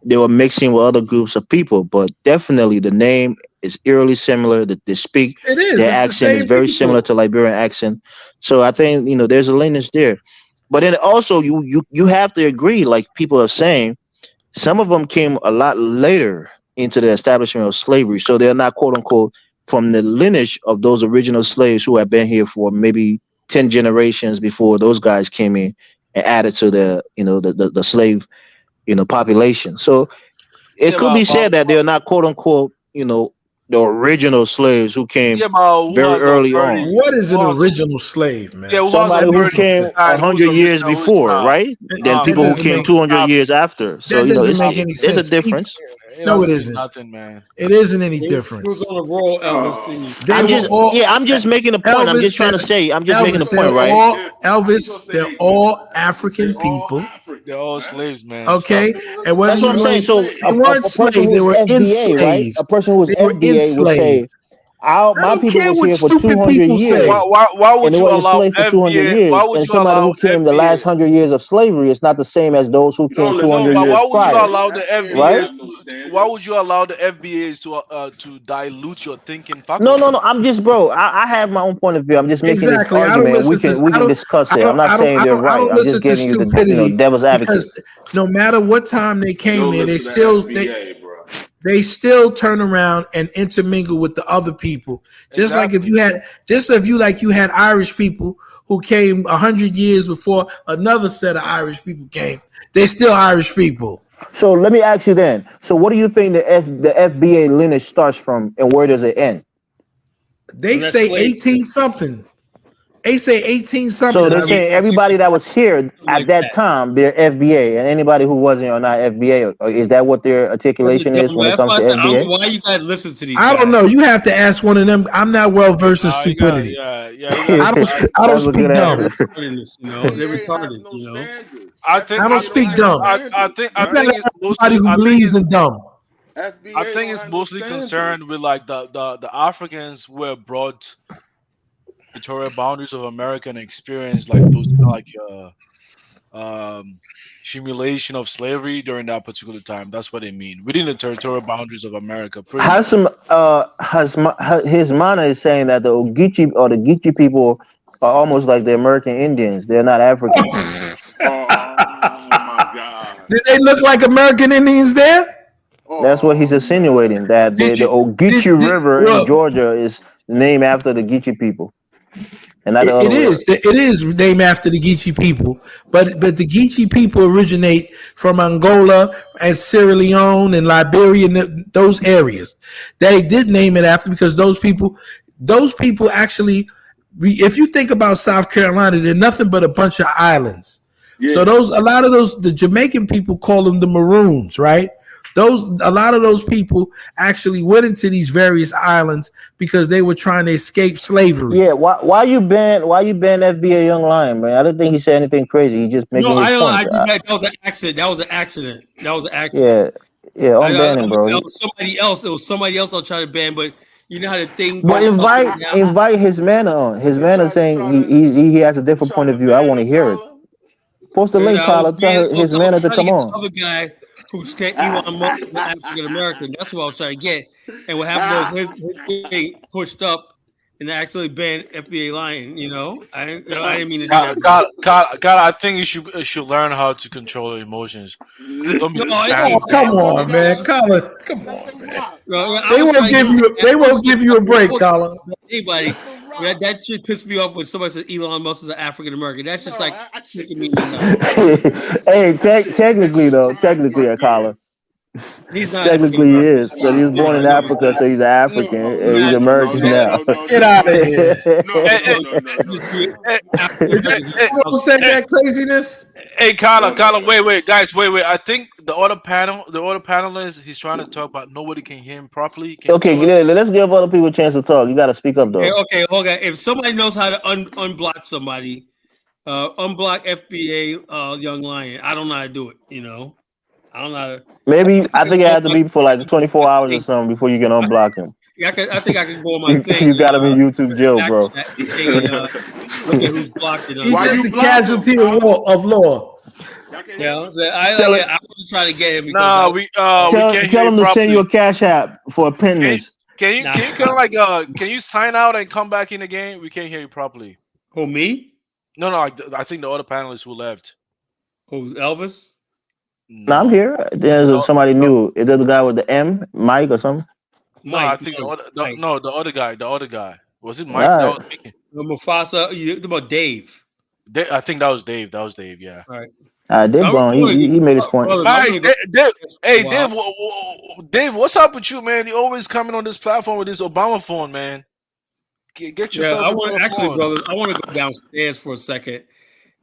They were mixing with other groups of people, but definitely the name is eerily similar. That they speak, It is. their It's the accent is same very similar people. to Liberian accent. So I think there's a lineage there. But then also you have to agree, like people are saying, some of them came a lot later into the establishment of slavery, so they're not quote unquote from the lineage of those original slaves who have been here for maybe 10 generations before those guys came in and added to the slave population. So it Yeah, could be said that they're not quote unquote the original slaves who came yeah, but who very has early on. authority? What is an Who has original slave, yeah? man? Who has Somebody That who makes authority no to came sense. a decide who's hundred years original, who's before, not? right? Than That people who doesn't came make 200 years after. So that doesn't it's make any there's a sense. difference. It No, it doesn't mean isn't. nothing, man. It isn't any It was difference. on the roll, Elvis thing. They were all I'm just making a point. I'm just Elvis. trying to say. I'm just making a Elvis. point, They're right? all Elvis. They're all African people. They're all slaves, man. Stop Okay, it. and whether That's what you I'm saying. believe So they weren't a person slaves, they who's were FBA, right? A enslaved. person who was They were FBA would say, enslaved. I My don't people care was what here for stupid 200 people years, say. Why and would they you were allow enslaved for 200 FBA? Why years. would And you somebody allow who came the last FBA? 100 years of slavery is not the same as those who came No, 200 but years why would you prior, allow the right? FBAs? Why would you allow the FBAs to dilute your thinking No, no, faculty? no. I'm just, bro. I have my own point of view. I'm just making this Exactly. I don't argument. We listen to. can we I can don't. discuss I it. I'm don't. not I don't. saying I they're don't. I right. don't I'm just listen to giving you the stupidity devil's advocate. because no matter what time they came Don't there, listen to FBA, bro. they still turn around and intermingle with the other people. Just like if Exactly. you had, just if you had Irish people who came 100 years before another set of Irish people came, they still Irish people. So let me ask you then. So what do you think the FBA lineage starts from, and where does it end? They say 18 something. They say 18 So something. they're I mean, saying everybody that was here at that time, they're FBA, and anybody who wasn't are not FBA. Or is that what their That's a articulation is dumb when guy. it That's comes why I to said I don't know FBA? why you guys listen to these I don't guys. know. You have to ask one of them. I'm not well versed in You got stupidity. you got I don't. I don't That's a speak good They're dumb. answer. retarded, they're FBA have retarded, no standards. I think I don't FBA don't speak have dumb. standards, You right? gotta it's ask somebody mostly who believes in dumb. I FBA think don't it's have no mostly standards. concerned with like the Africans were brought the territorial boundaries of America and experienced like those like simulation of slavery during that particular time. That's what they mean within the territorial boundaries of America, pretty much. His mana is saying that the Ogeechee or the Geechee people are almost like the American Indians. They're not African. Oh my God. Did they look like American Indians there? That's what he's Oh man. insinuating. That Did the you? Ogeechee Did River in well? Georgia is named after the Geechee people, and not the It other way around. is. It is named after the Geechee people, but the Geechee people originate from Angola and Sierra Leone and Liberia and those areas. They did name it after because those people actually. If you think about South Carolina, they're nothing but a bunch of islands. So Yeah. a lot of those, the Jamaican people call them the Maroons, right? A lot of those people actually went into these various islands because they were trying to escape slavery. Yeah, why you ban FBA Young Lion, man? I don't think he said anything crazy. He's just No, making I his don't. I points. did that. That was an accident. That was an accident. That was an accident. Yeah, yeah, unban him, bro. That was somebody else. It was somebody else I'll try to ban, but you know how the thing But goes up and down. invite his man on. His man is saying he has a different point of view. I want to hear it. Post the And link, Tyler. Tell his I was man to trying to come get the on. other guy who's Elon Musk, African American. That's what I was trying to get. And what happened was his thing pushed up, and actually banned FBA lying. I didn't mean to do that. God, I think you should learn how to control your emotions. Don't be Oh, come on, man, Colin. Come on, man. They won't give you a break, Colin. Anybody, that shit pissed me off when somebody said Elon Musk is an African American. That's just like making me nuts. Hey, technically, Colin. He's not Technically, he is because he was born in Africa, so he's an African. And he's American now. Get out of here. Don't say that craziness. Hey, Colin, wait, guys, wait. I think the other panelist, he's trying to talk, but nobody can hear him properly. Okay, let's give other people a chance to talk. You got to speak up, though. Okay, hold on. If somebody knows how to unblock somebody, unblock FBA Young Lion. I don't know how to do it. I don't know how to. Maybe I think it has to be for like 24 hours or something before you can unblock him. I think I can go on my thing. You got him in YouTube jail, bro. Look at who's blocked it. He's just a casualty of law. Yeah, I wasn't trying to get him. Nah, we can't tell him to send you a cash app for a pin list. Can you kind of can you sign out and come back in the game? We can't hear you properly. Who, me? No, I think the other panelists who left. Who's Elvis? No, I'm here. There's somebody new. Is that the guy with the M, Mike or something? No, I think the other guy. Was it Mike? That was speaking? Mufasa. You about Dave? I think that was Dave. Yeah. All right. Dave gone. He made his point. Dave, what's up with you, man? You always coming on this platform with this Obama phone, man. Get yourself. I want to go downstairs for a second.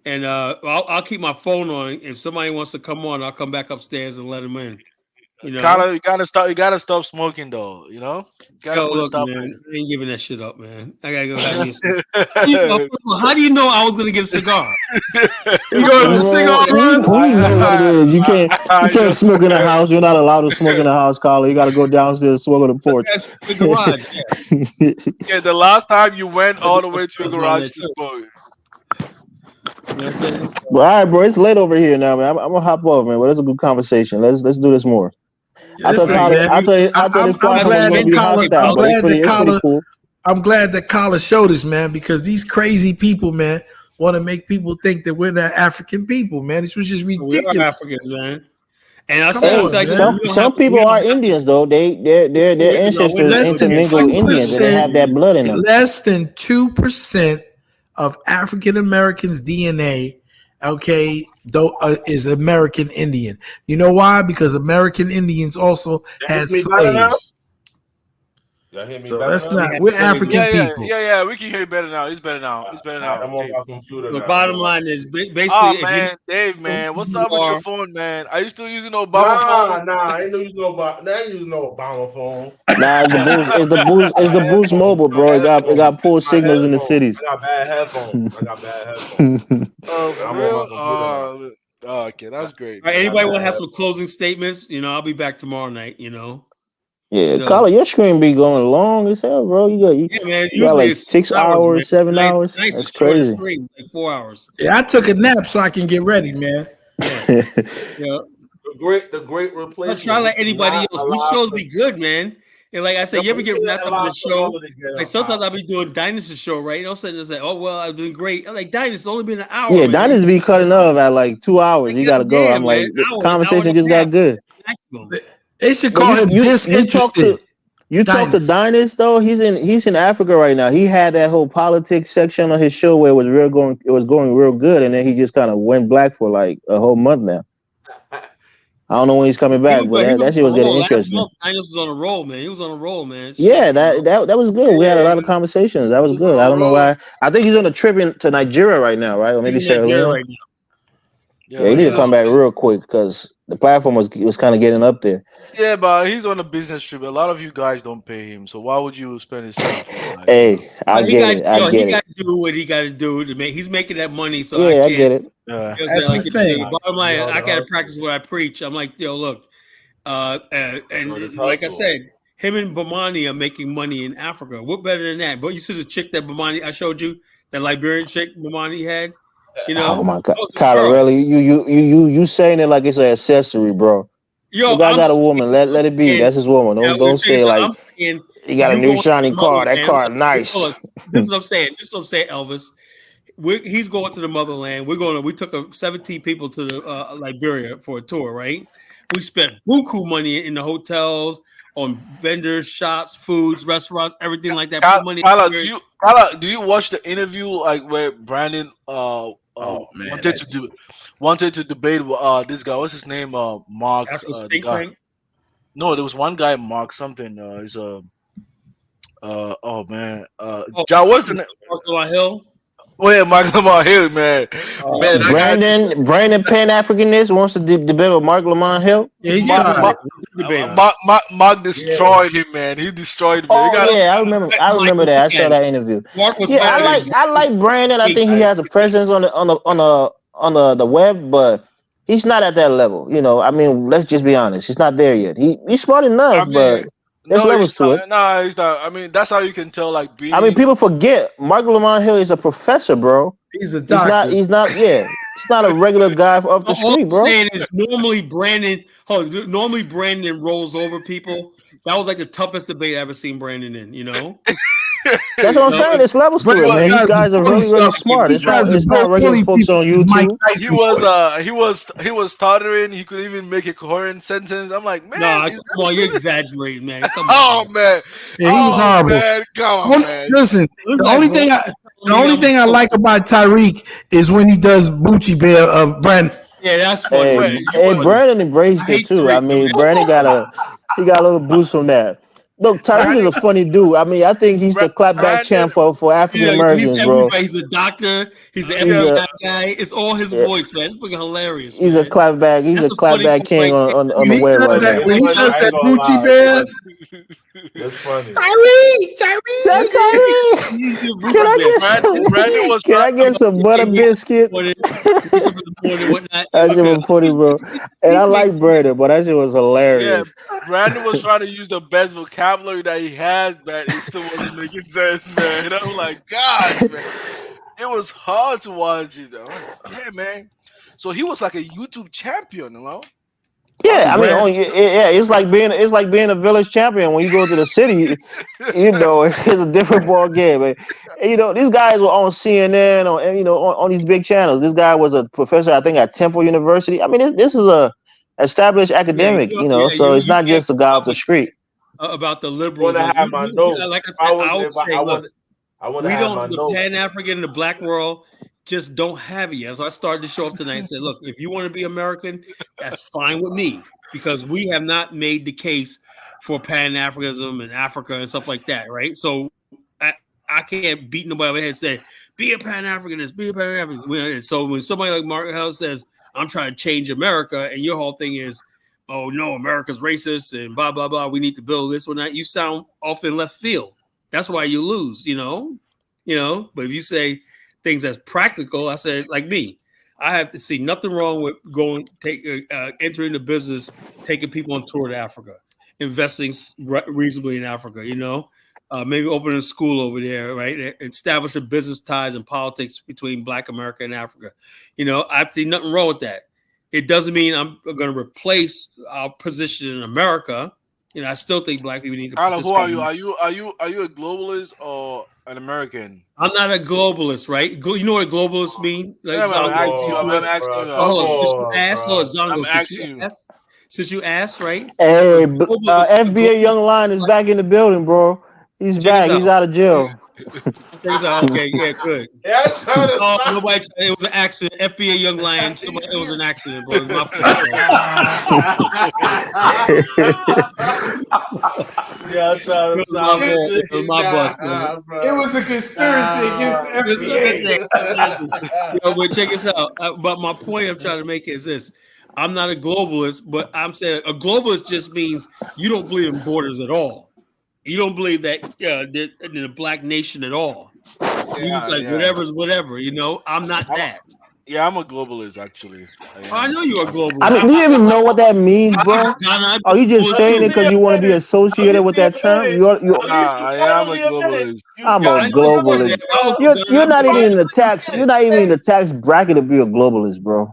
And I'll keep my phone on. If somebody wants to come on, I'll come back upstairs and let them in. Colin, you gotta stop smoking though. You gotta put a stop. Man, I ain't giving that shit up, man. I gotta go have me a cigar. How do you know I was gonna get a cigar? You going to the cigar run? You know what it is. You can't smoke in the house. You're not allowed to smoke in the house, Colin. You got to go downstairs and smoke on the porch. The garage. Yeah, the last time you went all the way to the garage to smoke. All right, bro. It's late over here now, man. I'm gonna hop off, man. But it's a good conversation. Let's do this more. I'm glad that Colin showed us, man, because these crazy people, man, want to make people think that we're not African people, man. This was just ridiculous. We are Africans, man. And some people are Indians, though. Their ancestors intermingle with Indians, and they have that blood in them. Less than 2% of African Americans' DNA, is American Indian. You know why? Because American Indians also had slaves. Y'all hear me so better that's now? not. We're African people. Yeah. We can hear you better now. It's better now. I'm on my computer. The bottom line is basically. Oh man, Dave, man, what's up with your phone, man? Are you still using Obama phone? Nah, I ain't using no Obama phone. Nah, it's the Boost Mobile, bro. It got poor signals in the cities. I got bad headphones. Oh, for real? Okay, that's great. Right, anybody want to have some closing statements? I'll be back tomorrow night. Yeah, Colin, your screen be going long as hell, bro. You got like 6 hours, 7 hours. That's crazy. Screen, like 4 hours. Yeah, I took a nap so I can get ready, man. Yeah. The great replacement. I'm trying to let anybody else. These shows be good, man. And like I said, you ever get wrapped up in the show? Like sometimes I'll be doing Dynasty show, right? All of a sudden it's like, oh well, I've been great. I'm like, Dynasty's only been an hour. Yeah, Dynasty be cutting off at like 2 hours. You gotta go. I'm like, the conversation just got good. They should call him disinterested. You talk to Dynasty though. He's in Africa right now. He had that whole politics section on his show where it was going real good, and then he just kind of went black for like a whole month now. I don't know when he's coming back, but that shit was getting interesting. Dynasty was on a roll, man. He was on a roll, man. Yeah, that was good. We had a lot of conversations. That was good. I don't know why. I think he's on a trip to Nigeria right now, right? Or maybe Sierra Leone. Right now. Yeah, he need to come back real quick because the platform was kind of getting up there. Yeah, but he's on a business trip. A lot of you guys don't pay him, so why would you spend his time? Hey, I get it. He got to do what he got to do to make. He's making that money, so yeah, I get it. That's his thing. Bottom line, I gotta practice what I preach. I'm like, look, and like I said, him and Bomani are making money in Africa. What better than that? But you see the chick that Bomani I showed you, that Liberian chick Bomani had. Oh my God, Kyler, really? You saying it like it's an accessory, bro. Yo, the guy got a woman. Let it be. That's his woman. Don't say like he got a new shiny car. That car nice. This is what I'm saying. This is what I'm saying, Elvis. He's going to the motherland. We took 17 people to the Liberia for a tour, right? We spent buku money in the hotels, on vendors, shops, foods, restaurants, everything like that. Put money. Kyla, do you watch the interview like where Brandon wanted to debate this guy? What's his name? Mark. After The Stink guy. Tank? No, there was one guy, Mark something. He's a. Oh man. What's the name? Mark Hill. Oh yeah, Mark Lamar Hill, man. Man, that Brandon Pan Africanist wants to debate with Mark Lamont Hill. Yeah, Mark destroyed him, man. He destroyed me. Oh yeah, I remember that. I saw that interview. I like Brandon. I think he has a presence on the web, but he's not at that level. You know, I mean, let's just be honest. He's not there yet. He's smart enough, but there's levels to it. No, he's not. I mean, that's how you can tell. Like, being. I mean, people forget Mark Lamont Hill is a professor, bro. He's a doctor. He's not. Yeah, he's not a regular guy off the street, bro. All I'm saying is normally Brandon rolls over people. That was like the toughest debate I ever seen Brandon in. You know. That's what I'm saying. There's levels to it, man. These guys are really, really smart. It's not regular folks on YouTube. He was stuttering. He couldn't even make a coherent sentence. I'm like, man, you're exaggerating, man. Oh man, yeah, he was horrible. Man, come on, man. Listen, the only thing I like about Tyreek is when he does Bucci Bear of Brandon. Yeah, that's funny. Hey, Brandon embraced it too. I mean, Brandon got a little boost from that. Look, Tyreek is a funny dude. I mean, I think he's the clapback champ for African Americans, bro. He's a doctor. He's an FBI guy. It's all his voice, man. It's fucking hilarious. He's a clapback. He's a clapback king on the web right now. When he does that Gucci Bear, that's funny. Tyreek. Can I get some butter biscuit? That shit was funny, bro. And I like Brandon, but that shit was hilarious. Yeah, Brandon was trying to use the best vocabulary that he has, but it still wasn't making sense, man. And I'm like, God, man. It was hard to watch it, though. Yeah, man. So he was like a YouTube champion, you know? Yeah, I mean, it's like being a village champion when you go to the city. You know, it's a different ball game. And, you know, these guys were on CNN on these big channels. This guy was a professor, I think, at Temple University. I mean, this is a established academic, so it's not just a guy off the street. About the liberals, like I said, I would say, the Pan-African and the black world just don't have it yet. So I started to show up tonight and said, look, if you want to be American, that's fine with me, because we have not made the case for Pan-Africanism and Africa and stuff like that, right? So I can't beat nobody over the head and say, be a Pan-Africanist, be a Pan-Africanist. So when somebody like Mark Hill says, I'm trying to change America, and your whole thing is, oh no, America's racist and blah, blah, blah, we need to build this or that, you sound off in left field. That's why you lose, you know, but if you say things that's practical, I said, like me, I have to see nothing wrong with entering the business, taking people on tour to Africa, investing reasonably in Africa, maybe opening a school over there, right? Establishing business ties and politics between Black America and Africa. I see nothing wrong with that. It doesn't mean I'm going to replace our position in America. I still think Black people need to. Alan, who are you? Are you a globalist or an American? I'm not a globalist, right? You know what a globalist means? Like, yeah, I'm asking you. Since you asked, right? Hey, FBA Young Lion is back in the building, bro. He's back. He's out of jail. Okay, yeah, good. Nobody. It was an accident. FBA Young Lion. It was an accident, bro. It was my bus, man. It was a conspiracy against the FBA. But check this out. But my point I'm trying to make is this: I'm not a globalist, but I'm saying a globalist just means you don't believe in borders at all. You don't believe that in the Black nation at all. Whatever's whatever, I'm not that. Yeah, I'm a globalist, actually. I know you're a globalist. I mean, do you even know what that means, bro? Are you just saying it because you want to be associated with that term? I am a globalist. I'm a globalist. You're not even in the tax. You're not even in the tax bracket to be a globalist, bro.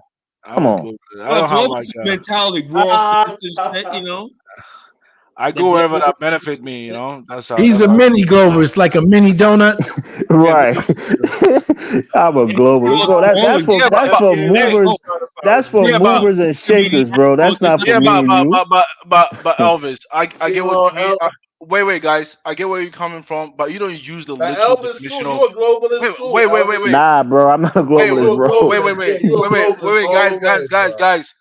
Come on. Globalist mentality, world citizenship, I go wherever that benefit me. You know, that's how. He's That's a how. mini globalist, like a mini donut. Right. I'm a globalist, bro. Yeah, That's for movers. That's for yeah, movers and shakers, bro. That's not for yeah, me and you. but Elvis, I get what you mean. Wait, guys, I get where you're coming from, but you don't use the Now, literal Elvis, definition too. of. You a globalist too, Wait. Elvis. Nah, bro. I'm not a Wait, globalist, You a bro. globalist. Yeah, you a globalist all the way, bro. guys.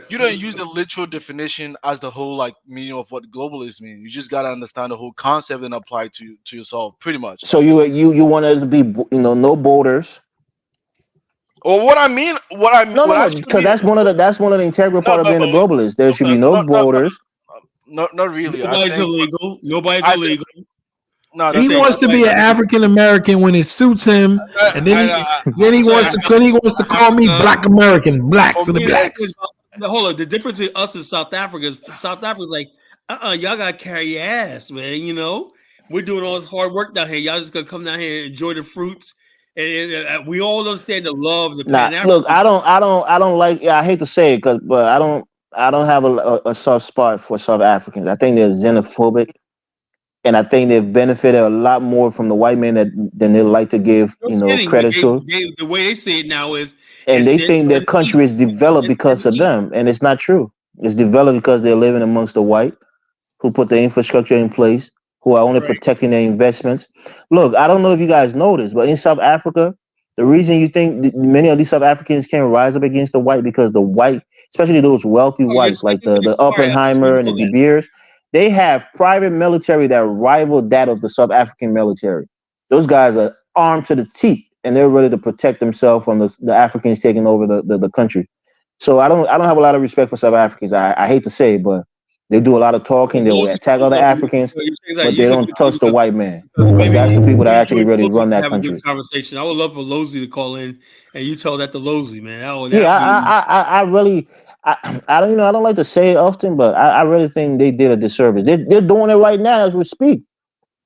You don't use the literal definition as the whole like meaning of what globalist means. You just gotta understand the whole concept and apply to yourself, pretty much. So you want us to be, no borders. Or what I mean, what I No, actually because mean. that's one of the integral No, part of being a globalist. There should be no borders. not really. I Nobody's think. illegal. Nobody's I think illegal. no, He that's wants to be an African American when it suits him, and then he wants to call me Black American, black for the blacks. Hold on. The difference between us and South Africa is South Africa's like, y'all gotta carry your ass, man. We're doing all this hard work down here. Y'all just gonna come down here and enjoy the fruits. And we all understand the love, the Nah, Pan African. look, I don't like. Yeah, I hate to say it, but I don't have a soft spot for South Africans. I think they're xenophobic, and I think they've benefited a lot more from the white man than they like to give, No kidding, but credit to. the way they say it now And is they they're think their trying to eat. country is developed They're trying because to of eat. them, and it's not true. It's developed because they're living amongst the white who put the infrastructure in place, who are only Right. protecting their investments. Look, I don't know if you guys noticed, but in South Africa, the reason you think many of these South Africans can rise up against the white, because the white, especially those wealthy Oh, your whites like statements the are quiet. We Oppenheimer and the know De that. Beers, they have private military that rival that of the South African military. Those guys are armed to the teeth, and they're ready to protect themselves from the Africans taking over the country. So I don't have a lot of respect for South Africans. I hate to say it, but they do a lot of talking. They will Most attack other Africans, you say that but they you don't touch the white man. because And that's the people that maybe you actually and really Losey run can that have a good country. conversation. I would love for Losey to call in and you tell that to Losey, man. Yeah, That be I really, I don't, I don't like to say it often, but I really think they did a disservice. They're doing it right now as we speak.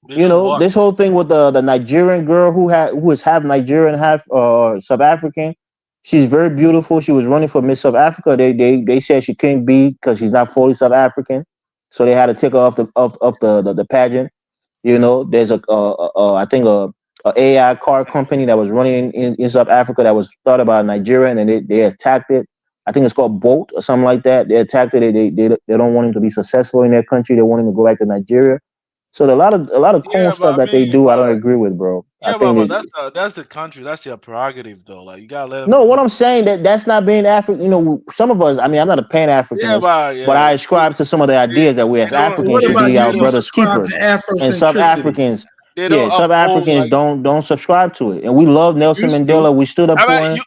They do what? This whole thing with the Nigerian girl who is half Nigerian, half South African. She's very beautiful. She was running for Miss South Africa. They said she couldn't be because she's not fully South African, so they had to take her off the pageant. There's I think a AI car company that was running in South Africa that was started by a Nigerian, and they attacked it. I think it's called Bolt or something like that. They attacked it. They don't want him to be successful in their country. They want him to go back to Nigeria. So a lot of cool Yeah, stuff but I that they mean, do, I don't agree with, bro. I yeah, think but that that's the country. That's their prerogative, though. Like you gotta let them no, do. what I'm saying that's not being African. Some of us. I mean, I'm not a Pan Yeah, Africanist, but but yeah, I ascribe to some of the ideas that we they as don't. Africans What should about be They you our don't don't. brothers' subscribe keepers, to and South Afrocentricity? Africans, They yeah, don't South uphold Africans like. don't subscribe to it, and we love they Nelson used to. Mandela. We stood up I for mean, him.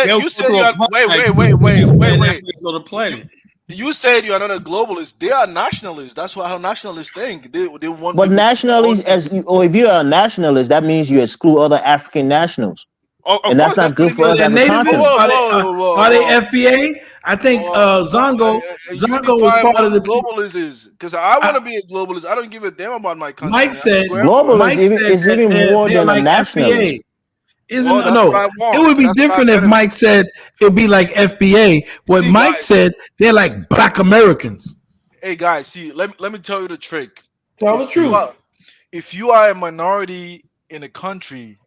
They'll you go said through you are apartheid to be the biggest Pan wait. Africans on the planet. You said you are not a globalist. They are nationalists. That's what how nationalists think. They want But people to be their own nationalists, thing. or if you're a nationalist, that means you exclude other African nationals, Of and that's course, that's not what good it for So us means. they're as a nativists. continent. Are they FBA? I think You Zongo was define part what of the. globalist is, because I want to be a globalist. I don't give a damn about my country, Mike man. I said. go wherever. Globalist Mike said is that even more they're than a like FBA. nationalist. Isn't Well, that's what no? I It want, would and be that's what I different if benefit. Mike said it'd be like FBA. What See, Mike guys. said, they're like Black Americans. Hey, guys. See, let me tell you the trick. Tell the If you are truth. if you are a minority in a country,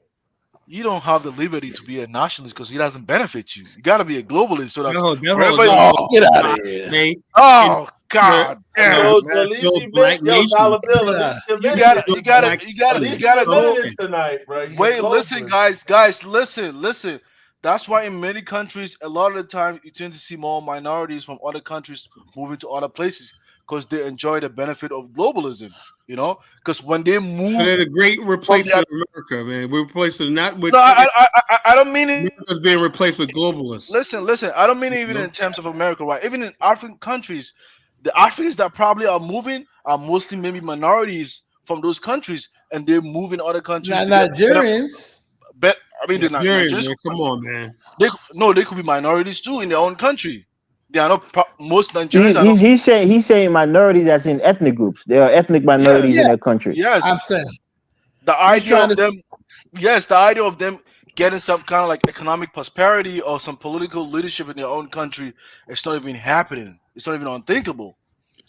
you don't have the liberty to be a nationalist because it doesn't benefit you. You got to be a globalist so that wherever you Oh, get out of here. oh god damn Yo, it, at man. least he been, yo, Dollar Bill, at least he You admitted gotta it. you gotta At you least he gotta go. admitted it tonight, bro. He a Wait, listen, globalist. guys, listen. That's why in many countries, a lot of the time, you tend to see more minorities from other countries moving to other places because they enjoy the benefit of globalism. Because when they So move they're the great from the replacement of America, man. We're replacing not with no, I don't mean it. America's being replaced with globalists. Listen. I don't mean You even know? in terms of America, right? Even in African countries, the Africans that probably are moving are mostly maybe minorities from those countries, and they're moving other countries Not to get better. Nigerians. I mean, they're not Nigerians, Nigerians. man. Come on, man. They could be minorities too in their own country. They are not. Most He, Nigerians are not. he's he's saying minorities as in ethnic groups. There are ethnic minorities Yes, in their country. I'm yes. saying The he's idea trying of to. them, yes, the idea of them getting some kind of like economic prosperity or some political leadership in their own country, it's not even happening. It's not even unthinkable.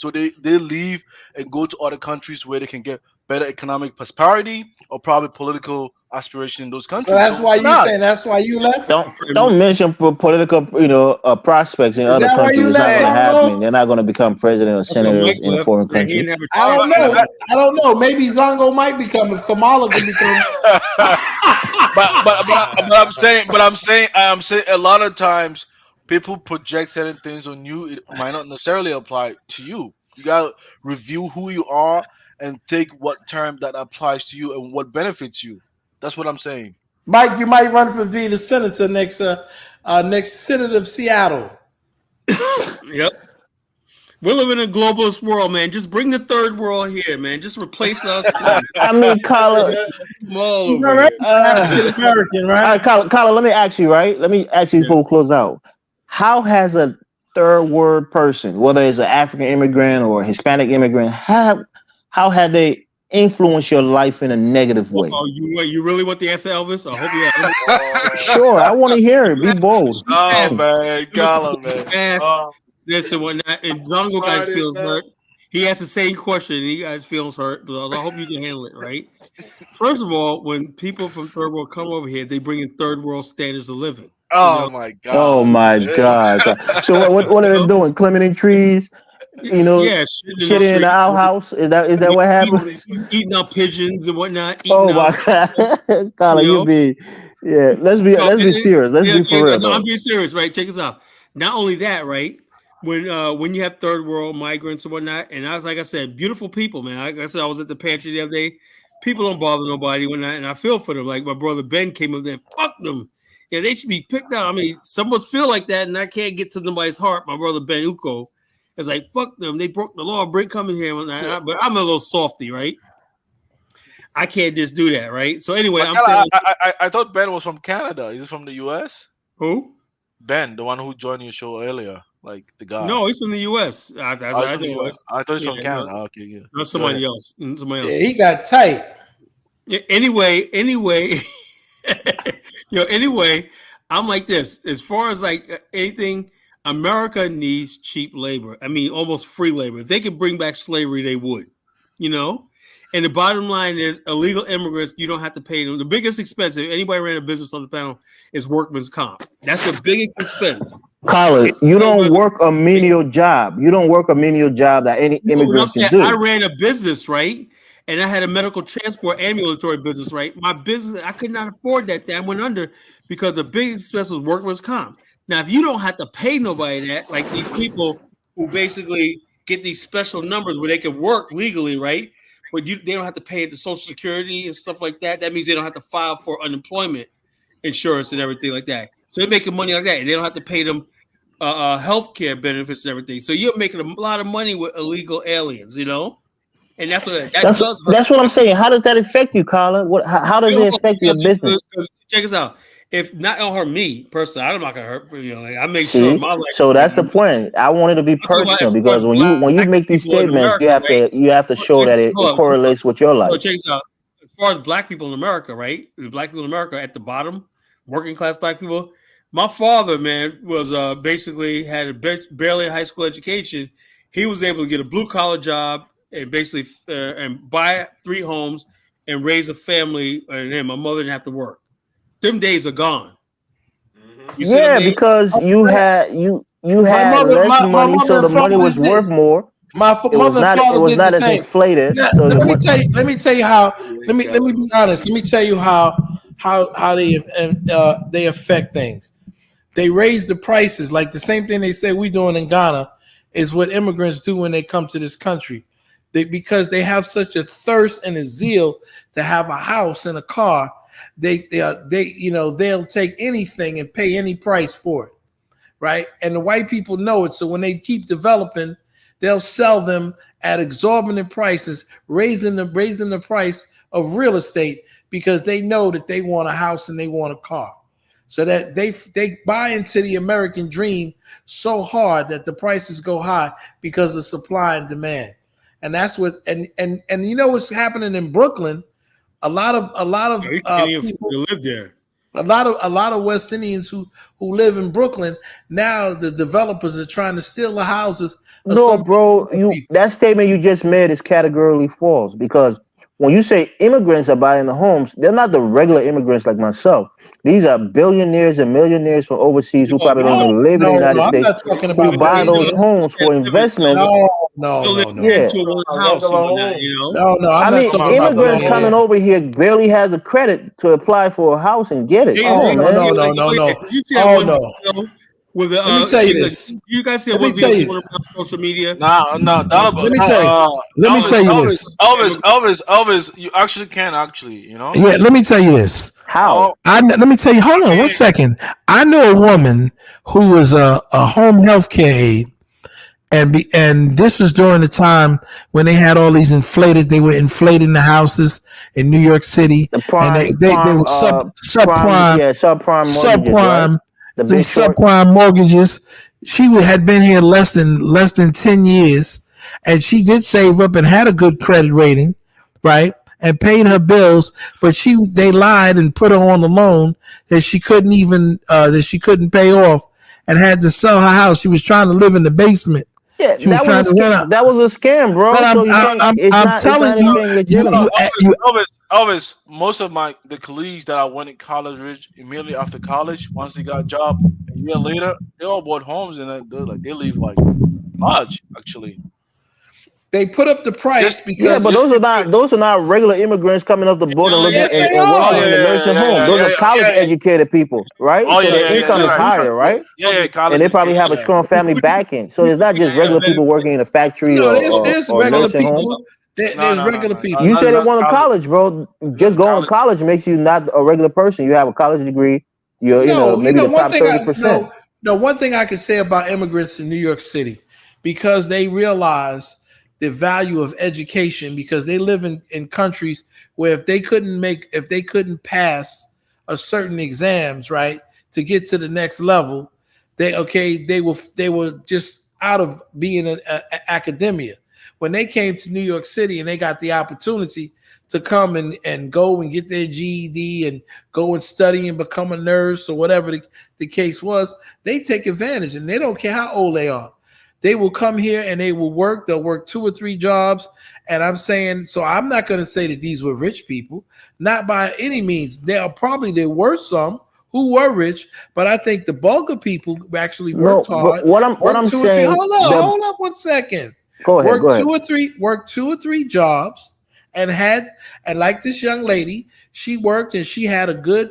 So they leave and go to other countries where they can get better economic prosperity or probably political aspiration in those So countries. that's So why why you not? saying that's why you left. Don't mention political, prospects in Is other that why countries. you It's not left, going to happen. Zongo? They're not going to become president or That's why Mike senators in a left. foreign And he country. didn't have a I don't chance. know. I don't know. Maybe Zongo might become if Kamala can become. but I'm saying a lot of times people project certain things on you. It might not necessarily apply to you. You gotta review who you are and take what term that applies to you and what benefits you. That's what I'm saying. Mike, you might run for being the senator next Senate of Seattle. Yep. We're living in a globalist world, man. Just bring the third world here, man. Just replace us. I mean, Carla. Come all He's over already here. African American, All right? right, Carla, let me ask you, right? Let me ask you Yeah. before we close out. How has a third world person, whether it's an African immigrant or a Hispanic immigrant, how have they influenced your life in a negative way? Oh, you really want the answer, Elvis? I hope you have. Sure, I want to hear it. Be bold. Oh man, Gala, man. Listen, when that, and Zongo guys feels hurt, he asks the same question, and you guys feels hurt. But I hope you can handle it, right? First of all, when people from third world come over here, they bring in third world standards of living. Oh my god. Oh my God. So what are they doing? Climbing trees? Yeah, shitting in the outhouse? Is that what happens? Eating up pigeons and whatnot. Oh my God, Carla, you be Let's be serious. Let's be for real No, I'm though. being serious, right? Check this out. Not only that, right? When you have third world migrants and whatnot, and like I said, beautiful people, man. Like I said, I was at the pantry the other day. People don't bother nobody when and I feel for them. Like my brother Ben came up there, fuck them. Yeah, they should be picked out. I mean, some of us feel like that, and I can't get to nobody's heart. My brother Ben Uko is like, fuck them. They broke the law. Bring coming here, but I'm a little softy, right? I can't just do that, right? So anyway, But I thought Ben was from Canada. He's from the US. Who? Ben, the one who joined your show earlier, like the guy. No, he's from the U.S. I thought he was. I thought he's from Canada. Okay, yeah. Not somebody else. Somebody else. Yeah, he got tight. Yeah, anyway, anyway, I'm like this. As far as like anything, America needs cheap labor. I mean, almost free labor. If they could bring back slavery, they would. And the bottom line is, illegal immigrants, you don't have to pay them. The biggest expense, if anybody ran a business on the panel, is workman's comp. That's the biggest expense. Carla, you don't work a menial job. You don't work a menial job that any immigrant can do. I ran a business, right? And I had a medical transport ambulatory business, right? My business, I could not afford that. That went under because the biggest expense was workman's comp. Now, if you don't have to pay nobody that, like these people who basically get these special numbers where they can work legally, right? But they don't have to pay the Social Security and stuff like that. That means they don't have to file for unemployment insurance and everything like that. So they're making money like that. And they don't have to pay them health care benefits and everything. So you're making a lot of money with illegal aliens, And that's what that's what I'm saying. How does that affect you, Carla? How does it affect your business? Check us out. If not on me personally, I'm not gonna hurt. Like I make See, sure my life. So that's the point. I want it to be personal because when you make these statements, you have to show that it correlates with your life. So check this out. As far as black people in America, right? Black people in America at the bottom, working class black people. My father, man, was basically had barely a high school education. He was able to get a blue collar job and basically and buy 3 homes and raise a family. And then my mother didn't have to work. Them days are gone. Yeah, because you had less money, so the money was worth more. My mother and father did the same. Inflated. Now, So let me tell you how. Let me be honest. Let me tell you how they affect things. They raise the prices, like the same thing they say we doing in Ghana is what immigrants do when they come to this country. Because they have such a thirst and a zeal to have a house and a car, they'll take anything and pay any price for it, right? And the white people know it, so when they keep developing, they'll sell them at exorbitant prices, raising the price of real estate because they know that they want a house and they want a car. So that they buy into the American dream so hard that the prices go high because of supply and demand. And that's what and you know what's happening in Brooklyn? A lot of people live there. A lot of West Indians who live in Brooklyn, now the developers are trying to steal the houses No, bro, that statement you just made is categorically false because when you say immigrants are buying the homes, they're not the regular immigrants like myself. These are billionaires and millionaires from overseas who probably don't even live in the United I'm States not talking who about buy those billionaires. homes for investment. No. Yeah. house and whatnot, you know. No, I'm I not mean, talking about immigrants coming billionaires. over here barely has the credit to apply for a house and get it. Come on, man. You see that one video with the Let me tell you this. you guys see Let that me one video tell you. going around social media? No, Let me tell you. Let me tell you this. Elvis, you actually can you know. Yeah, let me tell you this. How? Let me tell you. Hold on one second. I know a woman who was a home health care aide, and this was during the time when they had all these they were inflating the houses in New York City, The and prime, they were subprime, subprime mortgages, right? The them big short. subprime mortgages. She had been here less than 10 years, and she did save up and had a good credit rating, right? And paid her bills, but they lied and put her on the loan that she couldn't pay off, and had to sell her house. She was trying to live in the basement. Yeah, She was that was trying a to rent scam. That was a scam, bro. But So you can't. It's telling not you, anything legitimate. Elvis, most of the colleagues that I went to college with immediately after college, once they got a job a year later, they all bought homes and they live like large actually. They put up the price Yeah, because but those are not regular immigrants coming off the boat and looking yes, they and working are. in the nursing home. Those are college educated people, right? Oh So their yeah. income is Right. higher, right? Yeah, And college they probably have a education. strong family backing. So it's not just regular people working in a factory No, there's or regular nursing home. people. There's regular people. You said they went to college, bro. Just going to college makes you not a regular person. You have a college degree. You're maybe the top 30%. One thing I can say about immigrants in New York City, because they realize the value of education, because they live in countries where if they couldn't pass a certain exams, right, to get to the next level, they were just out of being an academia. When they came to New York City and they got the opportunity to come and go and get their GED and go and study and become a nurse or whatever the case was, they take advantage, and they don't care how old they are. They will come here and they will work. They'll work 2 or 3 jobs. And I'm saying, so I'm not going to say that these were rich people, not by any means. There were some who were rich, but I think the bulk of people actually worked hard. What I'm saying. Hold up 1 second. Go ahead. Worked 2 or 3 jobs, and like this young lady, she worked and she had a good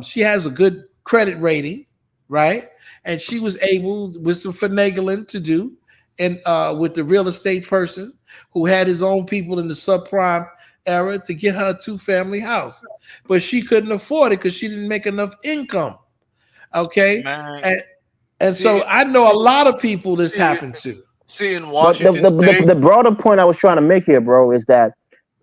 she has a good credit rating, right? And she was able, with some finagling to do, and with the real estate person who had his own people in the subprime era, to get her a 2-family house. But she couldn't afford it because she didn't make enough income. Okay. So I know a lot of people this happened to. See, in But Washington State, the broader point I was trying to make here, bro, is that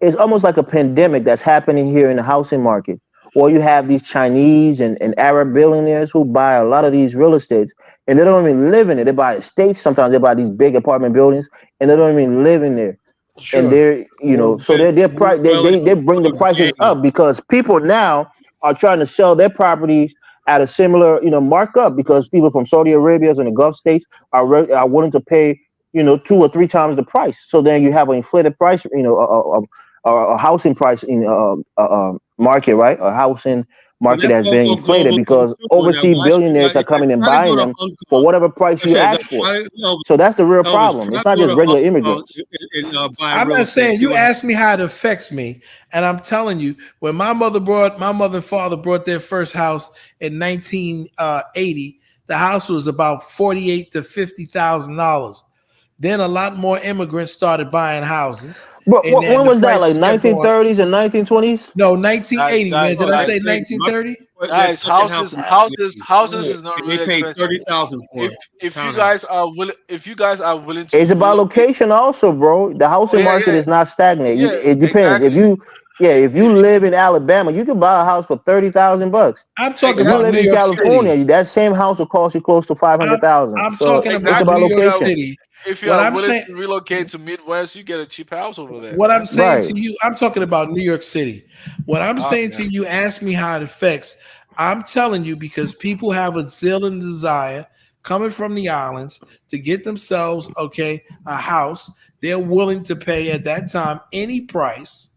it's almost like a pandemic that's happening here in the housing market. Or you have these Chinese and Arab billionaires who buy a lot of these real estates, and they don't even live in it. They buy estates. Sometimes they buy these big apartment buildings, and they don't even live in there. Sure. And they're so they bring the prices up because people now are trying to sell their properties at a similar markup, because people from Saudi Arabia and the Gulf states are willing to pay 2 or 3 times the price. So then you have an inflated price, a housing price in market, right? A housing market that's being inflated because overseas billionaires are coming and buying them for whatever price you ask for. So that's the real problem. It's not just regular immigrants. I'm not saying, you asked me how it affects me, and I'm telling you, when my mother and father brought their first house in 1980, the house was about $48,000 to $50,000. Then a lot more immigrants started buying houses. But when was that? Like 1930s and 1920s? No, 1980, man. Did I say 1930? Guys, houses is not really expensive. $30,000 for if you guys are willing to, it's about location also, bro. The housing market is not stagnant. It depends. Exactly. If you live in Alabama, you can buy a house for $30,000. I'm talking if about you live New in York California, City. That same house will cost you close to $500,000. I'm talking about New York City. If you are willing to relocate to Midwest, you get a cheap house over there. What I'm saying to you, I'm talking about New York City. What I'm saying to you, ask me how it affects. I'm telling you, because people have a zeal and desire coming from the islands to get themselves, a house. They're willing to pay at that time any price,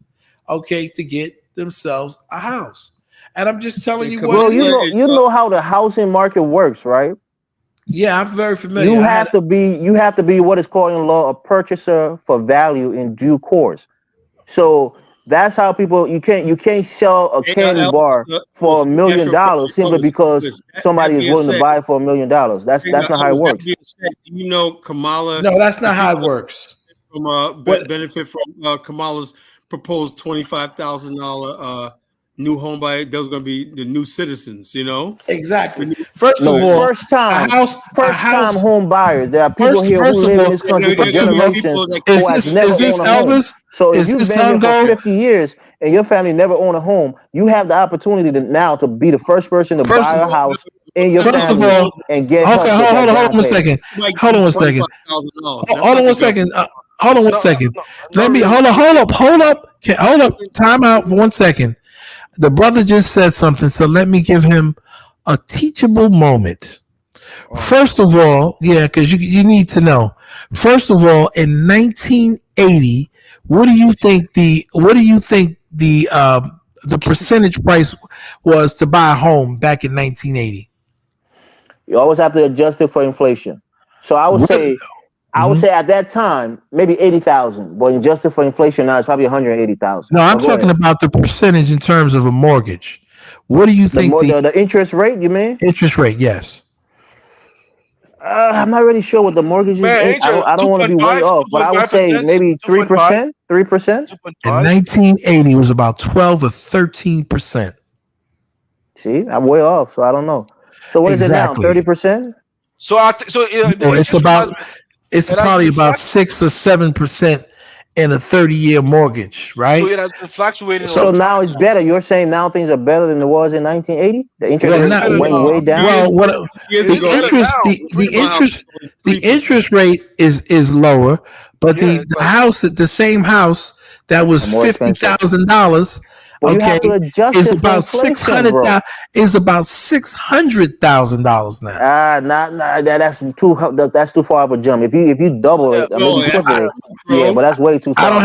to get themselves a house. And I'm just telling you what Bro, it is. you know how the housing market works, right? Yeah, I'm very familiar. You have to be what is called in law a purchaser for value in due course. So that's how people you can't sell a candy bar for $1 million simply because somebody is willing to buy it for $1 million. That's not how it works. Do you know Kamala? No, that's not how it works. Benefit from Kamala's proposed $25,000 new home buyer. Those going to be the new citizens. You know exactly. First of all, first time home buyers. There are people here who live in this country for generations who have never owned a home. So if you've been here for 50 years and your family never owned a home, you have the opportunity now to be the first person to buy a house in your family and get help. Hold on one second. Hold on one second. Hold on one second. Hold on one second. Let me hold up. Time out for 1 second. The brother just said something, so let me give him a teachable moment. First of all, because you need to know. First of all, in 1980, what do you think the percentage price was to buy a home back in 1980? You always have to adjust it for inflation. So I would say at that time maybe 80,000, but adjusted for inflation now it's probably 180,000. No, I'm talking about the percentage in terms of a mortgage. What do you think the interest rate? You mean interest rate? Yes. I'm not really sure what the mortgage is. I don't want to be way off, but I would say maybe 3%. 3%. In 1980, it was about 12 or 13%. See, I'm way off, so I don't know. So what is it now? 30%. So it's probably about 6 or 7% in a 30-year mortgage, right? So it has been fluctuating. So now it's better. You're saying now things are better than it was in 1980? The interest rate went way down. Well, the interest rate is lower, but the same house that was $50,000. Well, you have to adjust is it about for inflation, bro. Is about $600,000 now. That's too far of a jump. If you double it, I mean, but that's way too far. I don't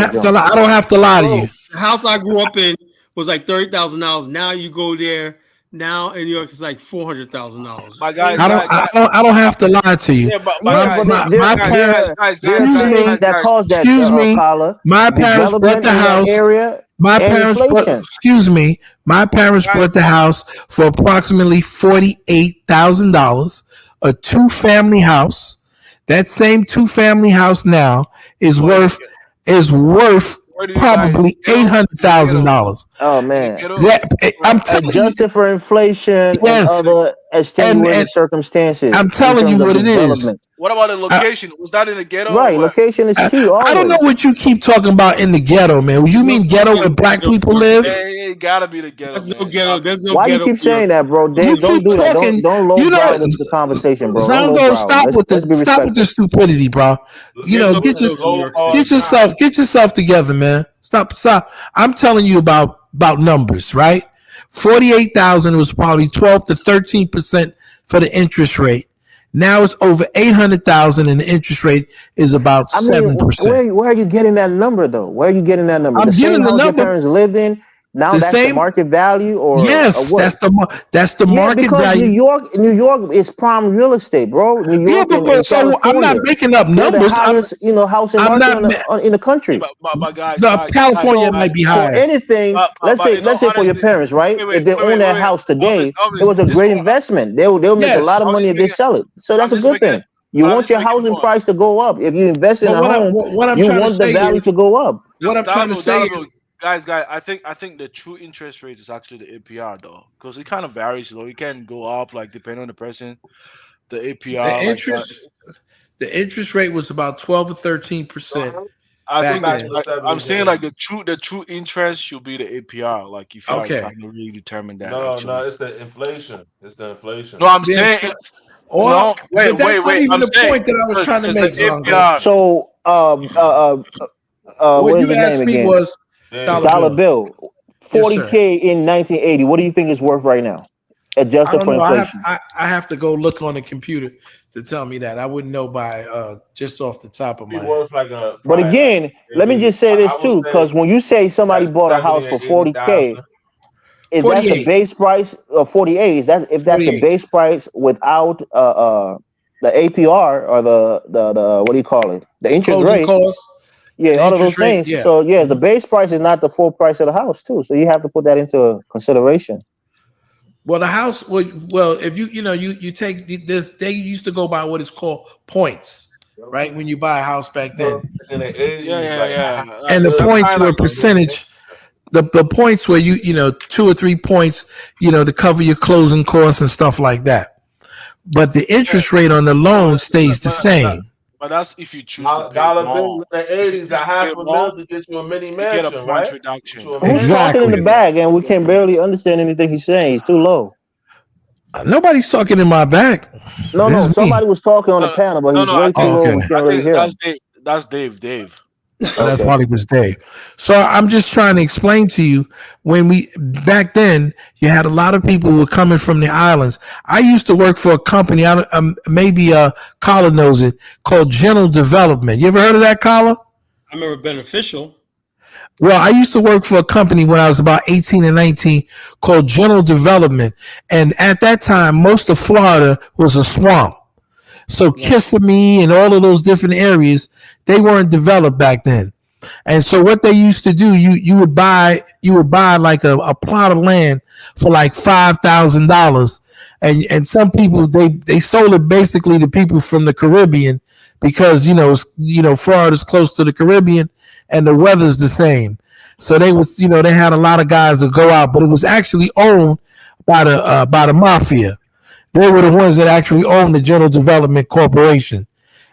have to lie to you. The house I grew up in was like $30,000. Now you go there now in New York, it's like $400,000. I don't have to lie to you. My parents bought the house. My parents bought the house for approximately $48,000, a 2-family house. That same 2-family house now is worth probably $800,000. Oh man! I'm telling you, adjusted for inflation and other extenuating circumstances. I'm telling you what it is. What about the location? Was that in the ghetto? Right, location is key. I don't know what you keep talking about in the ghetto, man. You mean ghetto where black people live? It gotta be the ghetto. There's no ghetto. There's no Why ghetto. you keep saying that, bro? Dave, don't do that. Don't low the conversation, bro. Zongo, stop with the stupidity, bro. Get yourself together, man. Stop. I'm telling you about numbers, right? 48,000 was probably 12 to 13% for the interest rate. Now it's over 800,000, and the interest rate is about 7%. Where are you getting that number, though? Where are you getting that number? I'm getting the number. Your parents lived in. Now that's the market value, or yes, or that's the market value. New York is prime real estate, bro. New York, so I'm not making up numbers. Housing market in the country. California might be higher. For anything, let's say for your parents, right? If they own that house today, it was a great investment. They'll make a lot of money if they sell it. So that's a good thing. You want your housing price to go up. If you invest in a home, you want the value to go up. What I'm trying to say is, Guys, I think the true interest rate is actually the APR though, because it kind of varies though. It can go up like depending on the person. The APR, the interest rate was about 12 or 13%. I'm saying like the true interest should be the APR. Like if you're trying to really determine that. No, it's the inflation. It's the inflation. No, I'm saying. Wait. Not even the point that I was trying to make. So, what is his name again? Was dollar bill. 40K in 1980. What do you think it's worth right now? adjusted don't for know. inflation. I have to go look on the computer to tell me that. I wouldn't know by just off the top of Be my head. worth like a But probably like again, let me maybe just say this I would too, say because when you say somebody bought a 70 house and for 80,000. 40K, if that's the 48. base price of 48, is that if that's the 48. base price without the APR or the what do you call it? The interest Closing rate. costs Yeah, and the all of those interest rate. things. Yeah. So yeah, the base price is not the full price of the house too. So you have to put that into consideration. Well, the house. Well, if you take this, they used to go by what is called points, right? When you buy a house back then, In the 80s, Yeah, like yeah. and the points Sometimes were like percentage. The points were 2 or 3 points, to cover your closing costs and stuff like that. But the interest rate on the loan stays the same. but that's if you choose to pay it dollar bills more. in the If you 80s, a choose to pay half it a more, mil to get you a mini you get a mansion, point right? Get you reduction. a Who's mansion. talking in the Exactly. back and we can barely understand anything he's saying? He's too low. Nobody's talking in my back. No, There's no, somebody me. was talking on the No, panel, but no, he's no. I way too think Oh, low. okay. We I can't really think hear that's him. Dave. That's Dave. That's Okay. probably was Dave. So I'm just trying to explain to you when back then you had a lot of people who were coming from the islands. I used to work for a company. Maybe Carla knows it, called General Development. You ever heard of that, Carla? I remember Beneficial. Well, I used to work for a company when I was about 18 and 19 called General Development. And at that time, most of Florida was a swamp. So Kissimmee and all of those different areas, they weren't developed back then. And so what they used to do, you would buy like a plot of land for like $5,000. And some people they sold it basically to people from the Caribbean because Florida's close to the Caribbean and the weather's the same. So they had a lot of guys that go out, but it was actually owned by the mafia. They were the ones that actually owned the General Development Corporation,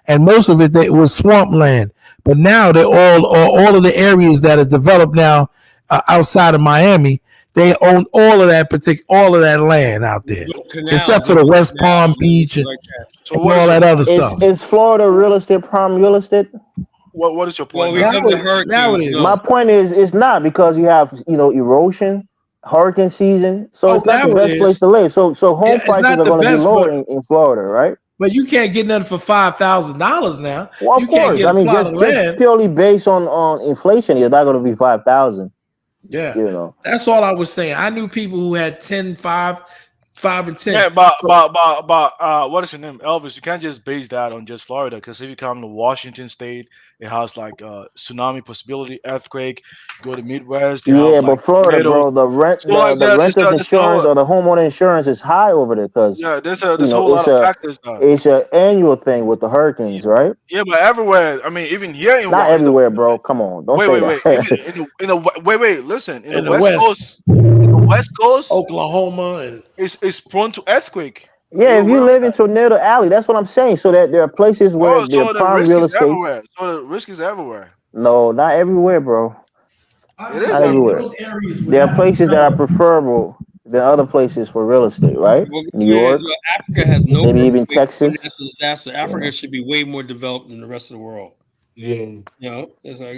and most of it was swampland. But now they all of the areas that are developed now outside of Miami, they own all of that land out there, except Canals, for they the built West Palm canals and Beach everything and, like that. So and what is all your that other Is stuff. is Florida real estate prime real estate? what is your Well, point now? because of the Now it hurricanes, is. My point is, it's not because you have erosion, hurricane season, so Oh, it's not the now it best place is. to live. So Yeah, home it's prices not are the going to be best, lower in Florida, right? but you can't get nothing for $5,000 now. Well, of You can't course. get I a mean, plot of just land. purely based on inflation, it's not going to be 5,000. Yeah, that's all I was saying. I knew people who had 10, 5, 5 and 10. Yeah, but what is your name, Elvis? You can't just base that on just Florida, because if you come to Washington State, it has like tsunami possibility, earthquake. Go to Midwest, they have Yeah, like but Florida, tornado. bro, the rent, So like the that, renter's there's a insurance whole or the homeowner insurance is high over there because there's a whole lot it's of a factors there. it's an annual thing with the hurricanes, right? Yeah, but everywhere. I mean, even here Not in the everywhere, bro. Come on, don't say wait. Even that. wait. Listen, in the In the West Coast, West, Oklahoma, and is prone to earthquake. Are Yeah, you if you aware of live in that? Tornado Alley, that's what I'm saying. So that there are places where Oh, they're so the prime risk real is estates. everywhere. So the risk is everywhere. No, not everywhere, bro. I'm It just Not is saying everywhere. everywhere. those areas were There are not places that are developed. preferable than other places for real estate, right? What I'm New saying is, York, Africa has no maybe even earthquakes, no Texas. natural disaster. You Africa know. should be way more developed than the rest of the world. Yeah. It's like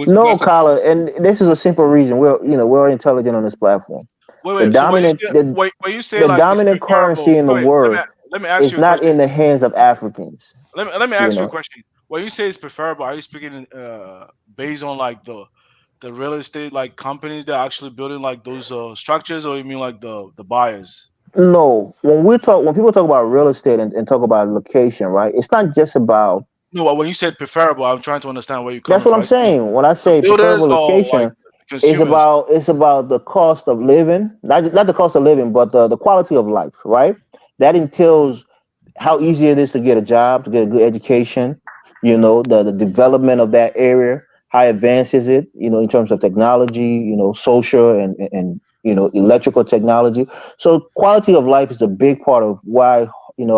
No, that's a, Kyla, and this is a simple reason. We're intelligent on this platform. The So when you dominant say the when you say the like it's dominant currency preferable, in the wait, world let me ask is you a not question. in the hands of Africans. Let me You ask you a know. question. When you say it's preferable, are you speaking based on like the real estate like companies that are actually building like those structures, or you mean like the buyers? No, when people talk about real estate and talk about location, right? It's not just about. No, when you said preferable, I'm trying to understand where you're That's coming what from. I'm Are you saying saying. When I the say builders preferable or like location, consumers? it's about the cost of living, not the cost of living, but the quality of life, right? That entails how easy it is to get a job, to get a good education, the development of that area, how advanced is it, in terms of technology, social and electrical technology. So quality of life is a big part of why,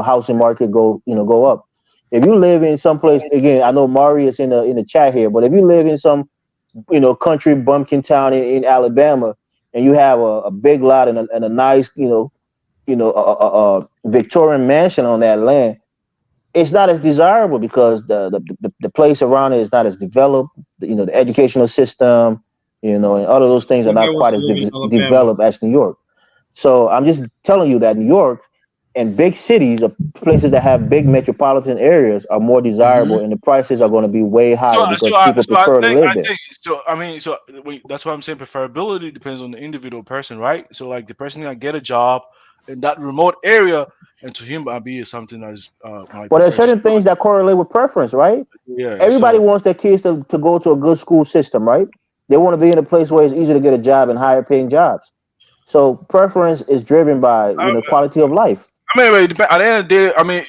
housing market go up. If you live in some place, again, I know Mari is in the chat here, but if you live in some, country bumpkin town in Alabama and you have a big lot and a nice, a Victorian mansion on that land, it's not as desirable because the place around it is not as developed. The educational system, and all of those things are not nobody wants quite to as live in Alabama. developed as New York. So I'm just telling you that New York and big cities or places that have big metropolitan areas are more desirable, and the prices are going to be way higher because people prefer to live there. That's why I'm saying preferability depends on the individual person, right? So like the person that get a job in that remote area, and to him might be something that is might Well, there's prefer to certain stay. things that correlate with preference, right? Yeah. Everybody So wants their kids to go to a good school system, right? They want to be in a place where it's easy to get a job and higher paying jobs. So preference is driven by quality of life. I mean, it depend, at the end of the day, I mean,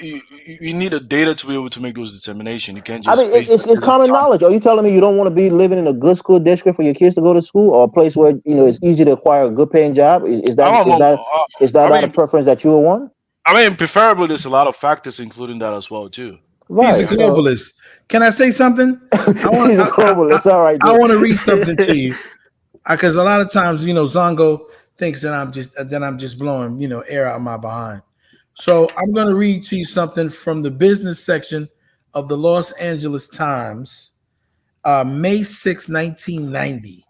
you need a data to be able to make those determination. You can't I just mean, base it it's based on common knowledge. Are you telling me you don't want to be living in a good school district for your kids to go to school, or a place where it's easy to acquire a good paying job? Is I that don't is know. that is that I not a mean, preference that you would want? preferably there's a lot of factors including that as well too. He's a Right. So globalist. Can I say something? I want he's a globalist. All right, I then. want to read something to you because a lot of times Zongo thinks that I'm just blowing air out my behind. So I'm going to read to you something from the business section of the Los Angeles Times, May 6, 1990.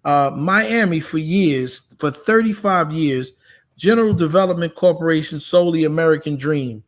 Miami for 35 years, General Development Corporation sold the American dream,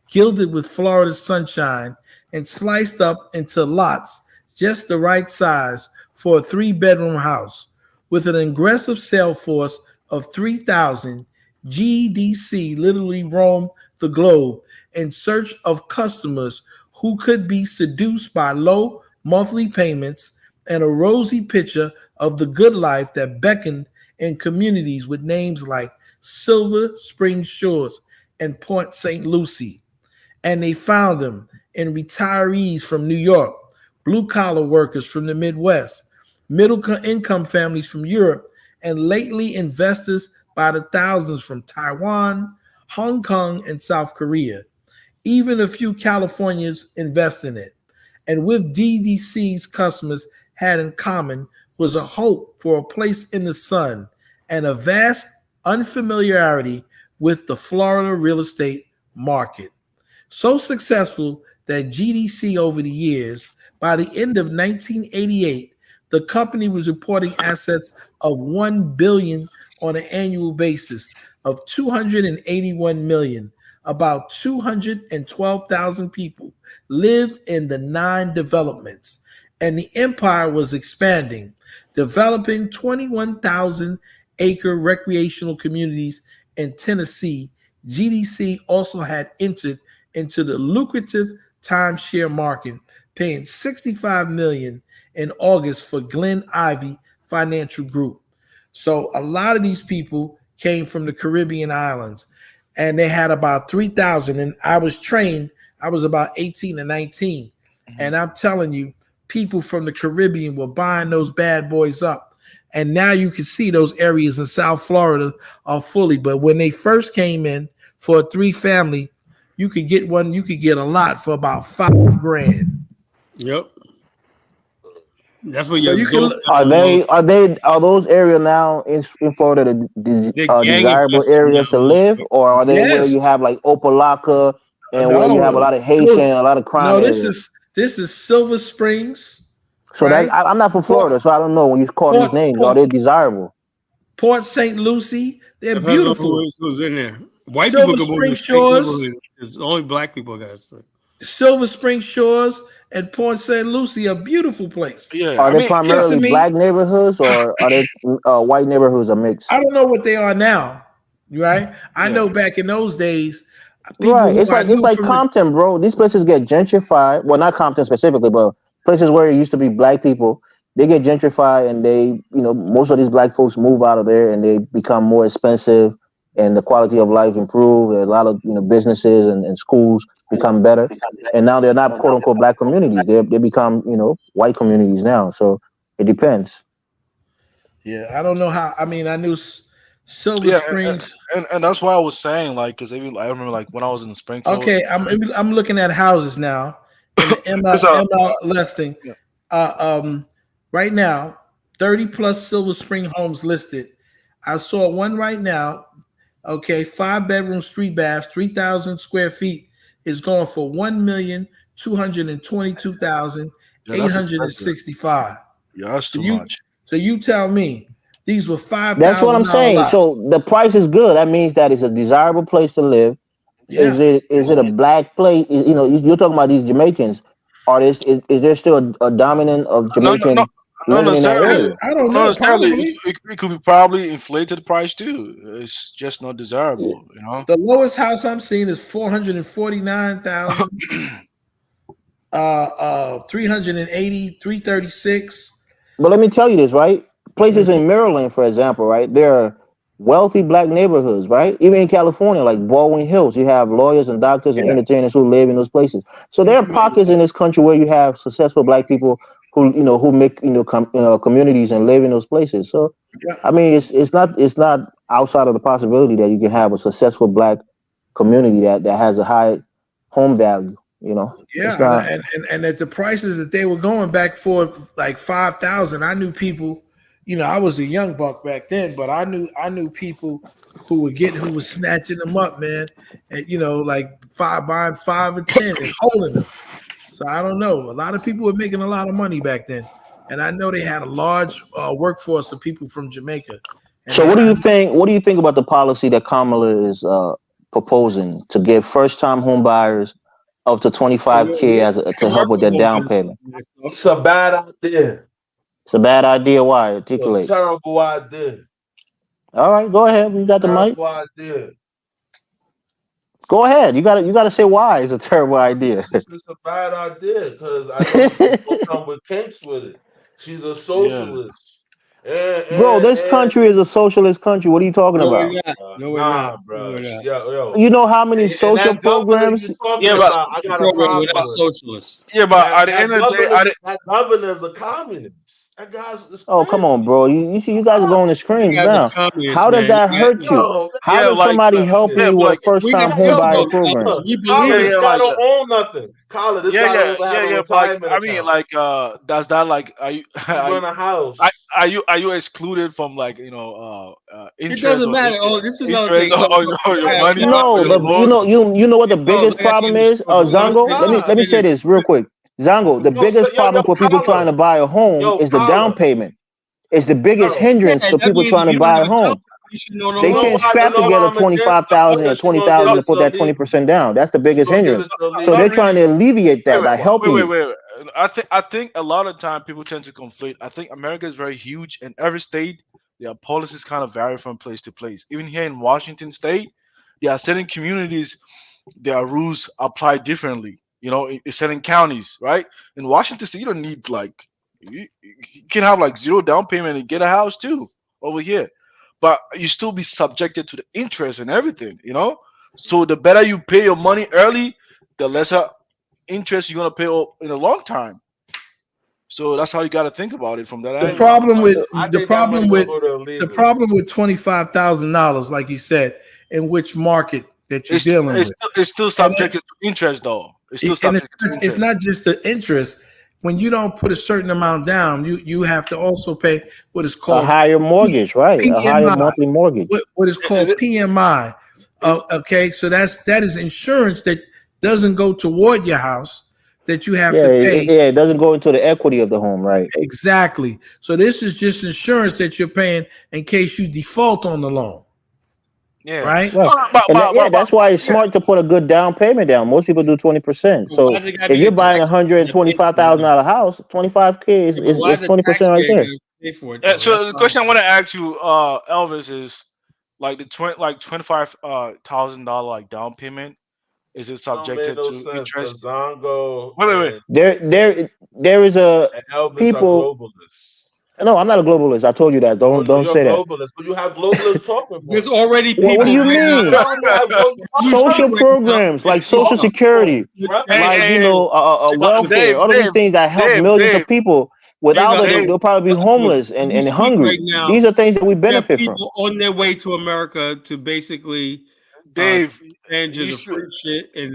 gilded with Florida sunshine and sliced up into lots just the right size for a 3-bedroom house. With an aggressive sales force of 3,000, GDC literally roamed the globe in search of customers who could be seduced by low monthly payments and a rosy picture of the good life that beckoned in communities with names like Silver Spring Shores and Port St. Lucie. And they found them in retirees from New York, blue collar workers from the Midwest, middle income families from Europe, and lately investors by the thousands from Taiwan, Hong Kong, and South Korea. Even a few Californians invest in it. And with DDC's customers had in common was a hope for a place in the sun and a vast unfamiliarity with the Florida real estate market. So successful that GDC over the years, by the end of 1988, the company was reporting assets of 1 billion on an annual basis of 281 million. About 212,000 people lived in the 9 developments, and the empire was expanding, developing 21,000 acre recreational communities in Tennessee. GDC also had entered into the lucrative timeshare market, paying 65 million in August for Glen Ivy Financial Group. So a lot of these people came from the Caribbean islands, and they had about 3,000. And I was trained. I was about 18 and 19, and I'm telling you, people from the Caribbean were buying those bad boys up. And now you can see those areas in South Florida are fully. But when they first came in for a 3-family, you could get one. You could get a lot for about $5,000. Yep. That's what So your you can. Are those areas now in Florida they're gang desirable infested now. areas to live, or are they where Yes. you have like Opalaka and where you have a No. lot of Haitian, a lot of crime No. This areas? is Silver Springs, So right? I'm not from Port Florida, so I don't know when you call these Port names. Are Port they desirable? Port St. Lucie. They're Depends on beautiful. who's in there. White people Silver can move in Spring the state Shores, neighborhood. It's only black people got stuff. Silver Spring Shores, and Port St. Lucie are beautiful places. yeah, Are I they mean, primarily Listen to me. black neighborhoods, or are they white neighborhoods or mixed? I don't know what they are now, right? I yeah, know back in those days, people Right. who I It's knew like from the Compton, bro. These places get gentrified. Well, not Compton specifically, but places where it used to be black people, they get gentrified, and most of these black folks move out of there, and they become more expensive, and the quality of life improve. A lot of businesses and schools become better, and now they're not quote unquote black communities. They become white communities now. So it depends. yeah. I don't know how. I mean, I knew Silver yeah, Springs. and that's why I was saying like, because even I remember like when I was in Springfield, Okay, I'm looking at houses now in the because MLS thing. yeah, Uh, um, right now, 30 plus Silver Spring homes listed. I saw one right now. Okay, 5 bedrooms, 3 baths, 3,000 square feet is going for 1,222,865. yeah, that's So too you much. so you tell me These were That's what I'm $5,000 saying. lots. So the price is good. That means that it's a desirable place to live. Yeah. Is it a black place? You're talking about these Jamaicans. Is there still a dominant of No, no, no, Jamaican not living in that necessarily. area? I don't Not know. necessarily. Probably. It could be probably inflated price too. It's just not desirable, you know. The lowest house I'm seeing is 449,000. 380, 336. But let me tell you this, right? Places in Maryland, for example, right? There are wealthy black neighborhoods, right? Even in California, like Baldwin Hills, you have lawyers and doctors and Yeah. entertainers who live in those places. So there are pockets in this country where you have successful black people who make communities and live in those places. So I mean, it's not outside of the possibility that you can have a successful black community that has a high home value. Yeah, It's not. and at the prices that they were going back for, like 5,000. I knew people, I was a young buck back then, but I knew people who were snatching them up, man, and like buying 5 or 10 and holding them. So I don't know. A lot of people were making a lot of money back then, and I know they had a large workforce of people from Jamaica. And So what do you think? What do you think about the policy that Kamala is proposing to give first-time home buyers up to 25K to help with their down payment? It's a bad idea. It's a bad idea. Why? It's a Articulate. terrible idea. All right, go ahead. You got the mic. Terrible idea. Go ahead. You got to say why it's a terrible idea. It's a bad idea because I know she's gonna come with kinks with it. She's a socialist. Bro, this country is a socialist country. What are you talking about? No, we're Nah, not. bro. No, we're not. Yo. You know how many And social that governor programs? you talking Yeah, but about, I got a Program problem without with. socialists. yeah, but at the end of the day, That governor's a communist. That guy's is Oh, come on, bro. You see, you guys are going to screens You guys are now. communists, How does man. that hurt you? Yo, How yeah, does like, somebody helping you with a like, first-time We home got buyer socialists. program? We Colin, believe this in guy don't socialism. own nothing. Colin, this guy don't even have a but like, retirement I mean, account. like, does that like, are you, He run a house. are you excluded from like, It interest doesn't or matter. Oh, this is another interest thing. on your money No, or your the loan? you know what the Fellas, biggest I got to problem get is? this. Zango, let me say this real quick. Zango, the biggest problem for people trying to buy a home is the down payment. It's the biggest hindrance Yeah, for that people means trying if to you don't buy have a a down home. payment, you should know no They loan. can't You scrap know why together I'm against 25,000 the and she gonna give 20,000 it and put to that illegal. 20% down. That's the She biggest gonna give hindrance. it to illegal. So they're trying to alleviate that by helping you. Wait. I think a lot of time people tend to conflate. I think America is very huge, and every state their policies kind of vary from place to place. Even here in Washington State, there are certain communities their rules apply differently. In certain counties, right? In Washington State, you don't need like you can have like zero down payment and get a house too over here, but you still be subjected to the interest and everything. So the better you pay your money early, the lesser interest you're gonna pay in a long time. So that's how you got to think about it from that The angle. problem with I the think that money problem gonna with go to the illegal. problem with $25,000, like you said, in which market that you're dealing with, It's still subjected to interest though. It's still and subject to it's interest. not just the interest. When you don't put a certain amount down, you have to also pay what is A called higher mortgage, right? A higher PMI. monthly mortgage. What is called PMI. Okay, so that is insurance that doesn't go toward your house that you have Yeah, to pay. it doesn't go into the equity of the home, right? Exactly. So this is just insurance that you're paying in case you default on the loan. Yeah. Right. And that's why it's smart to put a good down payment down. Most people do 20%. So Why does it gotta if be you're a buying tax? $125,000 house, 25K But why is is the 20% right taxpayer there. gonna pay for it? Though? So the question I want to ask you, Elvis, is like the $25,000 like down payment. Is it Don't make subjected no to sense interest? because Zongo Wait. There is a and Elvis are people. globalists. No, I'm not a globalist. I told you that. Oh, Don't you're say that. globalist, but you have globalist talking There's points. already What people do you right now. mean? Telling you have Social programs like Social Security, like welfare, all of these things that help millions of people. Without it, they'll probably be homeless As we and speak right hungry. now, These are things that we there are benefit from. people on their way to America to basically Dave, take advantage of the free shit and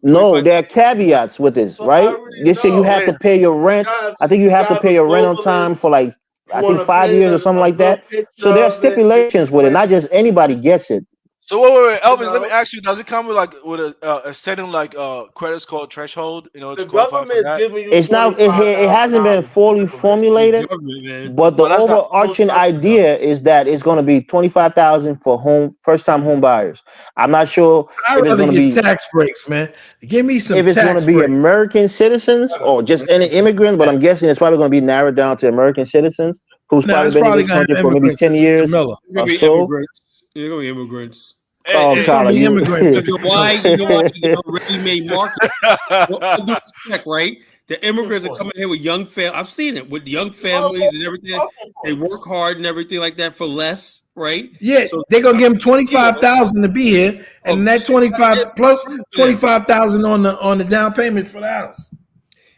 No, there are caveats with this, right? They say you have to pay your rent. I think you have to pay your rent on time for like, I think 5 years or something like that. So there are stipulations with it. Not just anybody gets it. So wait, Elvis. Let me ask you: does it come with a setting credit score threshold? To qualify for that. It's not. It hasn't been fully formulated, but the But that's not. overarching idea is that it's going to be 25,000 for first-time home buyers. I'm not sure I'd if it's rather going to get be tax breaks, man. Give me some if it's going to tax be breaks. American citizens or just any immigrant. But I'm guessing it's probably going to be narrowed down to American citizens who's No, probably it's been in probably this gonna country have for maybe immigrants, 10 Mr. years Miller. It's gonna or be so. immigrants. It's gonna be immigrants. Oh, It's gonna Tyler, be immigrants. Because why? You know why? You know, ready-made market. Well, all due respect, right? The immigrants are coming here with young families. I've seen it with young families and everything. They work hard and everything like that for less, right? Yeah, So they're gonna give them 25,000 to be here, and that 25 plus 25,000 on the down payment for the house.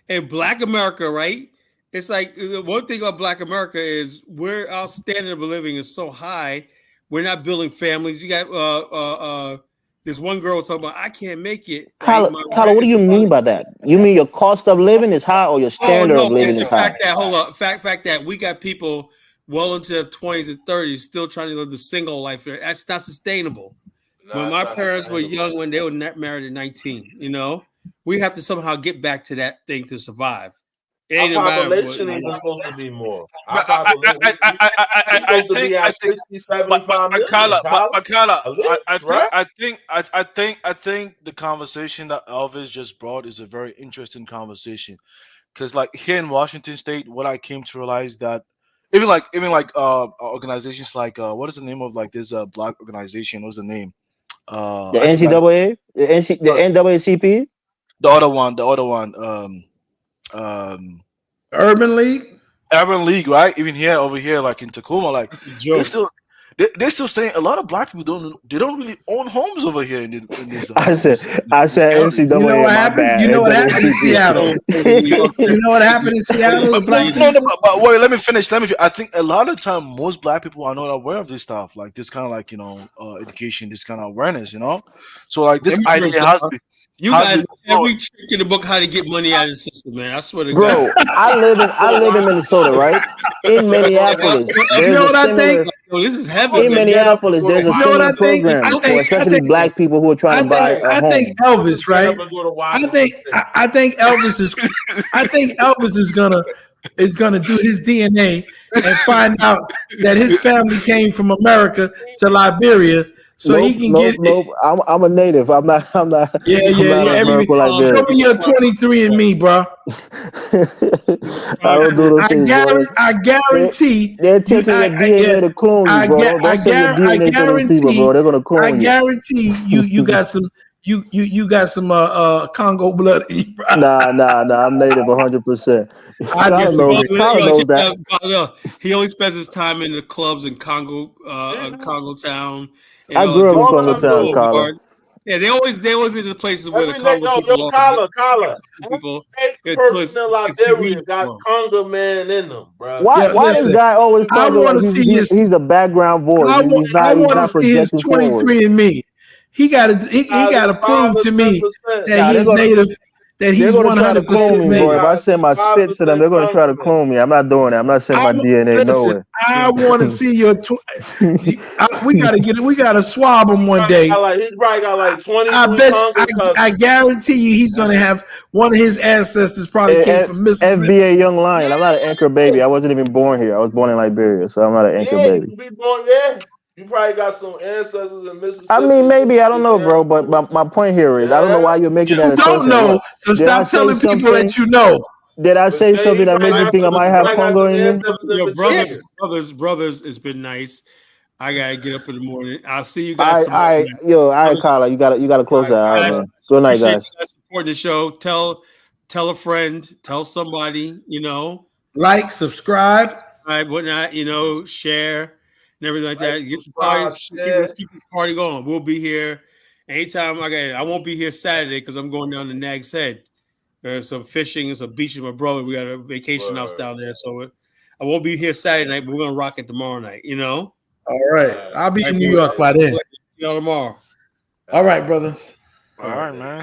in Black America, right? It's like one thing about Black America is our standard of living is so high. We're not building families. You got this one girl was talking about I can't make it, right? My Kyler, rent what do is you mean by that? You mean your cost of living is high or your Oh standard no, of living it's the is high? fact that hold up, fact that we got people well into their 20s and 30s still trying to live the single life. That's not sustainable. When my parents were young, when they were not married at 19, we have to somehow get back to that thing to survive. It ain't Our about population ain't even supposed to be more. Our population, we supposed to be at 60, 75 million. Carla, At least, right? I think the conversation that Elvis just brought is a very interesting conversation because, like here in Washington State, what I came to realize that even like organizations like what is the name of like this black organization? What's the name? The I forgot. NCAA, the No, NAACP. the other one. Um, Urban League. Urban League, right? Even here, over here, like in Tacoma, like That's a they joke. still they're still saying a lot of black people don't really own homes over here in this I said area. You know NCAA. what My happened? bad. You know what happened in Seattle? You know what happened in Seattle with black No, people? but wait, let me finish. I think a lot of time most black people are not aware of this stuff, like this kind of like education, this kind of awareness, So like this Immigrants idea are. You has guys been have destroyed. every trick in the book how to get money out of the system, man. I swear to God. Bro, I live in Minnesota, right? In Minneapolis, You there's know a what I think? similar This is heaven, in man. Minneapolis, there's a You know what similar I think? program for especially black people who are trying to buy a I think home. Elvis, right? I think Elvis is is gonna do his DNA and find out that his family came from America to Liberia, so he can get. Nope. I'm a native. I'm not. I'm not. I'm Yeah. not American Show Liberian. me your 23 and me, bro. I don't do those things, bro. I guarantee They're you. taking your DNA to clone you, bro. Don't send your DNA to those people, bro. They're gonna I clone you. guarantee you got some you got some Congo blood in you, bro. Nah. I'm native 100%. I disagree. Tyler knows that. He only spends his time in the clubs in Congo, Congo Town, I grew up in Congo Town, doing Tyler. hard. Yeah, they always in the places where the Every nigga, Congo people are. Collar. People, Every until person in it's too Liberia weak got for 'em. Congo man in them, bro. Why this guy always I talking want like to see his. he's a background voice? He's I want to not see his projecting forward. 23 and me. He got to prove to me that Nah, he's native. That they're he's gonna try to 100% clone me, bro. If native. I send my spit to them, they're gonna try to clone me. I'm not doing that. I'm not sending my DNA Listen, nowhere. I want to see your. We got to get it. We got to swab him one day. He's probably got like 23 I bet. Congo cousins. I guarantee you, he's gonna have one of his ancestors probably came from Mississippi. FBA Young Lion. I'm not an anchor baby. I wasn't even born here. I was born in Liberia, so I'm not an anchor baby. You be born there. You probably got some ancestors in Mississippi. I mean, maybe I don't know, bro. But my point here is, I don't know why you're making that You don't assumption. know, so stop telling people that you know. Did I say something that made you think I might have Congo in me? Your brothers, it's been nice. I gotta get up in the morning. I'll see you guys tomorrow. All right, Kyla, you gotta close that. All right, man. Good night, guys. You guys supporting the show. Tell a friend. Tell somebody. Like, subscribe, whatnot. Share and everything like that. Get the subscribe, party. Let's keep the party going. We'll be here anytime. I won't be here Saturday because I'm going down to Nag's Head. There's some fishing and some beaches. My brother, we got a vacation house down there, so I won't be here Saturday night, but we're gonna rock it tomorrow night. All right. I'll be in New York by then. See y'all tomorrow. All right, brothers. All right, man.